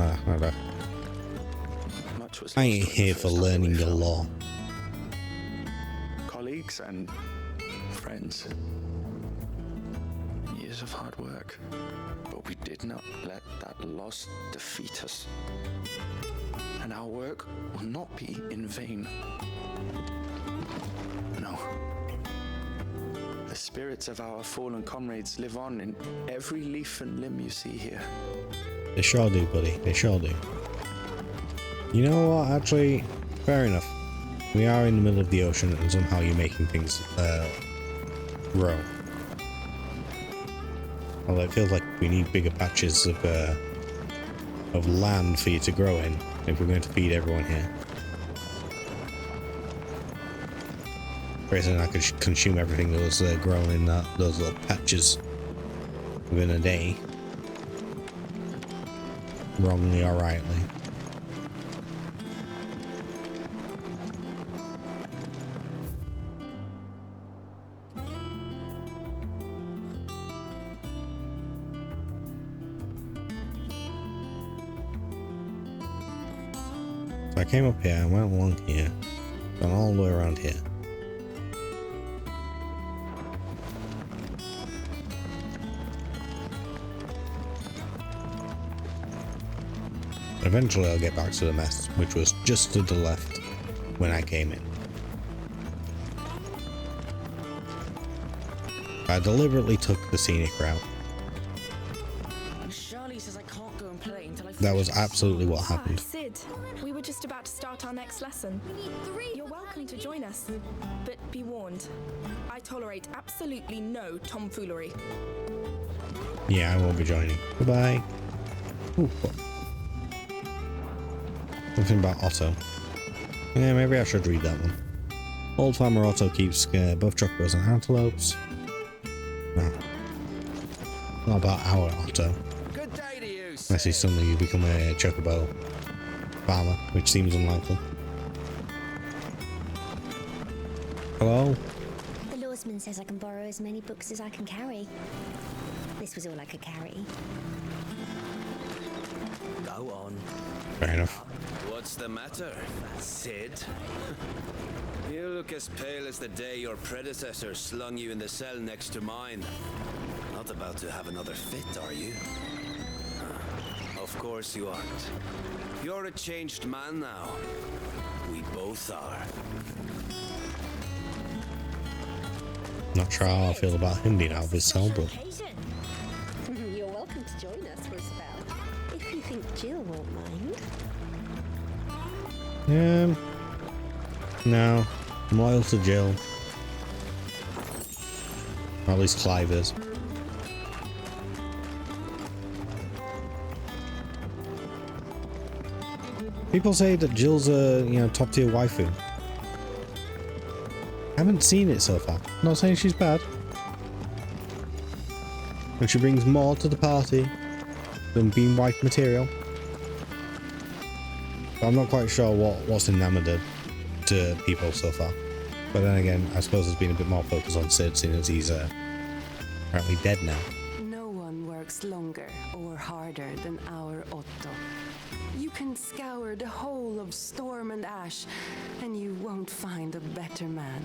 [SPEAKER 1] I ain't here for learning the law.
[SPEAKER 10] Colleagues and friends. Years of hard work. But we did not let that loss defeat us. And our work will not be in vain. No. The spirits of our fallen comrades live on in every leaf and limb you see here.
[SPEAKER 1] They sure do, buddy. They sure do. You know what? Actually, fair enough. We are in the middle of the ocean, and somehow you're making things grow. Well, it feels like we need bigger patches of land for you to grow in if we're going to feed everyone here. Reason I could consume everything that was grown in those little patches within a day, wrongly or rightly. So I came up here and went along here, gone all the way around here. Eventually I'll get back to the mess, which was just to the left when I came in. I deliberately took the scenic route.
[SPEAKER 23] Charlie says I can't go and play until I
[SPEAKER 1] That was absolutely what happened.
[SPEAKER 6] Sid, we were just about to start our next lesson. You're welcome to join us, but be warned, I tolerate absolutely no tomfoolery.
[SPEAKER 1] Yeah, I won't be joining. Goodbye. Ooh, something about Otto. Yeah, maybe I should read that one. Old Farmer Otto keeps both chocobos and antelopes. No. Not about our Otto.
[SPEAKER 14] Good day to you,
[SPEAKER 1] Unless he's suddenly become a chocobo farmer, which seems unlikely. Hello?
[SPEAKER 7] The lawsman says I can borrow as many books as I can carry. This was all I could carry.
[SPEAKER 14] Go on.
[SPEAKER 1] Fair enough.
[SPEAKER 14] What's the matter, Sid? You look as pale as the day your predecessor slung you in the cell next to mine. Not about to have another fit, are you? Of course you aren't. You're a changed man now. We both are.
[SPEAKER 1] Not sure how I feel about him being out of his cell, but
[SPEAKER 22] You're welcome to join us for a spell, if you think Jill won't mind.
[SPEAKER 1] no. I'm loyal to Jill. Or at least Clive is. People say that Jill's a, top tier waifu. I haven't seen it so far. Not saying she's bad. And she brings more to the party than being wife material. I'm not quite sure what's enamored to people so far. But then again, I suppose there's been a bit more focus on Sid, seeing as he's apparently dead now.
[SPEAKER 11] No one works longer or harder than our Otto. You can scour the whole of Storm and Ash, and you won't find a better man.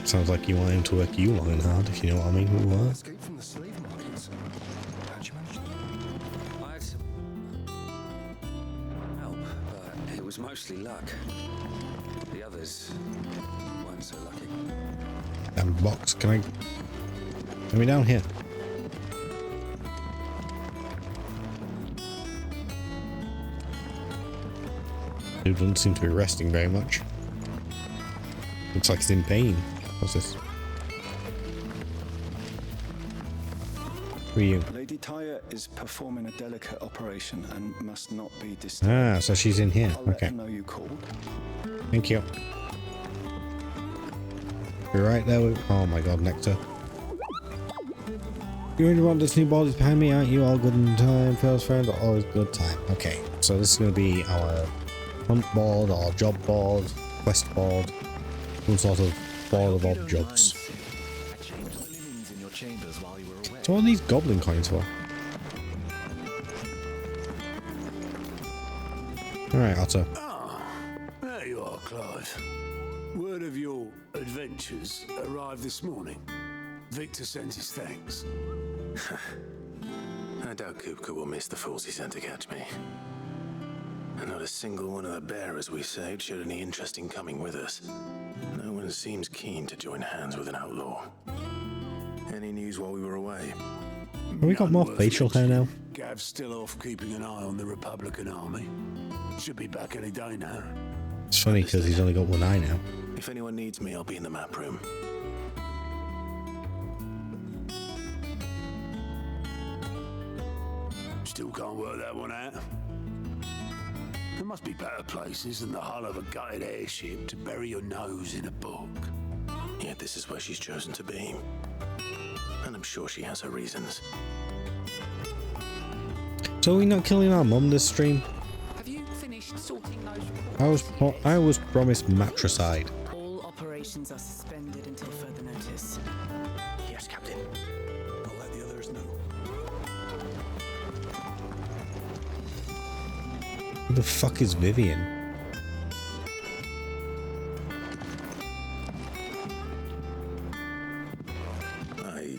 [SPEAKER 1] Sounds like you want him to work you long and hard, if you know what I mean.
[SPEAKER 15] Escape from the slave markets. How'd you manage that?
[SPEAKER 16] I had some help, but it was mostly luck. The others weren't so lucky.
[SPEAKER 1] Damn box, can I... Let me down here. Dude doesn't seem to be resting very much. Looks like he's in pain. What's this? Who are you?
[SPEAKER 17] Lady Tyre is performing a delicate operation and must not be disturbed.
[SPEAKER 1] Ah, so she's in here.
[SPEAKER 17] I'll let
[SPEAKER 1] Okay.
[SPEAKER 17] her know you called.
[SPEAKER 1] Thank you. You're right there with... Oh my god, Nectar. You really want this new board is behind me, aren't you? All good in time, first friend, always good time. Okay, so this is going to be our hunt board or job board, quest board, some sort of board of odd jobs. So what are these goblin coins for? Alright, Otto.
[SPEAKER 19] There you are, Clive. Word of your adventures arrived this morning. Victor sends his thanks.
[SPEAKER 3] I doubt Kupka will miss the fools he sent to catch me. And not a single one of the bearers we saved showed any interest in coming with us. No one seems keen to join hands with an outlaw. Any news while we were away?
[SPEAKER 1] Have we got more facial hair now?
[SPEAKER 19] Gav's still off keeping an eye on the Republican army. Should be back any day now.
[SPEAKER 1] It's funny because he's only got one eye now.
[SPEAKER 3] If anyone needs me, I'll be in the map room.
[SPEAKER 19] Still can't work that one out. There must be better places than the hull of a gutted airship to bury your nose in a book.
[SPEAKER 3] Yet this is where she's chosen to be. And I'm sure she has her reasons.
[SPEAKER 1] So are we not killing our mum this stream?
[SPEAKER 8] Have you finished sorting those reports?
[SPEAKER 1] I was promised matricide.
[SPEAKER 8] All operations are suspended until further notice.
[SPEAKER 3] Yes, Captain.
[SPEAKER 19] I'll let the others know.
[SPEAKER 1] Who the fuck is Vivian?
[SPEAKER 3] I'd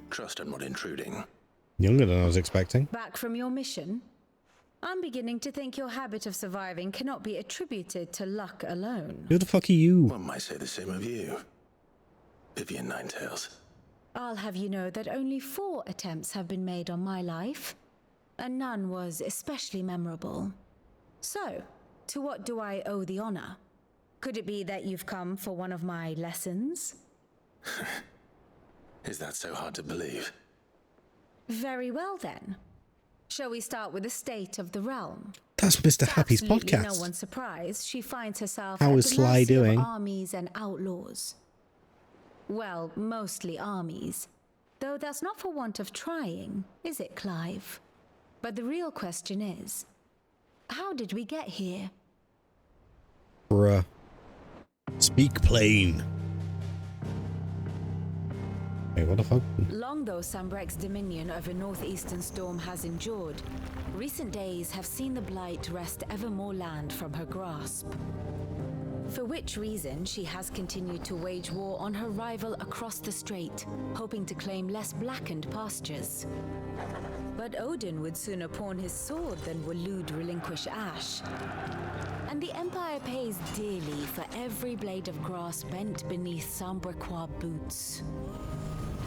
[SPEAKER 3] trust I'm not intruding.
[SPEAKER 1] Younger than I was expecting.
[SPEAKER 22] Back from your mission? I'm beginning to think your habit of surviving cannot be attributed to luck alone.
[SPEAKER 1] Who the fuck are you?
[SPEAKER 3] One might say the same of you, Vivian Ninetails.
[SPEAKER 22] I'll have you know that only 4 attempts have been made on my life, and none was especially memorable. So, to what do I owe the honor? Could it be that you've come for one of my lessons?
[SPEAKER 3] Is that so hard to believe?
[SPEAKER 22] Very well then. Shall we start with the state of the realm?
[SPEAKER 1] That's Mr. Happy's
[SPEAKER 22] Absolutely
[SPEAKER 1] podcast.
[SPEAKER 22] no one's surprised she finds herself
[SPEAKER 1] How
[SPEAKER 22] at
[SPEAKER 1] is
[SPEAKER 22] the
[SPEAKER 1] Sly
[SPEAKER 22] mercy of
[SPEAKER 1] doing?
[SPEAKER 22] armies and outlaws. Well, mostly armies. Though that's not for want of trying, is it, Clive? But the real question is, how did we get here?
[SPEAKER 1] Bruh. Speak plain. Wait, what the fuck?
[SPEAKER 22] Long though Sambrek's dominion over northeastern Storm has endured, recent days have seen the Blight wrest ever more land from her grasp. For which reason she has continued to wage war on her rival across the strait, hoping to claim less blackened pastures. But Odin would sooner pawn his sword than Waloed relinquish Ash. And the Empire pays dearly for every blade of grass bent beneath Sambrequois boots.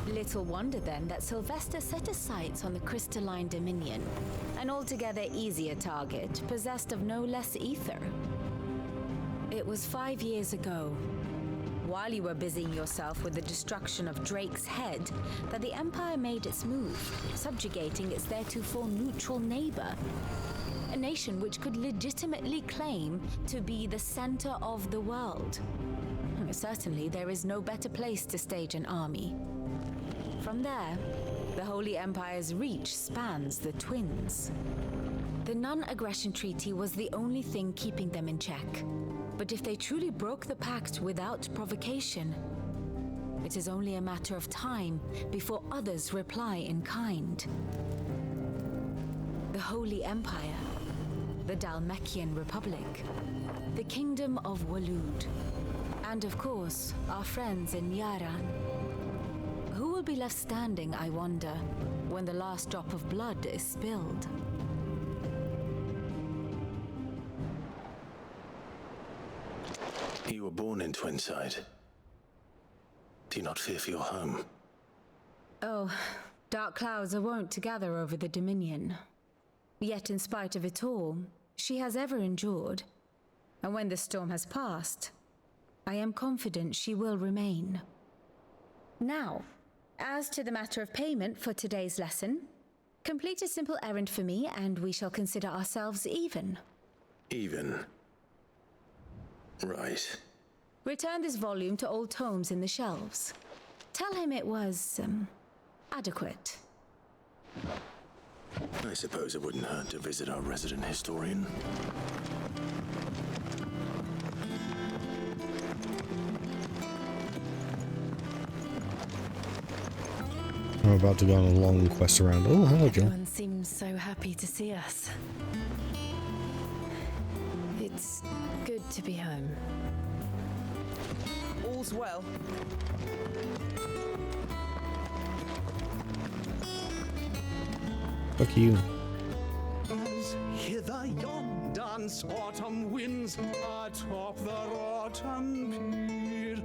[SPEAKER 22] Little wonder then that Sylvester set his sights on the crystalline dominion, an altogether easier target, possessed of no less ether. It was 5 years ago, while you were busying yourself with the destruction of Drake's head, that the Empire made its move, subjugating its theretofore neutral neighbor. A nation which could legitimately claim to be the center of the world. Certainly, there is no better place to stage an army. From there, the Holy Empire's reach spans the Twins. The non-aggression treaty was the only thing keeping them in check. But if they truly broke the pact without provocation, it is only a matter of time before others reply in kind. The Holy Empire, the Dhalmekian Republic, the Kingdom of Waloed, and of course, our friends in Yaran. Who will be left standing, I wonder, when the last drop of blood is spilled?
[SPEAKER 3] You were born in Twinside. Do you not fear for your home?
[SPEAKER 22] Oh, dark clouds are wont to gather over the Dominion. Yet in spite of it all, she has ever endured. And when the storm has passed, I am confident she will remain. Now, as to the matter of payment for today's lesson, complete a simple errand for me and we shall consider ourselves even.
[SPEAKER 3] Even? Right.
[SPEAKER 22] Return this volume to old tomes in the shelves. Tell him it was, adequate.
[SPEAKER 3] I suppose it wouldn't hurt to visit our resident historian.
[SPEAKER 1] I'm about to go on a long quest around. Oh, hello, Joe.
[SPEAKER 11] Everyone seems so happy to see us. It's good to be home.
[SPEAKER 8] All's well.
[SPEAKER 1] Fuck you.
[SPEAKER 18] As hither yon dance autumn winds atop the rotten pier.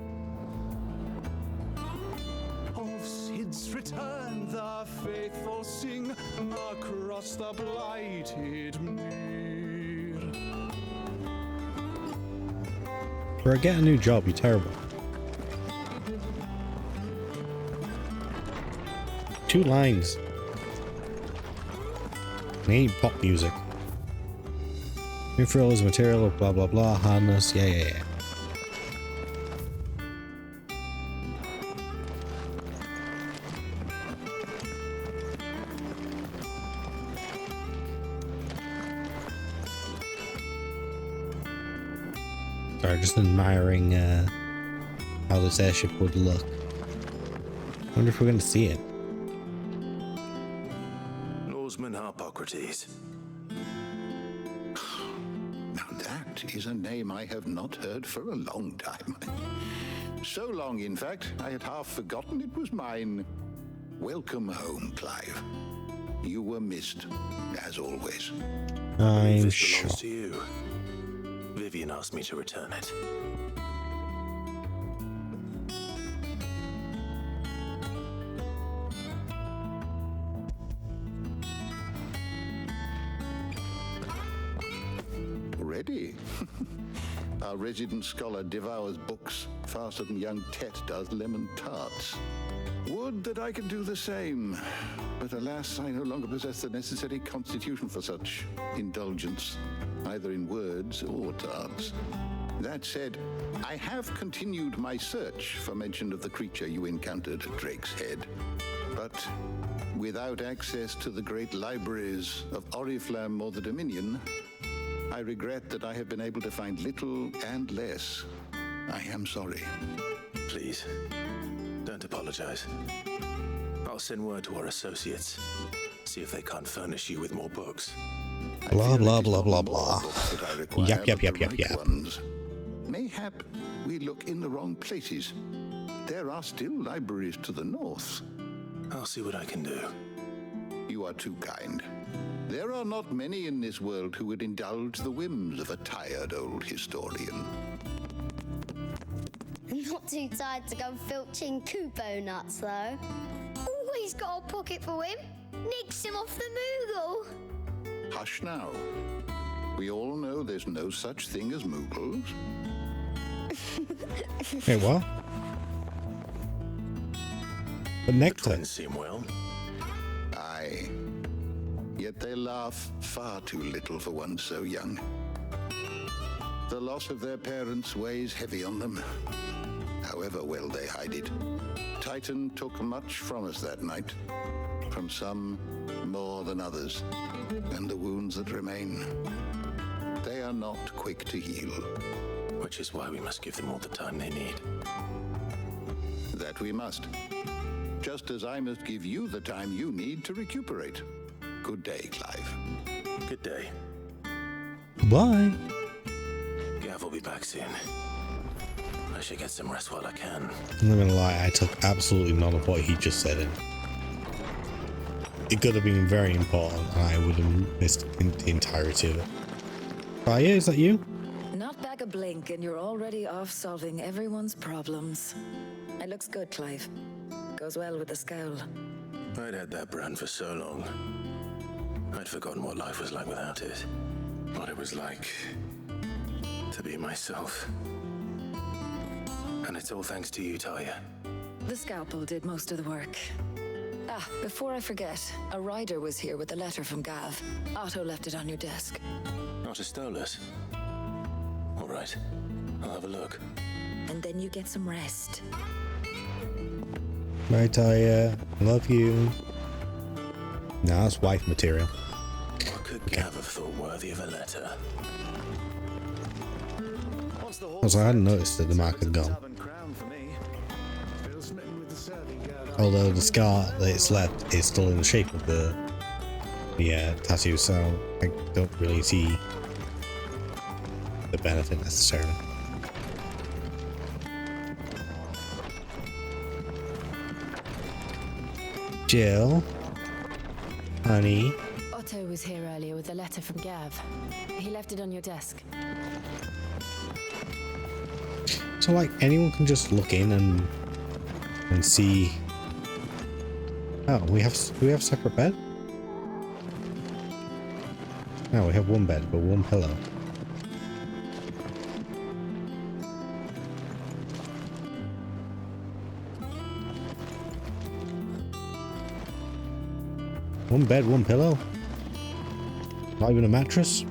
[SPEAKER 18] Of Sid's return the faithful sing across the blighted mere.
[SPEAKER 1] Bro, get a new job, you're terrible. 2 lines. I need pop music. New frills, material, blah blah blah, hardness, yeah. Sorry, just admiring how this airship would look. I wonder if we're going to see it.
[SPEAKER 3] Norseman Harpocrates.
[SPEAKER 9] Now that is a name I have not heard for a long time. So long, in fact, I had half forgotten it was mine. Welcome home, Clive. You were missed, as always.
[SPEAKER 1] I'm
[SPEAKER 3] This
[SPEAKER 1] sure.
[SPEAKER 3] belongs to you. Vivian asked me to return it.
[SPEAKER 9] Ready? Our resident scholar devours books faster than young Tet does lemon tarts. Would that I could do the same. But alas, I no longer possess the necessary constitution for such indulgence, either in words or tarts. That said, I have continued my search for mention of the creature you encountered at Drake's Head. But without access to the great libraries of Oriflamme or the Dominion, I regret that I have been able to find little and less. I am sorry.
[SPEAKER 3] Please, don't apologize. I'll send word to our associates. See if they can't furnish you with more books.
[SPEAKER 1] Blah blah blah blah blah. Yep.
[SPEAKER 9] Mayhap we look in the wrong places. There are still libraries to the north.
[SPEAKER 3] I'll see what I can do.
[SPEAKER 9] You are too kind. There are not many in this world who would indulge the whims of a tired old historian.
[SPEAKER 7] Not too tired to go filching Kupo nuts, though. Always got a pocket for him. Nicks him off the Moogle.
[SPEAKER 9] Hush now. We all know there's no such thing as Moogles.
[SPEAKER 1] Hey, what? The nectar.
[SPEAKER 3] Twins seem well.
[SPEAKER 9] Aye. Yet they laugh far too little for one so young. The loss of their parents weighs heavy on them, however well they hide it. Titan took much from us that night. From some more than others. And the wounds that remain, they are not quick to heal.
[SPEAKER 3] Which is why we must give them all the time they need.
[SPEAKER 9] That we must. Just as I must give you the time you need to recuperate. Good day, Clive.
[SPEAKER 3] Good day.
[SPEAKER 1] Bye.
[SPEAKER 3] Gav will be back soon. I should get some rest while I can.
[SPEAKER 1] I'm not gonna lie, I took absolutely none of what he just said in. It could have been very important and I would have missed the entirety of it. Fire, is that you?
[SPEAKER 13] Not back a blink and you're already off solving everyone's problems. It looks good, Clive. Goes well with the scowl.
[SPEAKER 3] I'd had that brand for so long. I'd forgotten what life was like without it. What it was like to be myself. And it's all thanks to you, Talia.
[SPEAKER 13] The scalpel did most of the work. Ah, before I forget, a rider was here with a letter from Gav. Otto left it on your desk.
[SPEAKER 3] Otto stole it. All right, I'll have a look.
[SPEAKER 13] And then you get some rest.
[SPEAKER 1] Bye, Talia. Love you. Nah, that's wife material.
[SPEAKER 3] What could Gav have thought worthy of a letter?
[SPEAKER 1] Also, I hadn't noticed that the mark had gone. Although the scar that it's left is still in the shape of the tattoo, so I don't really see the benefit necessarily. Jill, honey.
[SPEAKER 22] Otto was here earlier with a letter from Gav. He left it on your desk.
[SPEAKER 1] So like anyone can just look in and see. Oh, we have separate bed? No, we have one bed but one pillow. One bed, one pillow? Not even a mattress?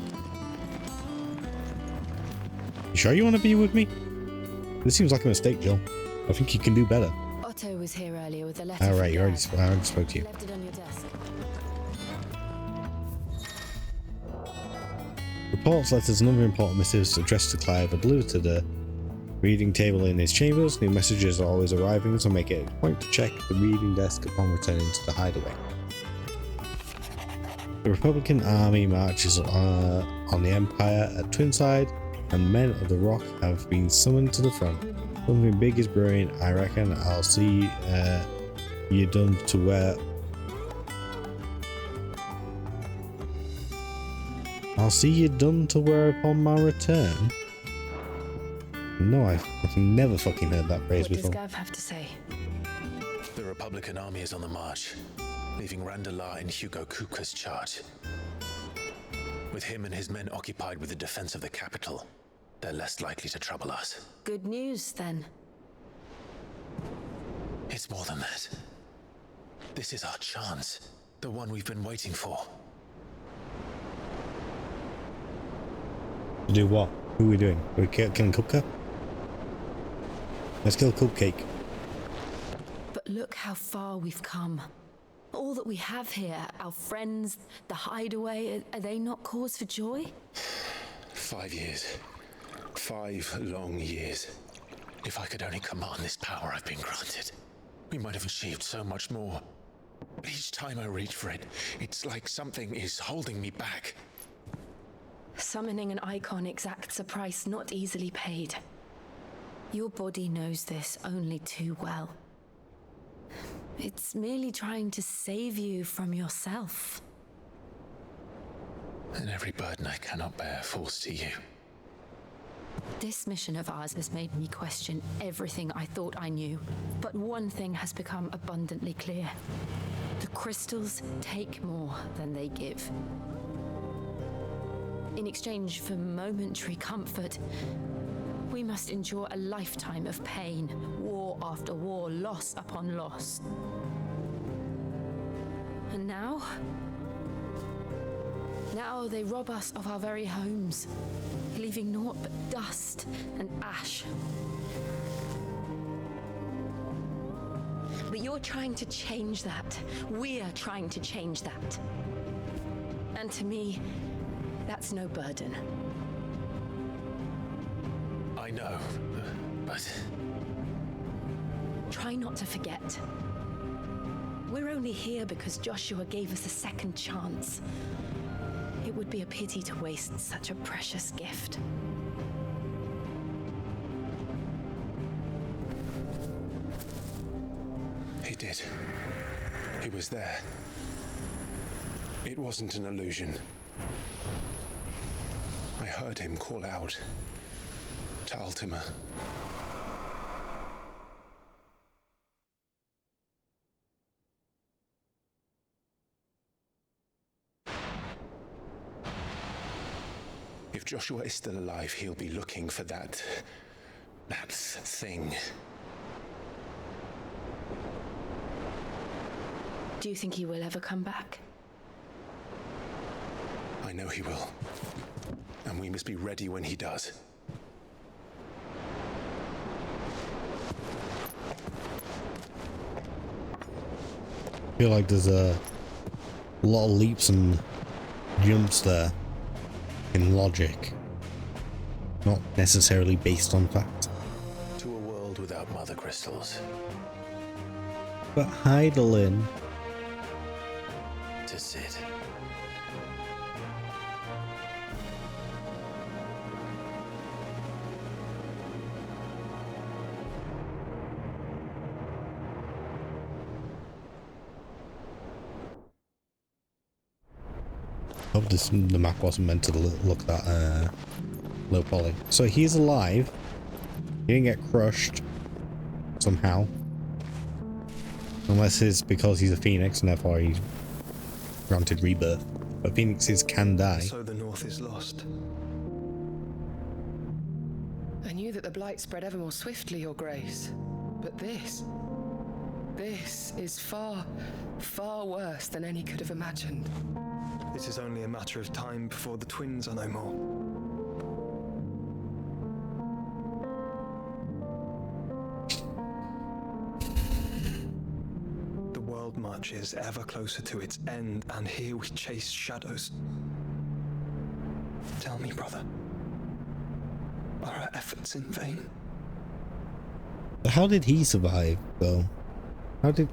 [SPEAKER 1] You sure you want to be with me? This seems like a mistake, Jill. I think you can do better.
[SPEAKER 22] Otto was here earlier with a letter.
[SPEAKER 1] All right,
[SPEAKER 22] from
[SPEAKER 1] I already
[SPEAKER 22] Gav.
[SPEAKER 1] spoke to you.
[SPEAKER 22] He left it on your desk.
[SPEAKER 1] Reports, letters, and other important missives addressed to Clive are delivered to the reading table in his chambers. New messages are always arriving, so make it a point to check the reading desk upon returning to the hideaway. The Republican army marches on the Empire at Twinside, and the men of the Rock have been summoned to the front. Something big is brewing, I reckon. I'll see you done to where. I'll see you done to where upon my return. No, I've never fucking heard that phrase before.
[SPEAKER 22] What does Gav have to say?
[SPEAKER 3] The Republican army is on the march, leaving Randalar in Hugo Kupka's charge. With him and his men occupied with the defense of the capital, they're less likely to trouble us.
[SPEAKER 22] Good news, then.
[SPEAKER 3] It's more than that. This is our chance, the one we've been waiting for.
[SPEAKER 1] To do what? Who are we doing? Are we killing Kupka? Let's kill Cupcake.
[SPEAKER 22] But look how far we've come. All that we have here, our friends, the hideaway, are they not cause for joy?
[SPEAKER 3] 5 years. 5 long years. If I could only command this power I've been granted, we might have achieved so much more. But each time I reach for it, it's like something is holding me back.
[SPEAKER 22] Summoning an Eikon exacts a price not easily paid. Your body knows this only too well. It's merely trying to save you from yourself.
[SPEAKER 3] And every burden I cannot bear falls to you.
[SPEAKER 22] This mission of ours has made me question everything I thought I knew. But one thing has become abundantly clear. The crystals take more than they give. In exchange for momentary comfort, we must endure a lifetime of pain, war after war, loss upon loss. And now they rob us of our very homes, leaving naught but dust and ash.
[SPEAKER 11] but you're trying to change that. We're trying to change that. And to me, that's no burden.
[SPEAKER 3] I know, but...
[SPEAKER 11] Try not to forget. We're only here because Joshua gave us a second chance. It would be a pity to waste such a precious gift.
[SPEAKER 3] He did. He was there. It wasn't an illusion. I heard him call out to Ultima. If Joshua is still alive, he'll be looking for that thing.
[SPEAKER 11] Do you think he will ever come back?
[SPEAKER 3] I know he will. And we must be ready when he does.
[SPEAKER 1] I feel like there's a lot of leaps and jumps there in logic, not necessarily based on fact.
[SPEAKER 3] To a world without Mothercrystals.
[SPEAKER 1] But Heidelin.
[SPEAKER 3] To Sid.
[SPEAKER 1] Hope the map wasn't meant to look that low poly. So he's alive. He didn't get crushed somehow. Unless it's because he's a phoenix and therefore he's granted rebirth. But phoenixes can die.
[SPEAKER 5] So the North is lost.
[SPEAKER 8] I knew that the blight spread ever more swiftly, Your Grace. But this is far, far worse than any could have imagined.
[SPEAKER 5] It is only a matter of time before the twins are no more. The world marches ever closer to its end, and here we chase shadows. Tell me, brother, are our efforts in vain?
[SPEAKER 1] How did he survive, though? How did...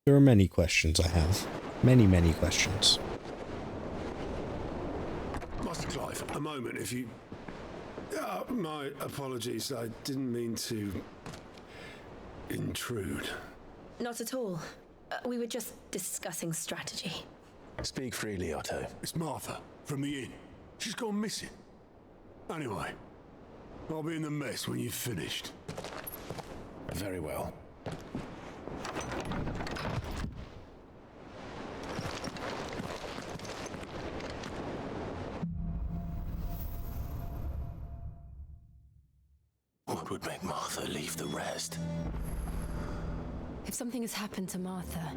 [SPEAKER 1] There are many questions I have. Many, many questions.
[SPEAKER 19] Master Clive, a moment, if you... my apologies, I didn't mean to... intrude.
[SPEAKER 11] Not at all. We were just discussing strategy.
[SPEAKER 3] Speak freely, Otto.
[SPEAKER 19] It's Martha, from the inn. She's gone missing. Anyway, I'll be in the mess when you've finished.
[SPEAKER 3] Very well.
[SPEAKER 14] What would make Martha leave the rest?
[SPEAKER 11] If something has happened to Martha,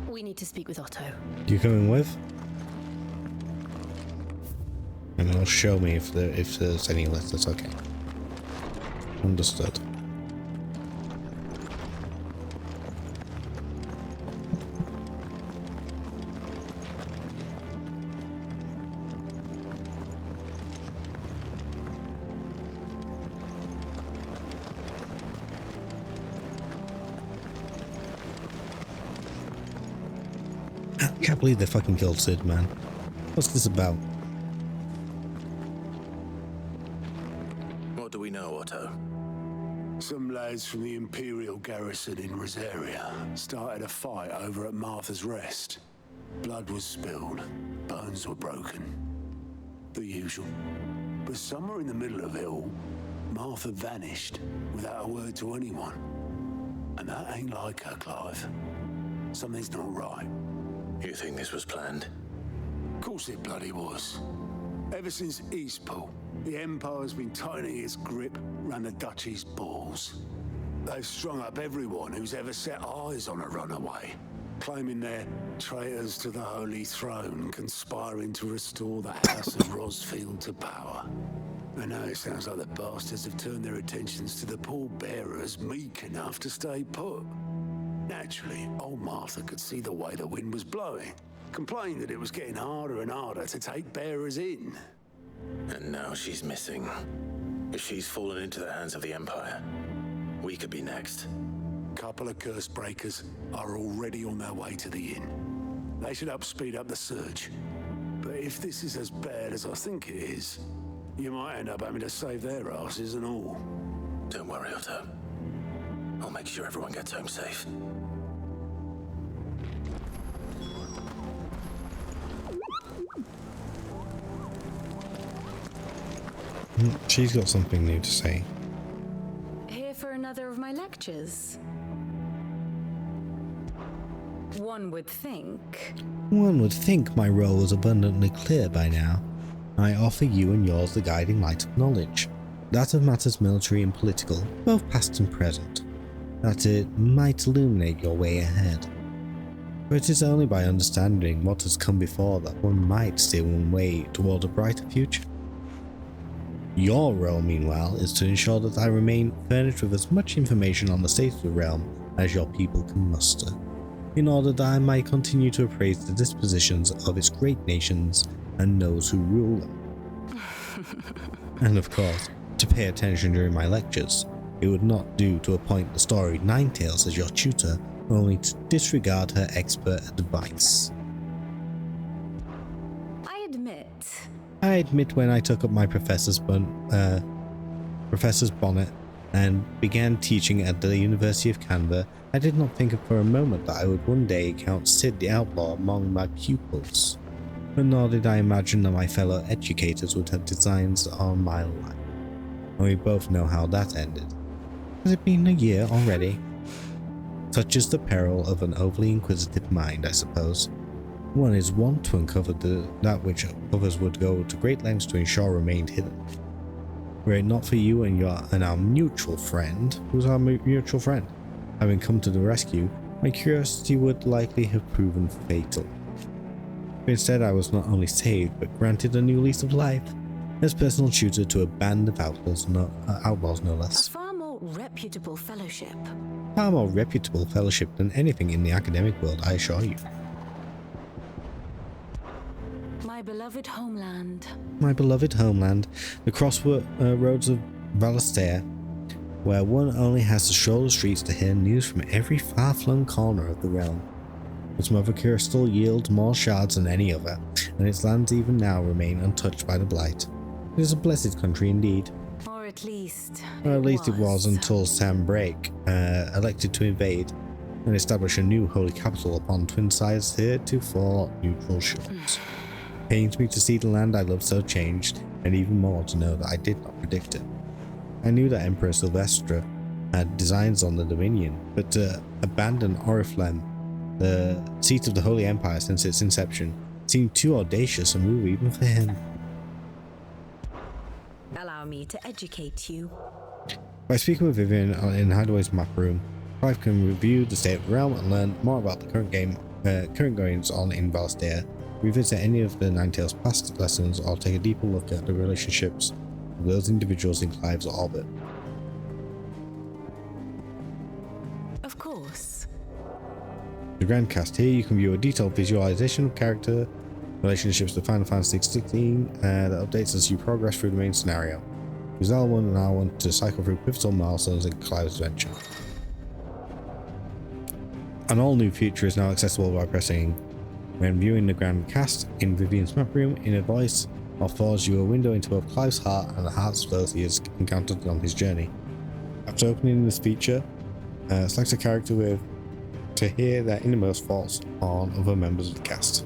[SPEAKER 11] we need to speak with Otto.
[SPEAKER 1] You coming with? And it'll show me if there's any left. That's okay. Understood. I can't believe they fucking killed Sid, man. What's this about?
[SPEAKER 3] What do we know, Otto?
[SPEAKER 19] Some lads from the Imperial garrison in Rosaria started a fight over at Martha's Rest. Blood was spilled, bones were broken. The usual. But somewhere in the middle of it all, Martha vanished without a word to anyone. And that ain't like her, Clive. Something's not right.
[SPEAKER 3] You think this was planned?
[SPEAKER 19] Of course it bloody was. Ever since Eastpool, the Empire's been tightening its grip round the Duchy's balls. They've strung up everyone who's ever set eyes on a runaway, claiming they're traitors to the Holy Throne, conspiring to restore the House of Rosfield to power. I know it sounds like the bastards have turned their attentions to the pallbearers meek enough to stay put. Naturally, old Martha could see the way the wind was blowing, complained that it was getting harder and harder to take bearers in.
[SPEAKER 3] And now she's missing. If she's fallen into the hands of the Empire, we could be next.
[SPEAKER 19] Couple of curse breakers are already on their way to the inn. They should help speed up the search. But if this is as bad as I think it is, you might end up having to save their asses and all.
[SPEAKER 3] Don't worry, Otto. I'll make sure everyone gets home safe.
[SPEAKER 1] She's got something new to say.
[SPEAKER 22] Here for another of my lectures? One would think.
[SPEAKER 1] One would think my role was abundantly clear by now. I offer you and yours the guiding light of knowledge, that of matters military and political, both past and present, that it might illuminate your way ahead. For it is only by understanding what has come before that one might steer one way toward a brighter future. Your role, meanwhile, is to ensure that I remain furnished with as much information on the state of the realm as your people can muster, in order that I might continue to appraise the dispositions of its great nations and those who rule them. And of course, to pay attention during my lectures. It would not do to appoint the storied Ninetales as your tutor, only to disregard her expert advice. I admit when I took up my professor's bonnet and began teaching at the University of Canberra, I did not think for a moment that I would one day count Sid the Outlaw among my pupils. But nor did I imagine that my fellow educators would have designs on my life. And we both know how that ended. Has it been a year already? Such is the peril of an overly inquisitive mind, I suppose. One is wont to uncover that which others would go to great lengths to ensure remained hidden. Were it not for you and our mutual friend, who's our mutual friend, having come to the rescue, my curiosity would likely have proven fatal. But instead I was not only saved, but granted a new lease of life, as personal tutor to a band of outlaws no less.
[SPEAKER 22] A far more reputable fellowship.
[SPEAKER 1] Far more reputable fellowship than anything in the academic world, I assure you.
[SPEAKER 22] My beloved homeland.
[SPEAKER 1] My beloved homeland, the crossroads of Valisthea, where one only has to stroll the streets to hear news from every far-flung corner of the realm. Its Mothercrystal yields more shards than any other, and its lands even now remain untouched by the blight. It is a blessed country indeed.
[SPEAKER 22] Or at least
[SPEAKER 1] it was until Sam Brake elected to invade and establish a new holy capital upon twin sides heretofore neutral shores. Pains me to see the land I love so changed, and even more to know that I did not predict it. I knew that Emperor Sylvestre had designs on the Dominion, but to abandon Oriflame, the seat of the Holy Empire since its inception, seemed too audacious a move even for him.
[SPEAKER 22] Allow me to educate you.
[SPEAKER 1] By speaking with Vivian in Hideaway's map room, Clive can review the state of the realm and learn more about the current goings on in Valisthea, revisit any of the Ninetales' past lessons, or take a deeper look at the relationships of those individuals in Clive's orbit.
[SPEAKER 22] Of course.
[SPEAKER 1] The Grand Cast. Here you can view a detailed visualization of character relationships to Final Fantasy XVI that updates as you progress through the main scenario. Use L1 and R1 to cycle through pivotal milestones in Clive's adventure. An all-new feature is now accessible by pressing when viewing the Grand Cast in Vivian's map room. Inner voice offers you a window into both Clive's heart and the hearts of those he has encountered on his journey. After opening this feature, select a character to hear their innermost thoughts on other members of the cast.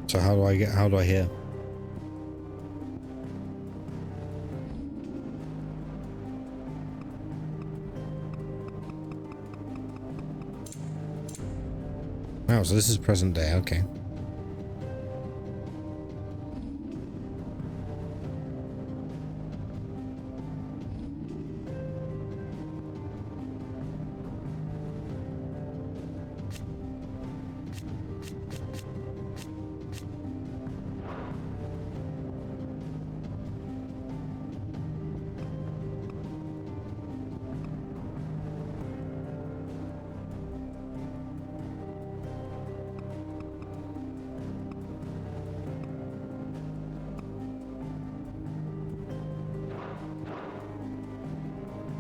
[SPEAKER 1] So how do I hear? Oh, so this is present day, okay.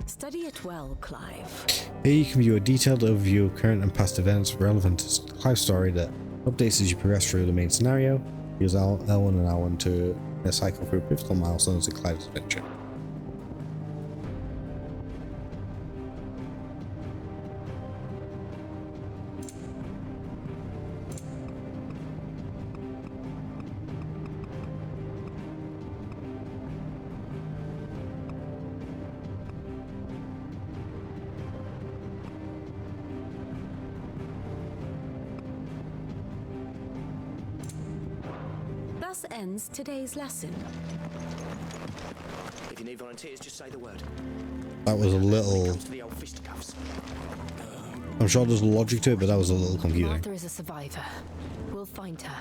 [SPEAKER 22] Study it well, Clive.
[SPEAKER 1] Here you can view a detailed overview of current and past events relevant to Clive's story that updates as you progress through the main scenario. Use L1 and R1 to cycle through pivotal milestones in Clive's adventure.
[SPEAKER 22] Thus ends today's lesson.
[SPEAKER 2] If you need volunteers, just say the word.
[SPEAKER 1] That was a little...
[SPEAKER 2] To the old fisticuffs.
[SPEAKER 1] I'm sure there's logic to it, but that was a little confusing.
[SPEAKER 22] Martha is a survivor. We'll find her.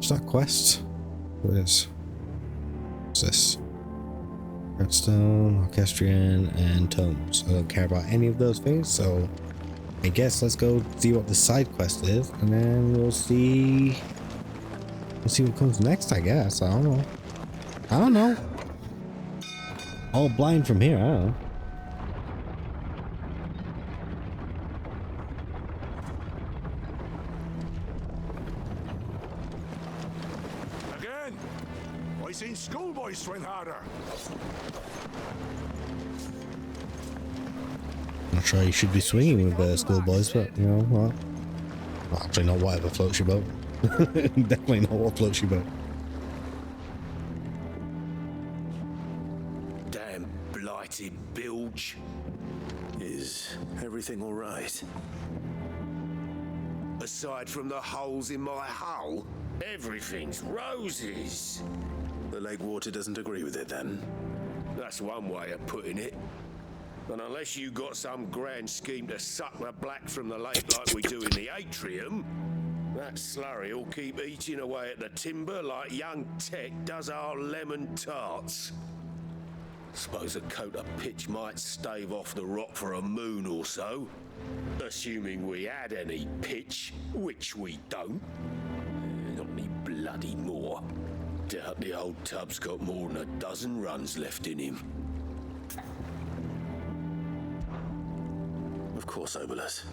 [SPEAKER 1] Start quest. What is this? Redstone, Orchestrion, and Tomes. I don't care about any of those things, so I guess let's go see what the side quest is, and then we'll see what comes next, I guess. I don't know. All blind from here, I don't know.
[SPEAKER 12] Again! I seen schoolboys swing harder.
[SPEAKER 1] Not sure you should be swinging with schoolboys, but you know what? Well, actually, not whatever floats your boat. Definitely not what floats your boat.
[SPEAKER 3] Damn blighted bilge. Is everything all right?
[SPEAKER 12] Aside from the holes in my hull, everything's roses.
[SPEAKER 3] The lake water doesn't agree with it then?
[SPEAKER 12] That's one way of putting it. And unless you got some grand scheme to suck the black from the lake like we do in the atrium, that slurry will keep eating away at the timber like young Tech does our lemon tarts. Suppose a coat of pitch might stave off the rock for a moon or so, assuming we had any pitch, which we don't. Not any bloody more. Doubt the old tub's got more than a dozen runs left in him.
[SPEAKER 3] Of course, Obolus.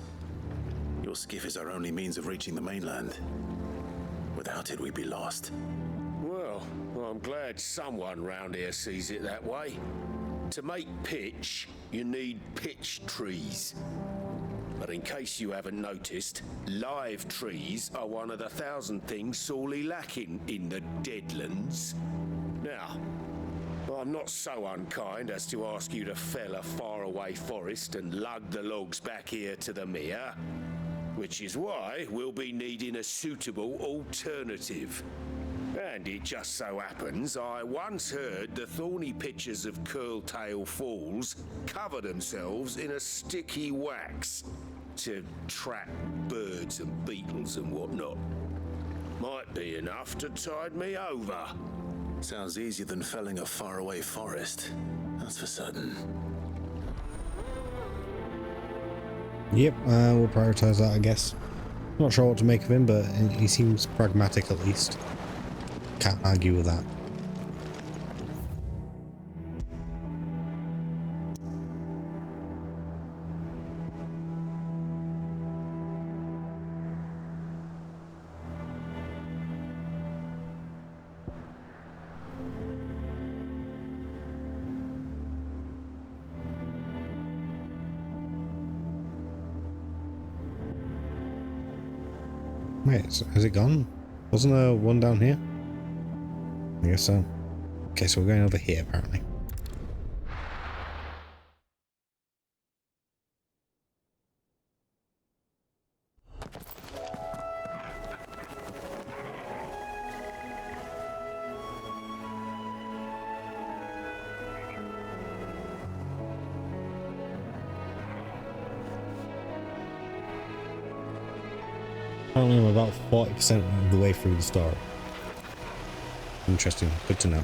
[SPEAKER 3] Your skiff is our only means of reaching the mainland. Without it, we'd be lost.
[SPEAKER 12] Well, I'm glad someone round here sees it that way. To make pitch, you need pitch trees. But in case you haven't noticed, live trees are one of the 1,000 things sorely lacking in the Deadlands. Now, I'm not so unkind as to ask you to fell a faraway forest and lug the logs back here to the mere, which is why we'll be needing a suitable alternative. And it just so happens I once heard the thorny pitchers of Curltail Falls cover themselves in a sticky wax to trap birds and beetles and whatnot. Might be enough to tide me over.
[SPEAKER 3] Sounds easier than felling a faraway forest. That's for certain.
[SPEAKER 1] Yep, we'll prioritize that, I guess. Not sure what to make of him, but he seems pragmatic at least. Can't argue with that. Wait, has it gone? Wasn't there one down here? I guess so. Okay, so we're going over here apparently. Apparently I'm about 40% of the way through the story. Interesting, good to know.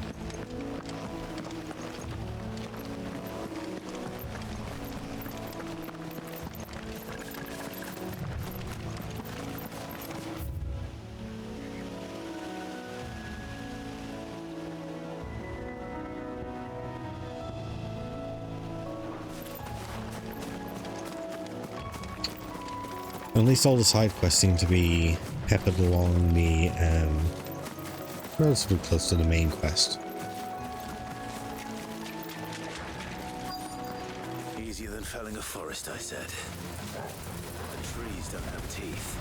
[SPEAKER 1] At least all the side quests seem to be peppered along the relatively close to the main quest.
[SPEAKER 3] Easier than felling a forest, I said. The trees don't have teeth.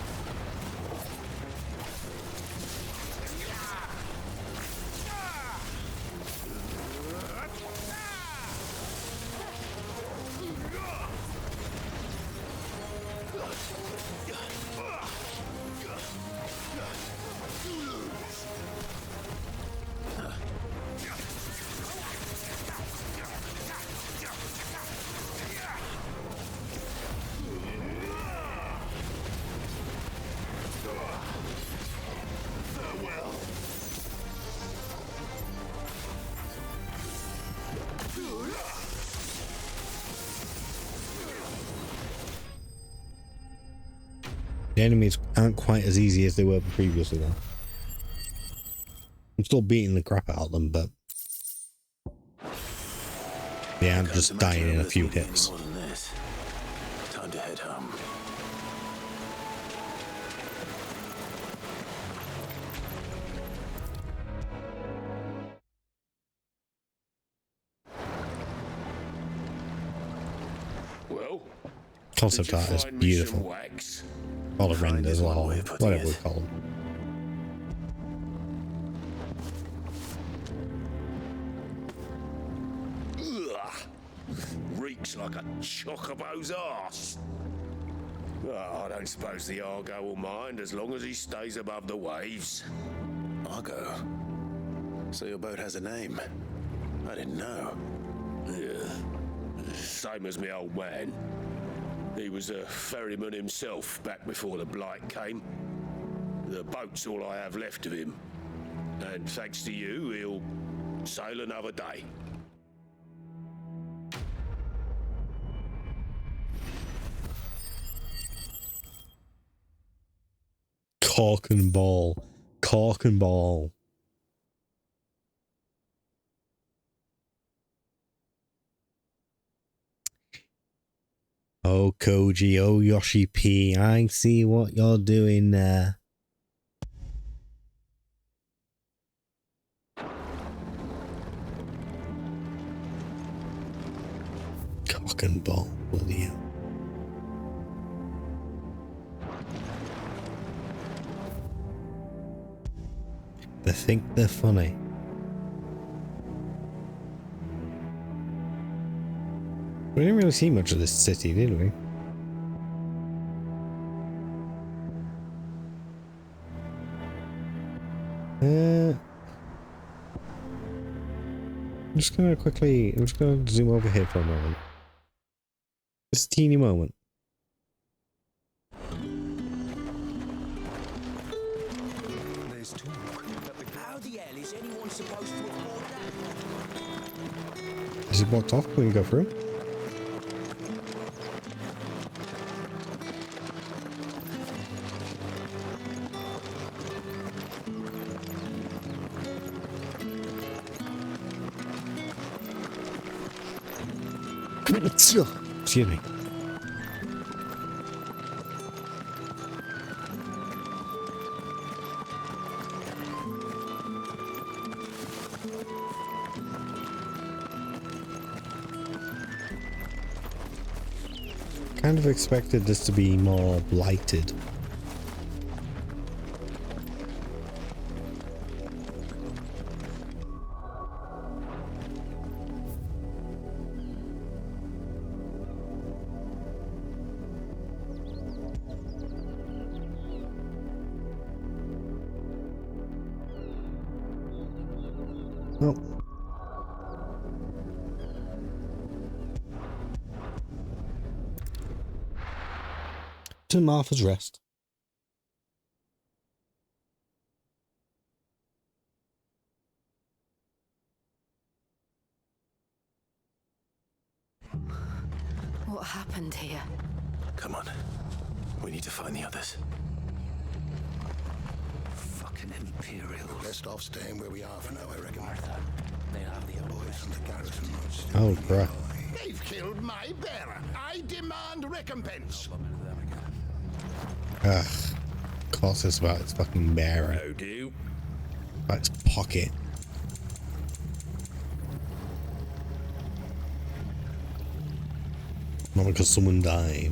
[SPEAKER 1] The enemies aren't quite as easy as they were previously though. I'm still beating the crap out of them, but yeah, I'm just dying in a few hits.
[SPEAKER 3] More than this. Time to head home.
[SPEAKER 12] Well,
[SPEAKER 1] Concept art is beautiful. All the renders, or whatever we call them.
[SPEAKER 12] Reeks like a chocobo's arse. Oh, I don't suppose the Argo will mind as long as he stays above the waves.
[SPEAKER 3] Argo? So your boat has a name? I didn't know.
[SPEAKER 12] Yeah. Same as me old man. He was a ferryman himself back before the Blight came. The boat's all I have left of him. And thanks to you, he'll sail another day.
[SPEAKER 1] Cork and ball. Cork and ball. Oh, Koji, oh, Yoshi P, I see what you're doing there. Cock and ball, bloody hell. They think they're funny. We didn't really see much of this city, did we? I'm just gonna zoom over here for a moment. Just a teeny moment.
[SPEAKER 2] There's two. How the hell is anyone supposed to afford that?
[SPEAKER 1] Is it blocked off? Can we go through? Excuse me. Kind of expected this to be more blighted. To Martha's Rest.
[SPEAKER 11] What happened here?
[SPEAKER 3] Come on. We need to find the others.
[SPEAKER 2] Fucking Imperials.
[SPEAKER 9] Best off staying where we are for now, I reckon.
[SPEAKER 2] Martha, they have the
[SPEAKER 9] Boys from the garrison.
[SPEAKER 1] Oh, bruh.
[SPEAKER 9] They've killed my bearer. I demand recompense.
[SPEAKER 1] Ugh. Of course it's about its fucking bearer.
[SPEAKER 14] Oh, do.
[SPEAKER 1] About its pocket. Not because someone died.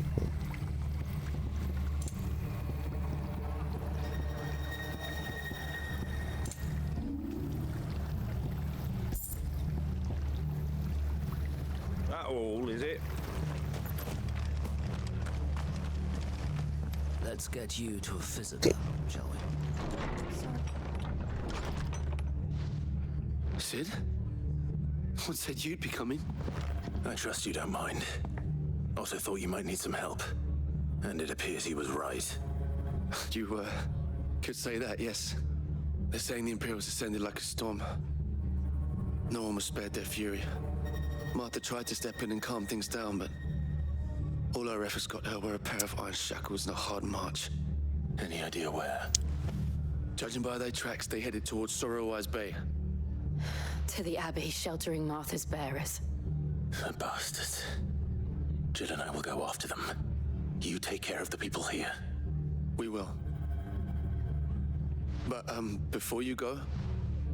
[SPEAKER 16] That all, is it?
[SPEAKER 2] Let's get you to a visitor, shall we?
[SPEAKER 3] Sid? What said you'd be coming? I trust you don't mind. Also thought you might need some help. And it appears he was right.
[SPEAKER 4] You, could say that, yes. They're saying the Imperials descended like a storm. No one was spared their fury. Martha tried to step in and calm things down, but all our efforts got her were a pair of iron shackles and a hard march.
[SPEAKER 3] Any idea where?
[SPEAKER 4] Judging by their tracks, they headed towards Sorrowwise Bay.
[SPEAKER 11] To the Abbey, sheltering Martha's bearers.
[SPEAKER 3] The bastards. Jill and I will go after them. You take care of the people here.
[SPEAKER 4] We will. But, before you go,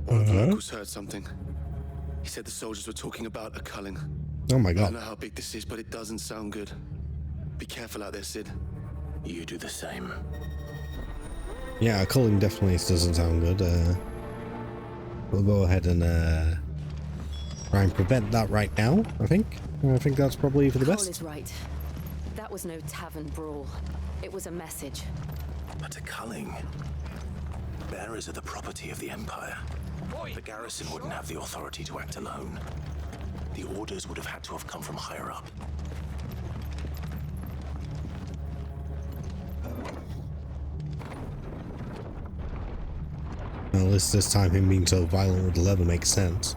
[SPEAKER 4] one of the locals heard something. He said the soldiers were talking about a culling.
[SPEAKER 1] Oh my god.
[SPEAKER 4] I don't know how big this is, but it doesn't sound good. Be careful out there, Sid.
[SPEAKER 3] You do the same.
[SPEAKER 1] Yeah, culling definitely doesn't sound good. We'll go ahead and try and prevent that right now, I think. I think that's probably for the
[SPEAKER 11] Cole
[SPEAKER 1] best.
[SPEAKER 11] is right. That was no tavern brawl. It was a message.
[SPEAKER 3] But a culling. Bearers are the property of the Empire. The garrison wouldn't have the authority to act alone. The orders would have had to have come from higher up.
[SPEAKER 1] Well, at least this time him being so violent with the leather makes sense.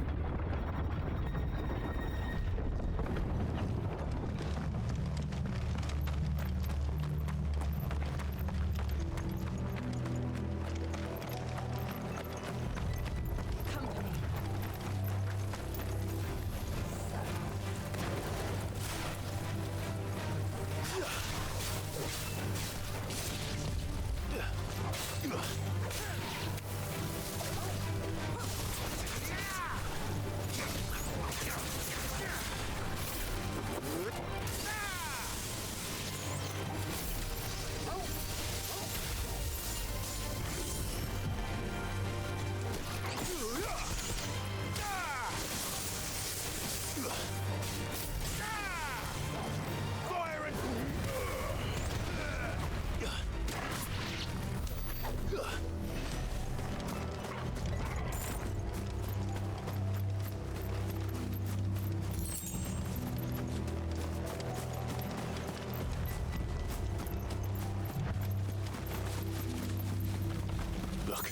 [SPEAKER 3] Look.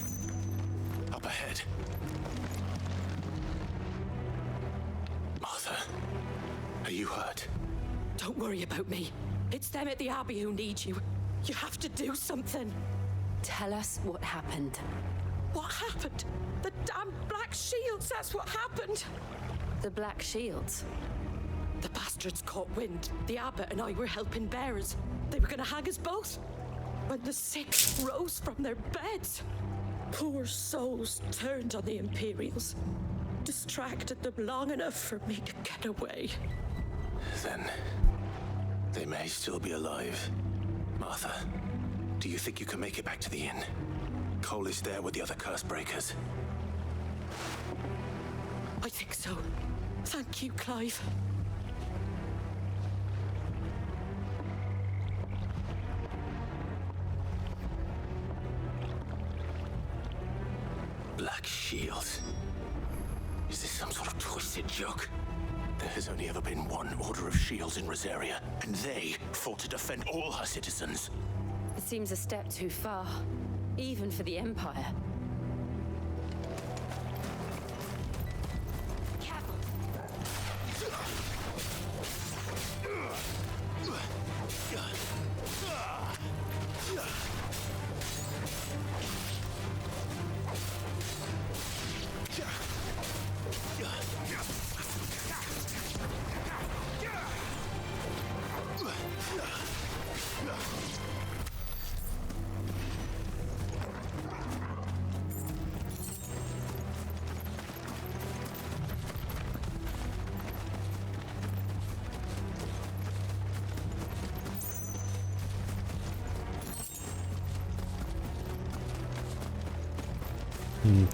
[SPEAKER 3] Up ahead. Martha, are you hurt?
[SPEAKER 11] Don't worry about me. It's them at the Abbey who need you. You have to do something. Tell us what happened. What happened? The damn Black Shields, that's what happened. The Black Shields? The bastards caught wind. The abbot and I were helping bearers. They were gonna hang us both. When the sick rose from their beds. Poor souls turned on the Imperials. Distracted them long enough for me to get away.
[SPEAKER 3] Then they may still be alive. Martha, do you think you can make it back to the inn? Cole is there with the other curse breakers.
[SPEAKER 11] I think so. Thank you, Clive.
[SPEAKER 3] Black Shields. Is this some sort of twisted joke? There has only ever been one Order of Shields in Rosaria, and they fought to defend all her citizens.
[SPEAKER 11] It seems a step too far, even for the Empire.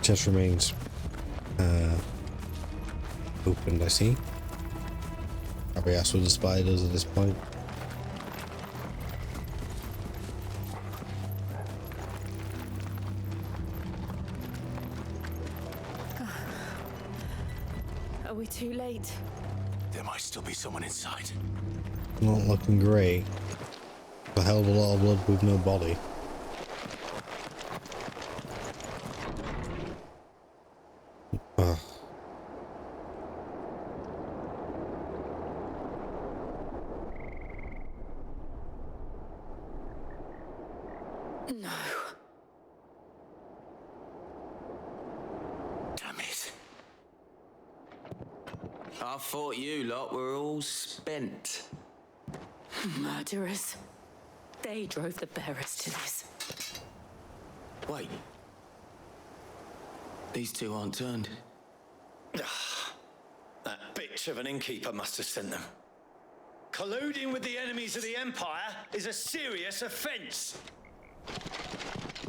[SPEAKER 1] Chest remains opened, I see. Probably asked with the spiders at this point.
[SPEAKER 11] Are we too late?
[SPEAKER 2] There might still be someone inside.
[SPEAKER 1] Not looking great. A hell of a lot of blood with no body.
[SPEAKER 11] No.
[SPEAKER 14] Damn it. I thought you lot were all spent.
[SPEAKER 11] Murderers. They drove the bearers to this.
[SPEAKER 14] Wait. These two aren't turned.
[SPEAKER 10] That bitch of an innkeeper must have sent them. Colluding with the enemies of the Empire is a serious offence.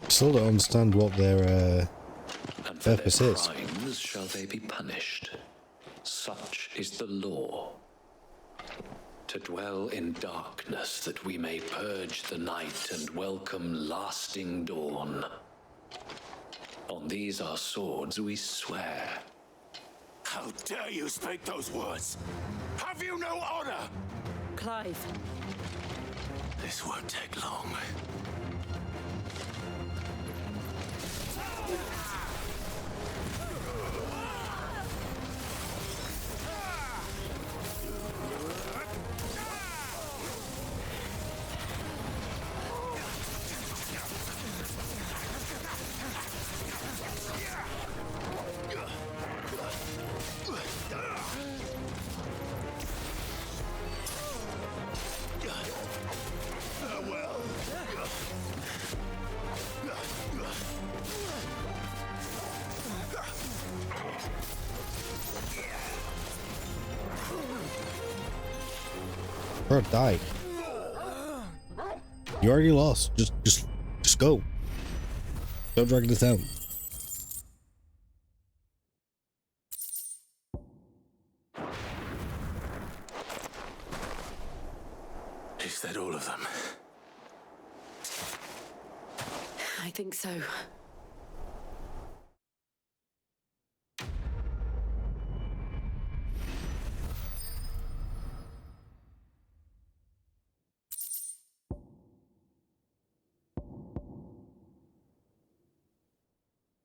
[SPEAKER 1] Still don't understand what their purpose is.
[SPEAKER 20] Crimes shall they be punished. Such is the law. To dwell in darkness that we may purge the night and welcome lasting dawn. On these our swords we swear.
[SPEAKER 2] How dare you speak those words? Have you no honor?
[SPEAKER 11] Clive.
[SPEAKER 2] This won't take long.
[SPEAKER 1] Bro, die. You already lost. Just go. Don't drag this out.
[SPEAKER 2] Is that all of them?
[SPEAKER 11] I think so.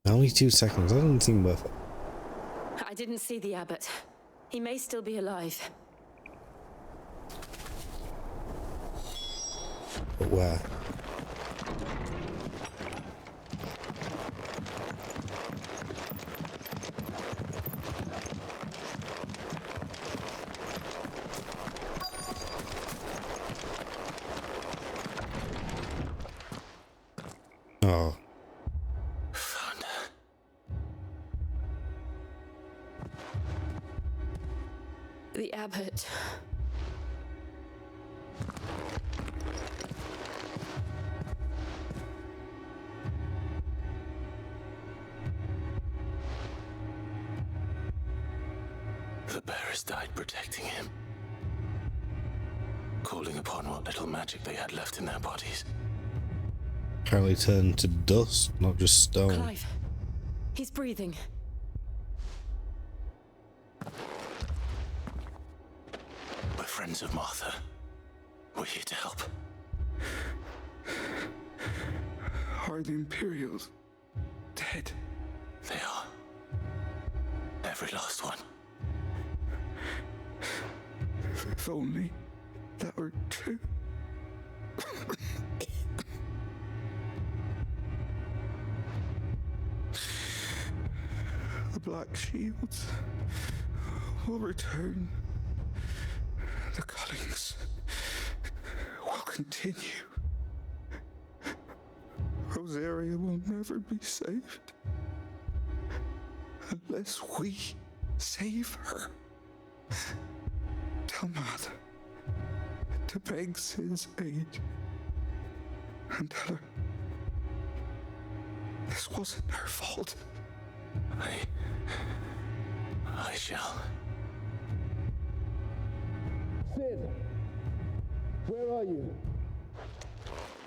[SPEAKER 1] Only 2 seconds. That doesn't seem worth it.
[SPEAKER 11] I didn't see the abbot. He may still be alive.
[SPEAKER 1] But where? Oh.
[SPEAKER 11] The abbot.
[SPEAKER 2] The bearers died protecting him. Calling upon what little magic they had left in their bodies.
[SPEAKER 1] Apparently turned to dust, not just stone.
[SPEAKER 11] Clive. He's breathing.
[SPEAKER 2] We're friends of Martha. We're here to help.
[SPEAKER 18] Are the Imperials dead?
[SPEAKER 2] They are. Every last one.
[SPEAKER 18] If only that were true. The Black Shields will return. The cullings will continue. Rosaria will never be saved unless we save her. Tell Mother to beg Sid's aid and tell her this wasn't her fault.
[SPEAKER 3] I shall.
[SPEAKER 4] Sid! Where are you?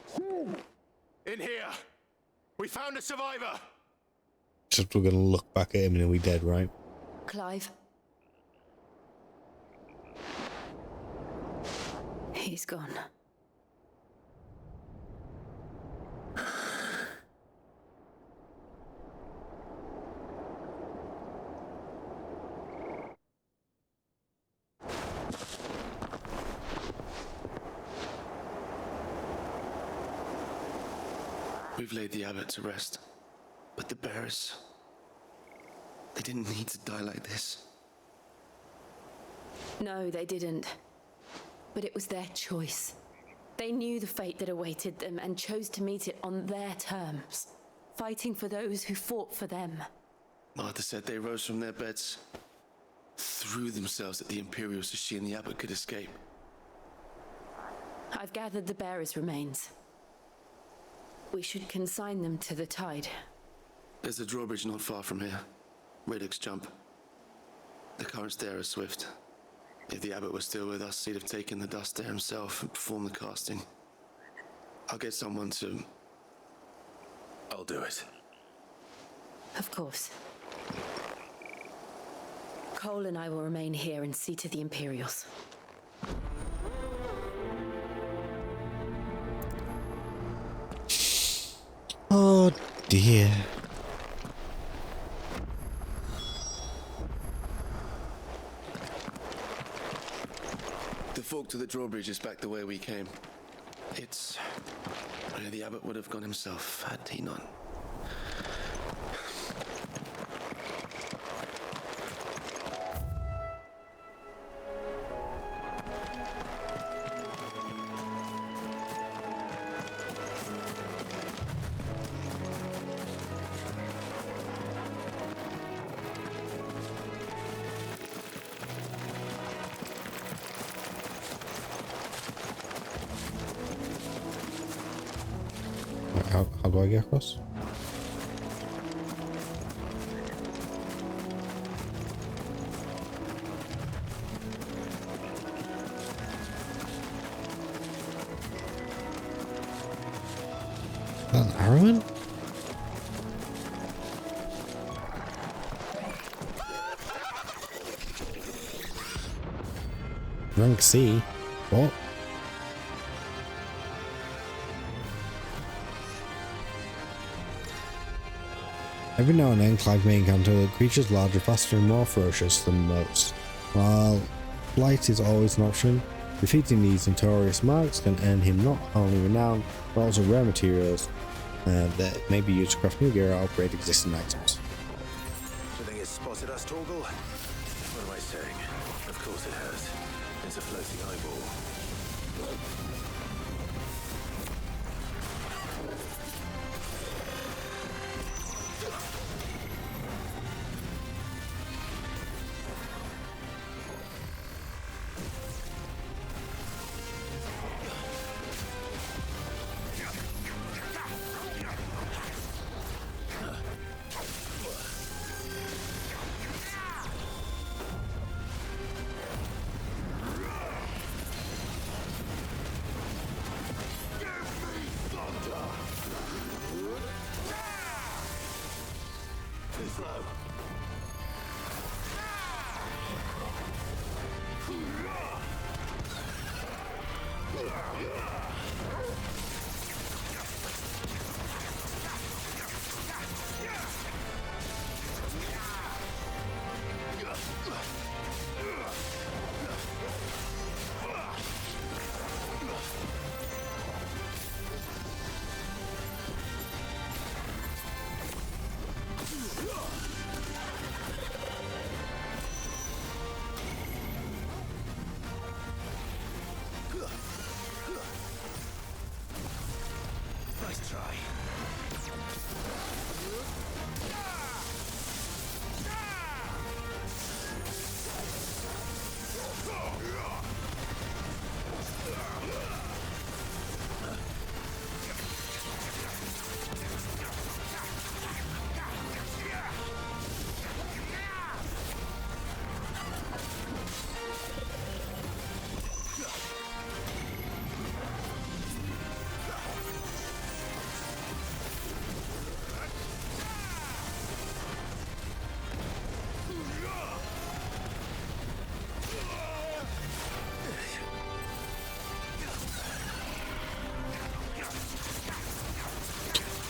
[SPEAKER 4] Sid!
[SPEAKER 3] In here! We found a survivor!
[SPEAKER 1] Just we're gonna look back at him and we're dead, right?
[SPEAKER 13] Clive. He's gone.
[SPEAKER 4] We've laid the abbot to rest. But the bearers... they didn't need to die like this.
[SPEAKER 22] No, they didn't. But it was their choice. They knew the fate that awaited them and chose to meet it on their terms, fighting for those who fought for them.
[SPEAKER 4] Martha said they rose from their beds, threw themselves at the Imperials so she and the abbot could escape.
[SPEAKER 22] I've gathered the bearers' remains. We should consign them to the tide.
[SPEAKER 4] There's a drawbridge not far from here. Radix jump. The currents there are swift. If the abbot was still with us, he'd have taken the dust there himself and performed the casting. I'll get someone to...
[SPEAKER 3] I'll do it.
[SPEAKER 22] Of course. Cole and I will remain here and see to the Imperials.
[SPEAKER 1] Oh dear.
[SPEAKER 4] The fork to the drawbridge is back the way we came. It's where the abbot would have gone himself had he not.
[SPEAKER 1] How do I get across? Is that an arrowman? Rank C? What? Every now and then, Clive may encounter creatures larger, faster, and more ferocious than most. While flight is always an option, defeating these notorious marks can earn him not only renown, but also rare materials that may be used to craft new gear or upgrade existing items.
[SPEAKER 3] Do you think it's spotted us, Torgal? What am I saying? Of course it has. It's a floating eyeball.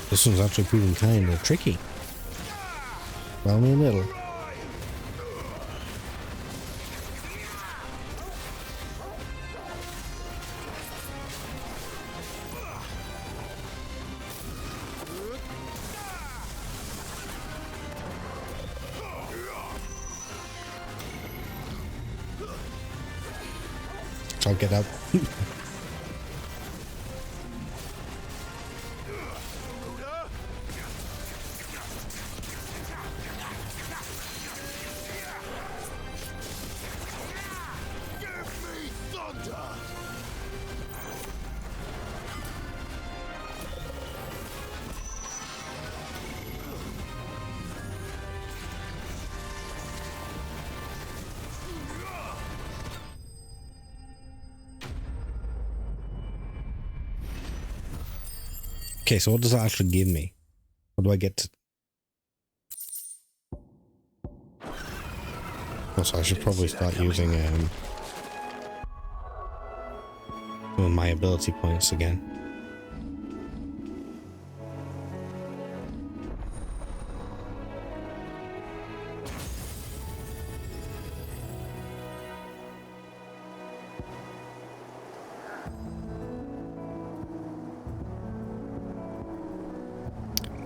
[SPEAKER 1] This one's actually proving kind of tricky. Well, in the middle. I'll get out. Okay, so what does that actually give me? What do I get to... Also, I should probably start using my ability points again.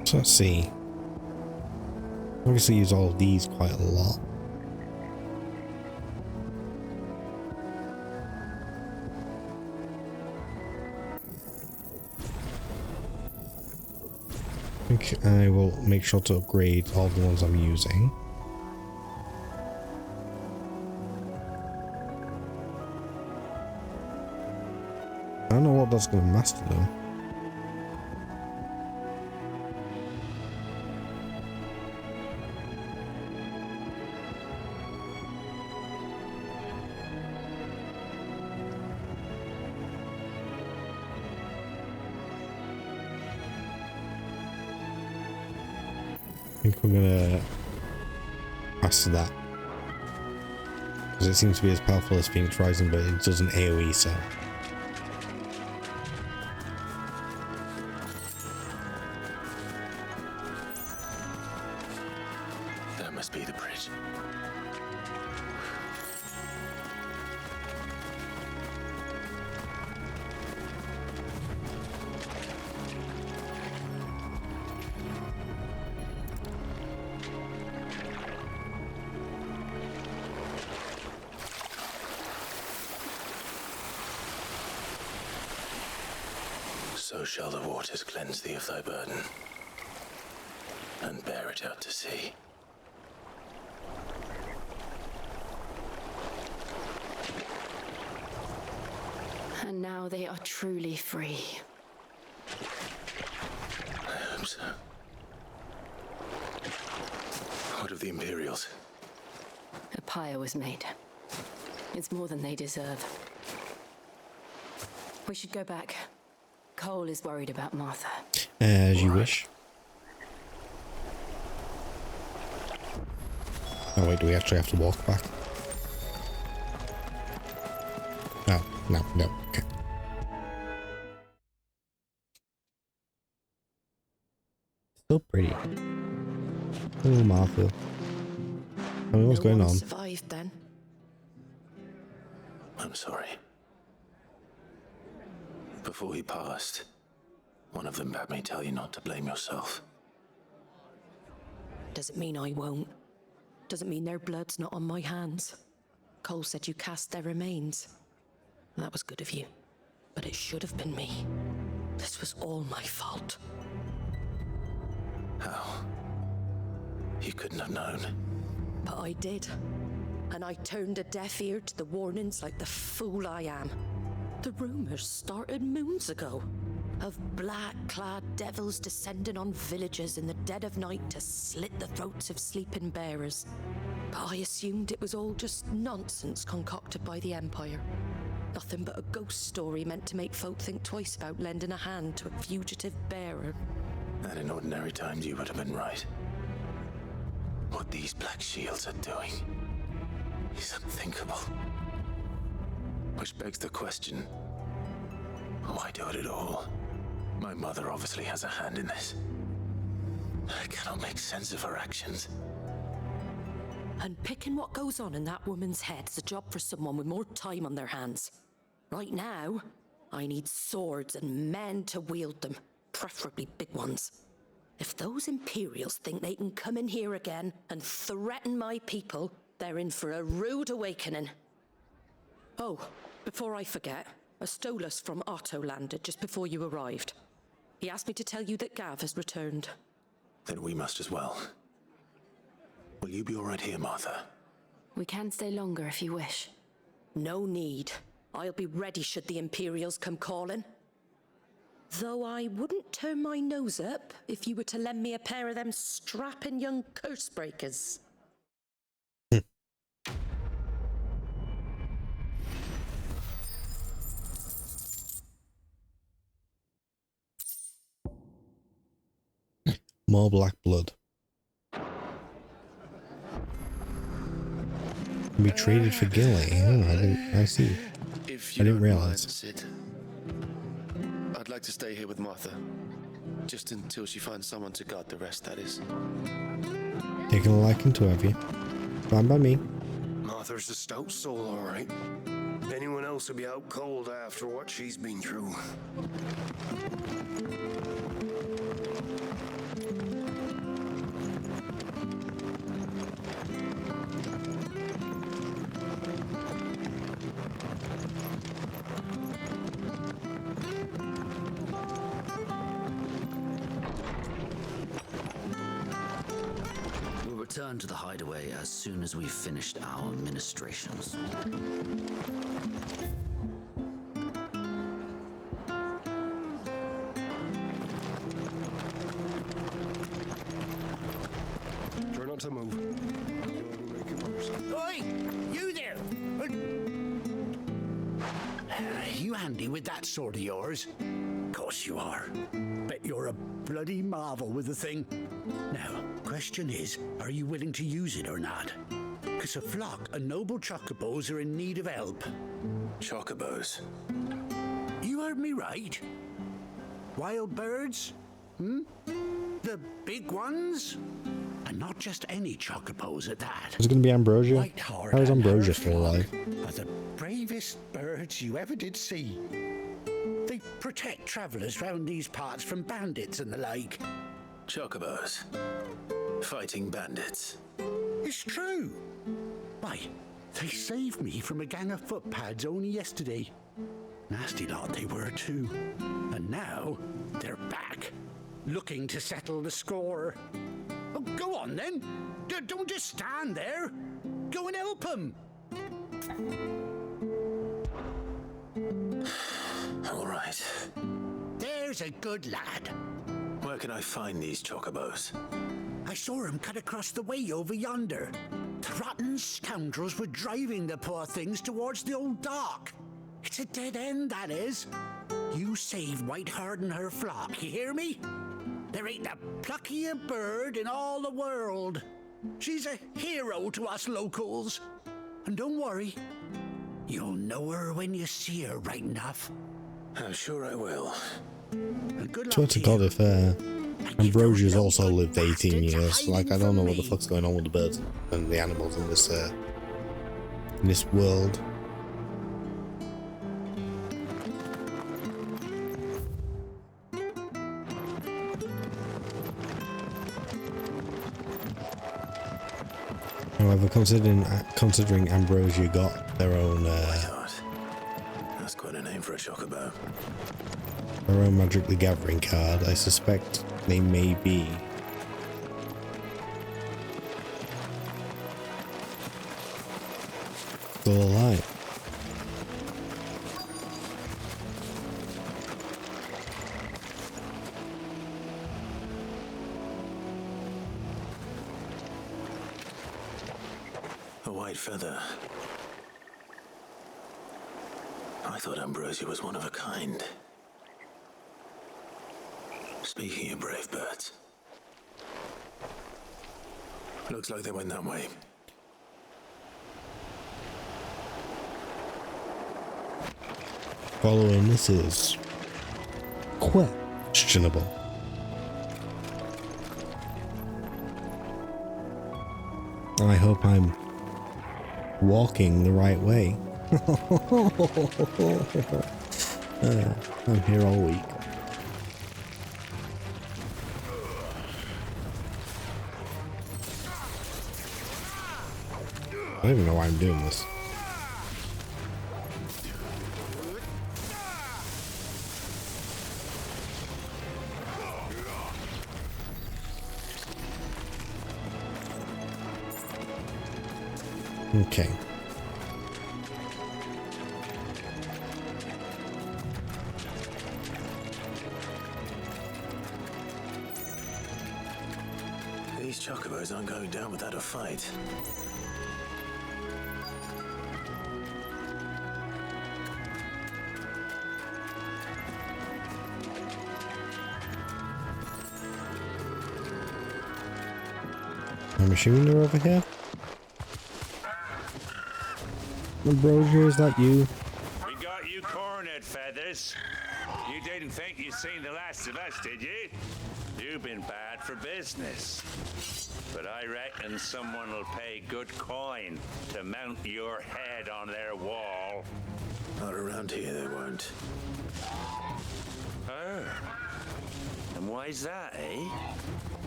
[SPEAKER 1] So let's see. Obviously use all of these quite a lot. I think I will make sure to upgrade all the ones I'm using. I don't know what that's going to master though. I think we're gonna master that because it seems to be as powerful as Phoenix Rising, but it doesn't AoE, so
[SPEAKER 3] that must be the bridge. So shall the waters cleanse thee of thy burden, and bear it out to sea.
[SPEAKER 11] And now they are truly free.
[SPEAKER 3] I hope so. What of the Imperials?
[SPEAKER 11] A pyre was made. It's more than they deserve. We should go back. Cole is worried about Martha.
[SPEAKER 1] As you wish. Oh wait, do we actually have to walk back? Oh, no, okay. So pretty. Oh, Martha. I mean, what's going on?
[SPEAKER 11] Survived then.
[SPEAKER 3] I'm sorry. Before he passed, one of them bade me tell you not to blame yourself.
[SPEAKER 11] Doesn't mean I won't. Doesn't mean their blood's not on my hands. Cole said you cast their remains. That was good of you. But it should have been me. This was all my fault.
[SPEAKER 3] How? You couldn't have known.
[SPEAKER 11] But I did. And I turned a deaf ear to the warnings like the fool I am. The rumors started moons ago. Of black-clad devils descending on villages in the dead of night to slit the throats of sleeping bearers. But I assumed it was all just nonsense concocted by the Empire. Nothing but a ghost story meant to make folk think twice about lending a hand to a fugitive bearer.
[SPEAKER 3] And in ordinary times you would have been right. What these Black Shields are doing is unthinkable. Which begs the question, why do it at all? My mother obviously has a hand in this. I cannot make sense of her actions.
[SPEAKER 11] Unpicking what goes on in that woman's head is a job for someone with more time on their hands. Right now, I need swords and men to wield them, preferably big ones. If those Imperials think they can come in here again and threaten my people, they're in for a rude awakening. Oh, before I forget, a Stolas from Otto landed just before you arrived. He asked me to tell you that Gav has returned.
[SPEAKER 3] Then we must as well. Will you be all right here, Martha?
[SPEAKER 11] We can stay longer if you wish. No need. I'll be ready should the Imperials come calling. Though I wouldn't turn my nose up if you were to lend me a pair of them strapping young curse breakers.
[SPEAKER 1] More black blood. Can be traded for Gilly. Oh, I see.
[SPEAKER 4] If
[SPEAKER 1] I
[SPEAKER 4] you
[SPEAKER 1] didn't
[SPEAKER 4] don't mind,
[SPEAKER 1] realize.
[SPEAKER 4] Sid, I'd like to stay here with Martha. Just until she finds someone to guard the rest, that is.
[SPEAKER 1] Taking a liking to have you. Fine by me.
[SPEAKER 2] Martha's a stout soul, all right. Anyone else would be out cold after what she's been through.
[SPEAKER 6] We'll return to the hideaway as soon as we've finished our ministrations.
[SPEAKER 2] Try not to move. You'll only make it worse.
[SPEAKER 21] Oi! You there! You handy with that sword of yours? Course you are. Bet you're a bloody marvel with the thing. Now, question is, are you willing to use it or not? Because a flock of noble chocobos are in need of help.
[SPEAKER 3] Chocobos?
[SPEAKER 21] You heard me right. Wild birds? The big ones? And not just any chocobos at that.
[SPEAKER 1] Is it going to be Ambrosia?
[SPEAKER 21] White-haired
[SPEAKER 1] How is
[SPEAKER 21] and
[SPEAKER 1] Ambrosia
[SPEAKER 21] her
[SPEAKER 1] still alive?
[SPEAKER 21] flock are the bravest birds you ever did see. They protect travellers round these parts from bandits and the like.
[SPEAKER 3] Chocobos. Fighting bandits.
[SPEAKER 21] It's true. Why, they saved me from a gang of footpads only yesterday. Nasty lot they were too. And now they're back, looking to settle the score. Oh, go on then. Don't just stand there. Go and help them.
[SPEAKER 3] All right.
[SPEAKER 21] There's a good lad.
[SPEAKER 3] Where can I find these chocobos?
[SPEAKER 21] I saw him cut across the way over yonder. The rotten scoundrels were driving the poor things towards the old dock. It's a dead end, that is. You save Whiteheart and her flock, you hear me? There ain't the pluckier bird in all the world. She's a hero to us locals. And don't worry, you'll know her when you see her right enough.
[SPEAKER 3] I'm sure I will.
[SPEAKER 21] And good luck
[SPEAKER 1] Swear to God, if Ambrosia's also lived 18 years, like I don't know what the fuck's going on with the birds and the animals in this world. However, considering Ambrosia got their own
[SPEAKER 3] That's quite a name for a chocobo.
[SPEAKER 1] their own Magic the Gathering card, I suspect they may be still alive.
[SPEAKER 3] A white feather. I thought Ambrosia was one of a kind. Speaking of brave birds. Looks like they went that way.
[SPEAKER 1] Following this is Quest questionable. I hope I'm walking the right way. I'm here all week. I don't even know why I'm doing this. Okay.
[SPEAKER 3] These chocobos aren't going down without a fight.
[SPEAKER 1] I'm assuming they're over here. Ambrosia, is that you?
[SPEAKER 15] We got you cornered, Feathers. You didn't think you'd seen the last of us, did you? You've been bad for business. But I reckon someone will pay good coin to mount your head on their wall.
[SPEAKER 3] Not around here, they won't.
[SPEAKER 15] Oh. And why's that, eh?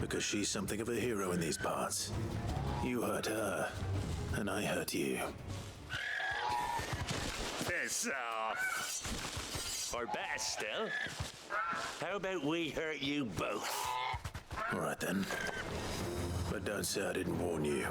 [SPEAKER 3] Because she's something of a hero in these parts. You hurt her, and I hurt you.
[SPEAKER 15] Piss off. Or better still, how about we hurt you both?
[SPEAKER 3] All right then. But don't say I didn't warn you.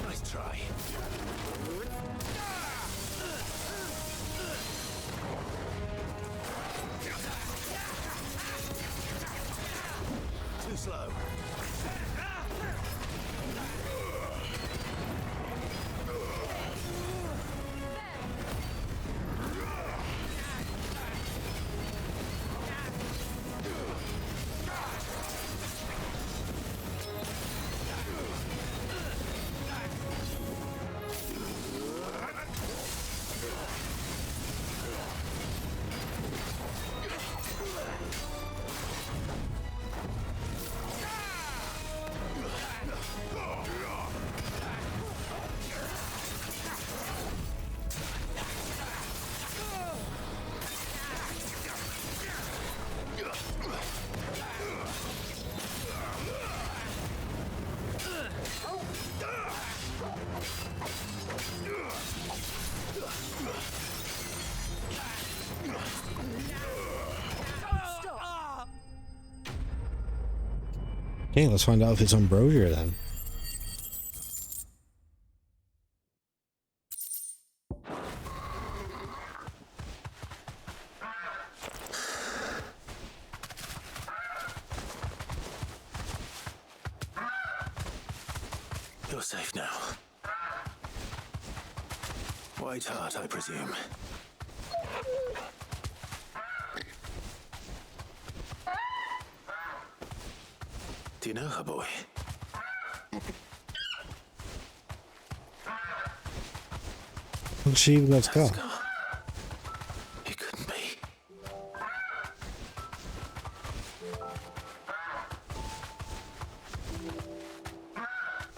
[SPEAKER 3] Nice try. Too slow.
[SPEAKER 1] Okay, let's find out if it's Ambrosia then.
[SPEAKER 3] You're safe now. White heart, I presume. Do you know her, boy?
[SPEAKER 1] Well, she even got a scar.
[SPEAKER 3] It couldn't be.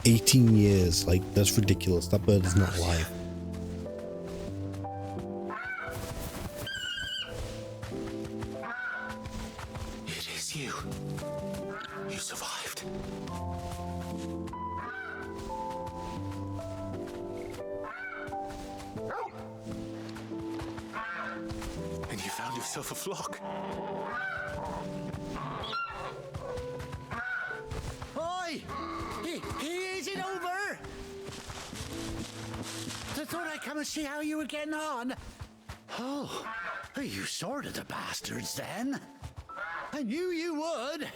[SPEAKER 1] 18 years, like, that's ridiculous. That bird is not alive.
[SPEAKER 3] It is you. You survived. yourself a flock.
[SPEAKER 21] Oi! Is it over? I thought I'd come and see how you were getting on. Oh, you sorted the bastards then. I knew you would.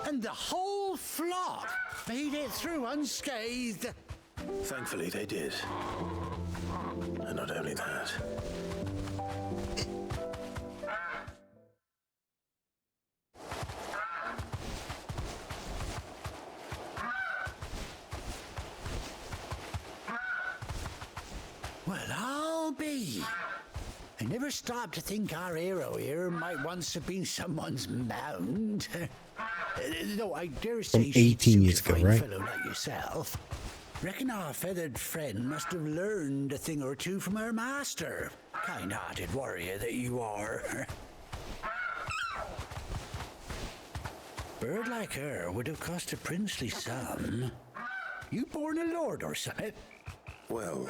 [SPEAKER 21] And the whole flock made it through unscathed.
[SPEAKER 3] Thankfully, they did. And not only that.
[SPEAKER 21] Well, I'll be. I never stopped to think our hero here might once have been someone's mount. No, I dare say
[SPEAKER 1] from 18 years ago, right?
[SPEAKER 21] Fellow like yourself. Reckon our feathered friend must have learned a thing or two from her master. Kind-hearted warrior that you are. Bird like her would have cost a princely sum. You born a lord or something?
[SPEAKER 3] Well,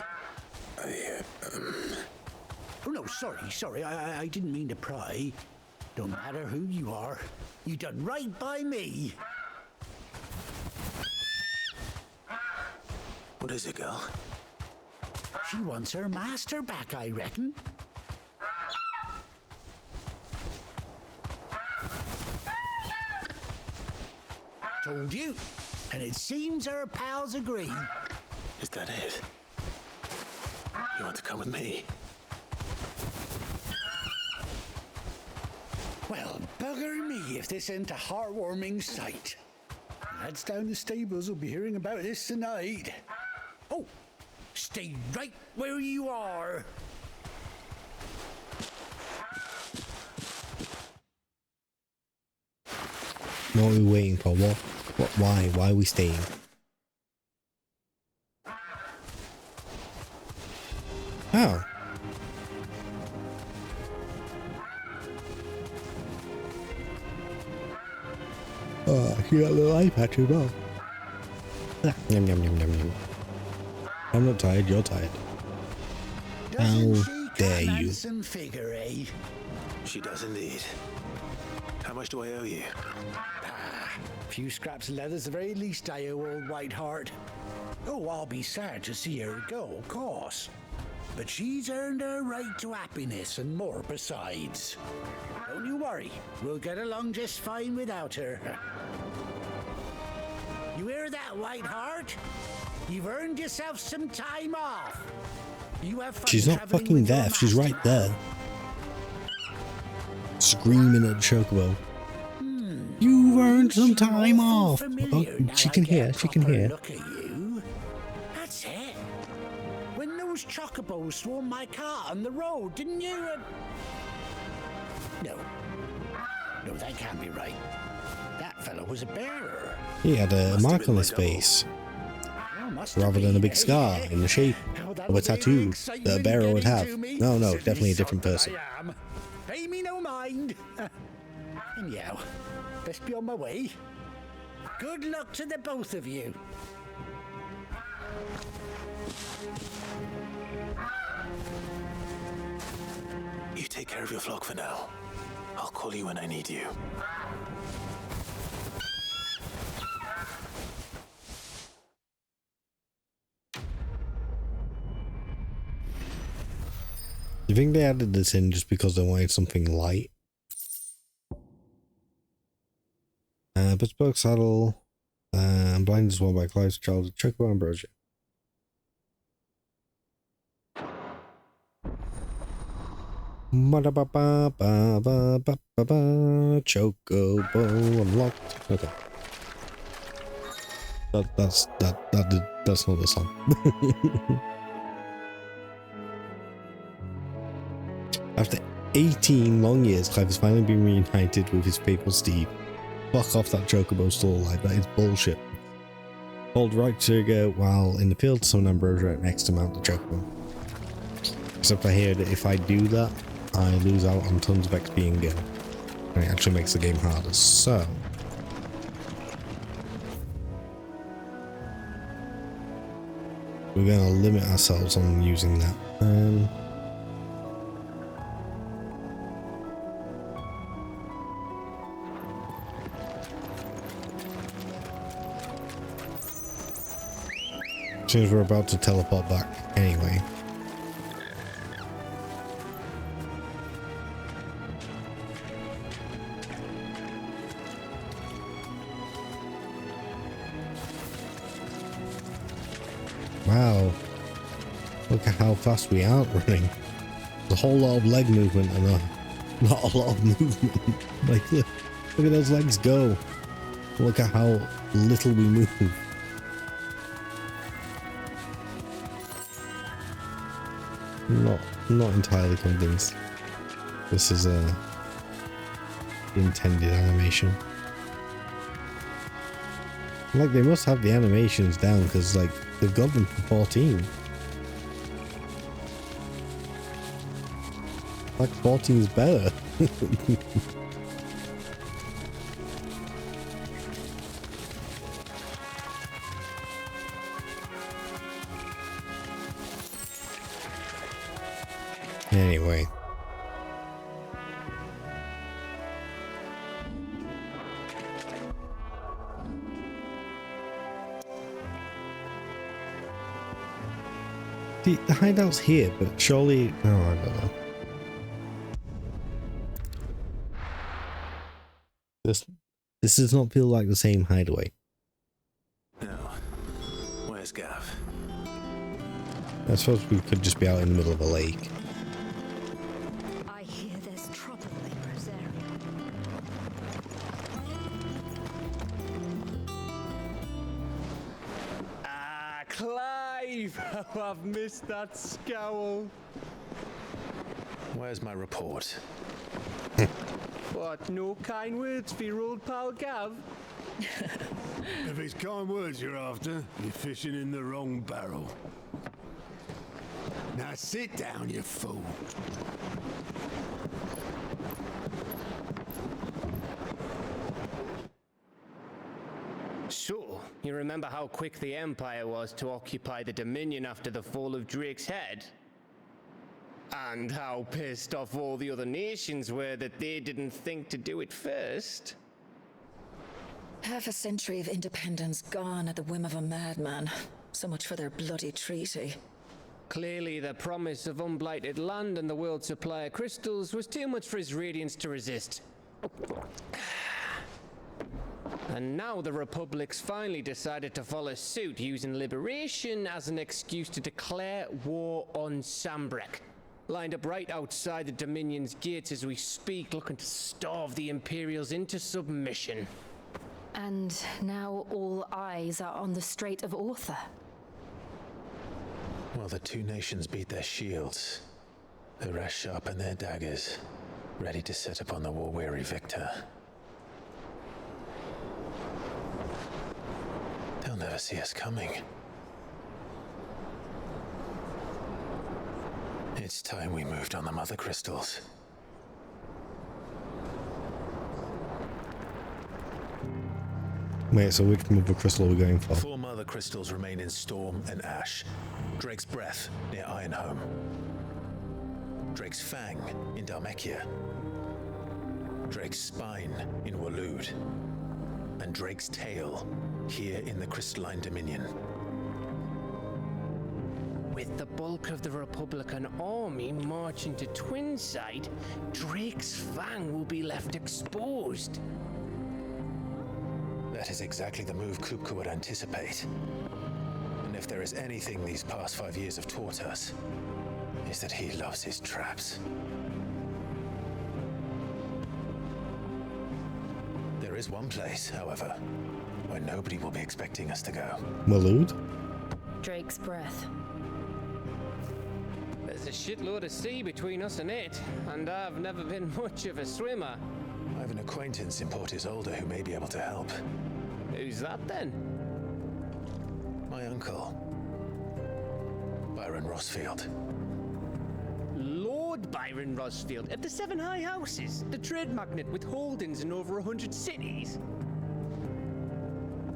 [SPEAKER 21] Oh no, sorry, I didn't mean to pry. Don't matter who you are, you done right by me.
[SPEAKER 3] What is it, girl?
[SPEAKER 21] She wants her master back, I reckon. Told you. And it seems her pals agree.
[SPEAKER 3] Is that it? You want to come with me?
[SPEAKER 21] Well, bugger me if this ain't a heartwarming sight. Lads down the stables will be hearing about this tonight. Oh, stay right where you are.
[SPEAKER 1] What are we waiting for? What? Why? Why are we staying? Oh. Oh, she got a little eye patch as well. Yum, yum, yum, yum, yum. I'm not tired, you're tired. How dare you?
[SPEAKER 21] Figure, eh?
[SPEAKER 3] She does indeed. How much do I owe you?
[SPEAKER 21] A few scraps of leather's the very least I owe old Whiteheart. Oh, I'll be sad to see her go, of course. But she's earned her right to happiness and more besides. Don't you worry, we'll get along just fine without her. You hear that, Whiteheart? You've earned yourself some time off. You have fun.
[SPEAKER 1] She's not fucking deaf, she's right there. Screaming at the chocobo. You've earned some time off. Oh, she can hear, she can hear.
[SPEAKER 21] Look at you. That's it. When those chocobos swarmed my car on the road, didn't you? No, that can't be right. That fellow was a bearer.
[SPEAKER 1] He had a mark on his face, rather than a big scar in the shape of a tattoo that a bearer would have. No, definitely a different person.
[SPEAKER 21] Pay me no mind. Anyhow, best be on my way. Good luck to the both of you.
[SPEAKER 3] You take care of your flock for now. I'll call you when I need you.
[SPEAKER 1] Do you think they added this in just because they wanted something light? Bespoke saddle, blind as well by Clive's child, Choco Ambrosia. Chocobo unlocked. Okay. That's not the song. After 18 long years, Clive has finally been reunited with his faithful steed. Fuck off that chocobo stall life, that is bullshit. Hold right trigger while in the field, summon Ambrosia next to mount the chocobo. Except I hear that if I do that, I lose out on tons of XP and go. And it actually makes the game harder, so... we're going to limit ourselves on using that. Since we're about to teleport back anyway. Wow. Look at how fast we aren't running. There's a whole lot of leg movement and not a lot of movement. Like, look at those legs go. Look at how little we move. Not entirely convinced this is a intended animation. Like, they must have the animations down because, like, they've got them for 14. Like, 14 is better. Anyway. The hideout's here, but surely... Oh, I don't know. This does not feel like the same hideaway.
[SPEAKER 3] No. Where's Gav?
[SPEAKER 1] I suppose we could just be out in the middle of a lake.
[SPEAKER 22] I hear there's trouble in Rosaria.
[SPEAKER 7] Ah, Clive! How I've missed that scowl.
[SPEAKER 3] Where's my report?
[SPEAKER 7] What, no kind words for your old pal Gav?
[SPEAKER 19] If it's kind words you're after, you're fishing in the wrong barrel. Now sit down, you fool.
[SPEAKER 7] So, you remember how quick the Empire was to occupy the Dominion after the fall of Drake's head? And how pissed off all the other nations were that they didn't think to do it first?
[SPEAKER 13] Half a century of independence gone at the whim of a madman. So much for their bloody treaty.
[SPEAKER 7] Clearly, the promise of unblighted land and the world's supply of crystals was too much for his radiance to resist. And now the Republic's finally decided to follow suit, using liberation as an excuse to declare war on Sambrek. Lined up right outside the Dominion's gates as we speak, looking to starve the Imperials into submission.
[SPEAKER 22] And now all eyes are on the Strait of Author.
[SPEAKER 3] Well, the two nations beat their shields. The rest sharpen their daggers, ready to set upon the war-weary victor. They'll never see us coming. It's time we moved on the Mothercrystals.
[SPEAKER 1] Wait, so which Mothercrystal are we going for?
[SPEAKER 3] 4 Mothercrystals remain in Storm and Ash. Drake's Breath near Ironhome. Drake's Fang in Dhalmekia. Drake's Spine in Waloed. And Drake's Tail here in the Crystalline Dominion.
[SPEAKER 7] With the bulk of the Republican army marching to Twinside, Drake's Fang will be left exposed.
[SPEAKER 3] That is exactly the move Kupka would anticipate. And if there is anything these past 5 years have taught us, is that he loves his traps. There is one place, however, where nobody will be expecting us to go.
[SPEAKER 1] Waloed?
[SPEAKER 22] Drake's Breath.
[SPEAKER 7] There's a shitload of sea between us and it, and I've never been much of a swimmer.
[SPEAKER 3] I have an acquaintance in Port Isolde who may be able to help.
[SPEAKER 7] Who's that then?
[SPEAKER 3] My uncle, Byron Rosfield.
[SPEAKER 7] Lord Byron Rosfield of the Seven High Houses, the trade magnate with holdings in over 100 cities.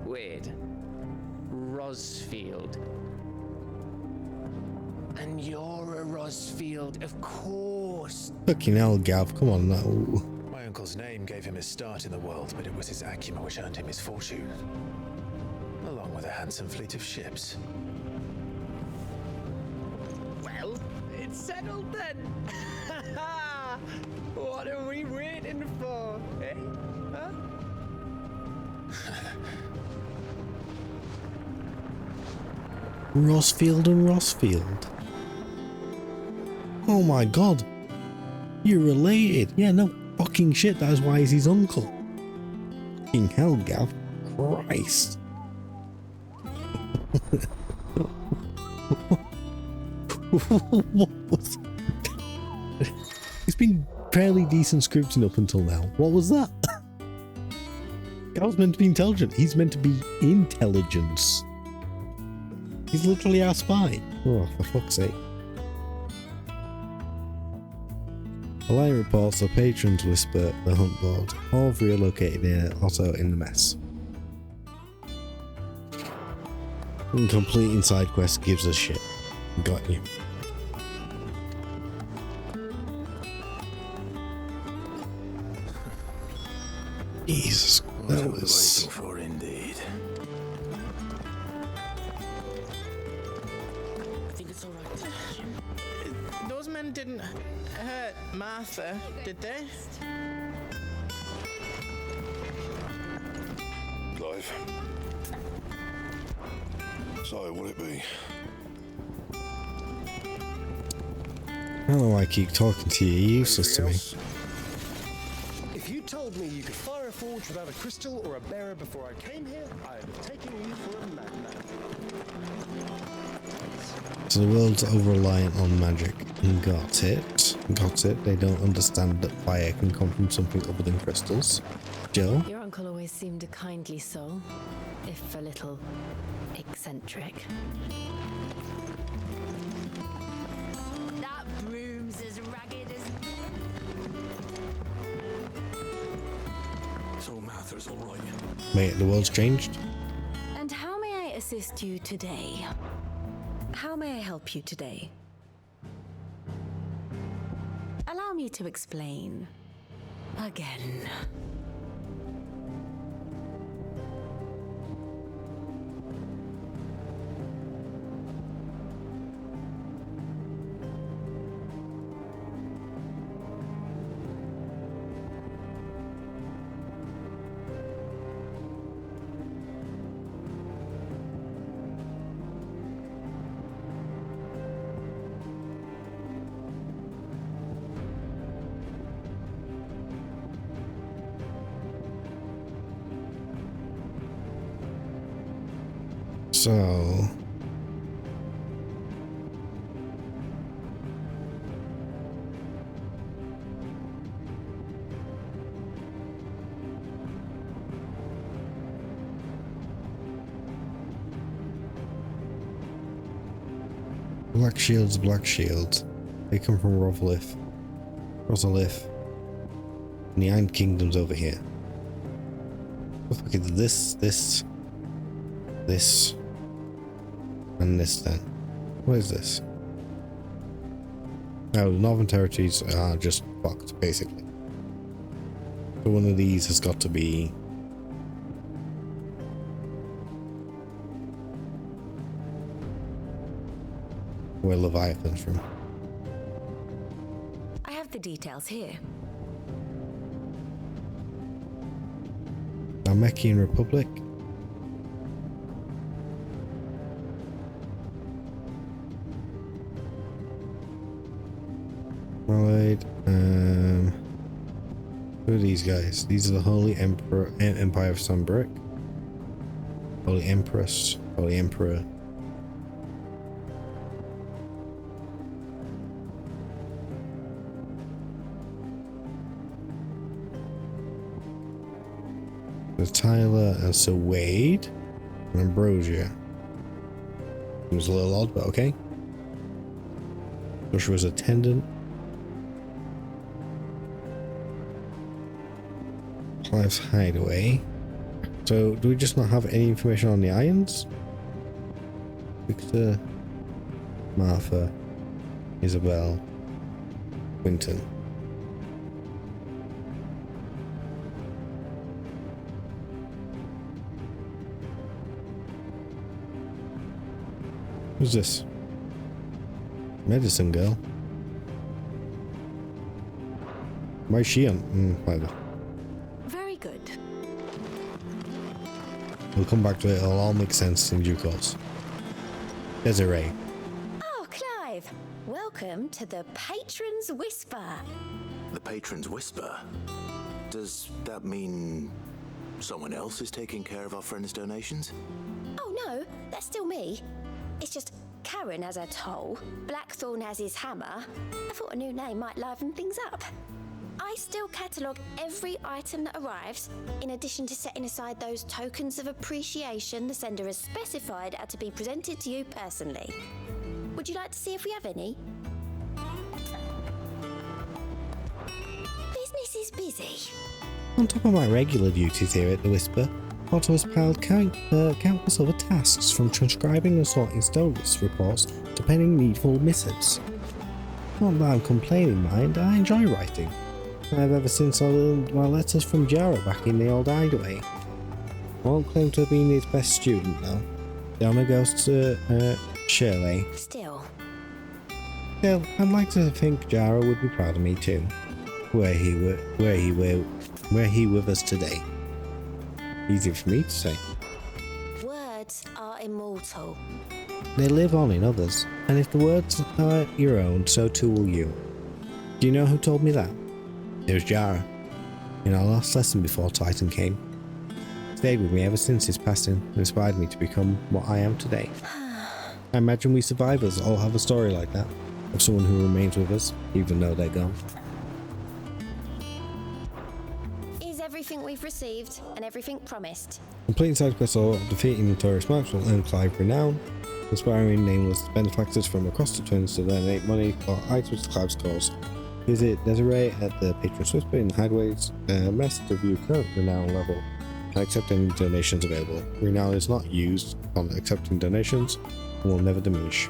[SPEAKER 7] Wait, Rosfield. And you're a Rosfield, of course.
[SPEAKER 1] Fucking hell, Gav, come on now.
[SPEAKER 3] My uncle's name gave him his start in the world, but it was his acumen which earned him his fortune. Along with a handsome fleet of ships.
[SPEAKER 7] settled then. What are we waiting for, eh? Huh?
[SPEAKER 1] Rosfield and Rosfield. Oh my god. You're related. Yeah, no fucking shit. That's why he's his uncle. Fucking hell, Gav. Christ. What was... It's been fairly decent scripting up until now. What was that? Gav's meant to be intelligent. He's meant to be intelligence. He's literally our spy. Oh, for fuck's sake. A line reports the patrons whisper the hunt board. All have relocated near Otto in the mess. And completing side quests gives us shit. Got you. Jesus, that was...
[SPEAKER 3] waiting for indeed.
[SPEAKER 7] I think it's all right. Those men didn't hurt Martha, did they?
[SPEAKER 12] Clive. So, will it be?
[SPEAKER 1] I don't know why I keep talking to you. You're useless to me.
[SPEAKER 2] If you told me you could fire a forge without a crystal or a bearer before I came here, I'd have taken you for a madman.
[SPEAKER 1] So the world's over-reliant on magic. Got it. Got it. They don't understand that fire can come from something other than crystals. Joe?
[SPEAKER 13] Your uncle always seemed a kindly soul, if a little eccentric.
[SPEAKER 11] That broom's as ragged as...
[SPEAKER 5] So Martha's all right.
[SPEAKER 1] Mate, the world's changed.
[SPEAKER 13] And how may I assist you today? How may I help you today? Allow me to explain. Again.
[SPEAKER 1] So... Black shields, black shields. They come from Rosalith. And the Iron Kingdom's over here. Look at this, and this then. What is this? Oh, the Northern Territories are just fucked, basically. So one of these has got to be... where Leviathan's from.
[SPEAKER 13] I have the details here.
[SPEAKER 1] Namekian Republic. Allied. Who are these guys? These are the Holy Empire of Sunbrick. Holy Empress. Holy Emperor. There's Tyler and Sir Wade and Ambrosia. It was a little odd, but okay. Joshua's attendant. Clive's hideaway. So, do we just not have any information on the Irons? Victor, Martha, Isabel, Quinton. Who's this? Medicine girl. Why is she on? Whatever.
[SPEAKER 11] Very good.
[SPEAKER 1] We'll come back to it. It'll all make sense in due course. Desiree.
[SPEAKER 8] Oh, Clive. Welcome to the Patron's Whisper.
[SPEAKER 3] The Patron's Whisper? Does that mean someone else is taking care of our friends' donations?
[SPEAKER 8] Oh, no. That's still me. It's just Karen has her toll, Blackthorn has his hammer. I thought a new name might liven things up. I still catalogue every item that arrives, in addition to setting aside those tokens of appreciation the sender has specified are to be presented to you personally. Would you like to see if we have any? Business is busy.
[SPEAKER 1] On top of my regular duties here at the Whisper, Otto has piled countless other tasks, from transcribing and sorting status reports to penning needful missives. Not that I'm complaining, mind, I enjoy writing. I've ever since I learned my letters from Jara back in the old hideaway. I won't claim to have been his best student though. The honour goes to Shirley.
[SPEAKER 8] Still,
[SPEAKER 1] I'd like to think Jara would be proud of me too. Were he with us today. Easy for me to say.
[SPEAKER 8] words are immortal.
[SPEAKER 1] They live on in others, and if the words are your own, so too will you. Do you know who told me that? It was Jara, in our last lesson before Titan came. Stayed with me ever since his passing, and inspired me to become what I am today. I imagine we survivors all have a story like that, of someone who remains with us, even though they're gone.
[SPEAKER 8] Is everything we've received and everything promised?
[SPEAKER 1] Completing side quests or defeating notorious marks will earn Clive renown. Inspiring nameless benefactors from across the twins to donate money or items to Clive's cause. Visit Desiree at the Patron's Whisper in Hideaway's mess to view current renown level and accept any donations available. Renown is not used on accepting donations and will never diminish.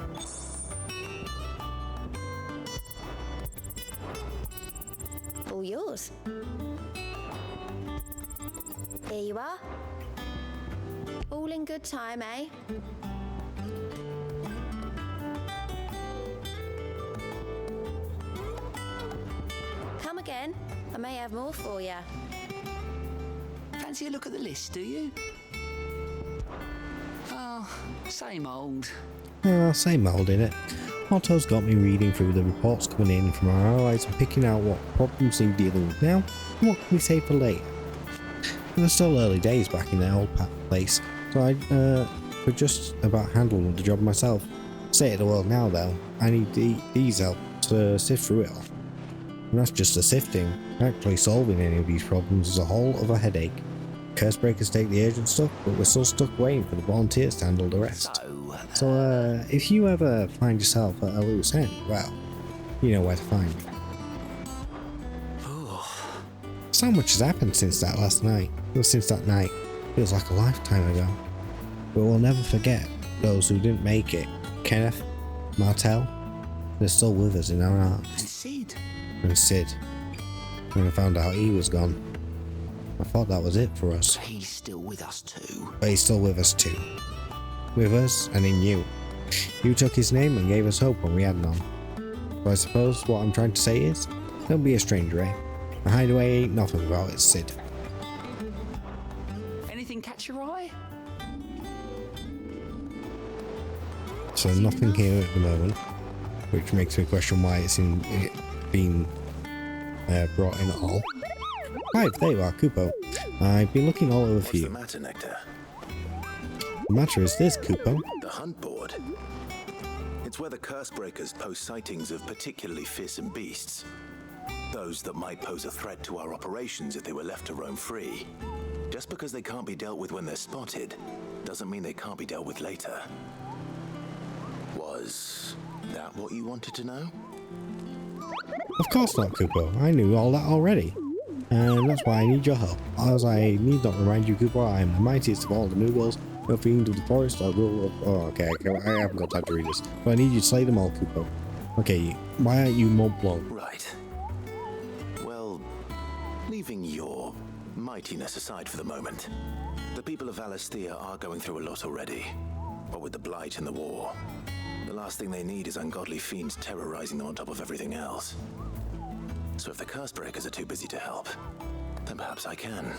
[SPEAKER 8] All yours. Here you are. All in good time, eh? Come again. I may have more for you.
[SPEAKER 6] Fancy a look at the list, do you? Oh, same old.
[SPEAKER 1] Same old, innit? Otto's got me reading through the reports coming in from our allies and picking out what problems they're dealing with now and what can we save for later. It was still early days back in the old place, so I could just about handle the job myself. Say it to the world now though, I need these help to sift through it all. And that's just the sifting. Actually solving any of these problems is a whole other headache. Cursebreakers take the urgent stuff, but we're still stuck waiting for the volunteers to handle the rest. So if you ever find yourself at a loose end, well, you know where to find me. So much has happened since that last night. Well, since that night. Feels like a lifetime ago. But we'll never forget those who didn't make it. Kenneth, Martel, they're still with us in our hearts.
[SPEAKER 6] And Sid.
[SPEAKER 1] And Sid. When I found out he was gone, I thought that was it for us.
[SPEAKER 6] He's still with us too.
[SPEAKER 1] But he's still with us too. With us and in you. You took his name and gave us hope when we had none. So I suppose what I'm trying to say is, don't be a stranger, eh? A hideaway ain't nothing without its Sid.
[SPEAKER 6] Anything catch your eye?
[SPEAKER 1] So nothing here at the moment, which makes me question why it's been brought in at all. Hi, there you are, Kupo. I've been looking all over for you.
[SPEAKER 3] What's the matter, Nectar?
[SPEAKER 1] The matter is this, Kupo.
[SPEAKER 3] The hunt board. It's where the Cursebreakers post sightings of particularly fearsome beasts. Those that might pose a threat to our operations if they were left to roam free. Just because they can't be dealt with when they're spotted, doesn't mean they can't be dealt with later. Was that what you wanted to know?
[SPEAKER 1] Of course not, Kupo. I knew all that already. And that's why I need your help. As I need not remind you, Kupo, I am the mightiest of all the Noogles, no fiend of the forest, or rule of... Oh, okay, I haven't got time to read this. But I need you to slay them all, Kupo. Okay, why aren't you more blunt?
[SPEAKER 3] Right. Well, leaving your mightiness aside for the moment, the people of Valisthea are going through a lot already. What with the blight and the war, the last thing they need is ungodly fiends terrorizing them on top of everything else. So if the curse breakers are too busy to help, then perhaps I can.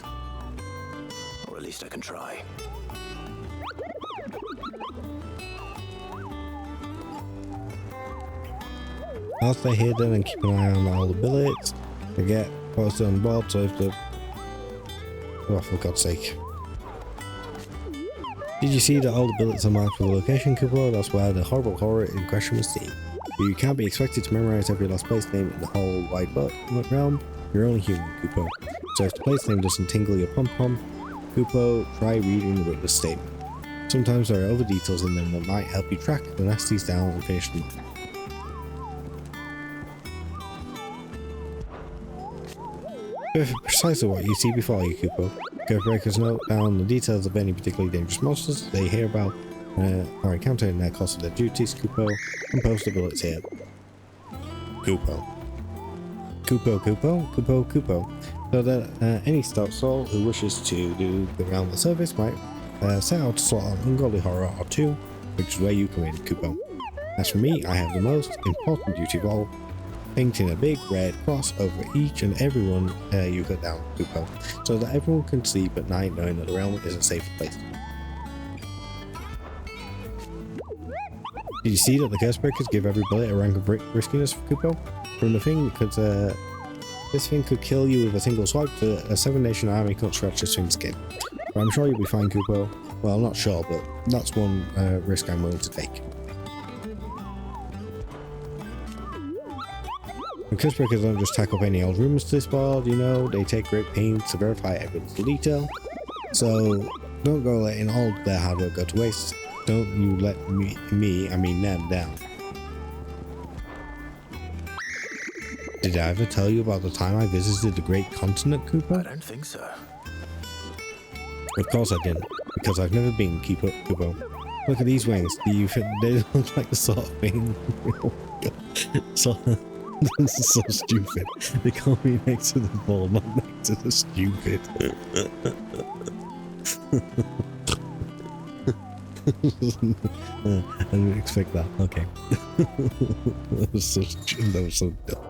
[SPEAKER 3] Or at least I can try.
[SPEAKER 1] I'll stay here then and keep an eye on all the billets. I get posted on board, so if the... Oh, for God's sake. Did you see that all the billets are marked with a location, Kupo? That's where the horrible horror in question was seen. But you can't be expected to memorize every last place name in the whole wide realm. You're only human, Kupo. So if the place name doesn't tingle your pom-pom, Kupo, try reading the witness statement. Sometimes there are other details in them that might help you track the nasties down and finish them off. Precisely what you see before you, Kupo. Curve breakers note down the details of any particularly dangerous monsters they hear about or encounter in their course of their duties, Kupo, and post the bullets here. Kupo. Kupo, Kupo, Kupo, Kupo. So that any stout soul who wishes to do the realm a service might set out to sort out ungodly horror or two, which is where you come in, Kupo. As for me, I have the most important duty of all, painting a big red cross over each and every one you cut down, Kupo, so that everyone can sleep at night knowing that the realm is a safe place. Did you see that the curse breakers give every bullet a rank of riskiness for Kupo? From the thing this thing could kill you with a single swipe to a 7-nation army can't scratch this thing's skin. But I'm sure you'll be fine, Kupo. Well, I'm not sure, but that's one risk I'm willing to take. And curse breakers don't just tack up any old rumors to this board, you know, they take great pains to verify every little detail. So don't go letting all their hard work go to waste. Don't you let them down. Did I ever tell you about the time I visited the great continent, Kupo?
[SPEAKER 3] I don't think so.
[SPEAKER 1] Of course I didn't, because I've never been, Kupo. Look at these wings. Do you think they look like the sort of thing? So, this is so stupid. They call me next to the ball, not next to the stupid. I didn't expect that. Okay. That was so dumb.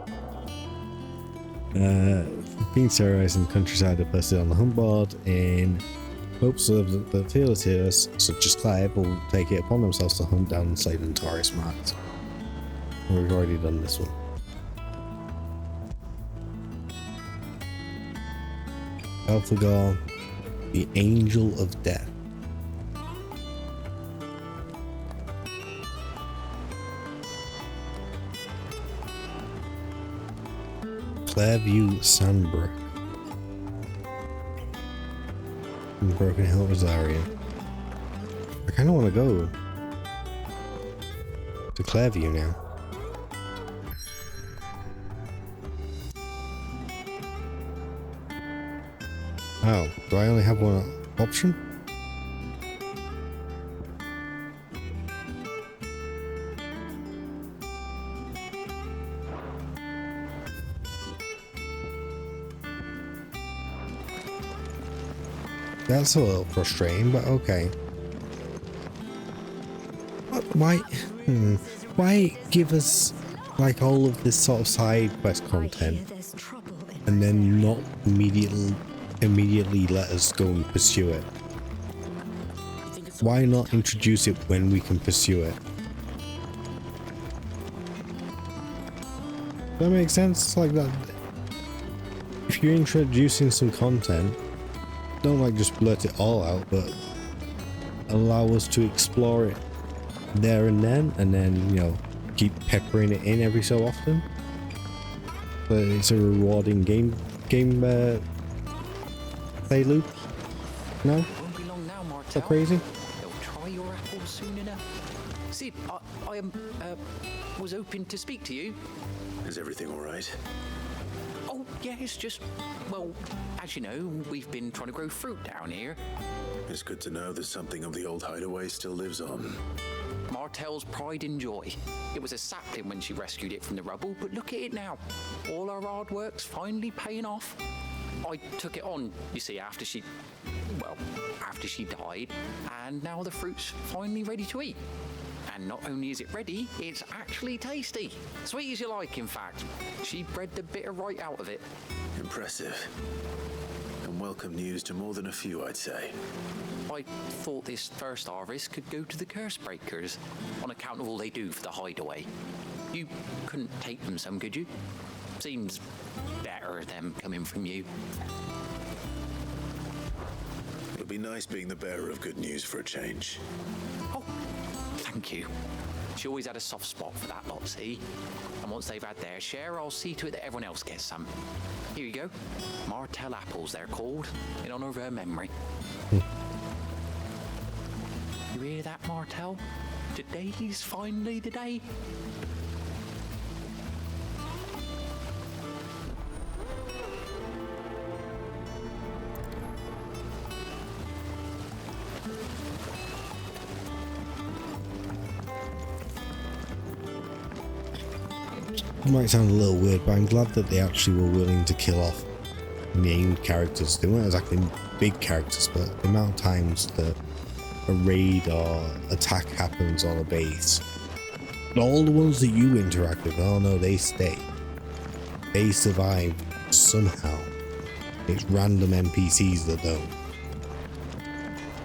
[SPEAKER 1] Being terrorized in the countryside are posted on the hunt board in hopes of the fearless heroes such as Clive will take it upon themselves to hunt down and slay the notorious marks. And we've already done this one. Elphegor, the Angel of Death. Clairview Sandbrook. In Broken Hill, Rosaria. I kind of want to go to Clairview now. Oh, do I only have one option? That's a little frustrating, but okay. Why give us like all of this sort of side quest content and then not immediately let us go and pursue it? Why not introduce it when we can pursue it? Does that make sense? Like that. If you're introducing some content, don't like just blurt it all out, but allow us to explore it there and then, you know, keep peppering it in every so often. But it's a rewarding game play loop. No?
[SPEAKER 16] Won't be long now, Martel.
[SPEAKER 1] So crazy?
[SPEAKER 16] They'll try your apple soon enough. Sid, I was hoping to speak to you.
[SPEAKER 3] Is everything all right?
[SPEAKER 16] Oh, yeah, it's just, well, as you know, we've been trying to grow fruit down here.
[SPEAKER 3] It's good to know that something of the old hideaway still lives on.
[SPEAKER 16] Martel's pride and joy. It was a sapling when she rescued it from the rubble, but look at it now. All our hard work's finally paying off. I took it on, you see, after she died, and now the fruit's finally ready to eat. And not only is it ready, it's actually tasty. Sweet as you like, in fact. She bred the bitter right out of it.
[SPEAKER 3] Impressive. And welcome news to more than a few, I'd say.
[SPEAKER 16] I thought this first harvest could go to the curse breakers, on account of all they do for the hideaway. You couldn't take them some, could you? Seems better them coming from you.
[SPEAKER 3] It'll be nice being the bearer of good news for a change.
[SPEAKER 16] Oh, thank you. She always had a soft spot for that lot, see? And once they've had their share, I'll see to it that everyone else gets some. Here you go. Martell apples, they're called, in honor of her memory. You hear that, Martell? Today's finally the day.
[SPEAKER 1] It might sound a little weird, but I'm glad that they actually were willing to kill off named characters. They weren't exactly big characters, but the amount of times that a raid or attack happens on a base, all the ones that you interact with, oh no, they stay. They survive somehow. It's random NPCs that don't.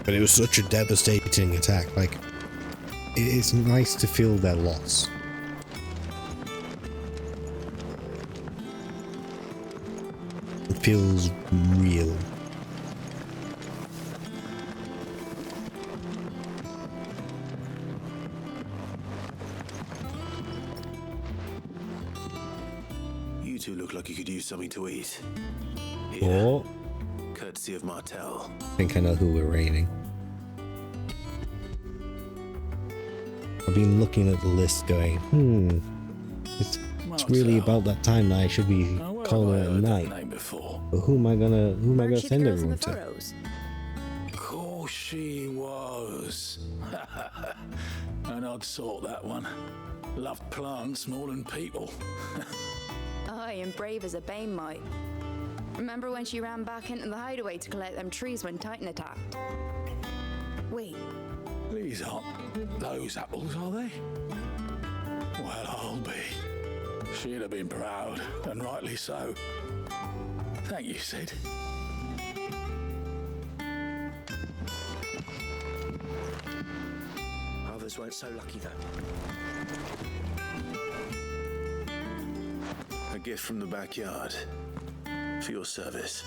[SPEAKER 1] But it was such a devastating attack. Like, it's nice to feel their loss. It feels real.
[SPEAKER 3] You two look like you could use something to eat.
[SPEAKER 1] Or,
[SPEAKER 3] Courtesy of Martell.
[SPEAKER 1] I think I know who we're raiding. I've been looking at the list going, it's really about that time that I should be calling it a night. But who am I gonna send everyone to?
[SPEAKER 19] Of course she was. And I'd sort that one. Loved plants more than people.
[SPEAKER 9] Aye, and brave as a bane might. Remember when she ran back into the hideaway to collect them trees when Titan attacked? Wait.
[SPEAKER 19] These aren't those apples, are they? Well, I'll be. She'd have been proud, and rightly so. Thank you, Sid.
[SPEAKER 10] Others weren't so lucky, though.
[SPEAKER 3] A gift from the backyard. For your service.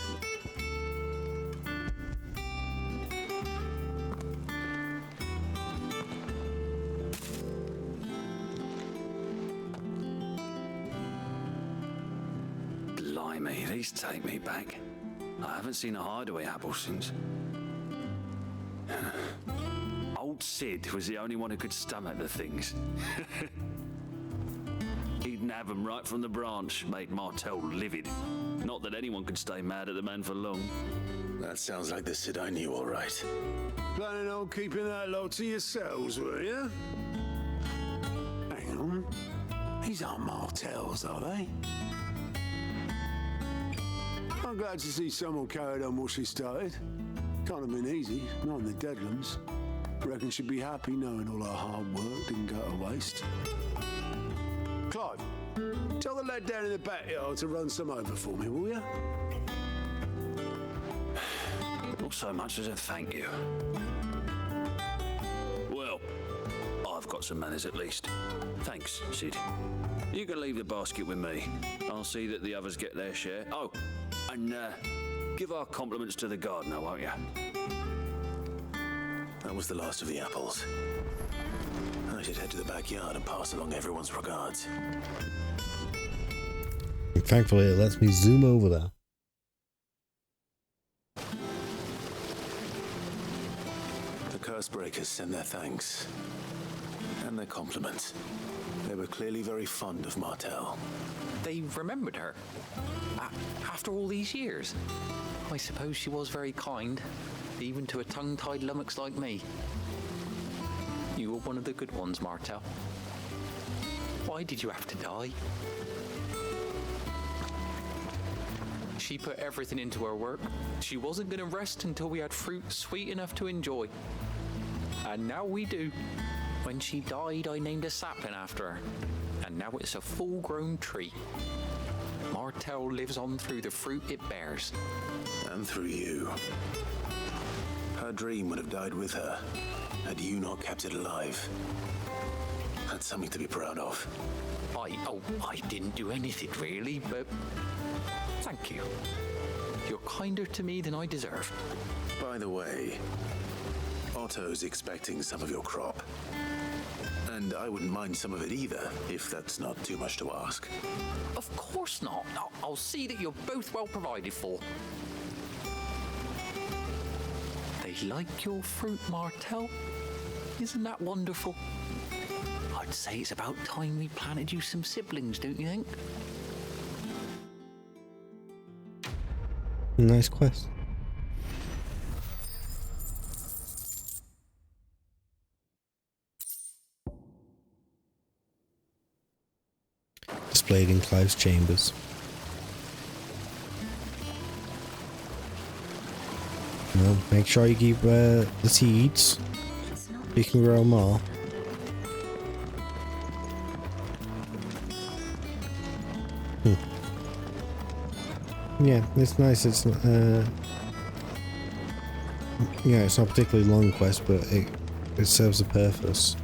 [SPEAKER 10] Blimey, these take me back. I haven't seen a hideaway apple since. Old Sid was the only one who could stomach the things. He'd nab them right from the branch, made Martell livid. Not that anyone could stay mad at the man for long.
[SPEAKER 3] That sounds like the Sid I knew, all right.
[SPEAKER 19] Planning on keeping that lot to yourselves, were you? Hang on. These aren't Martells, are they? I'm glad to see someone carried on what she started. Can't have been easy, not in the Deadlands. Reckon she'd be happy knowing all her hard work didn't go to waste. Clive, tell the lad down in the backyard to run some over for me, will you?
[SPEAKER 10] Not so much as a thank you. Well, I've got some manners at least. Thanks, Sid. You can leave the basket with me. I'll see that the others get their share. Oh, and give our compliments to the gardener, won't you?
[SPEAKER 3] That was the last of the apples. I should head to the backyard and pass along everyone's regards.
[SPEAKER 1] Thankfully, it lets me zoom over there.
[SPEAKER 3] The curse breakers send their thanks. And their compliments. They were clearly very fond of Martell.
[SPEAKER 16] They remembered her. After all these years. I suppose she was very kind, even to a tongue-tied lummox like me. You were one of the good ones, Martell. Why did you have to die? She put everything into her work. She wasn't going to rest until we had fruit sweet enough to enjoy. And now we do. When she died, I named a sapling after her, and now it's a full-grown tree. Martell lives on through the fruit it bears.
[SPEAKER 3] And through you. Her dream would have died with her, had you not kept it alive. That's something to be proud of.
[SPEAKER 16] I didn't do anything really, but thank you. You're kinder to me than I deserve.
[SPEAKER 3] By the way, Otto's expecting some of your crop. And I wouldn't mind some of it either, if that's not too much to ask.
[SPEAKER 16] Of course not. I'll see that you're both well provided for. They like your fruit, Martell. Isn't that wonderful? I'd say it's about time we planted you some siblings, don't you think?
[SPEAKER 1] Nice quest. Displayed in Clive's chambers. Well, make sure you keep the seeds. You can grow more. Yeah, it's nice. It's yeah, it's not a particularly long quest, but it serves a purpose.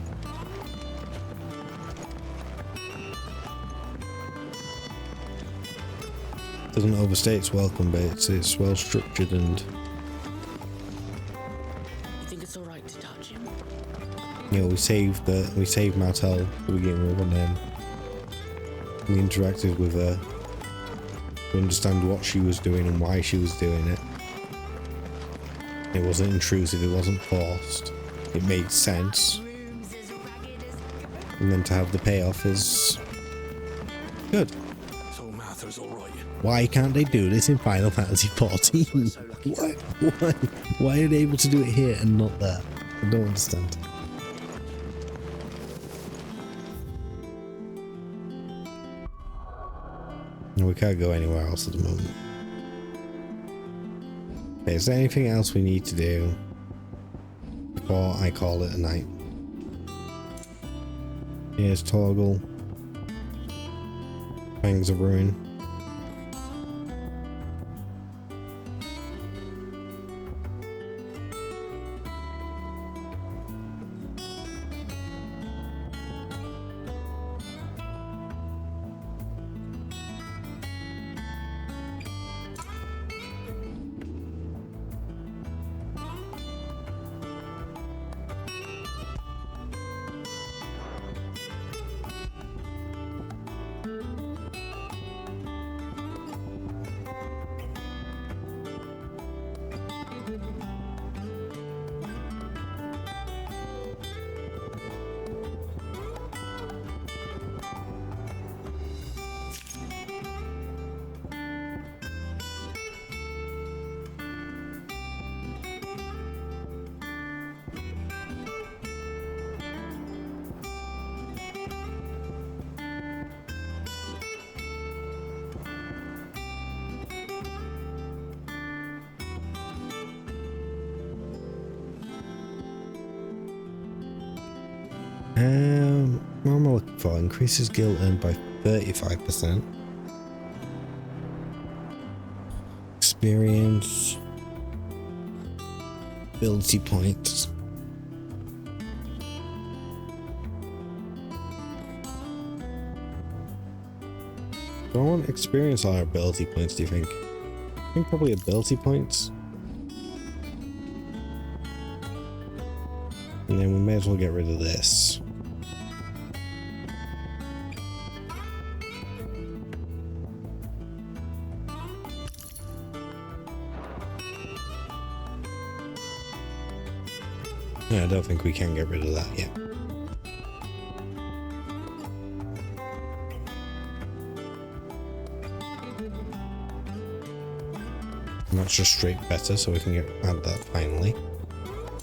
[SPEAKER 1] Doesn't overstay its welcome, but it's well structured and.
[SPEAKER 11] You think it's alright to touch him?
[SPEAKER 1] You know, we saved Martell to begin with, and then we interacted with her to understand what she was doing and why she was doing it. It wasn't intrusive, it wasn't forced. It made sense. And then to have the payoff is good.
[SPEAKER 19] So Martha's all right.
[SPEAKER 1] Why can't they do this in Final Fantasy XIV? Why are they able to do it here and not there? I don't understand. We can't go anywhere else at the moment. Okay, is there anything else we need to do before I call it a night? Here's Torgal. Fangs of Ruin. What am I looking for? Increases gil earned by 35%. Experience. Ability points. Do I want experience or ability points, do you think? I think probably ability points. And then we may as well get rid of this. Yeah, I don't think we can get rid of that yet. And that's just straight better, so we can add that finally.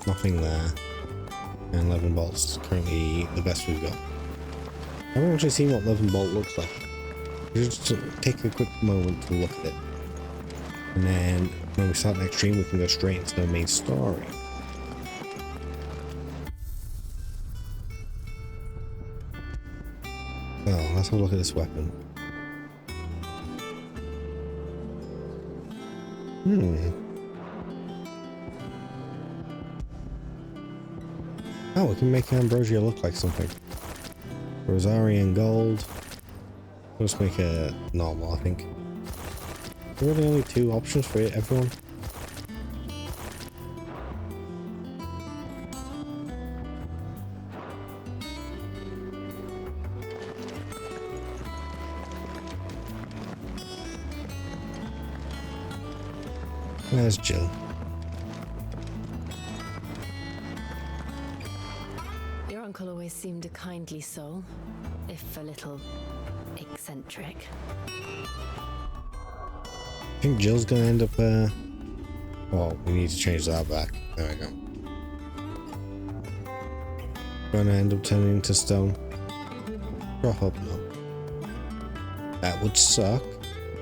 [SPEAKER 1] Nothing there. And Levin Bolt's currently the best we've got. I haven't actually seen what Levin Bolt looks like. Just take a quick moment to look at it. And then when we start next stream, we can go straight into the main story. let's have a look at this weapon. Oh, we can make Ambrosia look like something. Rosarian gold. We'll just make it normal, I think. There are really only 2 options for it, everyone. Where's Jill?
[SPEAKER 22] Your uncle always seemed a kindly soul, if a little eccentric.
[SPEAKER 1] I think Jill's gonna end up, oh, we need to change that back. There we go. Gonna end up turning into stone. I hope not. That would suck.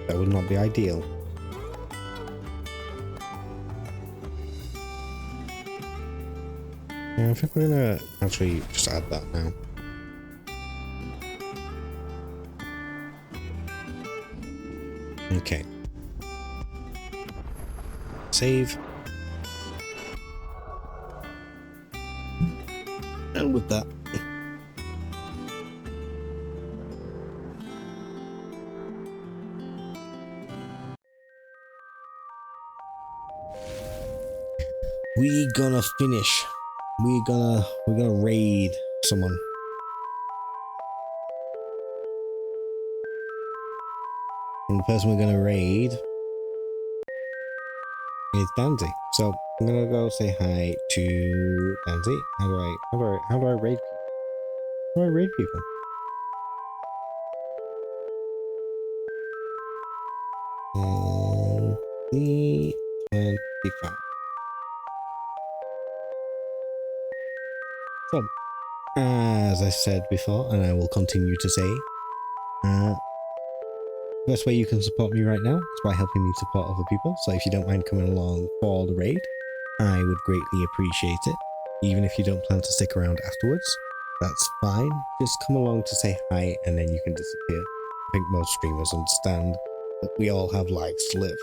[SPEAKER 1] That would not be ideal. Yeah, I think we're gonna actually just add that now. Okay. Save. And with that. We gonna finish. We're gonna raid someone. And the person we're gonna raid is Danzy. So I'm gonna go say hi to Danzy. How do I raid people? How do I raid people? The 25. So, as I said before, and I will continue to say, the best way you can support me right now is by helping me support other people. So if you don't mind coming along for the raid, I would greatly appreciate it. Even if you don't plan to stick around afterwards, that's fine. Just come along to say hi and then you can disappear. I think most streamers understand that we all have lives to live.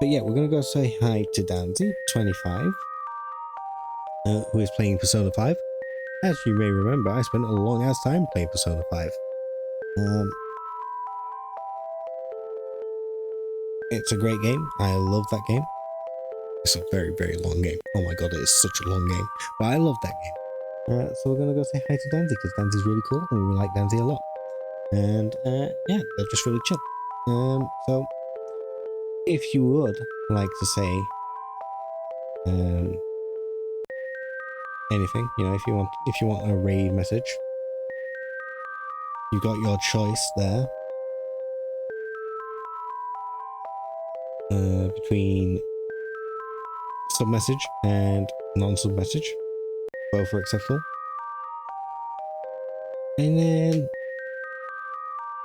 [SPEAKER 1] But yeah, we're gonna go say hi to Danzy, 25. Who is playing Persona 5. As you may remember, I spent a long ass time playing Persona 5. It's a great game. I love that game. It's a very, very long game. Oh my god, it is such a long game. But I love that game. So we're gonna go say hi to Danzy because Danzy's really cool and we like Danzy a lot. And yeah, they're just really chill. So if you would like to say anything, you know, if you want a raid message, you got your choice there between sub message and non-sub message. Both are acceptable. And then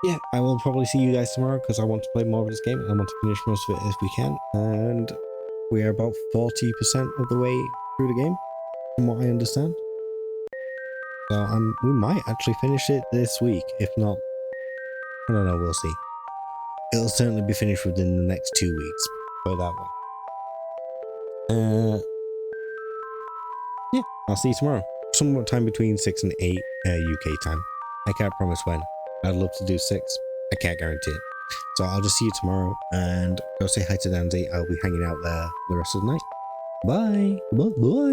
[SPEAKER 1] yeah, I will probably see you guys tomorrow because I want to play more of this game and I want to finish most of it if we can. And we are about 40% of the way through the game, from what I understand. So we might actually finish it this week. If not, I don't know, we'll see. It'll certainly be finished within the next 2 weeks, put it that way. Yeah, I'll see you tomorrow. Somewhat time between 6 and 8 UK time. I can't promise when. I'd love to do 6. I can't guarantee it. So I'll just see you tomorrow and go say hi to Danzy. I'll be hanging out there the rest of the night. Bye. Bye. Bye.